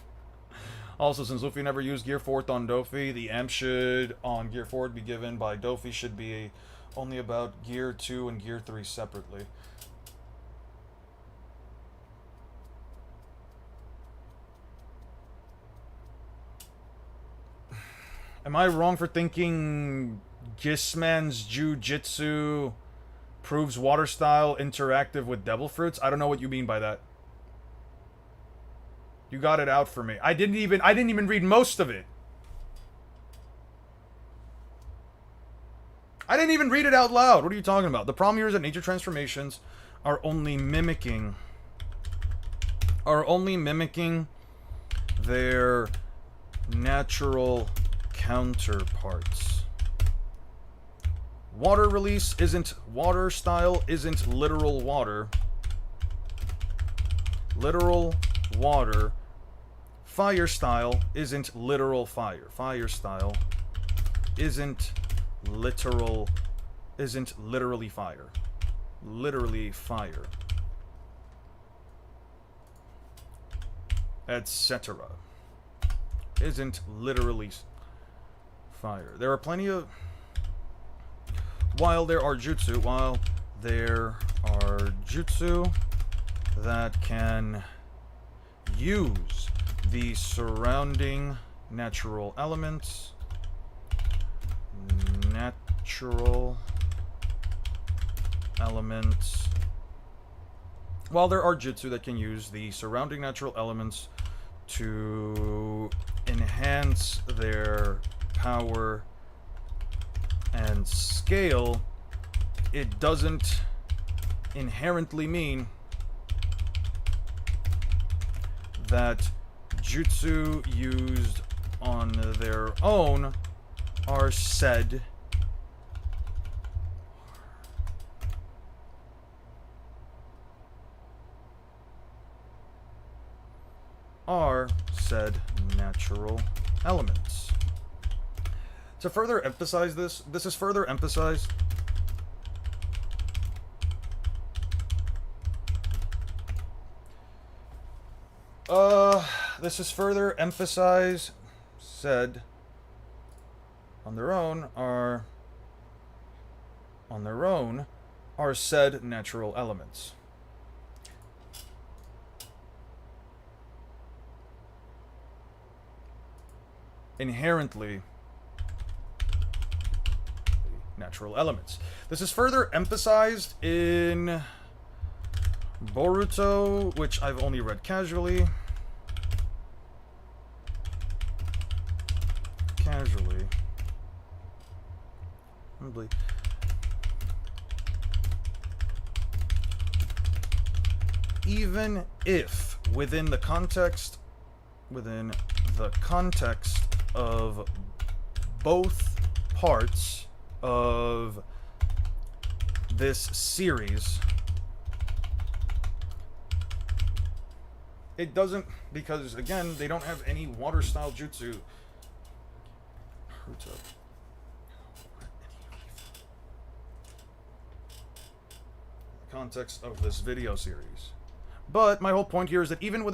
Also, since Luffy never used Gear 4th on Dofi, the amp should on Gear 4 be given by Dofi should be only about Gear 2 and Gear 3 separately. Am I wrong for thinking Gisman's Jujitsu proves water style interactive with Devil Fruits? I don't know what you mean by that. You got it out for me. I didn't even read most of it. I didn't even read it out loud. What are you talking about? The problem here is that nature transformations are only mimicking their natural counterparts. Water release isn't water style, isn't literal water. Literal water. Fire style isn't literal fire. Fire style isn't literally fire. Literally fire. Etc. Isn't literally fire. There are plenty of... While there are jutsu that can use the surrounding natural elements, while there are jutsu that can use the surrounding natural elements to enhance their power and scale, it doesn't inherently mean that jutsu used on their own are said natural elements. To further emphasize this is further emphasized said on their own are said natural elements. Inherently natural elements. This is further emphasized in Boruto, which I've only read casually. Probably. Even if within the context of both parts of this series, it doesn't, because again, they don't have any water style jutsu. Naruto. Context of this video series. But my whole point here is that even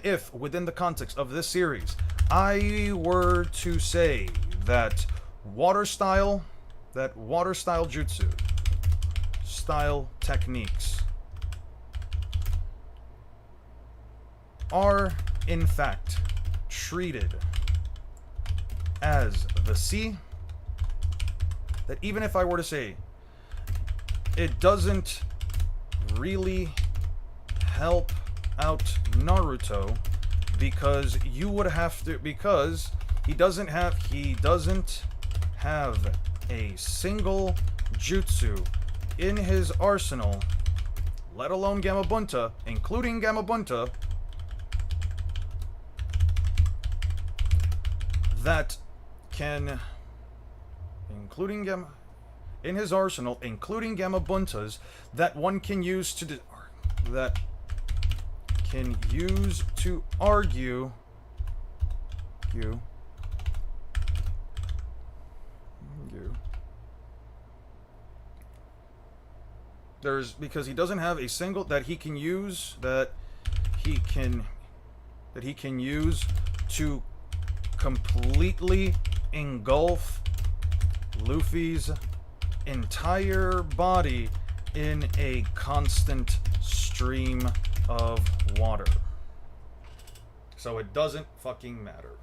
if within the context of this series, I were to say that water style jutsu style techniques are in fact treated as the sea, that even if I were to say it doesn't really help out Naruto, because you would have to, because he doesn't have a single jutsu in his arsenal, let alone Gamabunta, including Gamabunta, that can, including in his arsenal, including Gamabuntas, that one can use to argue there's, because he doesn't have a single that he can use to completely engulf Luffy's entire body in a constant stream of water. So it doesn't fucking matter.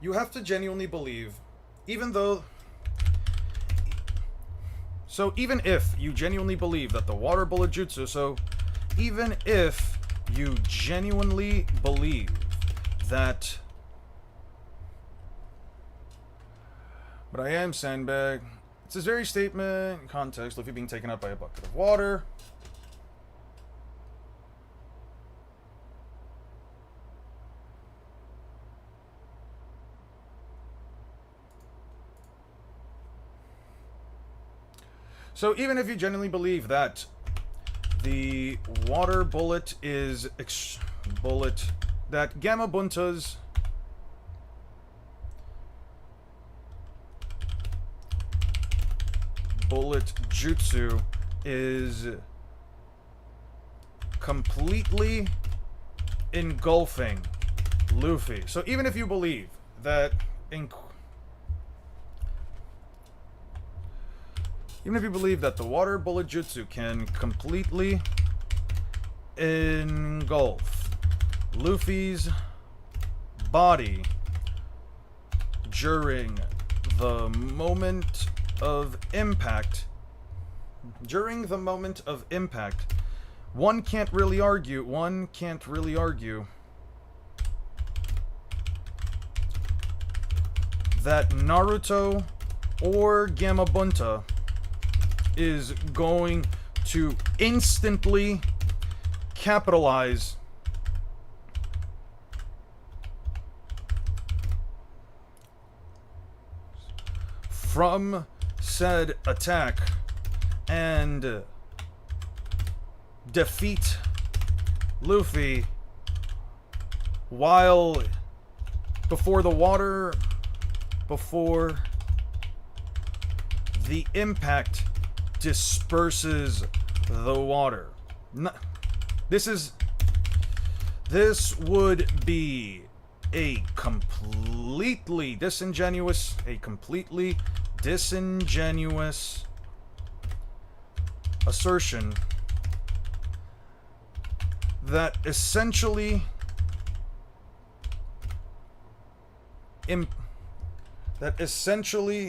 You have to genuinely believe, even if you genuinely believe that the water bullet jutsu, even if you genuinely believe that, but I am sandbag. It's his very statement, context, Luffy being taken up by a bucket of water. So even if you genuinely believe that the water bullet is that Gamabunta's bullet jutsu is completely engulfing Luffy. So even if you believe that the water bullet jutsu can completely engulf Luffy's body during the moment of impact, one can't really argue that Naruto or Gamabunta is going to instantly capitalize from said attack and defeat Luffy before the impact disperses the water. This would be a completely disingenuous assertion that essentially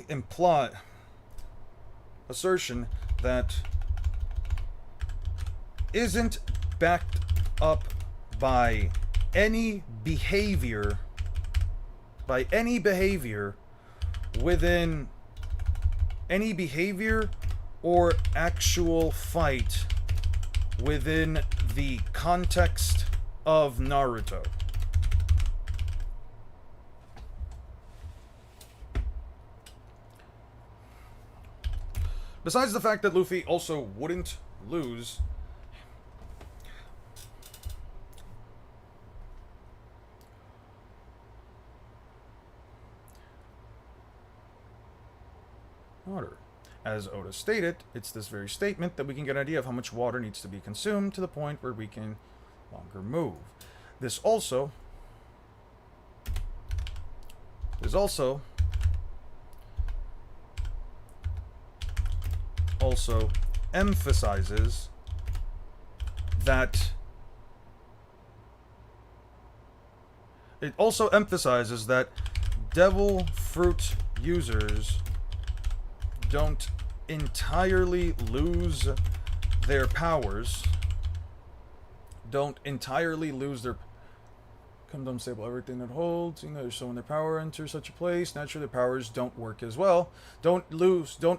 imply assertion that isn't backed up by any behavior within any behavior or actual fight within the context of Naruto. Besides the fact that Luffy also wouldn't lose water. As Oda stated, it's this very statement that we can get an idea of how much water needs to be consumed to the point where we can longer move. This also emphasizes that devil fruit users don't entirely lose their powers. Come don't stable everything that holds. So when their power enters such a place, naturally their powers don't work as well. Don't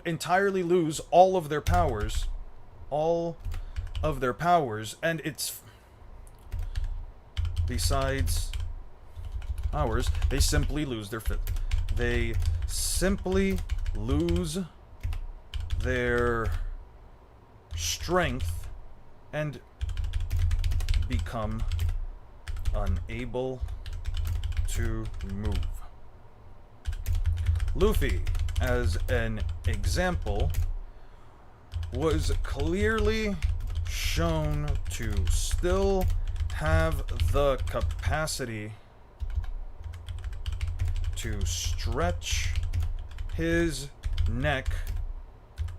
entirely lose all of their powers. And it's besides powers, they simply lose their strength and become unable to move. Luffy, as an example, was clearly shown to still have the capacity to stretch his neck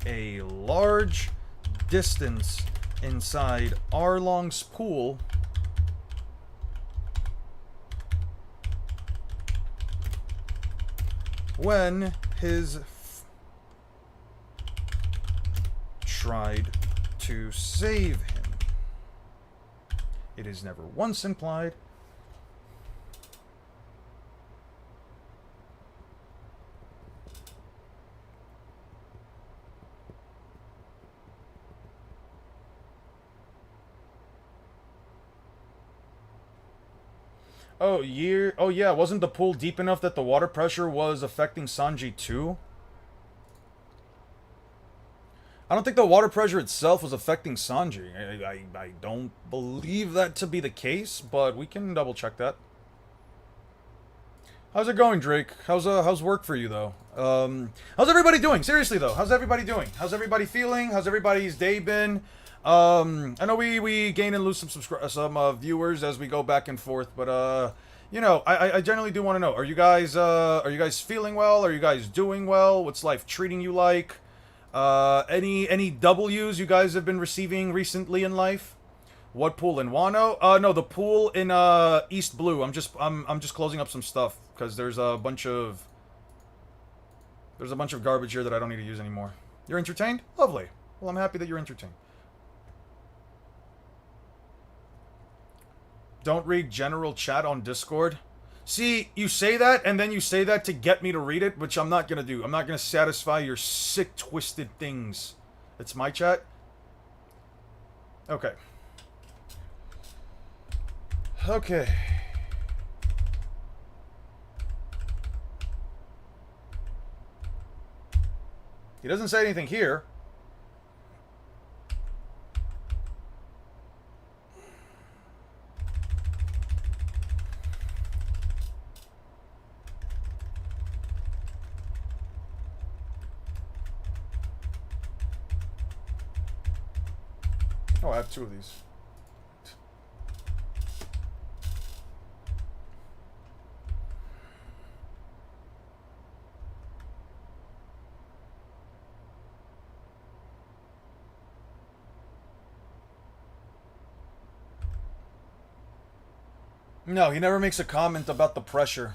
a large distance inside Arlong's pool when his tried to save him. It is never once implied Oh yeah, wasn't the pool deep enough that the water pressure was affecting Sanji too? I don't think the water pressure itself was affecting Sanji. I don't believe that to be the case, but we can double check that. How's it going, Drake? How's work for you though? How's everybody doing? Seriously though, how's everybody doing? How's everybody feeling? How's everybody's day been? I know we gain and lose some viewers as we go back and forth, but you know, I generally do want to know: are you guys feeling well? Are you guys doing well? What's life treating you like? Any W's you guys have been receiving recently in life? What pool in Wano? No, the pool in East Blue. I'm just closing up some stuff because there's a bunch of garbage here that I don't need to use anymore. You're entertained? Lovely. Well, I'm happy that you're entertained. Don't read general chat on Discord. See, you say that, and then you say that to get me to read it, which I'm not gonna do. I'm not gonna satisfy your sick, twisted things. It's my chat? Okay. Okay. He doesn't say anything here. Oh, I have two of these. No, he never makes a comment about the pressure.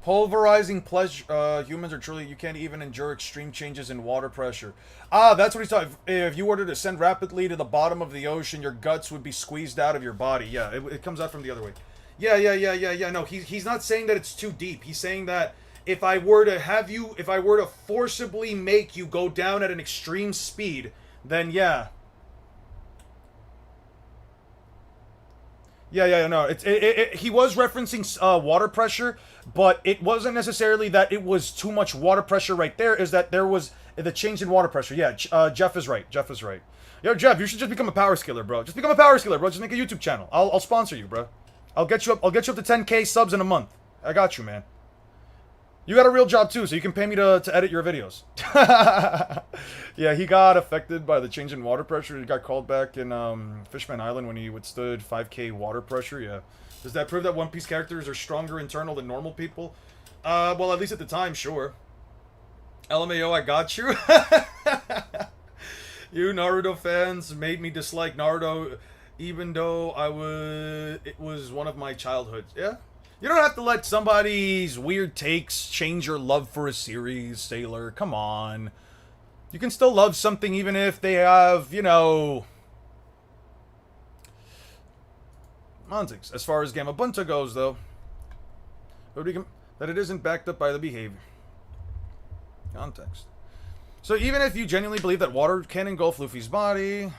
Pulverizing humans are truly, you can't even endure extreme changes in water pressure. Ah, that's what he's talking. If you were to descend rapidly to the bottom of the ocean, your guts would be squeezed out of your body. Yeah, it comes out from the other way. Yeah. No, he's not saying that it's too deep. He's saying that if I were to forcibly make you go down at an extreme speed, then yeah. Yeah, no. He was referencing water pressure, but it wasn't necessarily that it was too much water pressure right there. Is that there was the change in water pressure. Yeah, Jeff is right. Yo, Jeff, you should just become a power skiller, bro. Just become a power skiller, bro. Just make a YouTube channel. I'll sponsor you, bro. I'll get you up to 10K subs in a month. I got you, man. You got a real job too, so you can pay me to edit your videos. Yeah, he got affected by the change in water pressure. He got called back in Fishman Island when he withstood 5K water pressure. Yeah. Does that prove that One Piece characters are stronger internal than normal people? Well, at least at the time, sure. LMAO, I got you. You Naruto fans made me dislike Naruto, even though it was one of my childhoods. Yeah. You don't have to let somebody's weird takes change your love for a series, Sailor. Come on. You can still love something even if they have, you know, antics. As far as Gamabunta goes, though, that it isn't backed up by the behavior. Context. So even if you genuinely believe that water can engulf Luffy's body,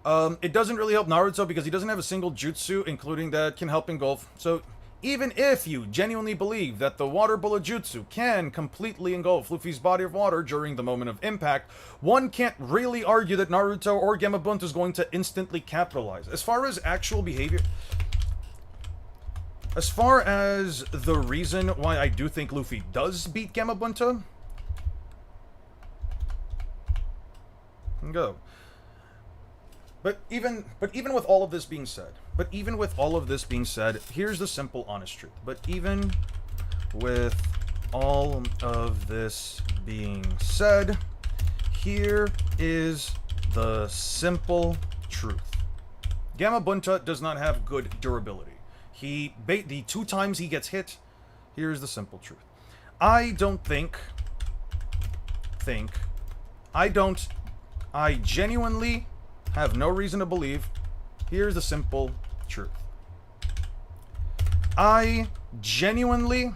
it doesn't really help Naruto because he doesn't have a single jutsu, including that can help engulf. So even if you genuinely believe that the water bullet jutsu can completely engulf Luffy's body of water during the moment of impact, one can't really argue that Naruto or Gamabunta is going to instantly capitalize. As far as actual behavior, as far as the reason why I do think Luffy does beat Gamabunta, go. But even with all of this being said, here's the simple, honest truth. But even with all of this being said, here is the simple truth. Gamabunta does not have good durability. The 2 times he gets hit, here's the simple truth. I genuinely have no reason to believe. Here's the simple truth. I genuinely,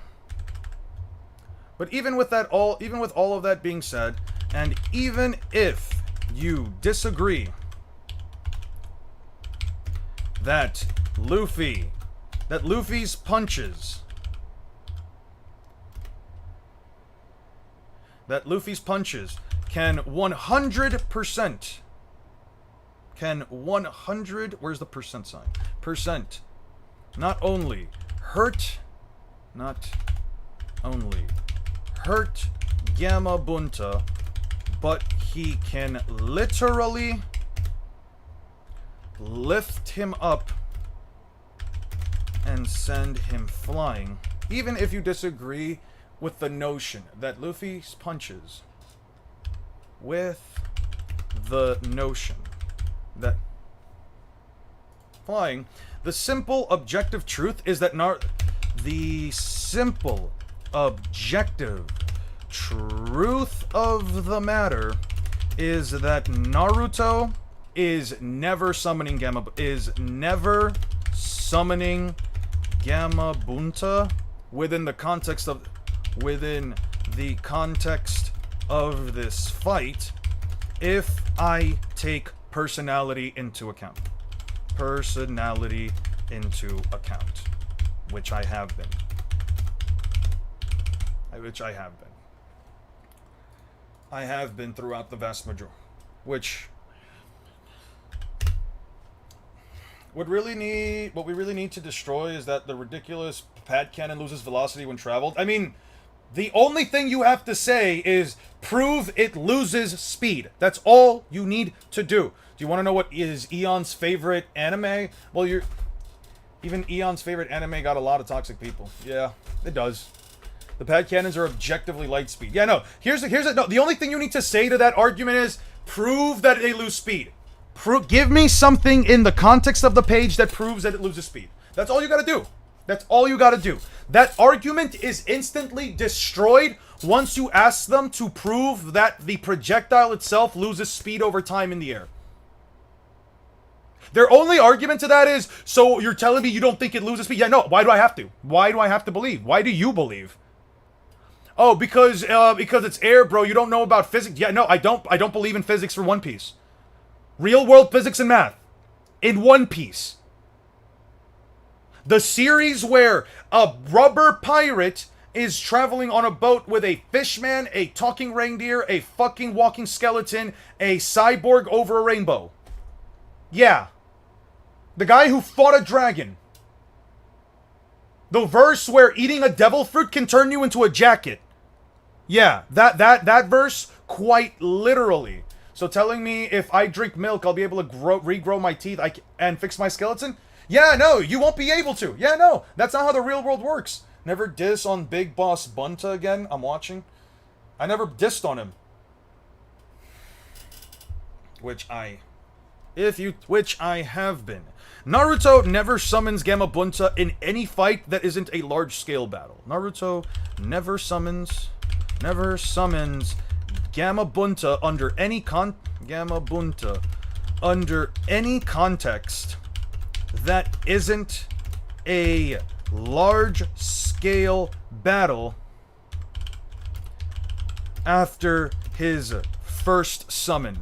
but even with all of that being said, and even if you disagree that Luffy's punches can 100%, where's the percent sign? Percent. Not only hurt Gamabunta, but he can literally lift him up and send him flying. Even if you disagree with the notion that Luffy's punches, with the notion that flying, the simple objective truth is that the simple objective truth of the matter is that Naruto is never summoning Gamabunta within the context of this fight, if I take personality into account. Which I have been. I have been throughout the vast majority. Which what we really need to destroy is that the ridiculous pad cannon loses velocity when traveled. I mean, the only thing you have to say is prove it loses speed. That's all you need to do. Do you want to know what is Eon's favorite anime? Well, even Eon's favorite anime got a lot of toxic people. Yeah, it does. The pad cannons are objectively light speed. Yeah, no. Here's it. No, the only thing you need to say to that argument is prove that they lose speed. Give me something in the context of the page that proves that it loses speed. That's all you gotta do. That's all you gotta do. That argument is instantly destroyed once you ask them to prove that the projectile itself loses speed over time in the air. Their only argument to that is, so you're telling me you don't think it loses speed? Yeah, no. Why do I have to? Why do I have to believe? Why do you believe? Oh, because it's air, bro. You don't know about physics. Yeah, no, I don't believe in physics for One Piece. Real world physics and math in One Piece. The series where a rubber pirate is traveling on a boat with a fishman, a talking reindeer, a fucking walking skeleton, a cyborg over a rainbow. Yeah. The guy who fought a dragon. The verse where eating a devil fruit can turn you into a jacket. Yeah, that verse quite literally. So telling me if I drink milk, I'll be able to regrow my teeth and fix my skeleton? Yeah, no, you won't be able to. Yeah, no, that's not how the real world works. Never diss on Big Boss Bunta again. I'm watching. I never dissed on him. Which I have been. Naruto never summons Gamabunta in any fight that isn't a large-scale battle. Naruto never summons Gamabunta under any context that isn't a large-scale battle after his first summon.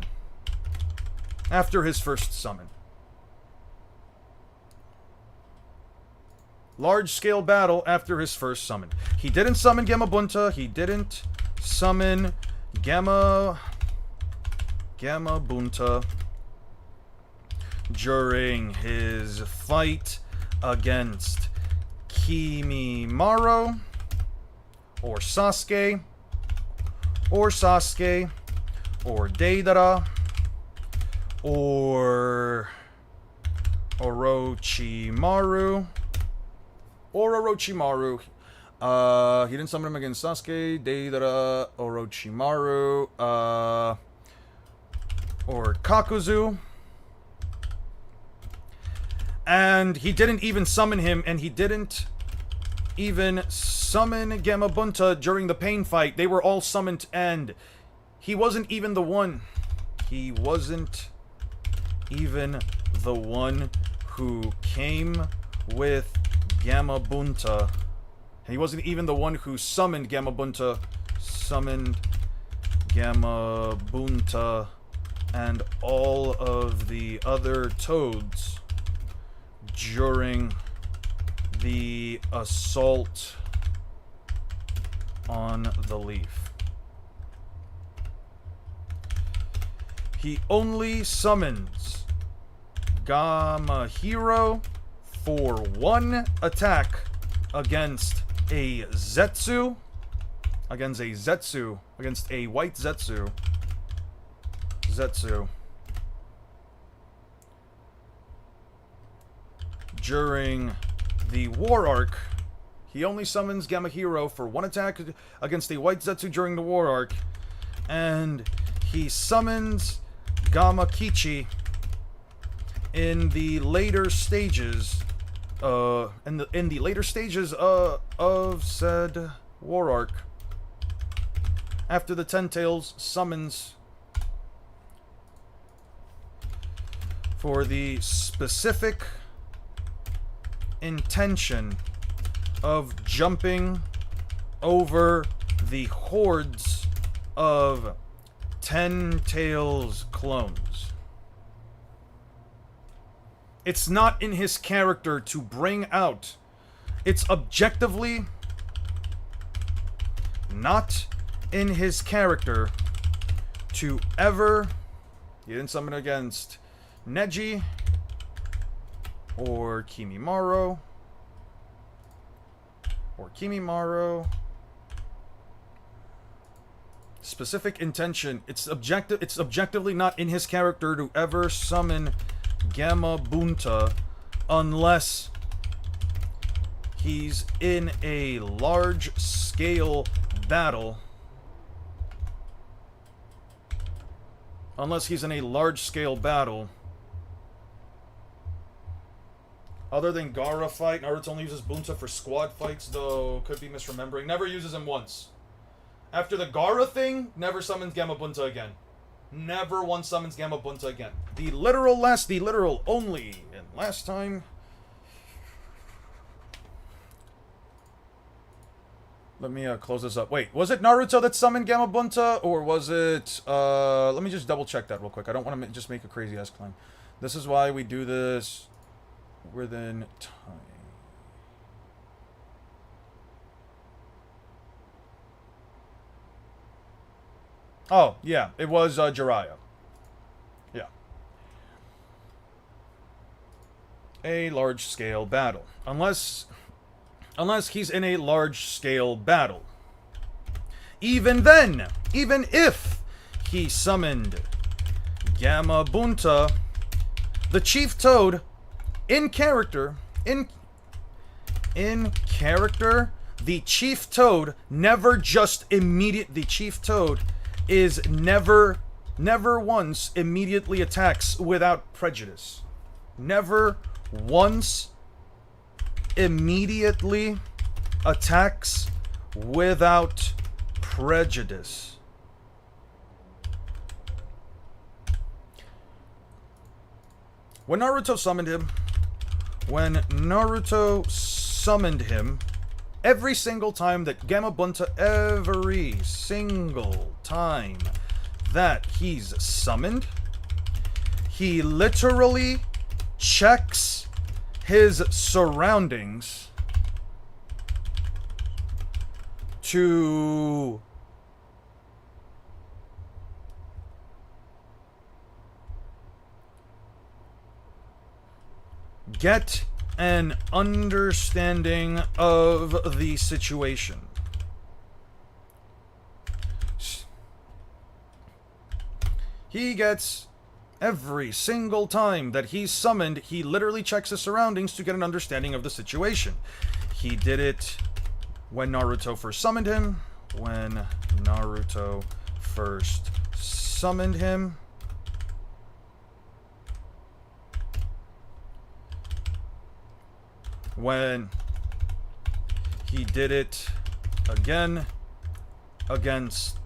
Large-scale battle after his first summon. He didn't summon Gamabunta. He didn't summon Gamabunta during his fight against Kimimaro or Sasuke or Deidara or Orochimaru. He didn't summon him against Sasuke, Deidara, Orochimaru, or Kakuzu. And he didn't even summon him, and he didn't even summon Gamabunta during the pain fight. They were all summoned, and he wasn't even the one. He wasn't even the one who came with Gamabunta. He wasn't even the one who summoned Gamabunta. And all of the other toads during the assault on the leaf. He only summons Gamahiro for one attack against a Zetsu. Against a white Zetsu. During the war arc, he only summons Gamahiro for one attack against a white Zetsu during the war arc, and he summons Gamakichi in the later stages of said war arc, after the Ten Tails summons for the specific intention of jumping over the hordes of Ten Tails clones. It's not in his character to bring out. It's objectively not in his character to ever. He didn't summon against Neji or Kimimaro. Specific intention. It's objectively not in his character to ever summon Gamabunta unless he's in a large-scale battle. Unless he's in a large-scale battle. Other than Gaara fight, Naruto only uses Bunta for squad fights, though could be misremembering. Never uses him once. After the Gaara thing, never summons Gamabunta again. Never once summons Gamabunta again. The literal only, and last time... Let me close this up. Wait, was it Naruto that summoned Gamabunta, or was it... let me just double check that real quick. I don't want to just make a crazy-ass claim. This is why we do this within time. Oh, yeah, it was Jiraiya. Yeah. A large-scale battle. Unless he's in a large-scale battle. Even then, even if he summoned Gamabunta, the Chief Toad, in character, the Chief Toad never just the Chief Toad is never once immediately attacks without prejudice. Never once immediately attacks without prejudice. When Naruto summoned him, every single time that Gamabunta, every single time that he's summoned, he literally checks his surroundings to get an understanding of the situation. He gets, every single time that he's summoned, he literally checks his surroundings to get an understanding of the situation. He did it when Naruto first summoned him. When he did it again against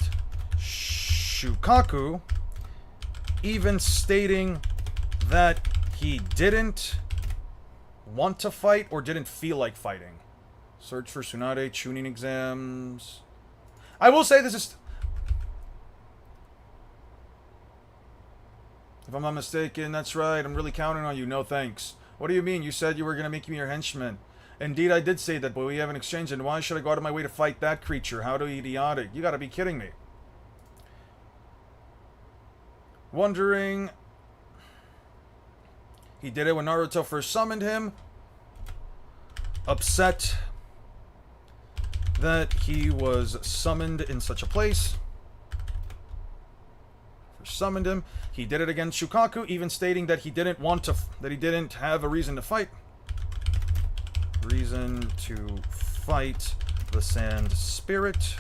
Shukaku, even stating that he didn't want to fight or didn't feel like fighting. Search for Tsunade, Chunin exams. I will say this is... If I'm not mistaken, that's right. I'm really counting on you. No thanks. What do you mean? You said you were going to make me your henchman. Indeed, I did say that, but we have an exchange, and why should I go out of my way to fight that creature? How idiotic. You gotta be kidding me. Wondering... He did it when Naruto first summoned him. Upset that he was summoned in such a place. First summoned him. He did it against Shukaku, even stating that he didn't want to, that he didn't have a reason to fight. Reason to fight the Sand Spirit.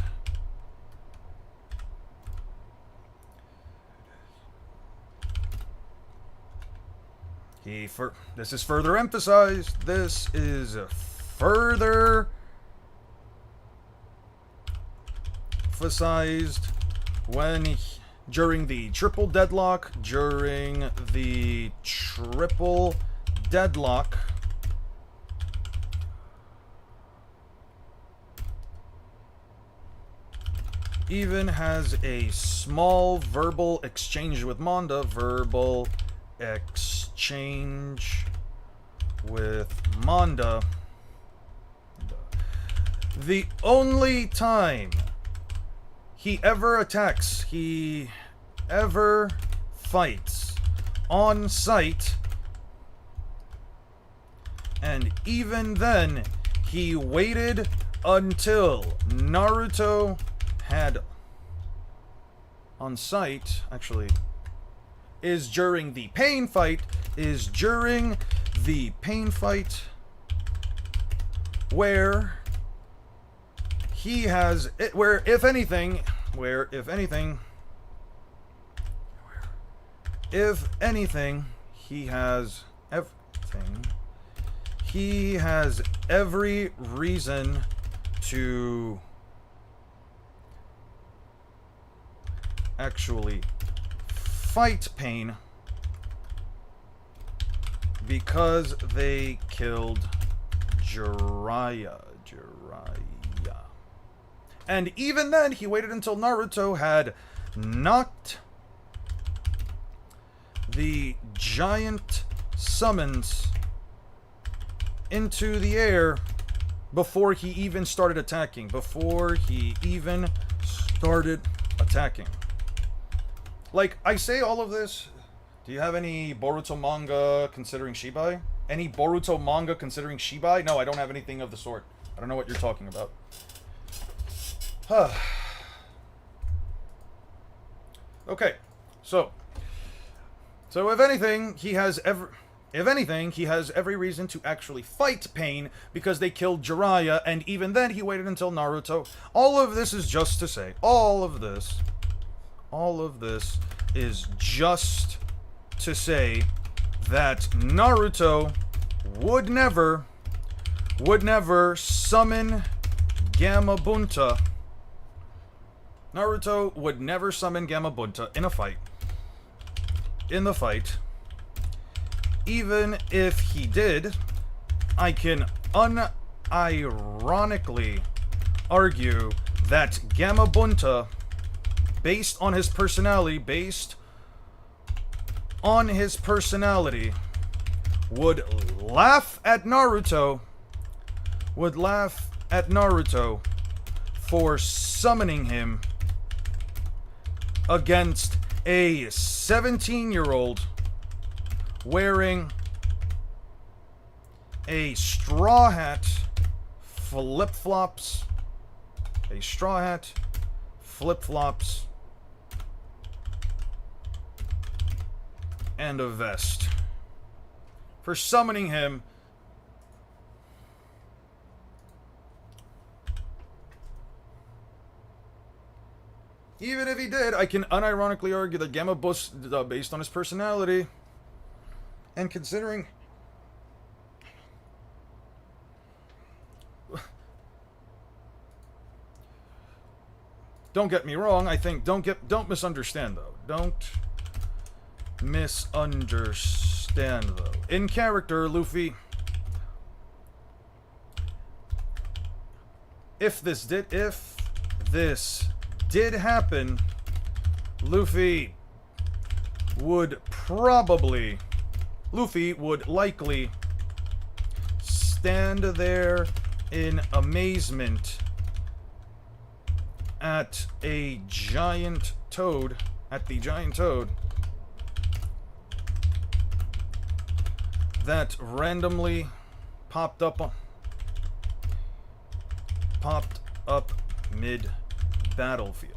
This is further emphasized. This is further emphasized when during the triple deadlock, even has a small verbal exchange with Manda. Verbal exchange with Manda. The only time he ever attacks, he ever fights on sight, and even then, he waited until Naruto had on sight, actually, is during the pain fight, where he has, where if anything, he has every reason to actually fight Pain because they killed Jiraiya. And even then, he waited until Naruto had knocked the giant summons into the air before he even started attacking. Like, I say all of this. Do you have any Boruto manga considering Shibai? Any Boruto manga considering Shibai? No, I don't have anything of the sort. I don't know what you're talking about. Okay, so if anything, he has every reason to actually fight Pain because they killed Jiraiya, and even then he waited until Naruto. All of this is just to say, all of this is just to say that Naruto would never summon Gamabunta. Naruto would never summon Gamabunta in the fight. Even if he did, I can unironically argue that Gamabunta, based on his personality, would laugh at Naruto for summoning him against a 17-year-old wearing a straw hat, flip-flops, and a vest. For summoning him even if he did, I can unironically argue that Gamabunta, based on his personality, and considering don't get me wrong, I think don't misunderstand though. Don't misunderstand though. In character, Luffy, if this did happen, Luffy would likely stand there in amazement at the giant toad that randomly popped up mid battlefield.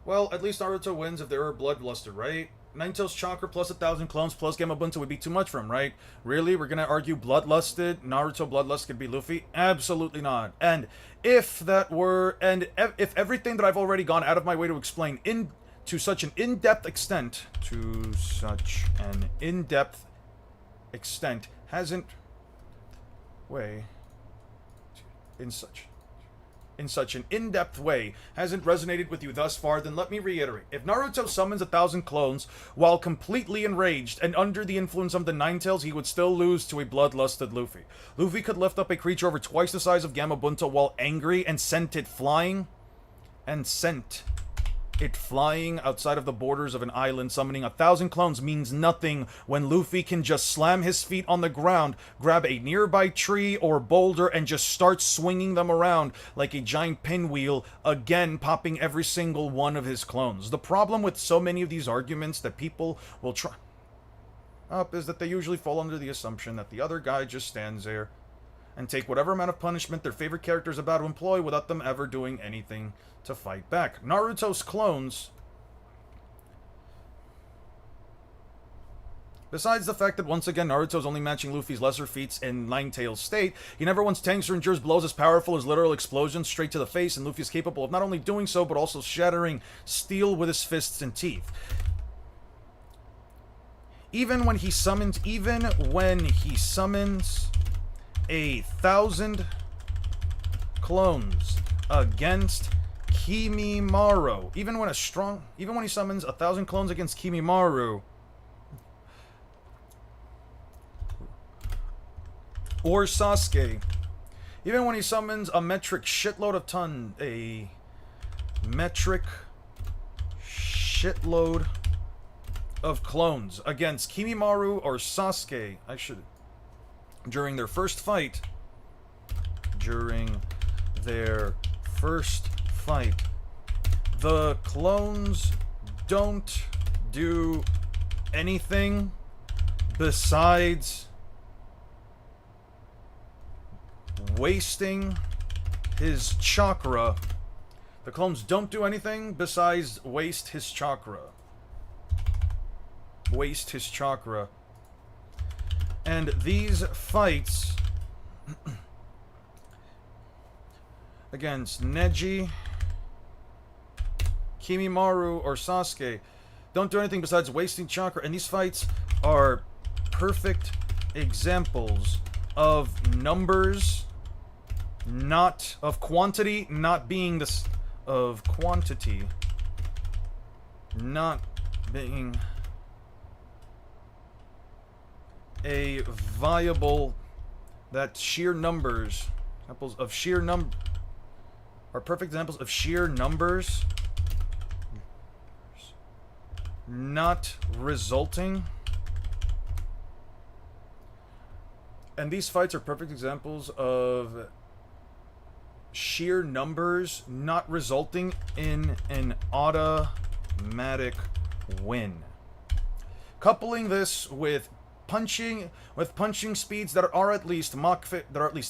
Well, at least Naruto wins if there were bloodlusted, right? Nine-Tails chakra plus 1,000 clones plus Gamabunta would be too much for him, right? Really? We're gonna argue bloodlusted? Naruto bloodlust could be Luffy? Absolutely not. And if everything that I've already gone out of my way to explain to such an in-depth extent hasn't resonated with you thus far, then let me reiterate. If Naruto summons 1,000 clones while completely enraged and under the influence of the Nine-Tails, he would still lose to a bloodlusted Luffy. Luffy could lift up a creature over twice the size of Gamabunta while angry and sent it flying outside of the borders of an island. Summoning 1,000 clones means nothing when Luffy can just slam his feet on the ground, grab a nearby tree or boulder, and just start swinging them around like a giant pinwheel, again popping every single one of his clones. The problem with so many of these arguments that people will try up is that they usually fall under the assumption that the other guy just stands there and take whatever amount of punishment their favorite character is about to employ without them ever doing anything to fight back. Naruto's clones, besides the fact that once again Naruto's only matching Luffy's lesser feats in Nine-Tails state, he never once tanks or endures blows as powerful as literal explosions straight to the face, and Luffy is capable of not only doing so, but also shattering steel with his fists and teeth. Even when he summons 1,000 clones against Kimimaro, even when he summons 1,000 clones against Kimimaro, or Sasuke, even when he summons a metric shitload of clones against Kimimaro or Sasuke, during their first fight, the clones don't do anything besides wasting his chakra. The clones don't do anything besides waste his chakra. And these fights against Neji, Kimimaro, or Sasuke don't do anything besides wasting chakra, and these fights are perfect examples of numbers, not of quantity, not being this of quantity not being a viable, that sheer numbers, examples of sheer number are perfect examples of sheer numbers not resulting. And these fights are perfect examples of sheer numbers not resulting in an automatic win. Coupling this with punching speeds that are at least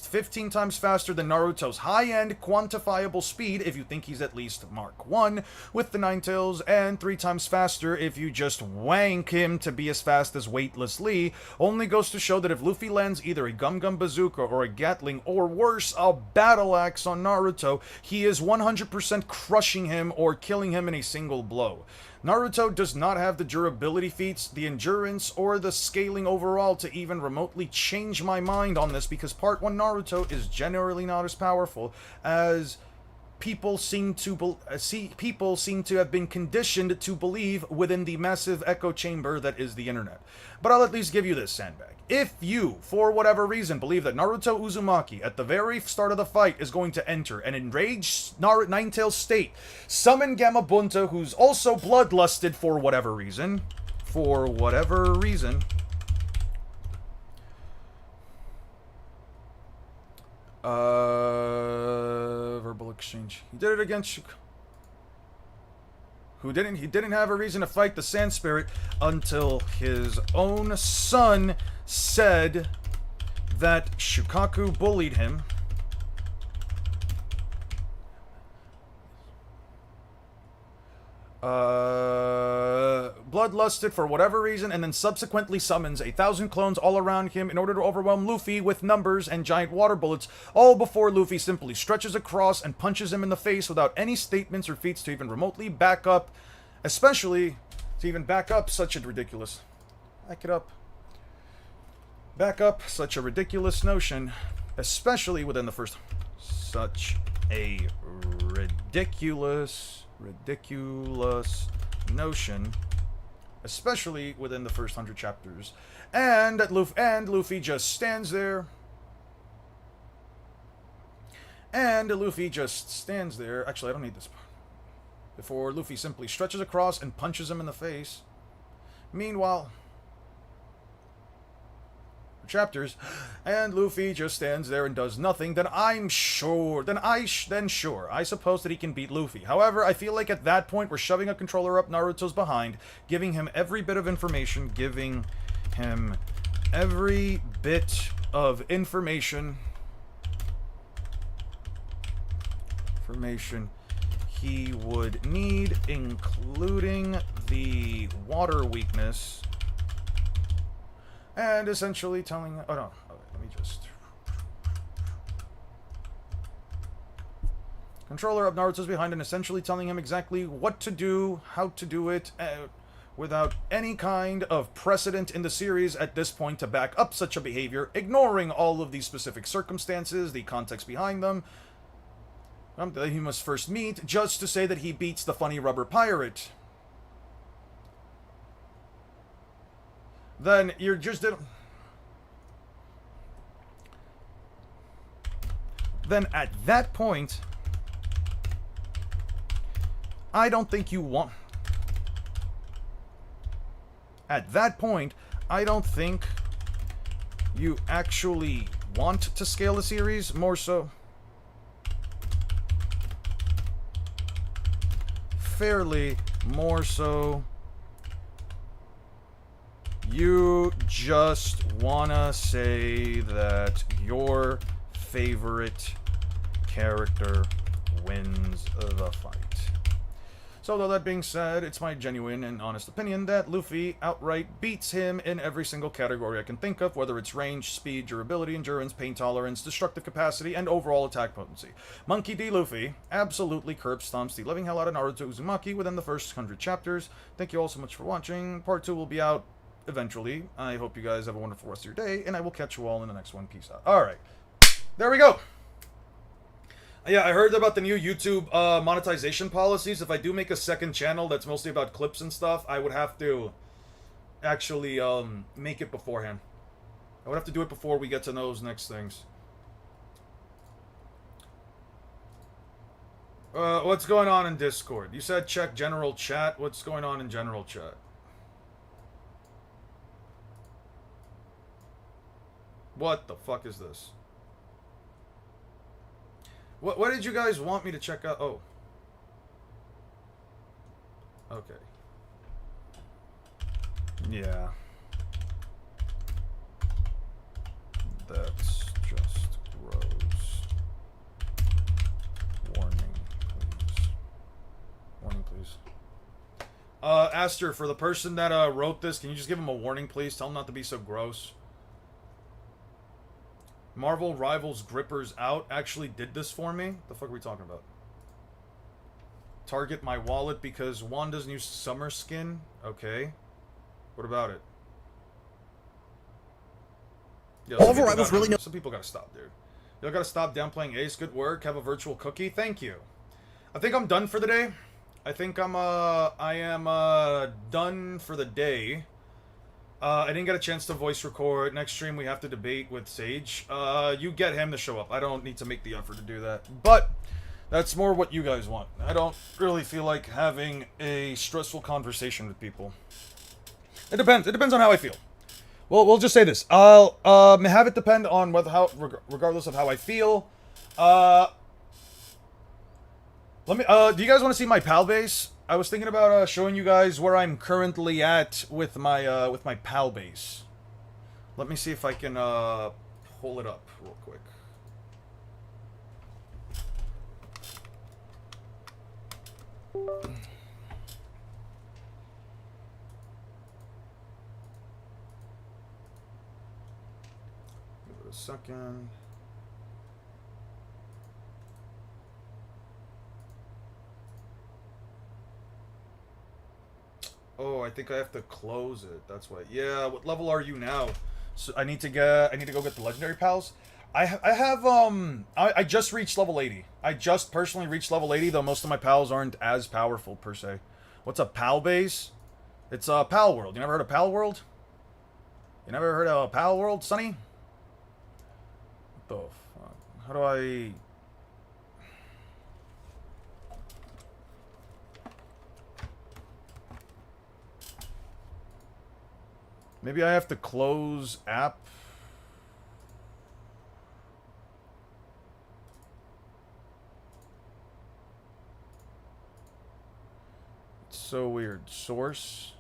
15 times faster than Naruto's high-end quantifiable speed if you think he's at least Mark 1 with the Nine-Tails, and 3 times faster if you just wank him to be as fast as Weightless Lee, only goes to show that if Luffy lands either a Gum Gum Bazooka or a Gatling, or worse, a Battle Axe on Naruto, he is 100% crushing him or killing him in a single blow. Naruto does not have the durability feats, the endurance, or the scaling overall to even remotely change my mind on this, because Part 1 Naruto is generally not as powerful as people seem to have been conditioned to believe within the massive echo chamber that is the internet. But I'll at least give you this, Sandbag. If you, for whatever reason, believe that Naruto Uzumaki, at the very start of the fight, is going to enter an enraged Nine-Tails state, summon Gamabunta, who's also bloodlusted for whatever reason, verbal exchange. He did it against he didn't have a reason to fight the Sand Spirit until his own son said that Shukaku bullied him. Bloodlusted for whatever reason, and then subsequently summons 1,000 clones all around him in order to overwhelm Luffy with numbers and giant water bullets, all before Luffy simply stretches across and punches him in the face without any statements or feats to even remotely back up, especially to even back up such a ridiculous... Back up such a ridiculous notion, especially within the first... Such a ridiculous notion, especially within the first 100 chapters. And Luffy just stands there. Actually, I don't need this. Before Luffy simply stretches across and punches him in the face. Meanwhile, chapters, and Luffy just stands there and does nothing, then I suppose that he can beat Luffy. However, I feel like at that point we're shoving a controller up Naruto's behind, giving him every bit of information, information he would need, including the water weakness, and essentially telling... Oh, no. Okay, let me just... Controller of Naruto's behind and essentially telling him exactly what to do, how to do it, without any kind of precedent in the series at this point to back up such a behavior, ignoring all of these specific circumstances, the context behind them, that he must first meet, just to say that he beats the funny rubber pirate. Then you're just... Then at that point, I don't think you want... At that point, I don't think you actually want to scale the series, more so... Fairly more so... You just wanna say that your favorite character wins the fight. So, though that being said, it's my genuine and honest opinion that Luffy outright beats him in every single category I can think of, whether it's range, speed, durability, endurance, pain tolerance, destructive capacity, and overall attack potency. Monkey D. Luffy absolutely curb stomps the living hell out of Naruto Uzumaki within the first 100 chapters. Thank you all so much for watching. Part 2 will be out eventually. I hope you guys have a wonderful rest of your day, and I will catch you all in the next one. Peace out. Alright. There we go. Yeah, I heard about the new YouTube monetization policies. If I do make a second channel that's mostly about clips and stuff, I would have to actually make it beforehand. I would have to do it before we get to those next things. What's going on in Discord? You said check general chat. What's going on in general chat? What the fuck is this? What did you guys want me to check out? Oh. Okay. Yeah. That's just gross. Warning, please. Warning, please. Aster, for the person that wrote this, can you just give him a warning, please? Tell him not to be so gross. Marvel Rivals Grippers Out actually did this for me. The fuck are we talking about? Target my wallet because Wanda's new summer skin. Okay. What about it? Yeah, Marvel Rivals really know. Some people gotta stop, dude. You gotta stop downplaying Ace. Good work. Have a virtual cookie. Thank you. I think I'm done for the day. I think I am done for the day. I didn't get a chance to voice record. Next stream we have to debate with Sage. You get him to show up. I don't need to make the effort to do that. But that's more what you guys want. I don't really feel like having a stressful conversation with people. It depends. It depends on how I feel. Well, we'll just say this. I'll have it depend on regardless of how I feel. Do you guys want to see my PAL base? I was thinking about showing you guys where I'm currently at with my PAL base. Let me see if I can pull it up real quick. Give it a second. Oh, I think I have to close it. That's why. Yeah, what level are you now? So I need to go get the legendary pals. I just reached level 80. I just personally reached level 80, though most of my pals aren't as powerful per se. What's a PAL base? It's a PAL World. You never heard of PAL World? You never heard of PAL World, Sonny? What the fuck? How do I... Maybe I have to close app. It's so weird. Source.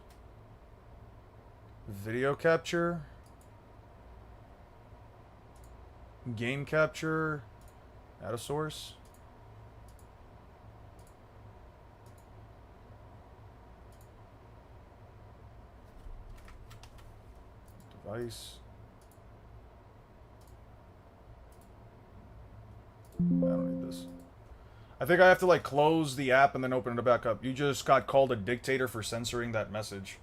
Video capture. Game capture. Add a source. Ice. I don't need this. I think I have to, like, close the app and then open it back up. You just got called a dictator for censoring that message.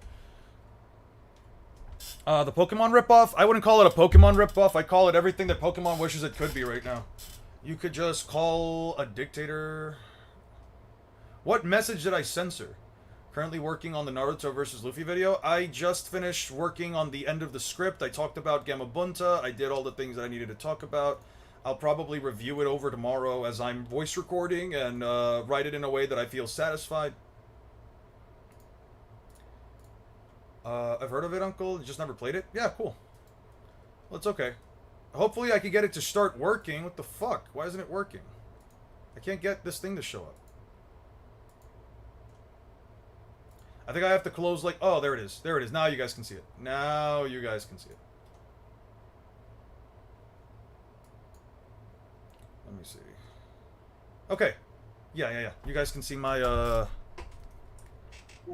The Pokemon ripoff? I wouldn't call it a Pokemon ripoff. I call it everything that Pokemon wishes it could be right now. You could just call a dictator... What message did I censor? Currently working on the Naruto versus Luffy video. I just finished working on the end of the script. I talked about Gamabunta. I did all the things that I needed to talk about. I'll probably review it over tomorrow as I'm voice recording and write it in a way that I feel satisfied. I've heard of it, Uncle. Just never played it? Yeah, cool. Well, it's okay. Hopefully I can get it to start working. What the fuck? Why isn't it working? I can't get this thing to show up. I think I have to close, like... Oh, there it is. There it is. Now you guys can see it. Now you guys can see it. Let me see. Okay. Yeah. You guys can see my, You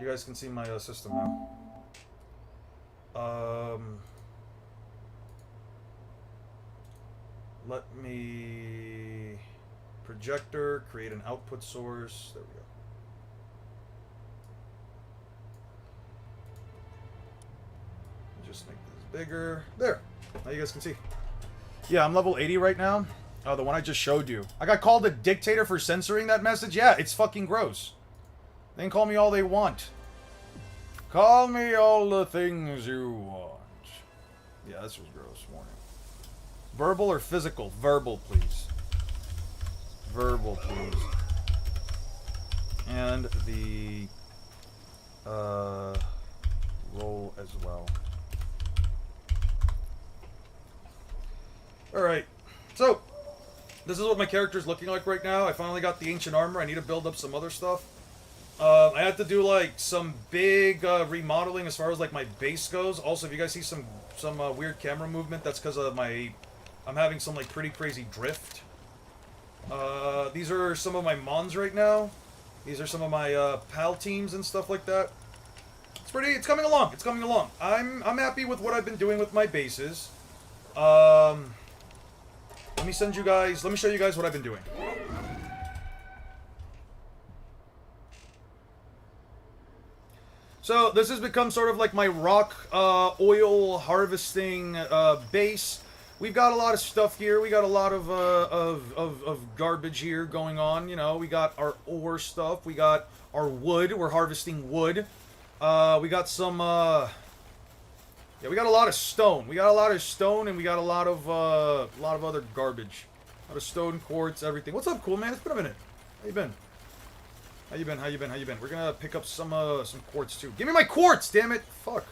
guys can see my, system now. Let me... Projector, create an output source. There we go. Just make this bigger. There. Now you guys can see. Yeah, I'm level 80 right now. Oh, the one I just showed you. I got called a dictator for censoring that message? Yeah, it's fucking gross. They can call me all they want. Call me all the things you want. Yeah, this was gross. Warning. Verbal or physical? Verbal, please. Verbal, please. And the roll as well. Alright. So, this is what my character is looking like right now. I finally got the ancient armor. I need to build up some other stuff. I had to do like some big remodeling as far as like my base goes. Also, if you guys see some weird camera movement, that's because of I'm having some like pretty crazy drift. These are some of my mons right now. These are some of my PAL teams and stuff like that. It's coming along. It's coming along. I'm happy with what I've been doing with my bases. Let me show you guys what I've been doing. So, this has become sort of like my rock oil harvesting base. We've got a lot of stuff here. We got a lot of garbage here going on. You know, we got our ore stuff. We got our wood. We're harvesting wood. We got some, yeah, we got a lot of stone. We got a lot of stone, and we got a lot of other garbage. A lot of stone, quartz, everything. What's up, cool man? It's been a minute. How you been? How you been? How you been? How you been? We're gonna pick up some quartz too. Give me my quartz, damn it! Fuck.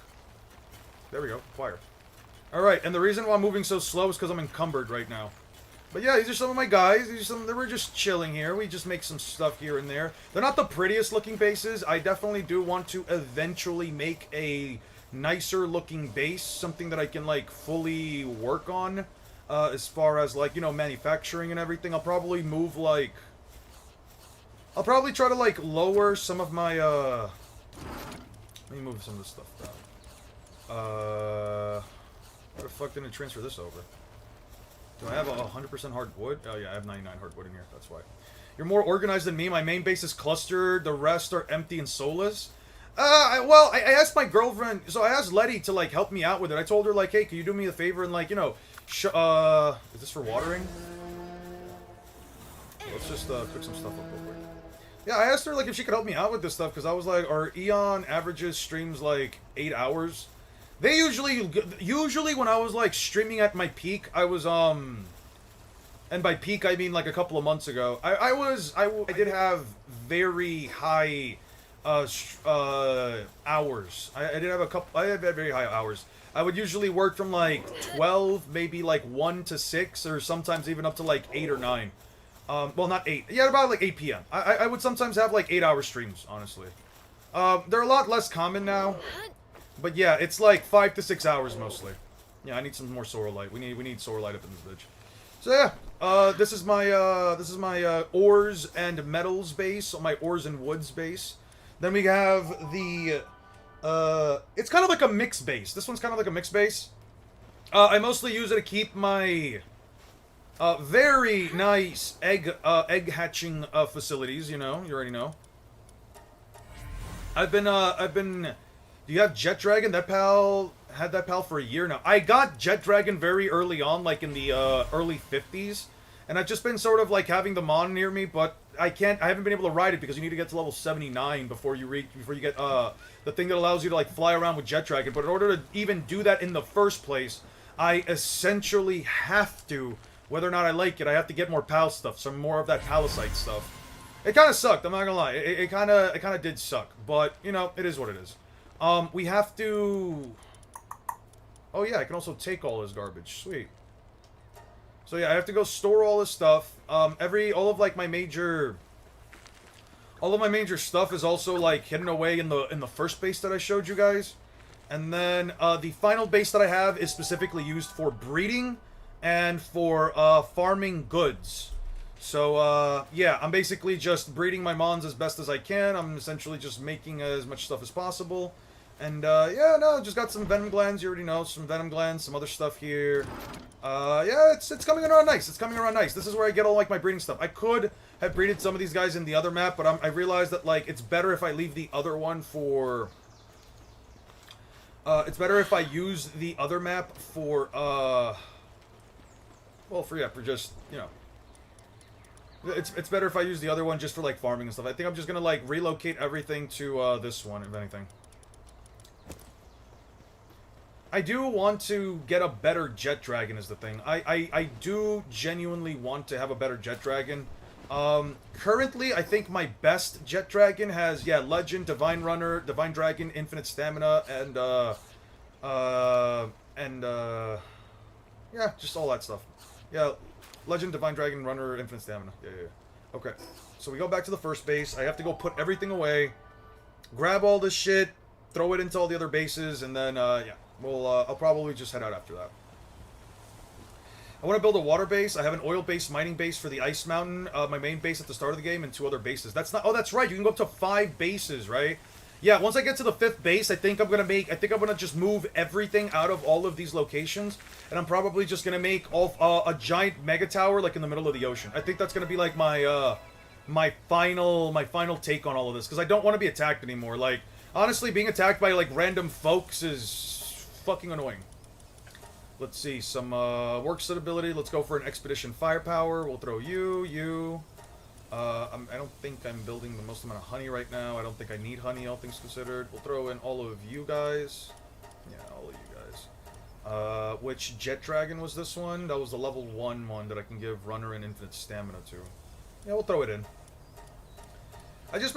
There we go. Acquire. All right, and the reason why I'm moving so slow is because I'm encumbered right now. But yeah, these are some of my guys. We're just chilling here. We just make some stuff here and there. They're not the prettiest looking bases. I definitely do want to eventually make a nicer looking base, something that I can like fully work on, as far as like, you know, manufacturing and everything. I'll probably move like, I'll probably try to like lower some of my let me move some of this stuff down. Why the fuck didn't it transfer this over? Do I have 100% hard wood? Oh yeah, I have 99 hard wood in here, that's why. You're more organized than me. My main base is clustered, the rest are empty and soulless. Well, I asked my girlfriend, so I asked Letty to, like, help me out with it. I told her, like, hey, can you do me a favor and, like, you know, is this for watering? Let's just, cook some stuff up real quick. Yeah, I asked her, like, if she could help me out with this stuff, because I was like, our Eon averages streams, like, 8 hours. They usually when I was, like, streaming at my peak, I was, and by peak, I mean, like, a couple of months ago, I did have very high, hours. I had very high hours. I would usually work from like 12, maybe like 1 to 6, or sometimes even up to like 8 or 9. Well, not 8. Yeah, about like 8 p.m. I would sometimes have like 8-hour streams, honestly. They're a lot less common now. But yeah, it's like 5 to 6 hours mostly. Yeah, I need some more Sorrelite. We need Sorrelite up in this bitch. So yeah, this is my ores and metals base, my ores and woods base. Then we have the, it's kind of like a mixed base. This one's kind of like a mixed base. I mostly use it to keep my very nice egg hatching facilities. You know, you already know. I've been. Do you have Jet Dragon? That pal had that pal for a year now. I got Jet Dragon very early on, like in the early 50s, and I've just been sort of like having the mon near me, but I haven't been able to ride it because you need to get to level 79 before you get the thing that allows you to like fly around with Jet Dragon. But in order to even do that in the first place, I essentially have to, whether or not I like it, I have to get more PAL stuff, some more of that Palisite stuff. It kind of sucked, I'm not gonna lie. It kind of did suck, but you know, it is what it is. We have to. Oh yeah, I can also take all this garbage. Sweet. So yeah, I have to go store all this stuff. All of my major stuff is also like hidden away in the first base that I showed you guys. And then the final base that I have is specifically used for breeding and for farming goods. So yeah, I'm basically just breeding my mons as best as I can. I'm essentially just making as much stuff as possible. And yeah, no, just got some venom glands. You already know, some venom glands, some other stuff here. Yeah, it's coming around nice. It's coming around nice. This is where I get all like my breeding stuff. I could have breeded some of these guys in the other map, but I realized that like it's better if I leave the other one for. It's better if I use the other map for well, for just, you know. It's better if I use the other one just for like farming and stuff. I think I'm just gonna like relocate everything to this one, if anything. I do want to get a better Jet Dragon is the thing. I do genuinely want to have a better Jet Dragon. Currently, I think my best Jet Dragon has, yeah, Legend, Divine Runner, Divine Dragon, Infinite Stamina, and, yeah, just all that stuff. Yeah, Legend, Divine Dragon, Runner, Infinite Stamina. Yeah. Okay, so we go back to the first base. I have to go put everything away, grab all this shit, throw it into all the other bases, and then, yeah. Well, I'll probably just head out after that. I want to build a water base. I have an oil-based mining base for the Ice Mountain, my main base at the start of the game, and 2 other bases. That's not. Oh, that's right. You can go up to 5 bases, right? Yeah. Once I get to the 5th base, I think I'm gonna just move everything out of all of these locations, and I'm probably just gonna make a giant mega tower like in the middle of the ocean. I think that's gonna be like my my final take on all of this, because I don't want to be attacked anymore. Like, honestly, being attacked by like random folks is fucking annoying. Let's see, some work set ability. Let's go for an expedition firepower. We'll throw you. I don't think I'm building the most amount of honey right now. I don't think I need honey, all things considered. We'll throw in all of you guys. Yeah, all of you guys. Which Jet Dragon was this one? That was the level 1 one that I can give Runner and Infinite Stamina to. Yeah, we'll throw it in. I've just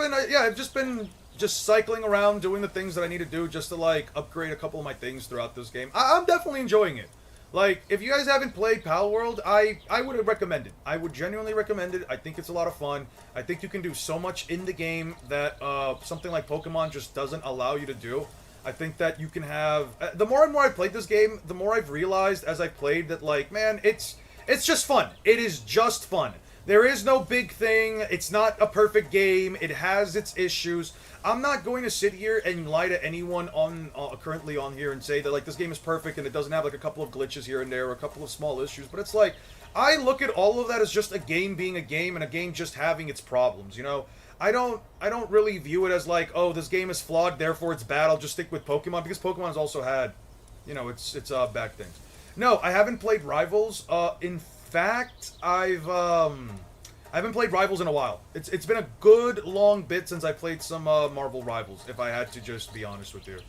been just cycling around, doing the things that I need to do just to, like, upgrade a couple of my things throughout this game. I'm definitely enjoying it. Like, if you guys haven't played Pal World, I would recommend it. I would genuinely recommend it. I think it's a lot of fun. I think you can do so much in the game that something like Pokemon just doesn't allow you to do. I think that you can have... the more and more I played this game, the more I've realized as I played that, like, man, it's just fun. It is just fun. There is no big thing. It's not a perfect game. It has its issues. I'm not going to sit here and lie to anyone on currently on here and say that like this game is perfect and it doesn't have like a couple of glitches here and there or a couple of small issues. But it's like, I look at all of that as just a game being a game and a game just having its problems, you know? I don't really view it as like, oh, this game is flawed, therefore it's bad, I'll just stick with Pokemon, because Pokemon's also had, you know, it's bad things. No, I haven't played Rivals. In fact, I haven't played Rivals in a while. It's been a good long bit since I played some Marvel Rivals, if I had to just be honest with you.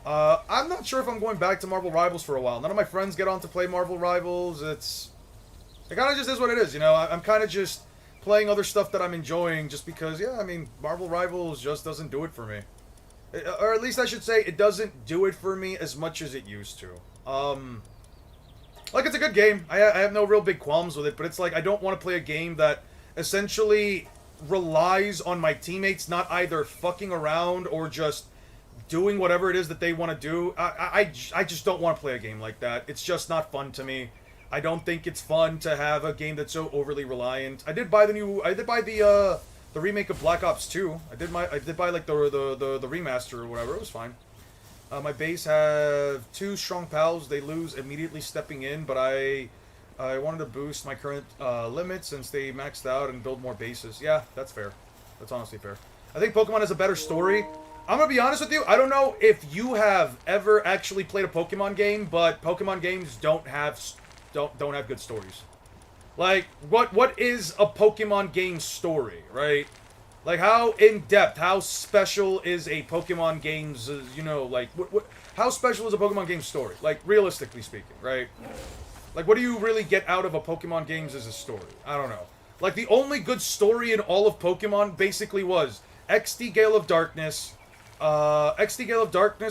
I'm not sure if I'm going back to Marvel Rivals for a while. None of my friends get on to play Marvel Rivals. It kind of just is what it is, you know? I'm kind of just playing other stuff that I'm enjoying just because, yeah, I mean, Marvel Rivals just doesn't do it for me. Or at least I should say, it doesn't do it for me as much as it used to. Like, it's a good game. I have no real big qualms with it, but it's like, I don't want to play a game that essentially relies on my teammates not either fucking around or just doing whatever it is that they want to do. I just don't want to play a game like that. It's just not fun to me. I don't think it's fun to have a game that's so overly reliant. I did buy the remake of Black Ops 2. I did buy like the remaster or whatever. It was fine. My base have 2 strong pals. They lose immediately stepping in, but I wanted to boost my current limit since they maxed out and build more bases. Yeah, that's fair. That's honestly fair. I think Pokemon has a better story. I'm gonna be honest with you. I don't know if you have ever actually played a Pokemon game, but Pokemon games don't have good stories. Like, what is a Pokemon game story, right? Like, how in-depth, how special is a Pokemon game's, you know, like, how special is a Pokemon game story? Like, realistically speaking, right? Like, what do you really get out of a Pokemon games as a story? I don't know. Like, the only good story in all of Pokemon basically was XD Gale of Darkness,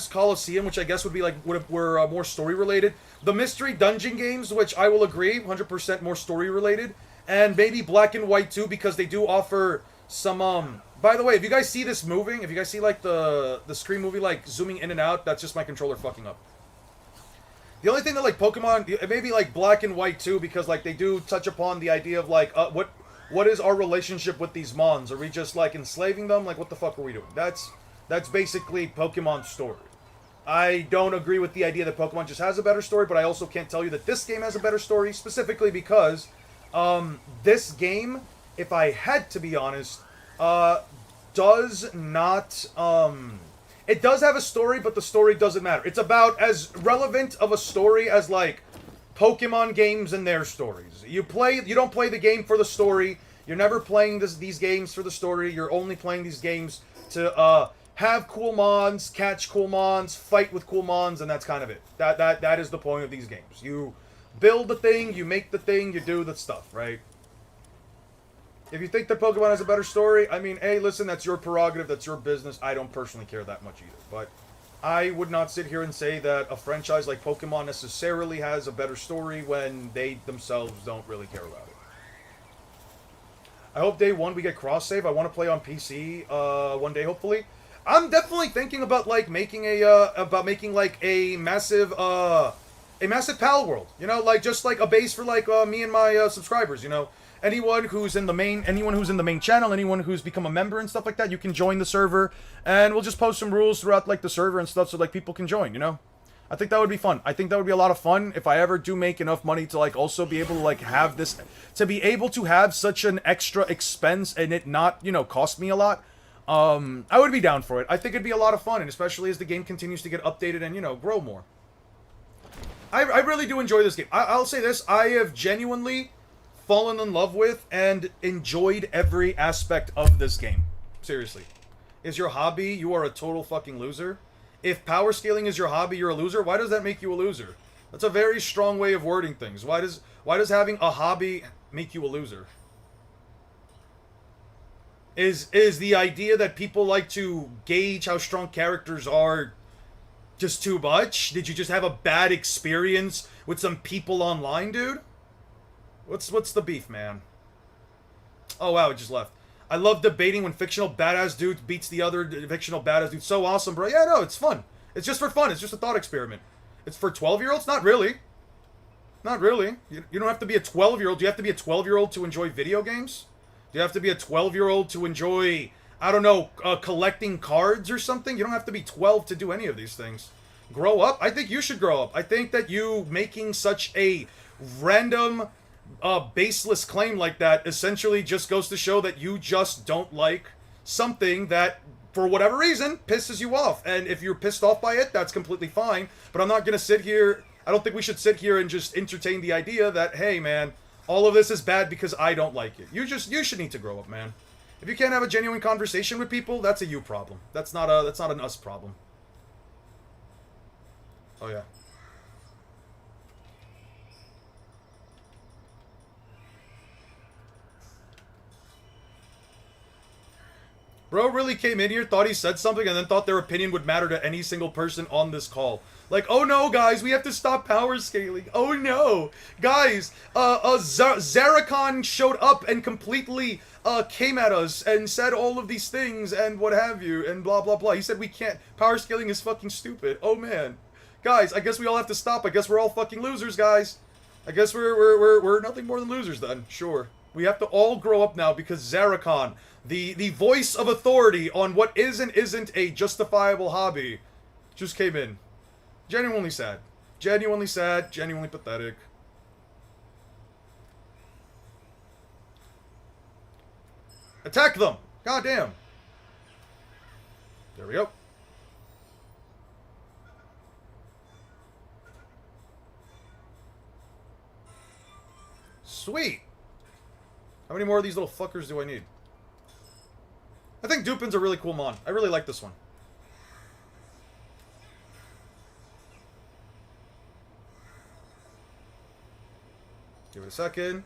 Colosseum, which I guess would be, like, were more story-related. The Mystery Dungeon games, which I will agree, 100% more story-related. And maybe Black and White, too, because they do offer some, by the way, if you guys see this moving, if you guys see, like, the screen movie, like, zooming in and out, that's just my controller fucking up. The only thing that, like, Pokemon, maybe, like, Black and White, too, because, like, they do touch upon the idea of, like, what is our relationship with these Mons? Are we just, like, enslaving them? Like, what the fuck are we doing? That's basically Pokemon's story. I don't agree with the idea that Pokemon just has a better story, but I also can't tell you that this game has a better story, specifically because, this game, if I had to be honest, does not, it does have a story, but the story doesn't matter. It's about as relevant of a story as, like, Pokemon games and their stories. You don't play the game for the story. You're never playing these games for the story. You're only playing these games to, have cool Mons, catch cool Mons, fight with cool Mons, and that's kind of it. That is the point of these games. You build the thing, you make the thing, you do the stuff, right? If you think that Pokemon has a better story, I mean, hey, listen, that's your prerogative, that's your business. I don't personally care that much either. But I would not sit here and say that a franchise like Pokemon necessarily has a better story when they themselves don't really care about it. I hope day one we get cross-save. I want to play on PC one day, hopefully. I'm definitely thinking about, like, making a massive pal world, you know, like, just like a base for, like, me and my subscribers, you know. Anyone who's in the main channel, anyone who's become a member and stuff like that, you can join the server, and we'll just post some rules throughout, like, the server and stuff so, like, people can join, you know. I think that would be fun. I think that would be a lot of fun if I ever do make enough money to, like, also be able to, like, have this, to be able to have such an extra expense and it not, you know, cost me a lot. I would be down for it. I think it'd be a lot of fun, and especially as the game continues to get updated and, you know, grow more. I really do enjoy this game. I'll say this, I have genuinely fallen in love with and enjoyed every aspect of this game. Seriously. Is your hobby, you are a total fucking loser? If power scaling is your hobby, you're a loser? Why does that make you a loser? That's a very strong way of wording things. Why does having a hobby make you a loser? Is the idea that people like to gauge how strong characters are just too much? Did you just have a bad experience with some people online, dude? What's the beef, man? Oh wow, it just left. I love debating when fictional badass dude beats the other fictional badass dude. So awesome, bro. Yeah, no, it's fun. It's just for fun. It's just a thought experiment. It's for 12-year-olds? Not really. Not really. You don't have to be a 12-year-old. Do you have to be a 12-year-old to enjoy video games? Do you have to be a 12-year-old to enjoy, I don't know, collecting cards or something? You don't have to be 12 to do any of these things. Grow up? I think you should grow up. I think that you making such a random, baseless claim like that essentially just goes to show that you just don't like something that, for whatever reason, pisses you off. And if you're pissed off by it, that's completely fine. But I'm not going to sit here, I don't think we should sit here and just entertain the idea that, hey, man, all of this is bad because I don't like it. You should need to grow up, man. If you can't have a genuine conversation with people, that's a you problem. That's not an us problem. Oh yeah. Bro really came in here, thought he said something, and then thought their opinion would matter to any single person on this call. Like, oh no, guys, we have to stop power scaling. Oh no. Guys, Zaracon showed up and completely came at us and said all of these things and what have you and blah blah blah. He said we can't, power scaling is fucking stupid. Oh man. Guys, I guess we all have to stop. I guess we're all fucking losers, guys. I guess we're nothing more than losers then. Sure. We have to all grow up now because Zaracon, the voice of authority on what is and isn't a justifiable hobby, Just came in. Genuinely sad. Genuinely sad. Genuinely pathetic. Attack them! God damn. There we go. Sweet. How many more of these little fuckers do I need? I think Dupin's a really cool mon. I really like this one. Give it a second.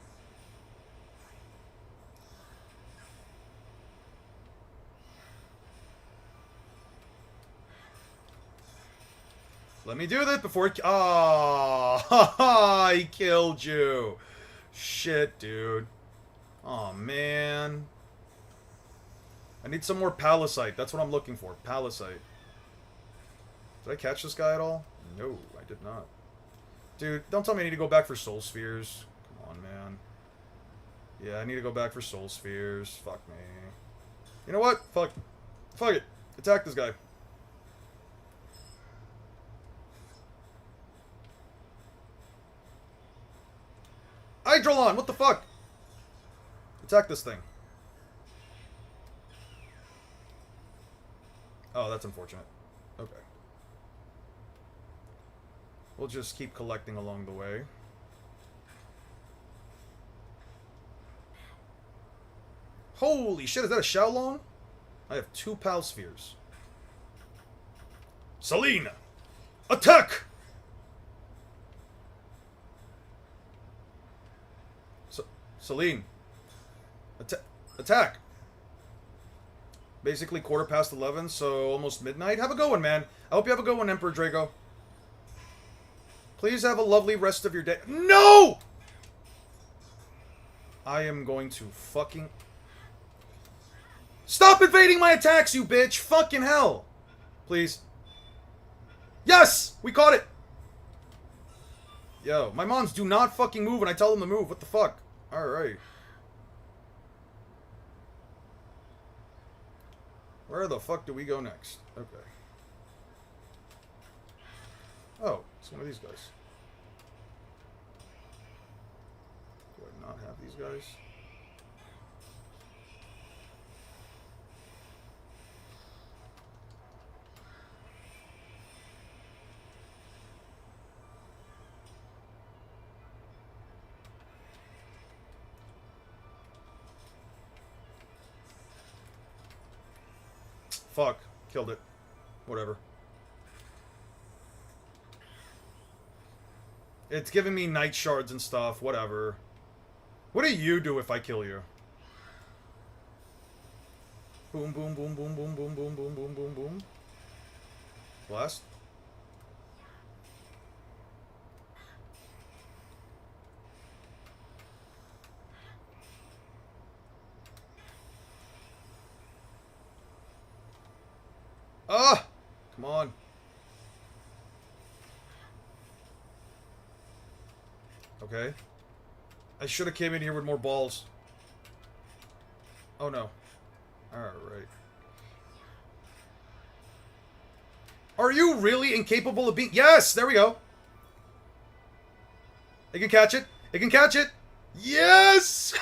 Let me do this before he... Oh, he killed you. Shit, dude. Oh, man. I need some more Palisite. That's what I'm looking for. Palisite. Did I catch this guy at all? No, I did not. Dude, don't tell me I need to go back for Soul Spheres. Come on, man. Yeah, I need to go back for Soul Spheres. Fuck me. You know what? Fuck. Fuck it. Attack this guy. Hydrolon, what the fuck? Attack this thing. Oh, that's unfortunate. Okay. We'll just keep collecting along the way. Holy shit, is that a Xiaolong? I have 2 Pal Spheres. Selena! Attack! Celine. Attack. Basically 11:15, so almost midnight. Have a good one, man. I hope you have a good one, Emperor Drago. Please have a lovely rest of your day. No! I am going to fucking... Stop invading my attacks, you bitch! Fucking hell! Please. Yes! We caught it! Yo, my mons do not fucking move when I tell them to move. What the fuck? Alright. Where the fuck do we go next? Okay. Oh, it's one of these guys. Do I not have these guys? Fuck. Killed it. Whatever. It's giving me night shards and stuff. Whatever. What do you do if I kill you? Boom, boom, boom, boom, boom, boom, boom, boom, boom, boom, boom. Blast. Ah! Come on. Okay. I should have came in here with more balls. Oh no. Alright. Are you really incapable of being... Yes! There we go. It can catch it. It can catch it. Yes!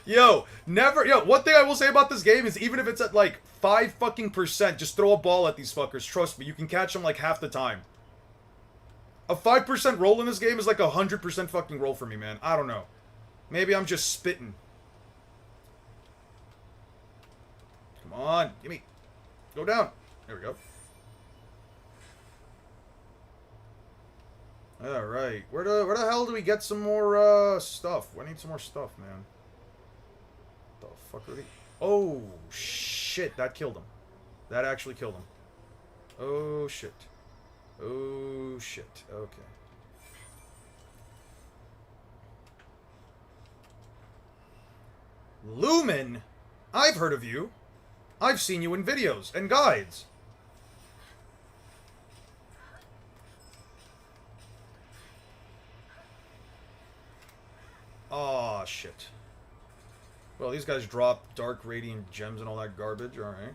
Yo, never... Yo, one thing I will say about this game is even if it's at like 5 fucking %, just throw a ball at these fuckers. Trust me, you can catch them like half the time. A 5% roll in this game is like 100% fucking roll for me, man. I don't know. Maybe I'm just spitting. Come on, gimme. Go down. There we go. Alright. Where the hell do we get some more, stuff? I need some more stuff, man. The fuck are they? Oh, shit. That killed him. That actually killed him. Oh, shit. Oh, shit. Okay. Lumen? I've heard of you. I've seen you in videos and guides. Aw, shit. Well, these guys drop dark radiant gems and all that garbage, alright.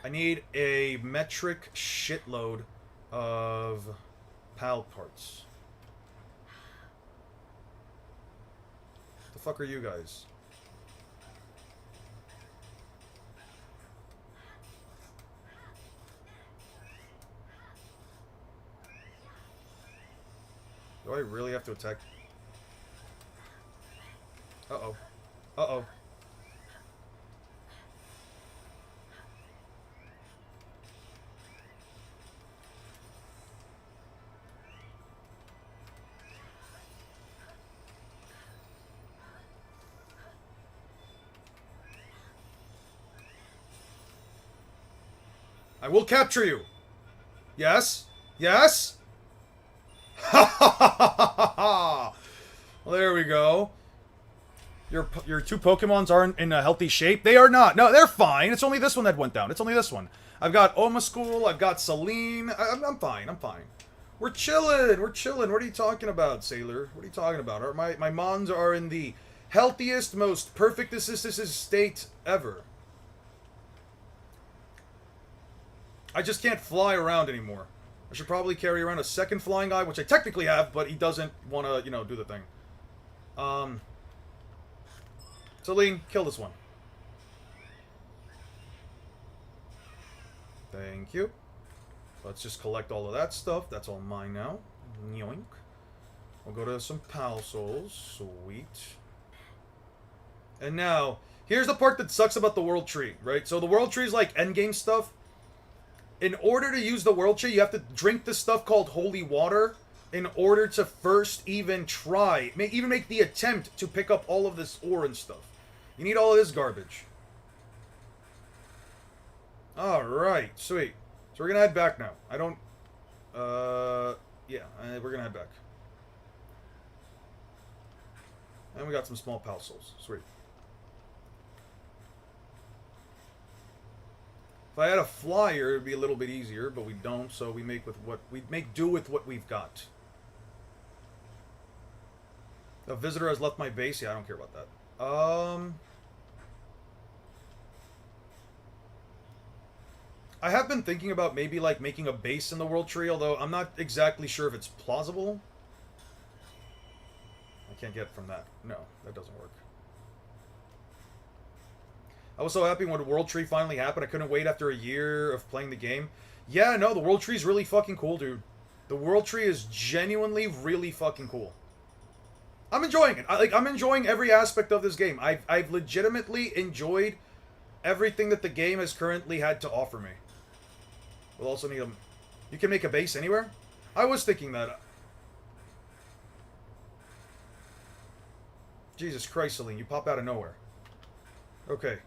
I need a metric shitload of PAL parts. The fuck are you guys? Do I really have to attack? Uh-oh. Uh-oh. I will capture you. Yes? Yes? Ha ha ha ha ha ha! Well, there we go. Your two Pokemons aren't in a healthy shape. They are not. No, they're fine. It's only this one that went down. It's only this one. I've got Omaschool. I've got Celine. I'm fine. I'm fine. We're chilling. We're chilling. What are you talking about, Sailor? What are you talking about? My Mons are in the healthiest, most perfect state ever. I just can't fly around anymore. I should probably carry around a second flying eye, which I technically have, but he doesn't want to, you know, do the thing. Celine, kill this one. Thank you. Let's just collect all of that stuff. That's all mine now. Yoink. We'll go to some PAL Souls. Sweet. And now, here's the part that sucks about the World Tree, right? So the World Tree is like endgame stuff. In order to use the World Tree, you have to drink this stuff called Holy Water in order to first even try, even make the attempt to pick up all of this ore and stuff. You need all of this garbage. Alright, sweet. So we're gonna head back now. I don't... yeah, we're gonna head back. And we got some small PAL Souls. Sweet. If I had a flyer, it would be a little bit easier, but we don't, so we make do with what we've got. A visitor has left my base. Yeah, I don't care about that. I have been thinking about maybe like making a base in the World Tree, although I'm not exactly sure if it's plausible. I can't get from that. No, that doesn't work. I was so happy when the World Tree finally happened. I couldn't wait after a year of playing the game. Yeah, no, the World Tree is really fucking cool, dude. The World Tree is genuinely really fucking cool. I'm enjoying it. I'm enjoying every aspect of this game. I've legitimately enjoyed everything that the game has currently had to offer me. We'll also need them. You can make a base anywhere? I was thinking that. Jesus Christ, Celine, you pop out of nowhere. Okay.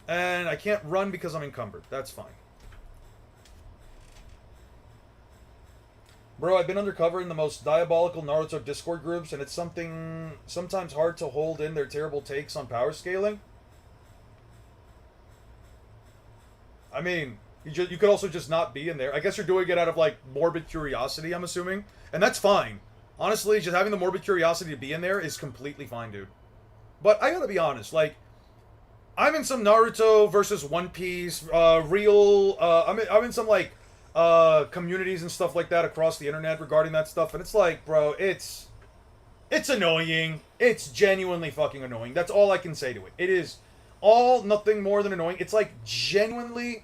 And I can't run because I'm encumbered. That's fine. Bro, I've been undercover in the most diabolical Naruto Discord groups, and it's sometimes hard to hold in their terrible takes on power scaling. I mean, you could also just not be in there. I guess you're doing it out of, like, morbid curiosity, I'm assuming. And that's fine. Honestly, just having the morbid curiosity to be in there is completely fine, dude. But I gotta be honest, like, I'm in some Naruto versus One Piece, I'm in some, like, communities and stuff like that across the internet regarding that stuff, and it's like, bro, it's annoying. It's genuinely fucking annoying. That's all I can say to it. It is nothing more than annoying. It's like genuinely...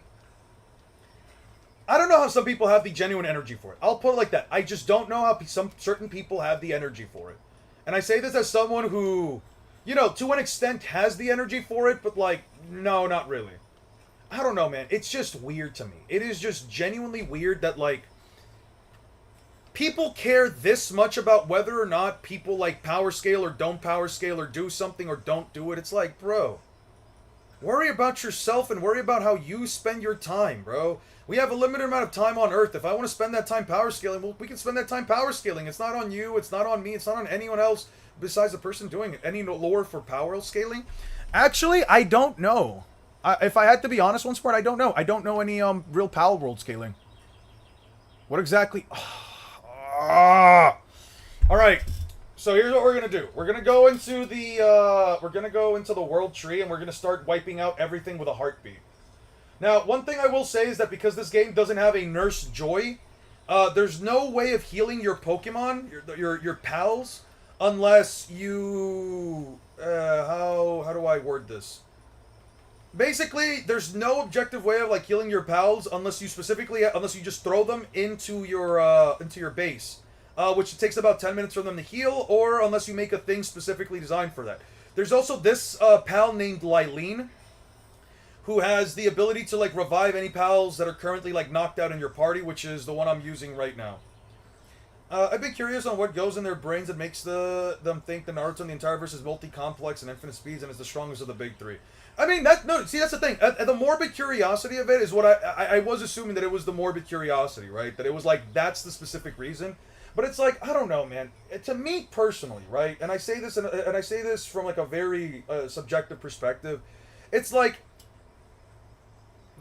I don't know how some people have the genuine energy for it. I'll put it like that. I just don't know how some certain people have the energy for it. And I say this as someone who, you know, to an extent has the energy for it, but like, no, not really. I don't know, man. It's just weird to me. It is just genuinely weird that, like, people care this much about whether or not people, like, power scale or don't power scale or do something or don't do it. It's like, bro, worry about yourself and worry about how you spend your time, bro. We have a limited amount of time on Earth. If I want to spend that time power scaling, well, we can spend that time power scaling. It's not on you. It's not on me. It's not on anyone else besides the person doing it. Any lore for power scaling? Actually, I don't know. If I had to be honest once more, I don't know. I don't know any real Pal World scaling. What exactly? All right. So here's what we're gonna do. We're gonna go into the World Tree, and we're gonna start wiping out everything with a heartbeat. Now, one thing I will say is that because this game doesn't have a Nurse Joy, there's no way of healing your Pokemon, your pals, unless you... how do I word this? Basically, there's no objective way of like healing your pals unless you just throw them into your base, which takes about 10 minutes for them to heal, or unless you make a thing specifically designed for that. There's also this pal named Lylene, who has the ability to like revive any pals that are currently like knocked out in your party, which is the one I'm using right now. I'd be curious on what goes in their brains that makes them think the Naruto in the entire verse is multi-complex and infinite speeds and is the strongest of the big three. I mean, that's the thing. The morbid curiosity of it is what I was assuming that it was the morbid curiosity, right? That it was like, that's the specific reason. But it's like, I don't know, man. To me personally, right? And I say this from like a very subjective perspective. It's like,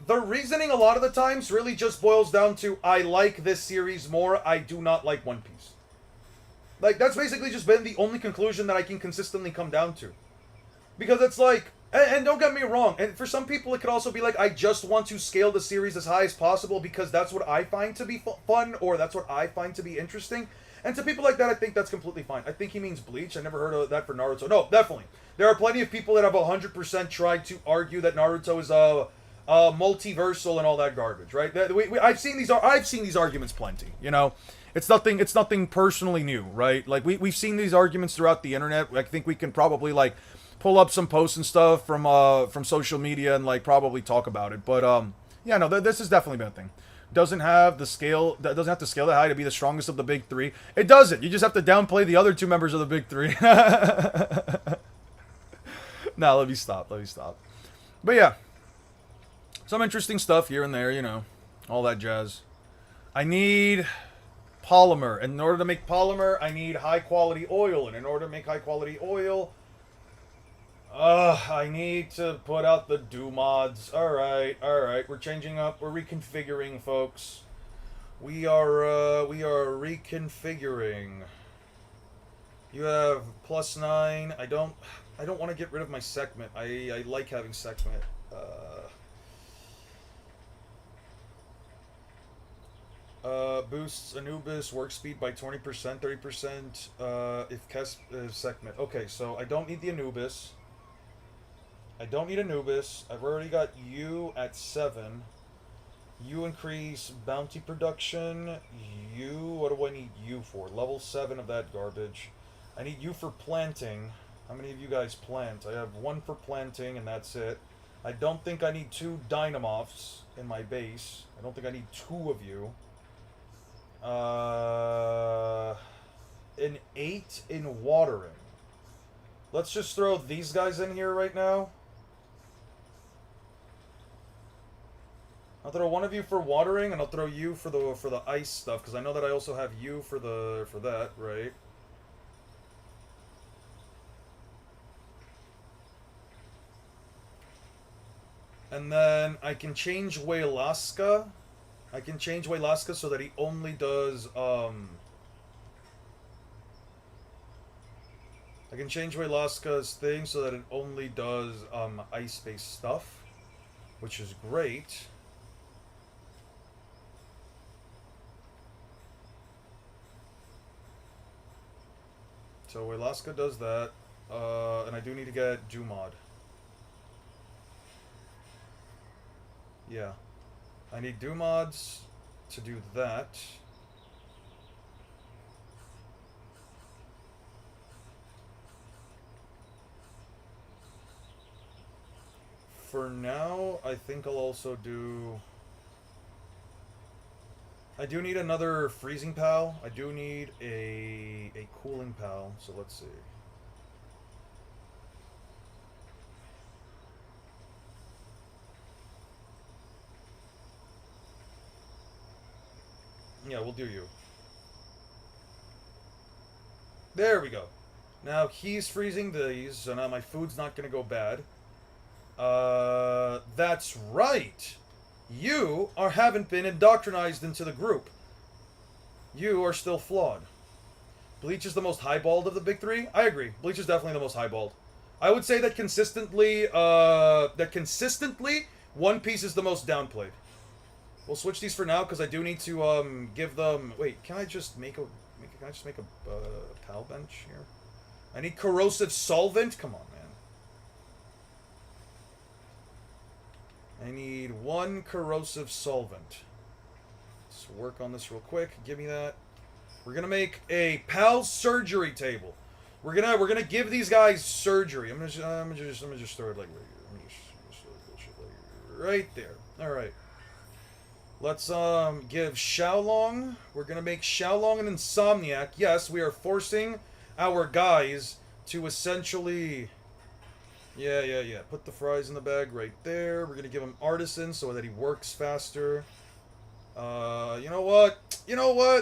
the reasoning a lot of the times really just boils down to, I like this series more, I do not like One Piece. Like, that's basically just been the only conclusion that I can consistently come down to. Because it's like, and don't get me wrong, and for some people it could also be like, I just want to scale the series as high as possible because that's what I find to be fun, or that's what I find to be interesting. And to people like that, I think that's completely fine. I think he means Bleach. I never heard of that for Naruto. No, definitely. There are plenty of people that have 100% tried to argue that Naruto is multiversal and all that garbage, right? I've seen these arguments plenty. You know, it's nothing personally new, right? Like we've seen these arguments throughout the internet. I think we can probably like pull up some posts and stuff from social media and like probably talk about it. But yeah, no, this has definitely been a thing. Doesn't have to scale that high to be the strongest of the big three. It doesn't. You just have to downplay the other two members of the big three. Nah, let me stop. But yeah. Some interesting stuff here and there, you know, all that jazz. I need polymer. And in order to make polymer, I need high-quality oil. And in order to make high-quality oil, I need to put out the do mods. Alright. We're changing up. We're reconfiguring, folks. We are reconfiguring. You have +9. I don't want to get rid of my segment. I like having segment. Boosts Anubis work speed by 20%, 30%, if Kes segment. Okay, so I don't need the Anubis. I've already got you at 7. You increase bounty production. What do I need you for? Level 7 of that garbage. I need you for planting. How many of you guys plant? I have 1 for planting, and that's it. I don't think I need 2 Dynamoths in my base. I don't think I need 2 of you. An 8 in watering. Let's just throw these guys in here right now. I'll throw 1 of you for watering, and I'll throw you for the ice stuff, because I know that I also have you for that, right? And then I can change Waylaska. So that he only does, I can change Waylaska's thing so that it only does, ice-based stuff, which is great. So Waylaska does that, and I do need to get Dumod. Yeah. I need Dumods to do that. For now, I think I'll also do... I do need another freezing pal. I do need a cooling pal, so let's see. Yeah, we'll do you. There we go. Now he's freezing these, so now my food's not gonna go bad. That's right! You haven't been indoctrinized into the group. You are still flawed. Bleach is the most highballed of the big three? I agree. Bleach is definitely the most highballed. I would say that consistently, One Piece is the most downplayed. We'll switch these for now because I do need to give them. Wait, can I just make a? Can I just make a PAL bench here? I need corrosive solvent. Come on, man. I need 1 corrosive solvent. Let's work on this real quick. Give me that. We're gonna make a PAL surgery table. We're gonna give these guys surgery. I'm gonna just throw it like right here. I'm just like right there. All right. Let's give Xiaolong. We're gonna make Xiaolong an Insomniac. Yes, we are forcing our guys to essentially. Yeah. Put the fries in the bag right there. We're gonna give him Artisan so that he works faster. You know what?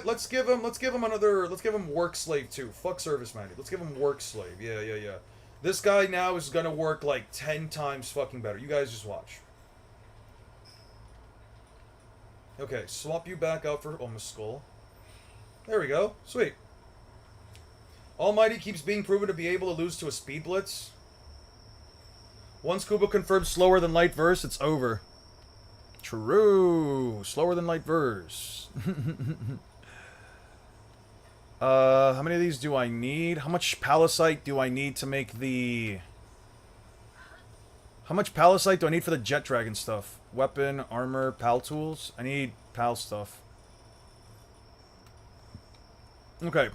Let's give him another. Let's give him Work Slave too. Fuck Service Minded. Let's give him Work Slave. Yeah. This guy now is gonna work like 10 times fucking better. You guys just watch. Okay, swap you back out for Skull. There we go. Sweet. Almighty keeps being proven to be able to lose to a Speed Blitz. Once Kubo confirms slower than Light Verse, it's over. True. Slower than Light Verse. How many of these do I need? How much Palisite do I need to make the... How much Palisite do I need for the Jet Dragon stuff? Weapon, armor, PAL tools? I need PAL stuff. Okay.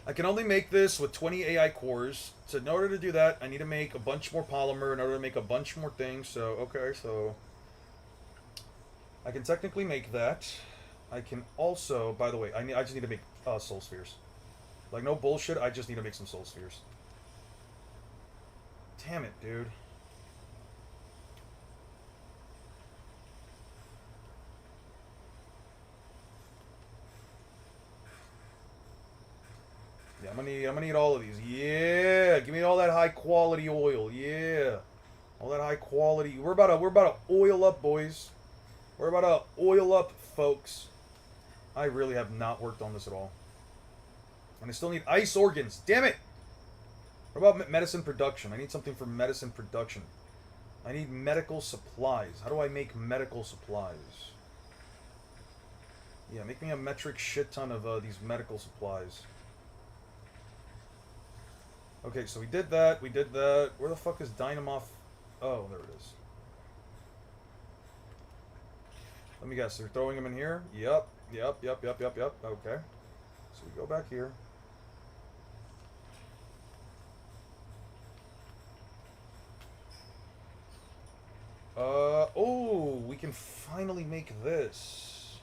I can only make this with 20 AI cores. So in order to do that, I need to make a bunch more polymer in order to make a bunch more things. So, okay, so... I can technically make that. I can also, by the way, I just need to make soul spheres. Like, no bullshit, I just need to make some soul spheres. Damn it, dude. Yeah, I'm gonna need all of these. Yeah, give me all that high quality oil. Yeah, all that high quality. We're about to oil up, boys. We're about to oil up, folks. I really have not worked on this at all, and I still need ice organs. Damn it! What about medicine production? I need something for medicine production. I need medical supplies. How do I make medical supplies? Yeah, make me a metric shit ton of these medical supplies. Okay, so we did that. Where the fuck is Dynamoth? Oh, there it is. Let me guess, they're throwing him in here? Yep. Okay. So we go back here. Oh, we can finally make this.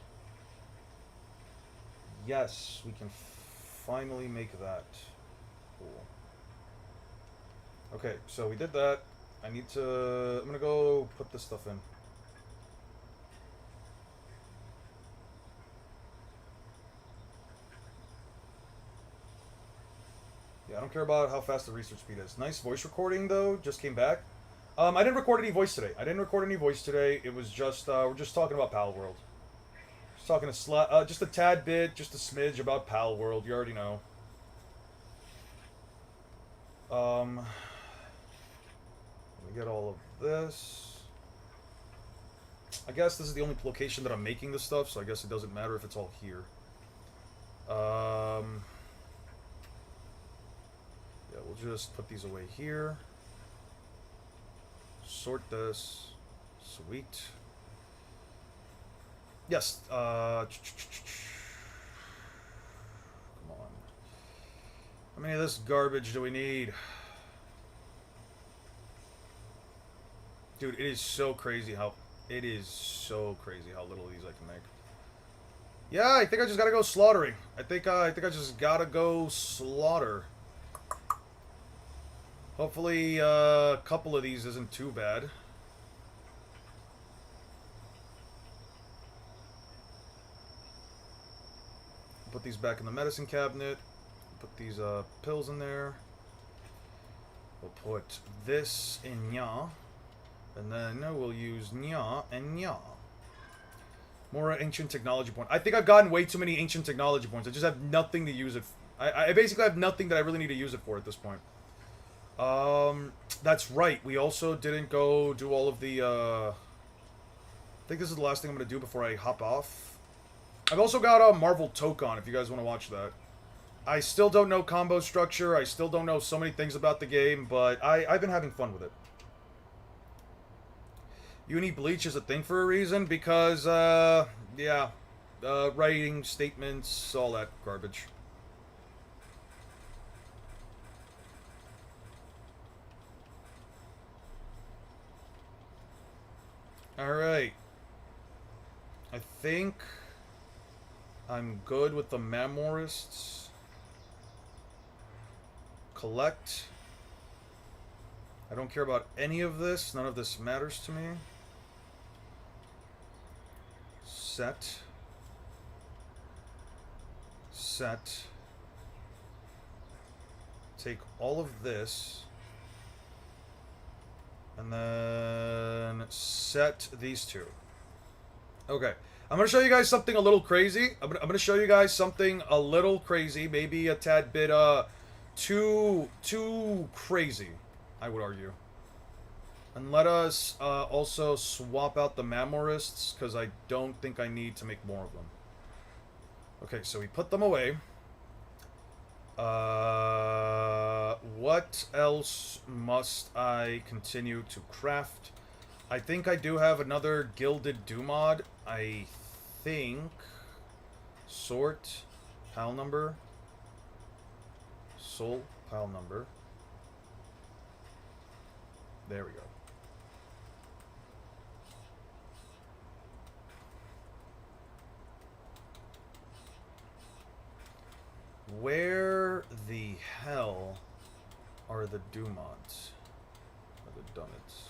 Yes, we can finally make that. Cool. Okay, so we did that. I'm gonna go put this stuff in. Yeah, I don't care about how fast the research speed is. Nice voice recording, though. Just came back. I didn't record any voice today. It was just, we're just talking about Pal World. Just talking just a tad bit, just a smidge about Pal World. You already know. Let me get all of this. I guess this is the only location that I'm making this stuff, so I guess it doesn't matter if it's all here. Yeah, we'll just put these away here. Sort this. Sweet. Yes. Come on. How many of this garbage do we need? Dude, it is so crazy how little of these I can make. Yeah, I think I just gotta go slaughtering. I think I just gotta go slaughter. Hopefully, a couple of these isn't too bad. Put these back in the medicine cabinet. Put these pills in there. We'll put this in Nya. And then we'll use Nya and Nya. More ancient technology point. I think I've gotten way too many ancient technology points. I just have nothing to use it. I basically have nothing that I really need to use it for at this point. That's right. We also didn't go do all of the, I think this is the last thing I'm going to do before I hop off. I've also got a Marvel Tokon, if you guys want to watch that. I still don't know combo structure. I still don't know so many things about the game, but I've been having fun with it. Uni Bleach is a thing for a reason, because, yeah, writing, statements, all that garbage. Alright. I think I'm good with the Mamorists. Collect. I don't care about any of this. None of this matters to me. Set. Set. Take all of this. And then set these two. Okay. I'm going to show you guys something a little crazy. I'm going to show you guys something a little crazy. Maybe a tad bit, too crazy, I would argue. And let us, also swap out the Mamorists, because I don't think I need to make more of them. Okay, so we put them away. What else must I continue to craft? I think I do have another Gilded Dumod. I think. Sort. Pal number. Soul. Pal number. There we go. Where the hell are the Dumods? Or the Dunnets?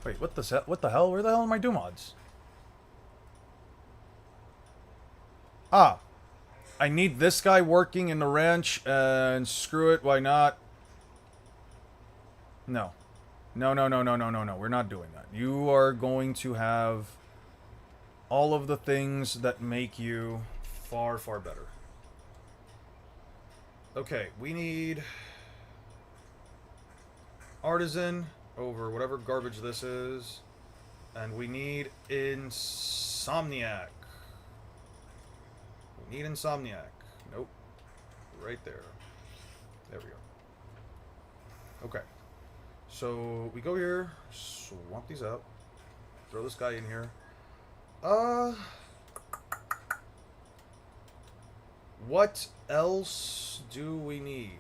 Wait, what the hell? Where the hell are my Dumods? Ah. I need this guy working in the ranch, and screw it, why not? No. No. We're not doing that. You are going to have all of the things that make you far, far better. Okay, we need Artisan over whatever garbage this is. And we need Insomniac. We need Insomniac. Nope. Right there. There we go. Okay. So we go here, swap these out, throw this guy in here. What else do we need?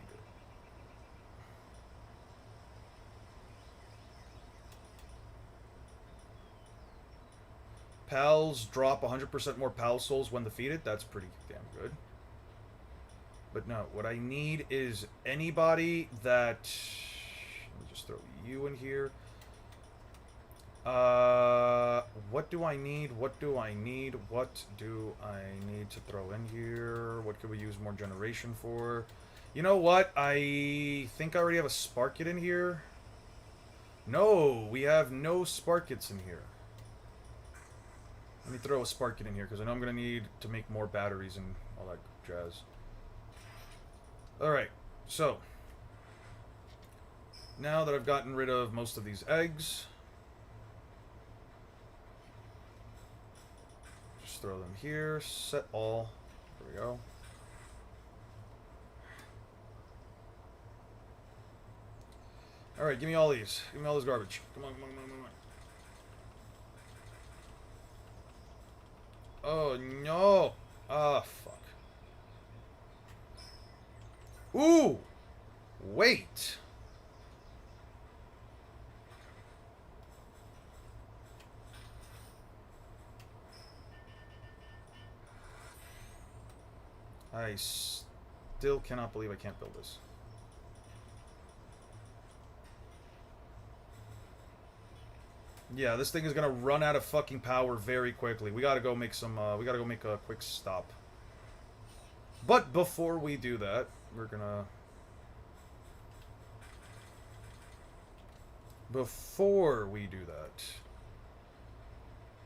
Pals drop 100% more pal souls when defeated. That's pretty damn good. But no, what I need is anybody that... Let me just throw you in here. What do I need? What do I need? What do I need to throw in here? What could we use more generation for? You know what? I think I already have a Sparkit in here. No, we have no Sparkits in here. Let me throw a Sparkit in here, because I know I'm going to need to make more batteries and all that jazz. Alright, so. Now that I've gotten rid of most of these eggs. Just throw them here. Set all. There we go. Alright, give me all these. Give me all this garbage. Come on, come on, come on, come on. Oh, no. Ah, fuck. Ooh! Wait. I still cannot believe I can't build this. Yeah, this thing is gonna run out of fucking power very quickly. We gotta go make some, we gotta go make a quick stop. But before we do that, we're gonna... Before we do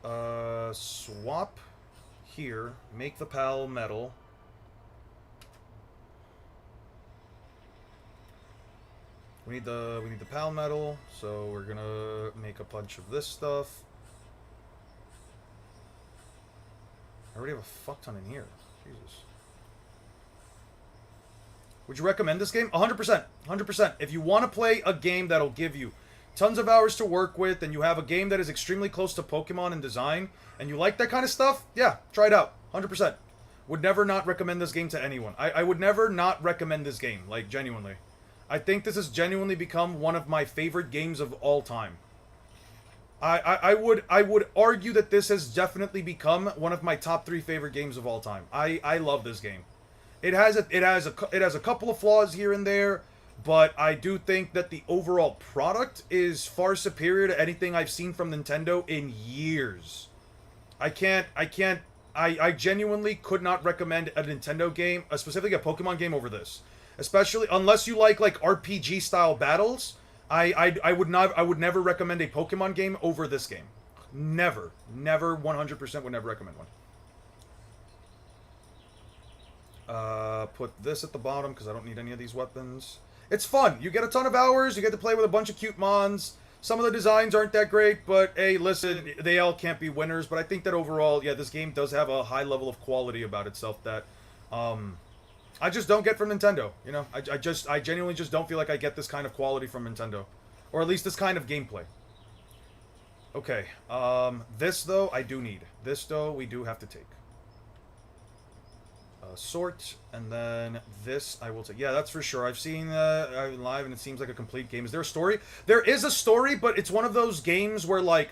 that... swap here, make the PAL metal. We need the PAL medal, so we're gonna make a bunch of this stuff. I already have a fuck ton in here. Jesus. Would you recommend this game? 100%. 100%. If you want to play a game that'll give you tons of hours to work with, and you have a game that is extremely close to Pokemon in design, and you like that kind of stuff, yeah, try it out. 100%. Would never not recommend this game to anyone. I would never not recommend this game, like, genuinely. I think this has genuinely become one of my favorite games of all time. I would argue that this has definitely become one of my top 3 favorite games of all time. I love this game. It has a couple of flaws here and there, but I do think that the overall product is far superior to anything I've seen from Nintendo in years. I genuinely could not recommend a Nintendo game, specifically a Pokemon game, over this. Especially unless you like RPG style battles, I would never recommend a Pokemon game over this game. Never 100% would never recommend one. Put this at the bottom because I don't need any of these weapons. It's fun. You get a ton of hours. You get to play with a bunch of cute mons. Some of the designs aren't that great, but hey, listen, they all can't be winners. But I think that overall, yeah, this game does have a high level of quality about itself that I just don't get from Nintendo. You know, I genuinely just don't feel like I get this kind of quality from Nintendo, or at least this kind of gameplay. Okay, this though I do need. This though we do have to take. Sort, and then this I will take. Yeah, that's for sure. I've seen live, and it seems like a complete game. Is there a story? There is a story, but it's one of those games where, like,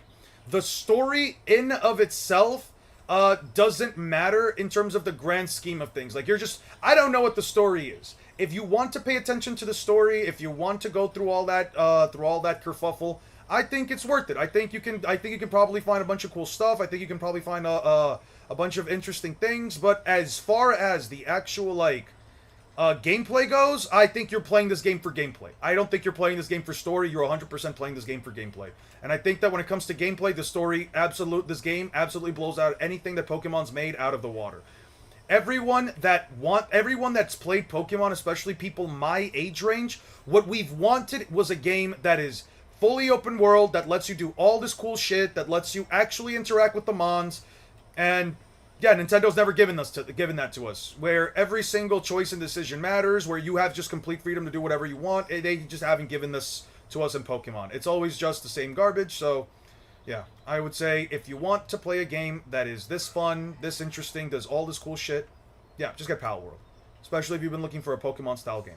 the story in of itself doesn't matter in terms of the grand scheme of things. Like, I don't know what the story is. If you want to pay attention to the story, if you want to go through all that kerfuffle, I think it's worth it. I think you can probably find a bunch of cool stuff. I think you can probably find a bunch of interesting things. But as far as the actual, like, gameplay goes, I think you're playing this game for gameplay. I don't think you're playing this game for story. You're 100% playing this game for gameplay. And I think that when it comes to gameplay, this game absolutely blows out anything that Pokemon's made out of the water. Everyone that's played Pokemon, especially people my age range, what we've wanted was a game that is fully open world, that lets you do all this cool shit, that lets you actually interact with the mons, and yeah, Nintendo's never given that to us, where every single choice and decision matters, where you have just complete freedom to do whatever you want. They just haven't given this to us in Pokemon. It's always just the same garbage, so yeah, I would say if you want to play a game that is this fun, this interesting, does all this cool shit, yeah, just get Pal World. Especially if you've been looking for a Pokemon-style game.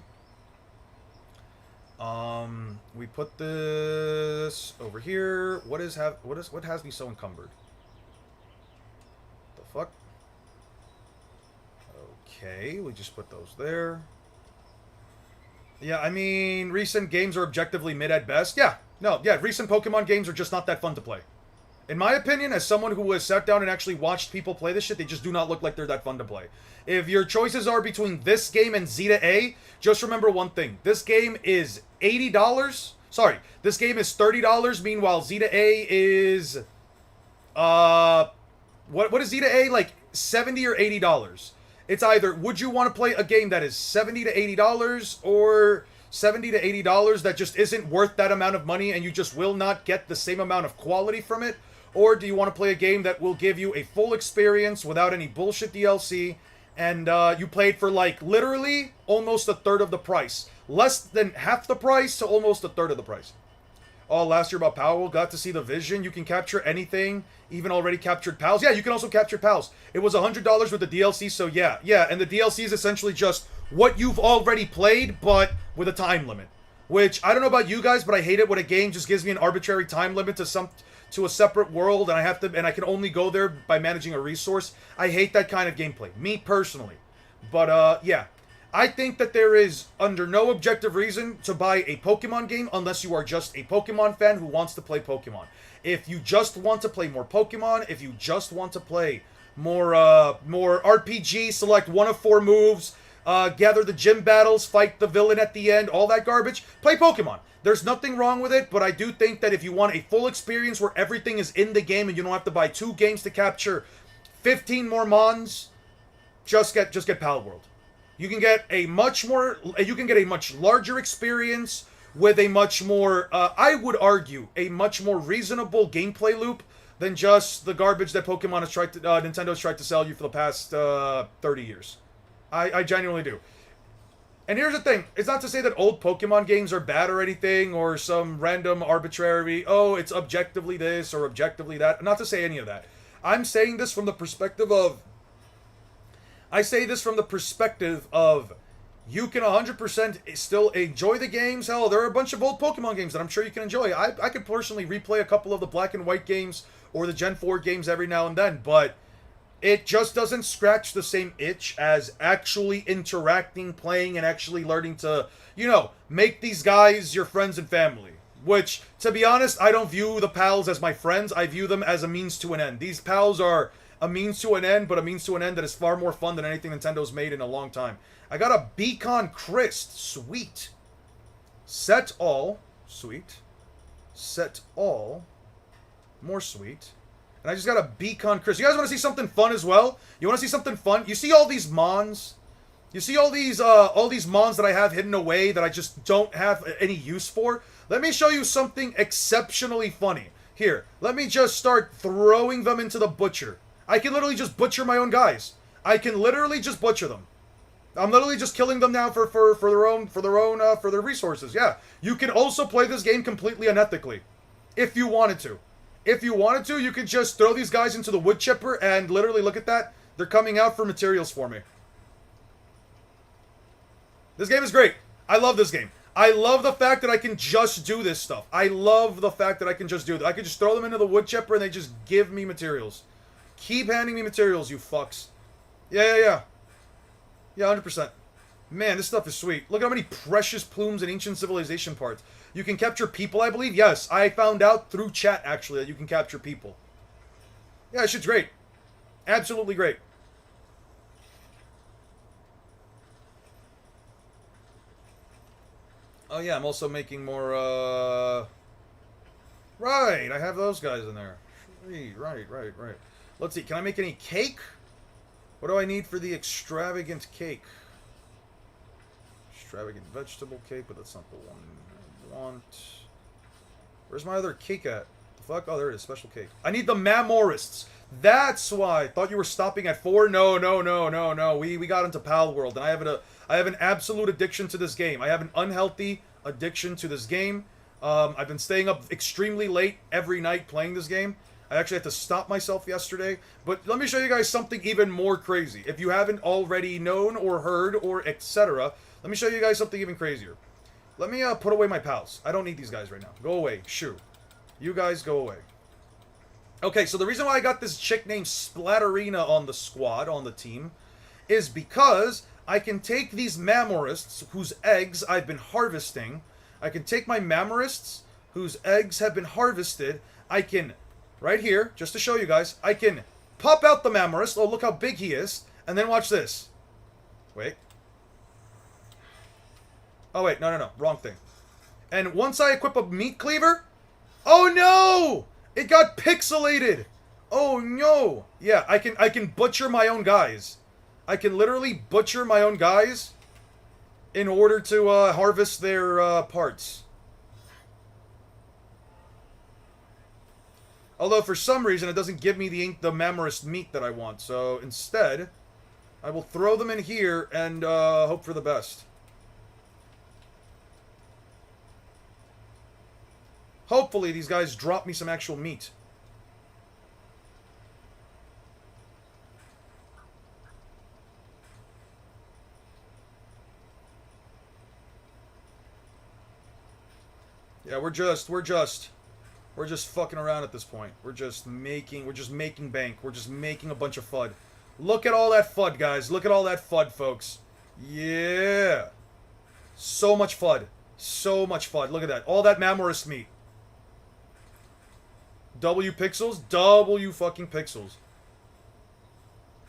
We put this over here. What has me so encumbered? The fuck? Okay, we just put those there. Yeah, I mean, recent games are objectively mid at best. Yeah, recent Pokemon games are just not that fun to play. In my opinion, as someone who has sat down and actually watched people play this shit, they just do not look like they're that fun to play. If your choices are between this game and Zeta A, just remember one thing. This game is $80. Sorry, this game is $30. Meanwhile, Zeta A is... What is Zeta A? Like $70 or $80. It's either, would you want to play a game that is $70 to $80 or $70 to $80 that just isn't worth that amount of money and you just will not get the same amount of quality from it? Or do you want to play a game that will give you a full experience without any bullshit DLC and you play it for, like, literally almost a third of the price? Less than half the price to almost a third of the price. Oh, last year about Powell, got to see the vision. You can capture anything, even already captured pals. Yeah, you can also capture pals. It was $100 with the DLC, so yeah, and the DLC is essentially just what you've already played, but with a time limit. Which, I don't know about you guys, but I hate it when a game just gives me an arbitrary time limit to a separate world, and I can only go there by managing a resource. I hate that kind of gameplay, me personally. But, yeah. I think that there is, under no objective reason, to buy a Pokemon game unless you are just a Pokemon fan who wants to play Pokemon. If you just want to play more Pokemon, if you just want to play more RPG, select one of 4 moves, gather the gym battles, fight the villain at the end, all that garbage, play Pokemon. There's nothing wrong with it, but I do think that if you want a full experience where everything is in the game and you don't have to buy 2 games to capture 15 more Mons, just get Pal World. You can get a much larger experience with a much more, I would argue, a much more reasonable gameplay loop than just the garbage that Pokemon has tried to, Nintendo's tried to sell you for the past 30 years. I genuinely do. And here's the thing, it's not to say that old Pokemon games are bad or anything, or some random arbitrary, oh, it's objectively this or objectively that. Not to say any of that. I'm saying this from the perspective of, you can 100% still enjoy the games. Hell, there are a bunch of old Pokemon games that I'm sure you can enjoy. I could personally replay a couple of the Black and White games or the Gen 4 games every now and then, but it just doesn't scratch the same itch as actually interacting, playing, and actually learning to, you know, make these guys your friends and family. Which, to be honest, I don't view the pals as my friends. I view them as a means to an end. These pals are a means to an end, but a means to an end that is far more fun than anything Nintendo's made in a long time. I got a Beacon Crest. Sweet. Set all. Sweet. Set all. More sweet. And I just got a Beacon Crest. You guys want to see something fun as well? You want to see something fun? You see all these Mons? You see all these Mons that I have hidden away that I just don't have any use for? Let me show you something exceptionally funny. Here, let me just start throwing them into the butcher. I can literally just butcher my own guys. I can literally just butcher them. I'm literally just killing them now for their resources. Yeah, you can also play this game completely unethically, if you wanted to. If you wanted to, you could just throw these guys into the wood chipper and literally look at that. They're coming out for materials for me. This game is great. I love this game. I love the fact that I can just do this stuff. I love the fact that I can just do that. I can just throw them into the wood chipper and they just give me materials. Keep handing me materials, you fucks. Yeah, 100%. Man, this stuff is sweet. Look at how many precious plumes and ancient civilization parts. You can capture people, I believe. Yes, I found out through chat, actually, that you can capture people. Yeah, this shit's great. Absolutely great. Oh, yeah, I'm also making more, Right, I have those guys in there. Right. Let's see, can I make any cake? What do I need for the extravagant cake? Extravagant vegetable cake, but that's not the one I want. Where's my other cake at? The fuck? Oh, there it is. Special cake. I need the Mamorists. That's why. I thought you were stopping at 4. No. We got into Pal World, and I have an absolute addiction to this game. I have an unhealthy addiction to this game. I've been staying up extremely late every night playing this game. I actually had to stop myself yesterday. But let me show you guys something even more crazy. If you haven't already known or heard or etc., let me show you guys something even crazier. Let me put away my pals. I don't need these guys right now. Go away. Shoo. You guys go away. Okay, so the reason why I got this chick named Splatterina on the squad, on the team, is because I can take these Mamorists whose eggs I've been harvesting. I can take my Mamorists whose eggs have been harvested. I can, right here, just to show you guys, I can pop out the Mamorist. Oh, look how big he is. And then watch this. Wait. Oh, wait. No. Wrong thing. And once I equip a meat cleaver... Oh, no! It got pixelated! Oh, no! Yeah, I can butcher my own guys. I can literally butcher my own guys in order to harvest their parts. Although, for some reason, it doesn't give me the Mamorist meat that I want. So, instead, I will throw them in here and hope for the best. Hopefully, these guys drop me some actual meat. Yeah, we're just fucking around at this point. We're just making bank. We're just making a bunch of FUD. Look at all that FUD, guys. Look at all that FUD, folks. Yeah. So much FUD. So much FUD. Look at that. All that Mamorist meat. W pixels? W fucking pixels.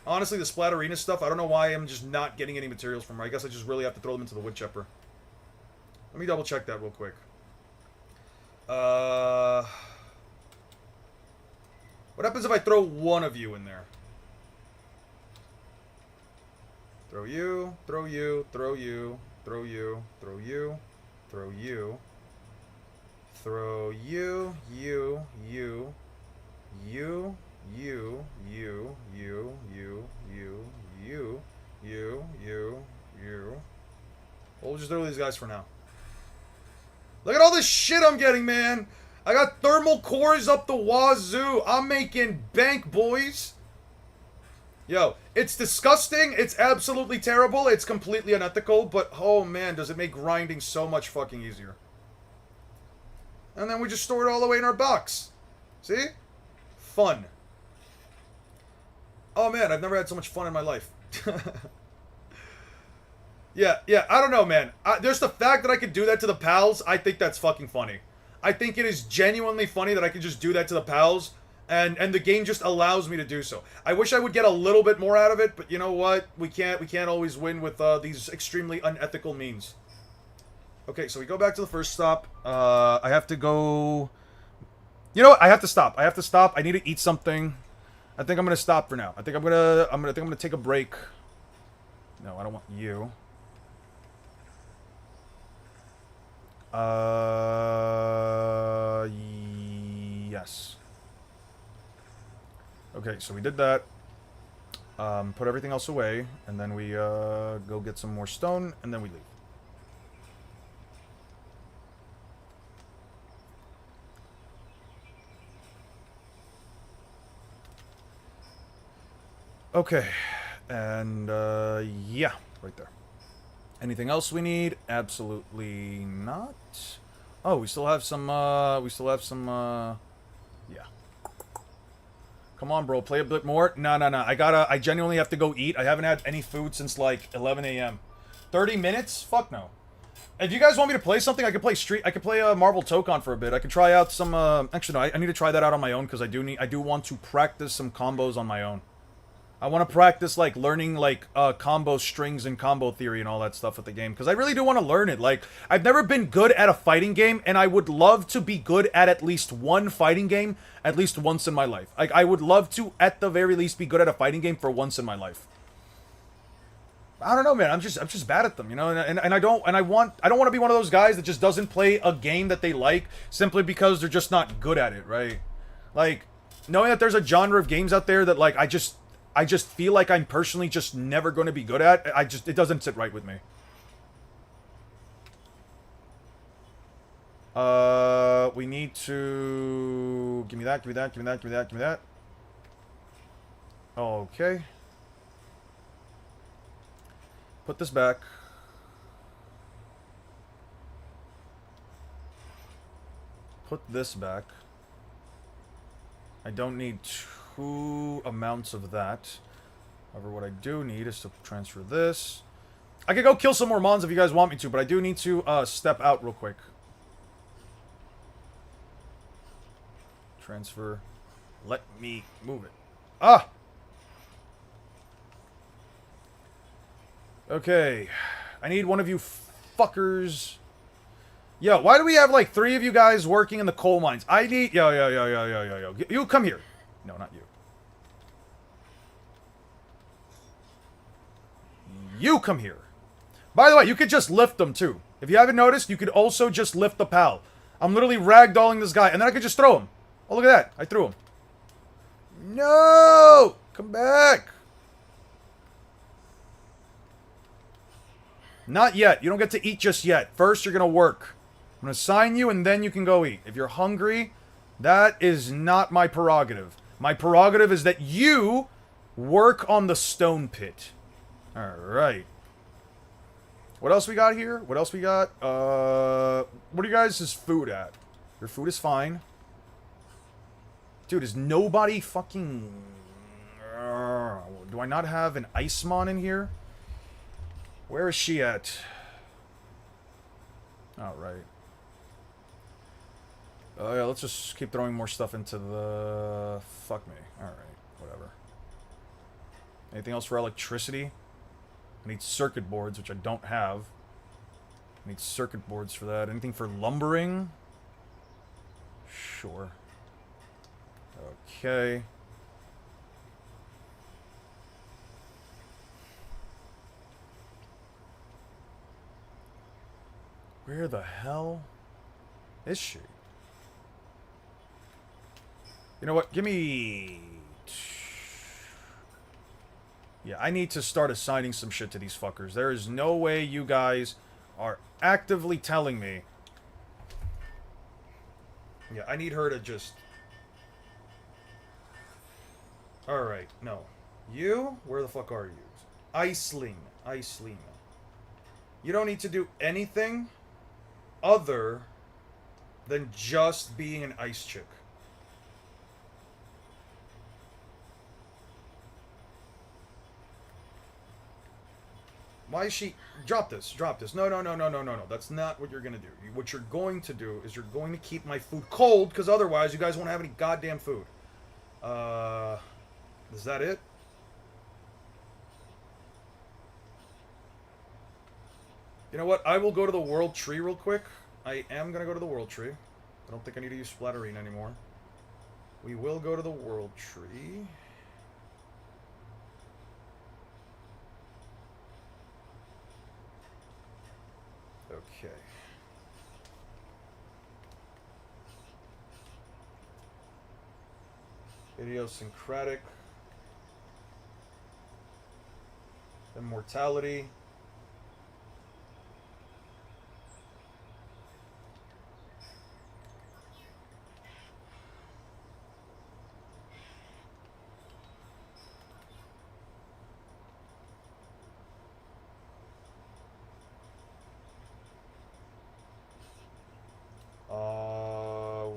Honestly, the Splatterina stuff, I don't know why I'm just not getting any materials from her. I guess I just really have to throw them into the wood chipper. Let me double check that real quick. What happens if I throw one of you in there? Throw you, throw you, throw you, throw you, throw you, throw you. throw you, you, you, you, you, you, you, you, you, you, you, you, you. We'll just throw these guys for now. Look at all this shit I'm getting, man. I got thermal cores up the wazoo. I'm making bank, boys. Yo, it's disgusting. It's absolutely terrible. It's completely unethical. But, oh, man, does it make grinding so much fucking easier. And then we just store it all away in our box. See? Fun. Oh, man, I've never had so much fun in my life. Yeah, I don't know, man. There's the fact that I could do that to the pals, I think that's fucking funny. I think it is genuinely funny that I can just do that to the pals, and the game just allows me to do so. I wish I would get a little bit more out of it, but you know what? We can't always win with these extremely unethical means. Okay, so we go back to the first stop. I have to go... You know what? I have to stop. I need to eat something. I think I'm gonna stop for now. I think I'm gonna take a break. No, I don't want you. Yes. Okay, so we did that. Put everything else away, and then we go get some more stone, and then we leave. Okay, and yeah, right there. Anything else we need? Absolutely not. Oh, we still have some, yeah. Come on, bro, play a bit more. No. I genuinely have to go eat. I haven't had any food since, like, 11 a.m. 30 minutes? Fuck no. If you guys want me to play something, I could play Marvel Tokon for a bit. I could try out some, actually, no, I need to try that out on my own, because I do want to practice some combos on my own. I want to practice, like, learning, like, combo strings and combo theory and all that stuff with the game. Because I really do want to learn it. Like, I've never been good at a fighting game, and I would love to be good at least one fighting game at least once in my life. Like, I would love to, at the very least, be good at a fighting game for once in my life. I don't know, man. I'm just bad at them, you know? And I don't want to be one of those guys that just doesn't play a game that they like simply because they're just not good at it, right? Like, knowing that there's a genre of games out there that, like, I just feel like I'm personally just never going to be good at. It doesn't sit right with me. We need to... Give me that. Okay. Put this back. Put this back. I don't need two amounts of that. However, what I do need is to transfer this. I could go kill some more mons if you guys want me to, but I do need to step out real quick. Transfer. Let me move it. Ah! Okay. I need one of you fuckers. Yo, why do we have like 3 of you guys working in the coal mines? I need... Yo. You come here. No, not you. You come here. By the way, you could just lift them too. If you haven't noticed, you could also just lift the pal. I'm literally ragdolling this guy, and then I could just throw him. Oh, look at that. I threw him. No! Come back. Not yet. You don't get to eat just yet. First, you're going to work. I'm going to assign you, and then you can go eat. If you're hungry, that is not my prerogative. My prerogative is that you work on the stone pit. Alright. What else we got here? What else we got? What are you guys' food at? Your food is fine. Dude, is nobody fucking... do I not have an Icemon in here? Where is she at? Alright. Oh yeah, let's just keep throwing more stuff into the... Fuck me. Alright, whatever. Anything else for electricity? I need circuit boards, which I don't have. I need circuit boards for that. Anything for lumbering? Sure. Okay. Where the hell is she? You know what? Give me... Yeah, I need to start assigning some shit to these fuckers. There is no way you guys are actively telling me... Yeah, I need her to just... Alright, no. You? Where the fuck are you? Iceling. Iceling. You don't need to do anything other than just being an ice chick. Why is she... Drop this. Drop this. No, no, no, no, no, no, no. That's not what you're going to do. What you're going to do is you're going to keep my food cold, because otherwise you guys won't have any goddamn food. Is that it? You know what? I will go to the World Tree real quick. I am going to go to the World Tree. I don't think I need to use Splatterine anymore. We will go to the World Tree. Okay. Idiosyncratic. Immortality.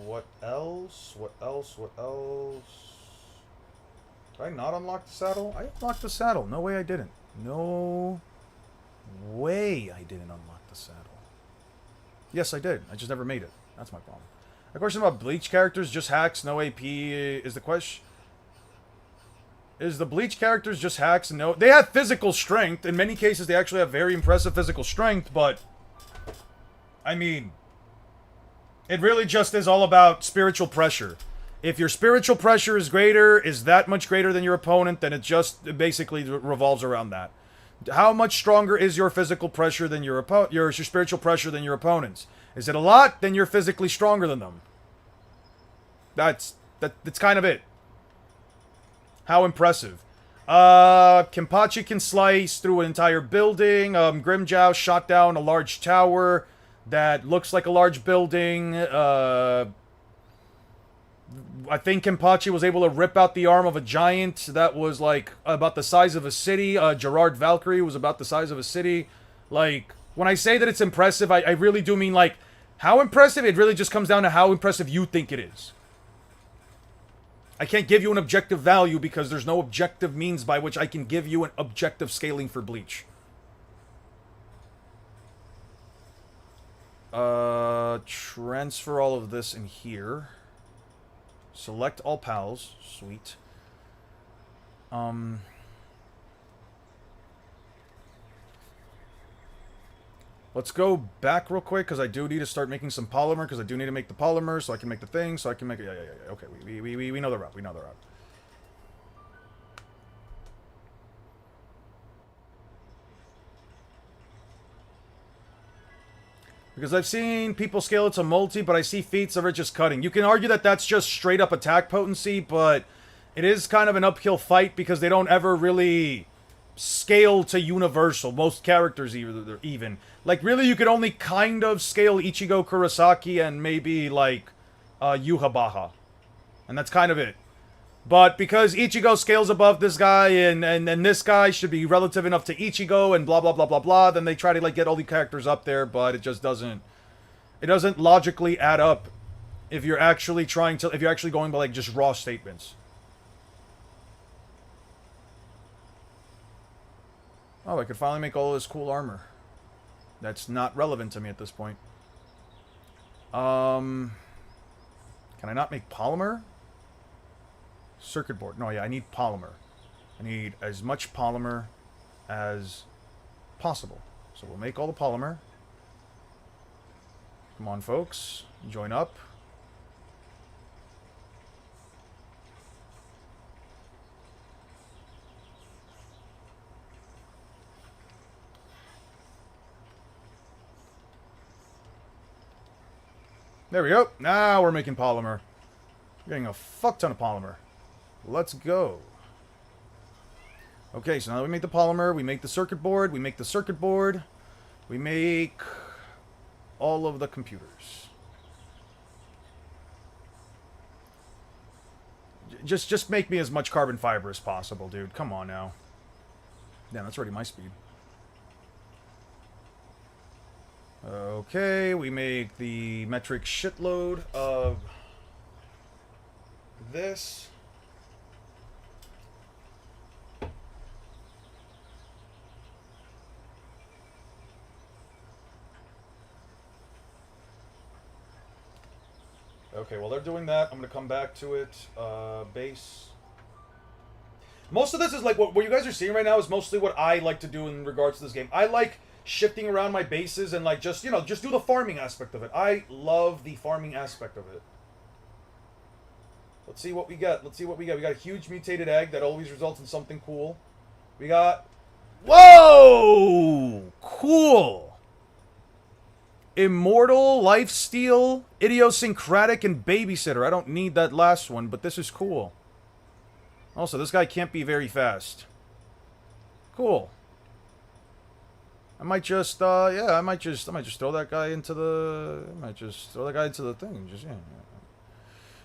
What else? What else? What else? Did I not unlock the saddle? I unlocked the saddle. No way I didn't. No way I didn't unlock the saddle. Yes, I did. I just never made it. That's my problem. A question about Bleach characters, just hacks, no AP is the question. Is the Bleach characters just hacks and no... They have physical strength. In many cases, they actually have very impressive physical strength, but... I mean... It really just is all about spiritual pressure. If your spiritual pressure is that much greater than your opponent, then it just basically revolves around that. How much stronger is your physical pressure than your spiritual pressure than your opponent's? Is it a lot? Then you're physically stronger than them. That's kind of it. How impressive. Kenpachi can slice through an entire building. Grimmjow shot down a large tower that looks like a large building. I think Kenpachi was able to rip out the arm of a giant that was, like, about the size of a city. Gerard Valkyrie was about the size of a city. Like, when I say that it's impressive, I really do mean, like, how impressive? It really just comes down to how impressive you think it is. I can't give you an objective value because there's no objective means by which I can give you an objective scaling for Bleach. Transfer all of this in here. Select all pals. Sweet. Let's go back real quick, because I do need to start making some polymer, because I do need to make the polymer, so I can make the thing, so I can make it... Yeah. Okay, we know the route. We know the route. Because I've seen people scale it to multi, but I see feats of it just cutting. You can argue that that's just straight up attack potency, but it is kind of an uphill fight because they don't ever really scale to universal. Most characters even. Like, really, you could only kind of scale Ichigo Kurosaki and maybe, like, Yuhabaha. And that's kind of it. But because Ichigo scales above this guy, and this guy should be relative enough to Ichigo, and blah, blah, blah, blah, blah, then they try to, like, get all the characters up there, but it just doesn't... It doesn't logically add up if you're actually trying to... If you're actually going by, like, just raw statements. Oh, I could finally make all this cool armor. That's not relevant to me at this point. Can I not make polymer? Circuit board. No, yeah, I need polymer. I need as much polymer as possible. So we'll make all the polymer. Come on, folks. Join up. There we go. Now we're making polymer. Getting a fuck ton of polymer. Let's go. Okay, so now that we make the polymer, we make the circuit board, we make the circuit board, we make all of the computers. Just make me as much carbon fiber as possible, dude. Come on now. Damn, that's already my speed. Okay, we make the metric shitload of this. Okay, while they're doing that, I'm going to come back to it. Base. Most of this is like, what you guys are seeing right now is mostly what I like to do in regards to this game. I like shifting around my bases and like just, you know, just do the farming aspect of it. I love the farming aspect of it. Let's see what we got. Let's see what we got. We got a huge mutated egg that always results in something cool. We got... Whoa! Cool! Immortal, Lifesteal, Idiosyncratic, and Babysitter. I don't need that last one, but this is cool. Also, this guy can't be very fast. Cool. I might just, yeah, I might just throw that guy into the... I might just throw that guy into the thing. Just, yeah.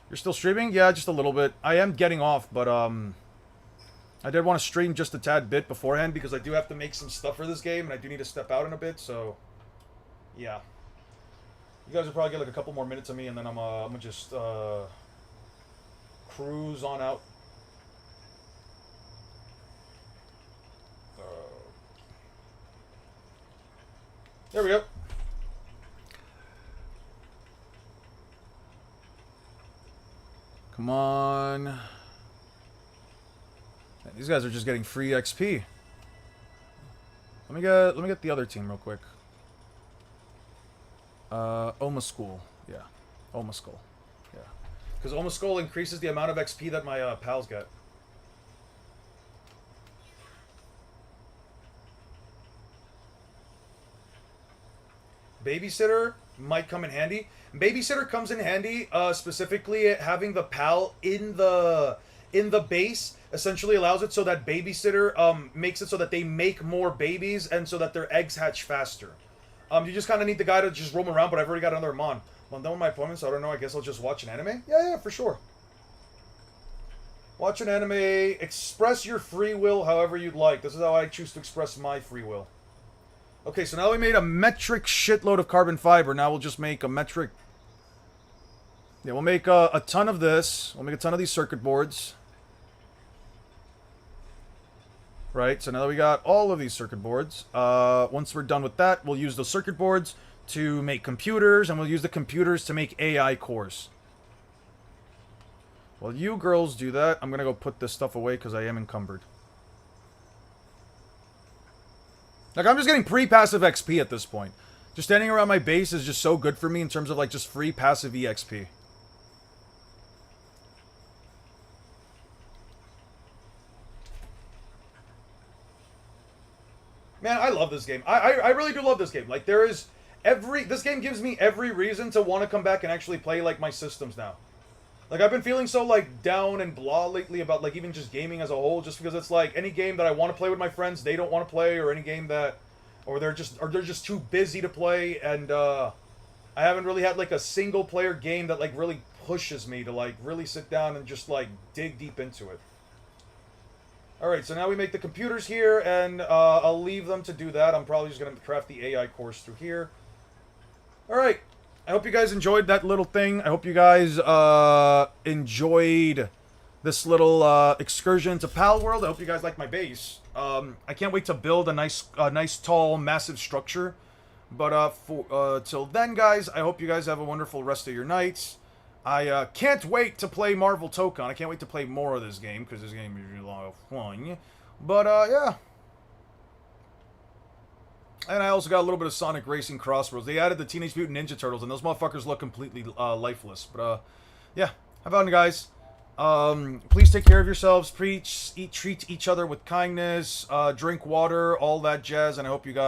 You're still streaming? Yeah, just a little bit. I am getting off, but, I did want to stream just a tad bit beforehand because I do have to make some stuff for this game, and I do need to step out in a bit, so... Yeah. You guys will probably get like a couple more minutes of me, and then I'm gonna just, cruise on out. There we go. Come on. These guys are just getting free XP. Let me get the other team real quick. Oma School. Yeah. Oma School. Yeah. Because Oma School increases the amount of XP that my pals get. Babysitter might come in handy. Babysitter comes in handy, specifically having the pal in the base essentially allows it so that Babysitter makes it so that they make more babies and so that their eggs hatch faster. You just kind of need the guy to just roam around, but I've already got another Mon. Well, I'm done with my appointment, so I don't know. I guess I'll just watch an anime? Yeah, for sure. Watch an anime. Express your free will however you'd like. This is how I choose to express my free will. Okay, so now we made a metric shitload of carbon fiber. Now we'll just make a metric... Yeah, we'll make a ton of this. We'll make a ton of these circuit boards. Right, so now that we got all of these circuit boards, once we're done with that, we'll use the circuit boards to make computers, and we'll use the computers to make AI cores. While you girls do that, I'm going to go put this stuff away because I am encumbered. Like, I'm just getting pre-passive XP at this point. Just standing around my base is just so good for me in terms of, like, just free passive EXP. Man, I love this game. I really do love this game. Like, there is this game gives me every reason to want to come back and actually play, like, my systems now. Like, I've been feeling so, like, down and blah lately about, like, even just gaming as a whole, just because it's, like, any game that I want to play with my friends, they don't want to play, or any game that, or they're just too busy to play, and, I haven't really had, like, a single-player game that, like, really pushes me to, like, really sit down and just, like, dig deep into it. Alright, so now we make the computers here, and, I'll leave them to do that. I'm probably just gonna craft the AI course through here. Alright. I hope you guys enjoyed that little thing. I hope you guys enjoyed this little excursion into Pal World. I hope you guys like my base. I can't wait to build a nice, tall, massive structure. But till then, guys, I hope you guys have a wonderful rest of your nights. I can't wait to play Marvel Tokon. I can't wait to play more of this game because this game is a lot of fun. But yeah. And I also got a little bit of Sonic Racing Crossroads. They added the Teenage Mutant Ninja Turtles, and those motherfuckers look completely lifeless. But, yeah. Have fun, guys. Please take care of yourselves. Treat each other with kindness. Drink water, all that jazz. And I hope you guys...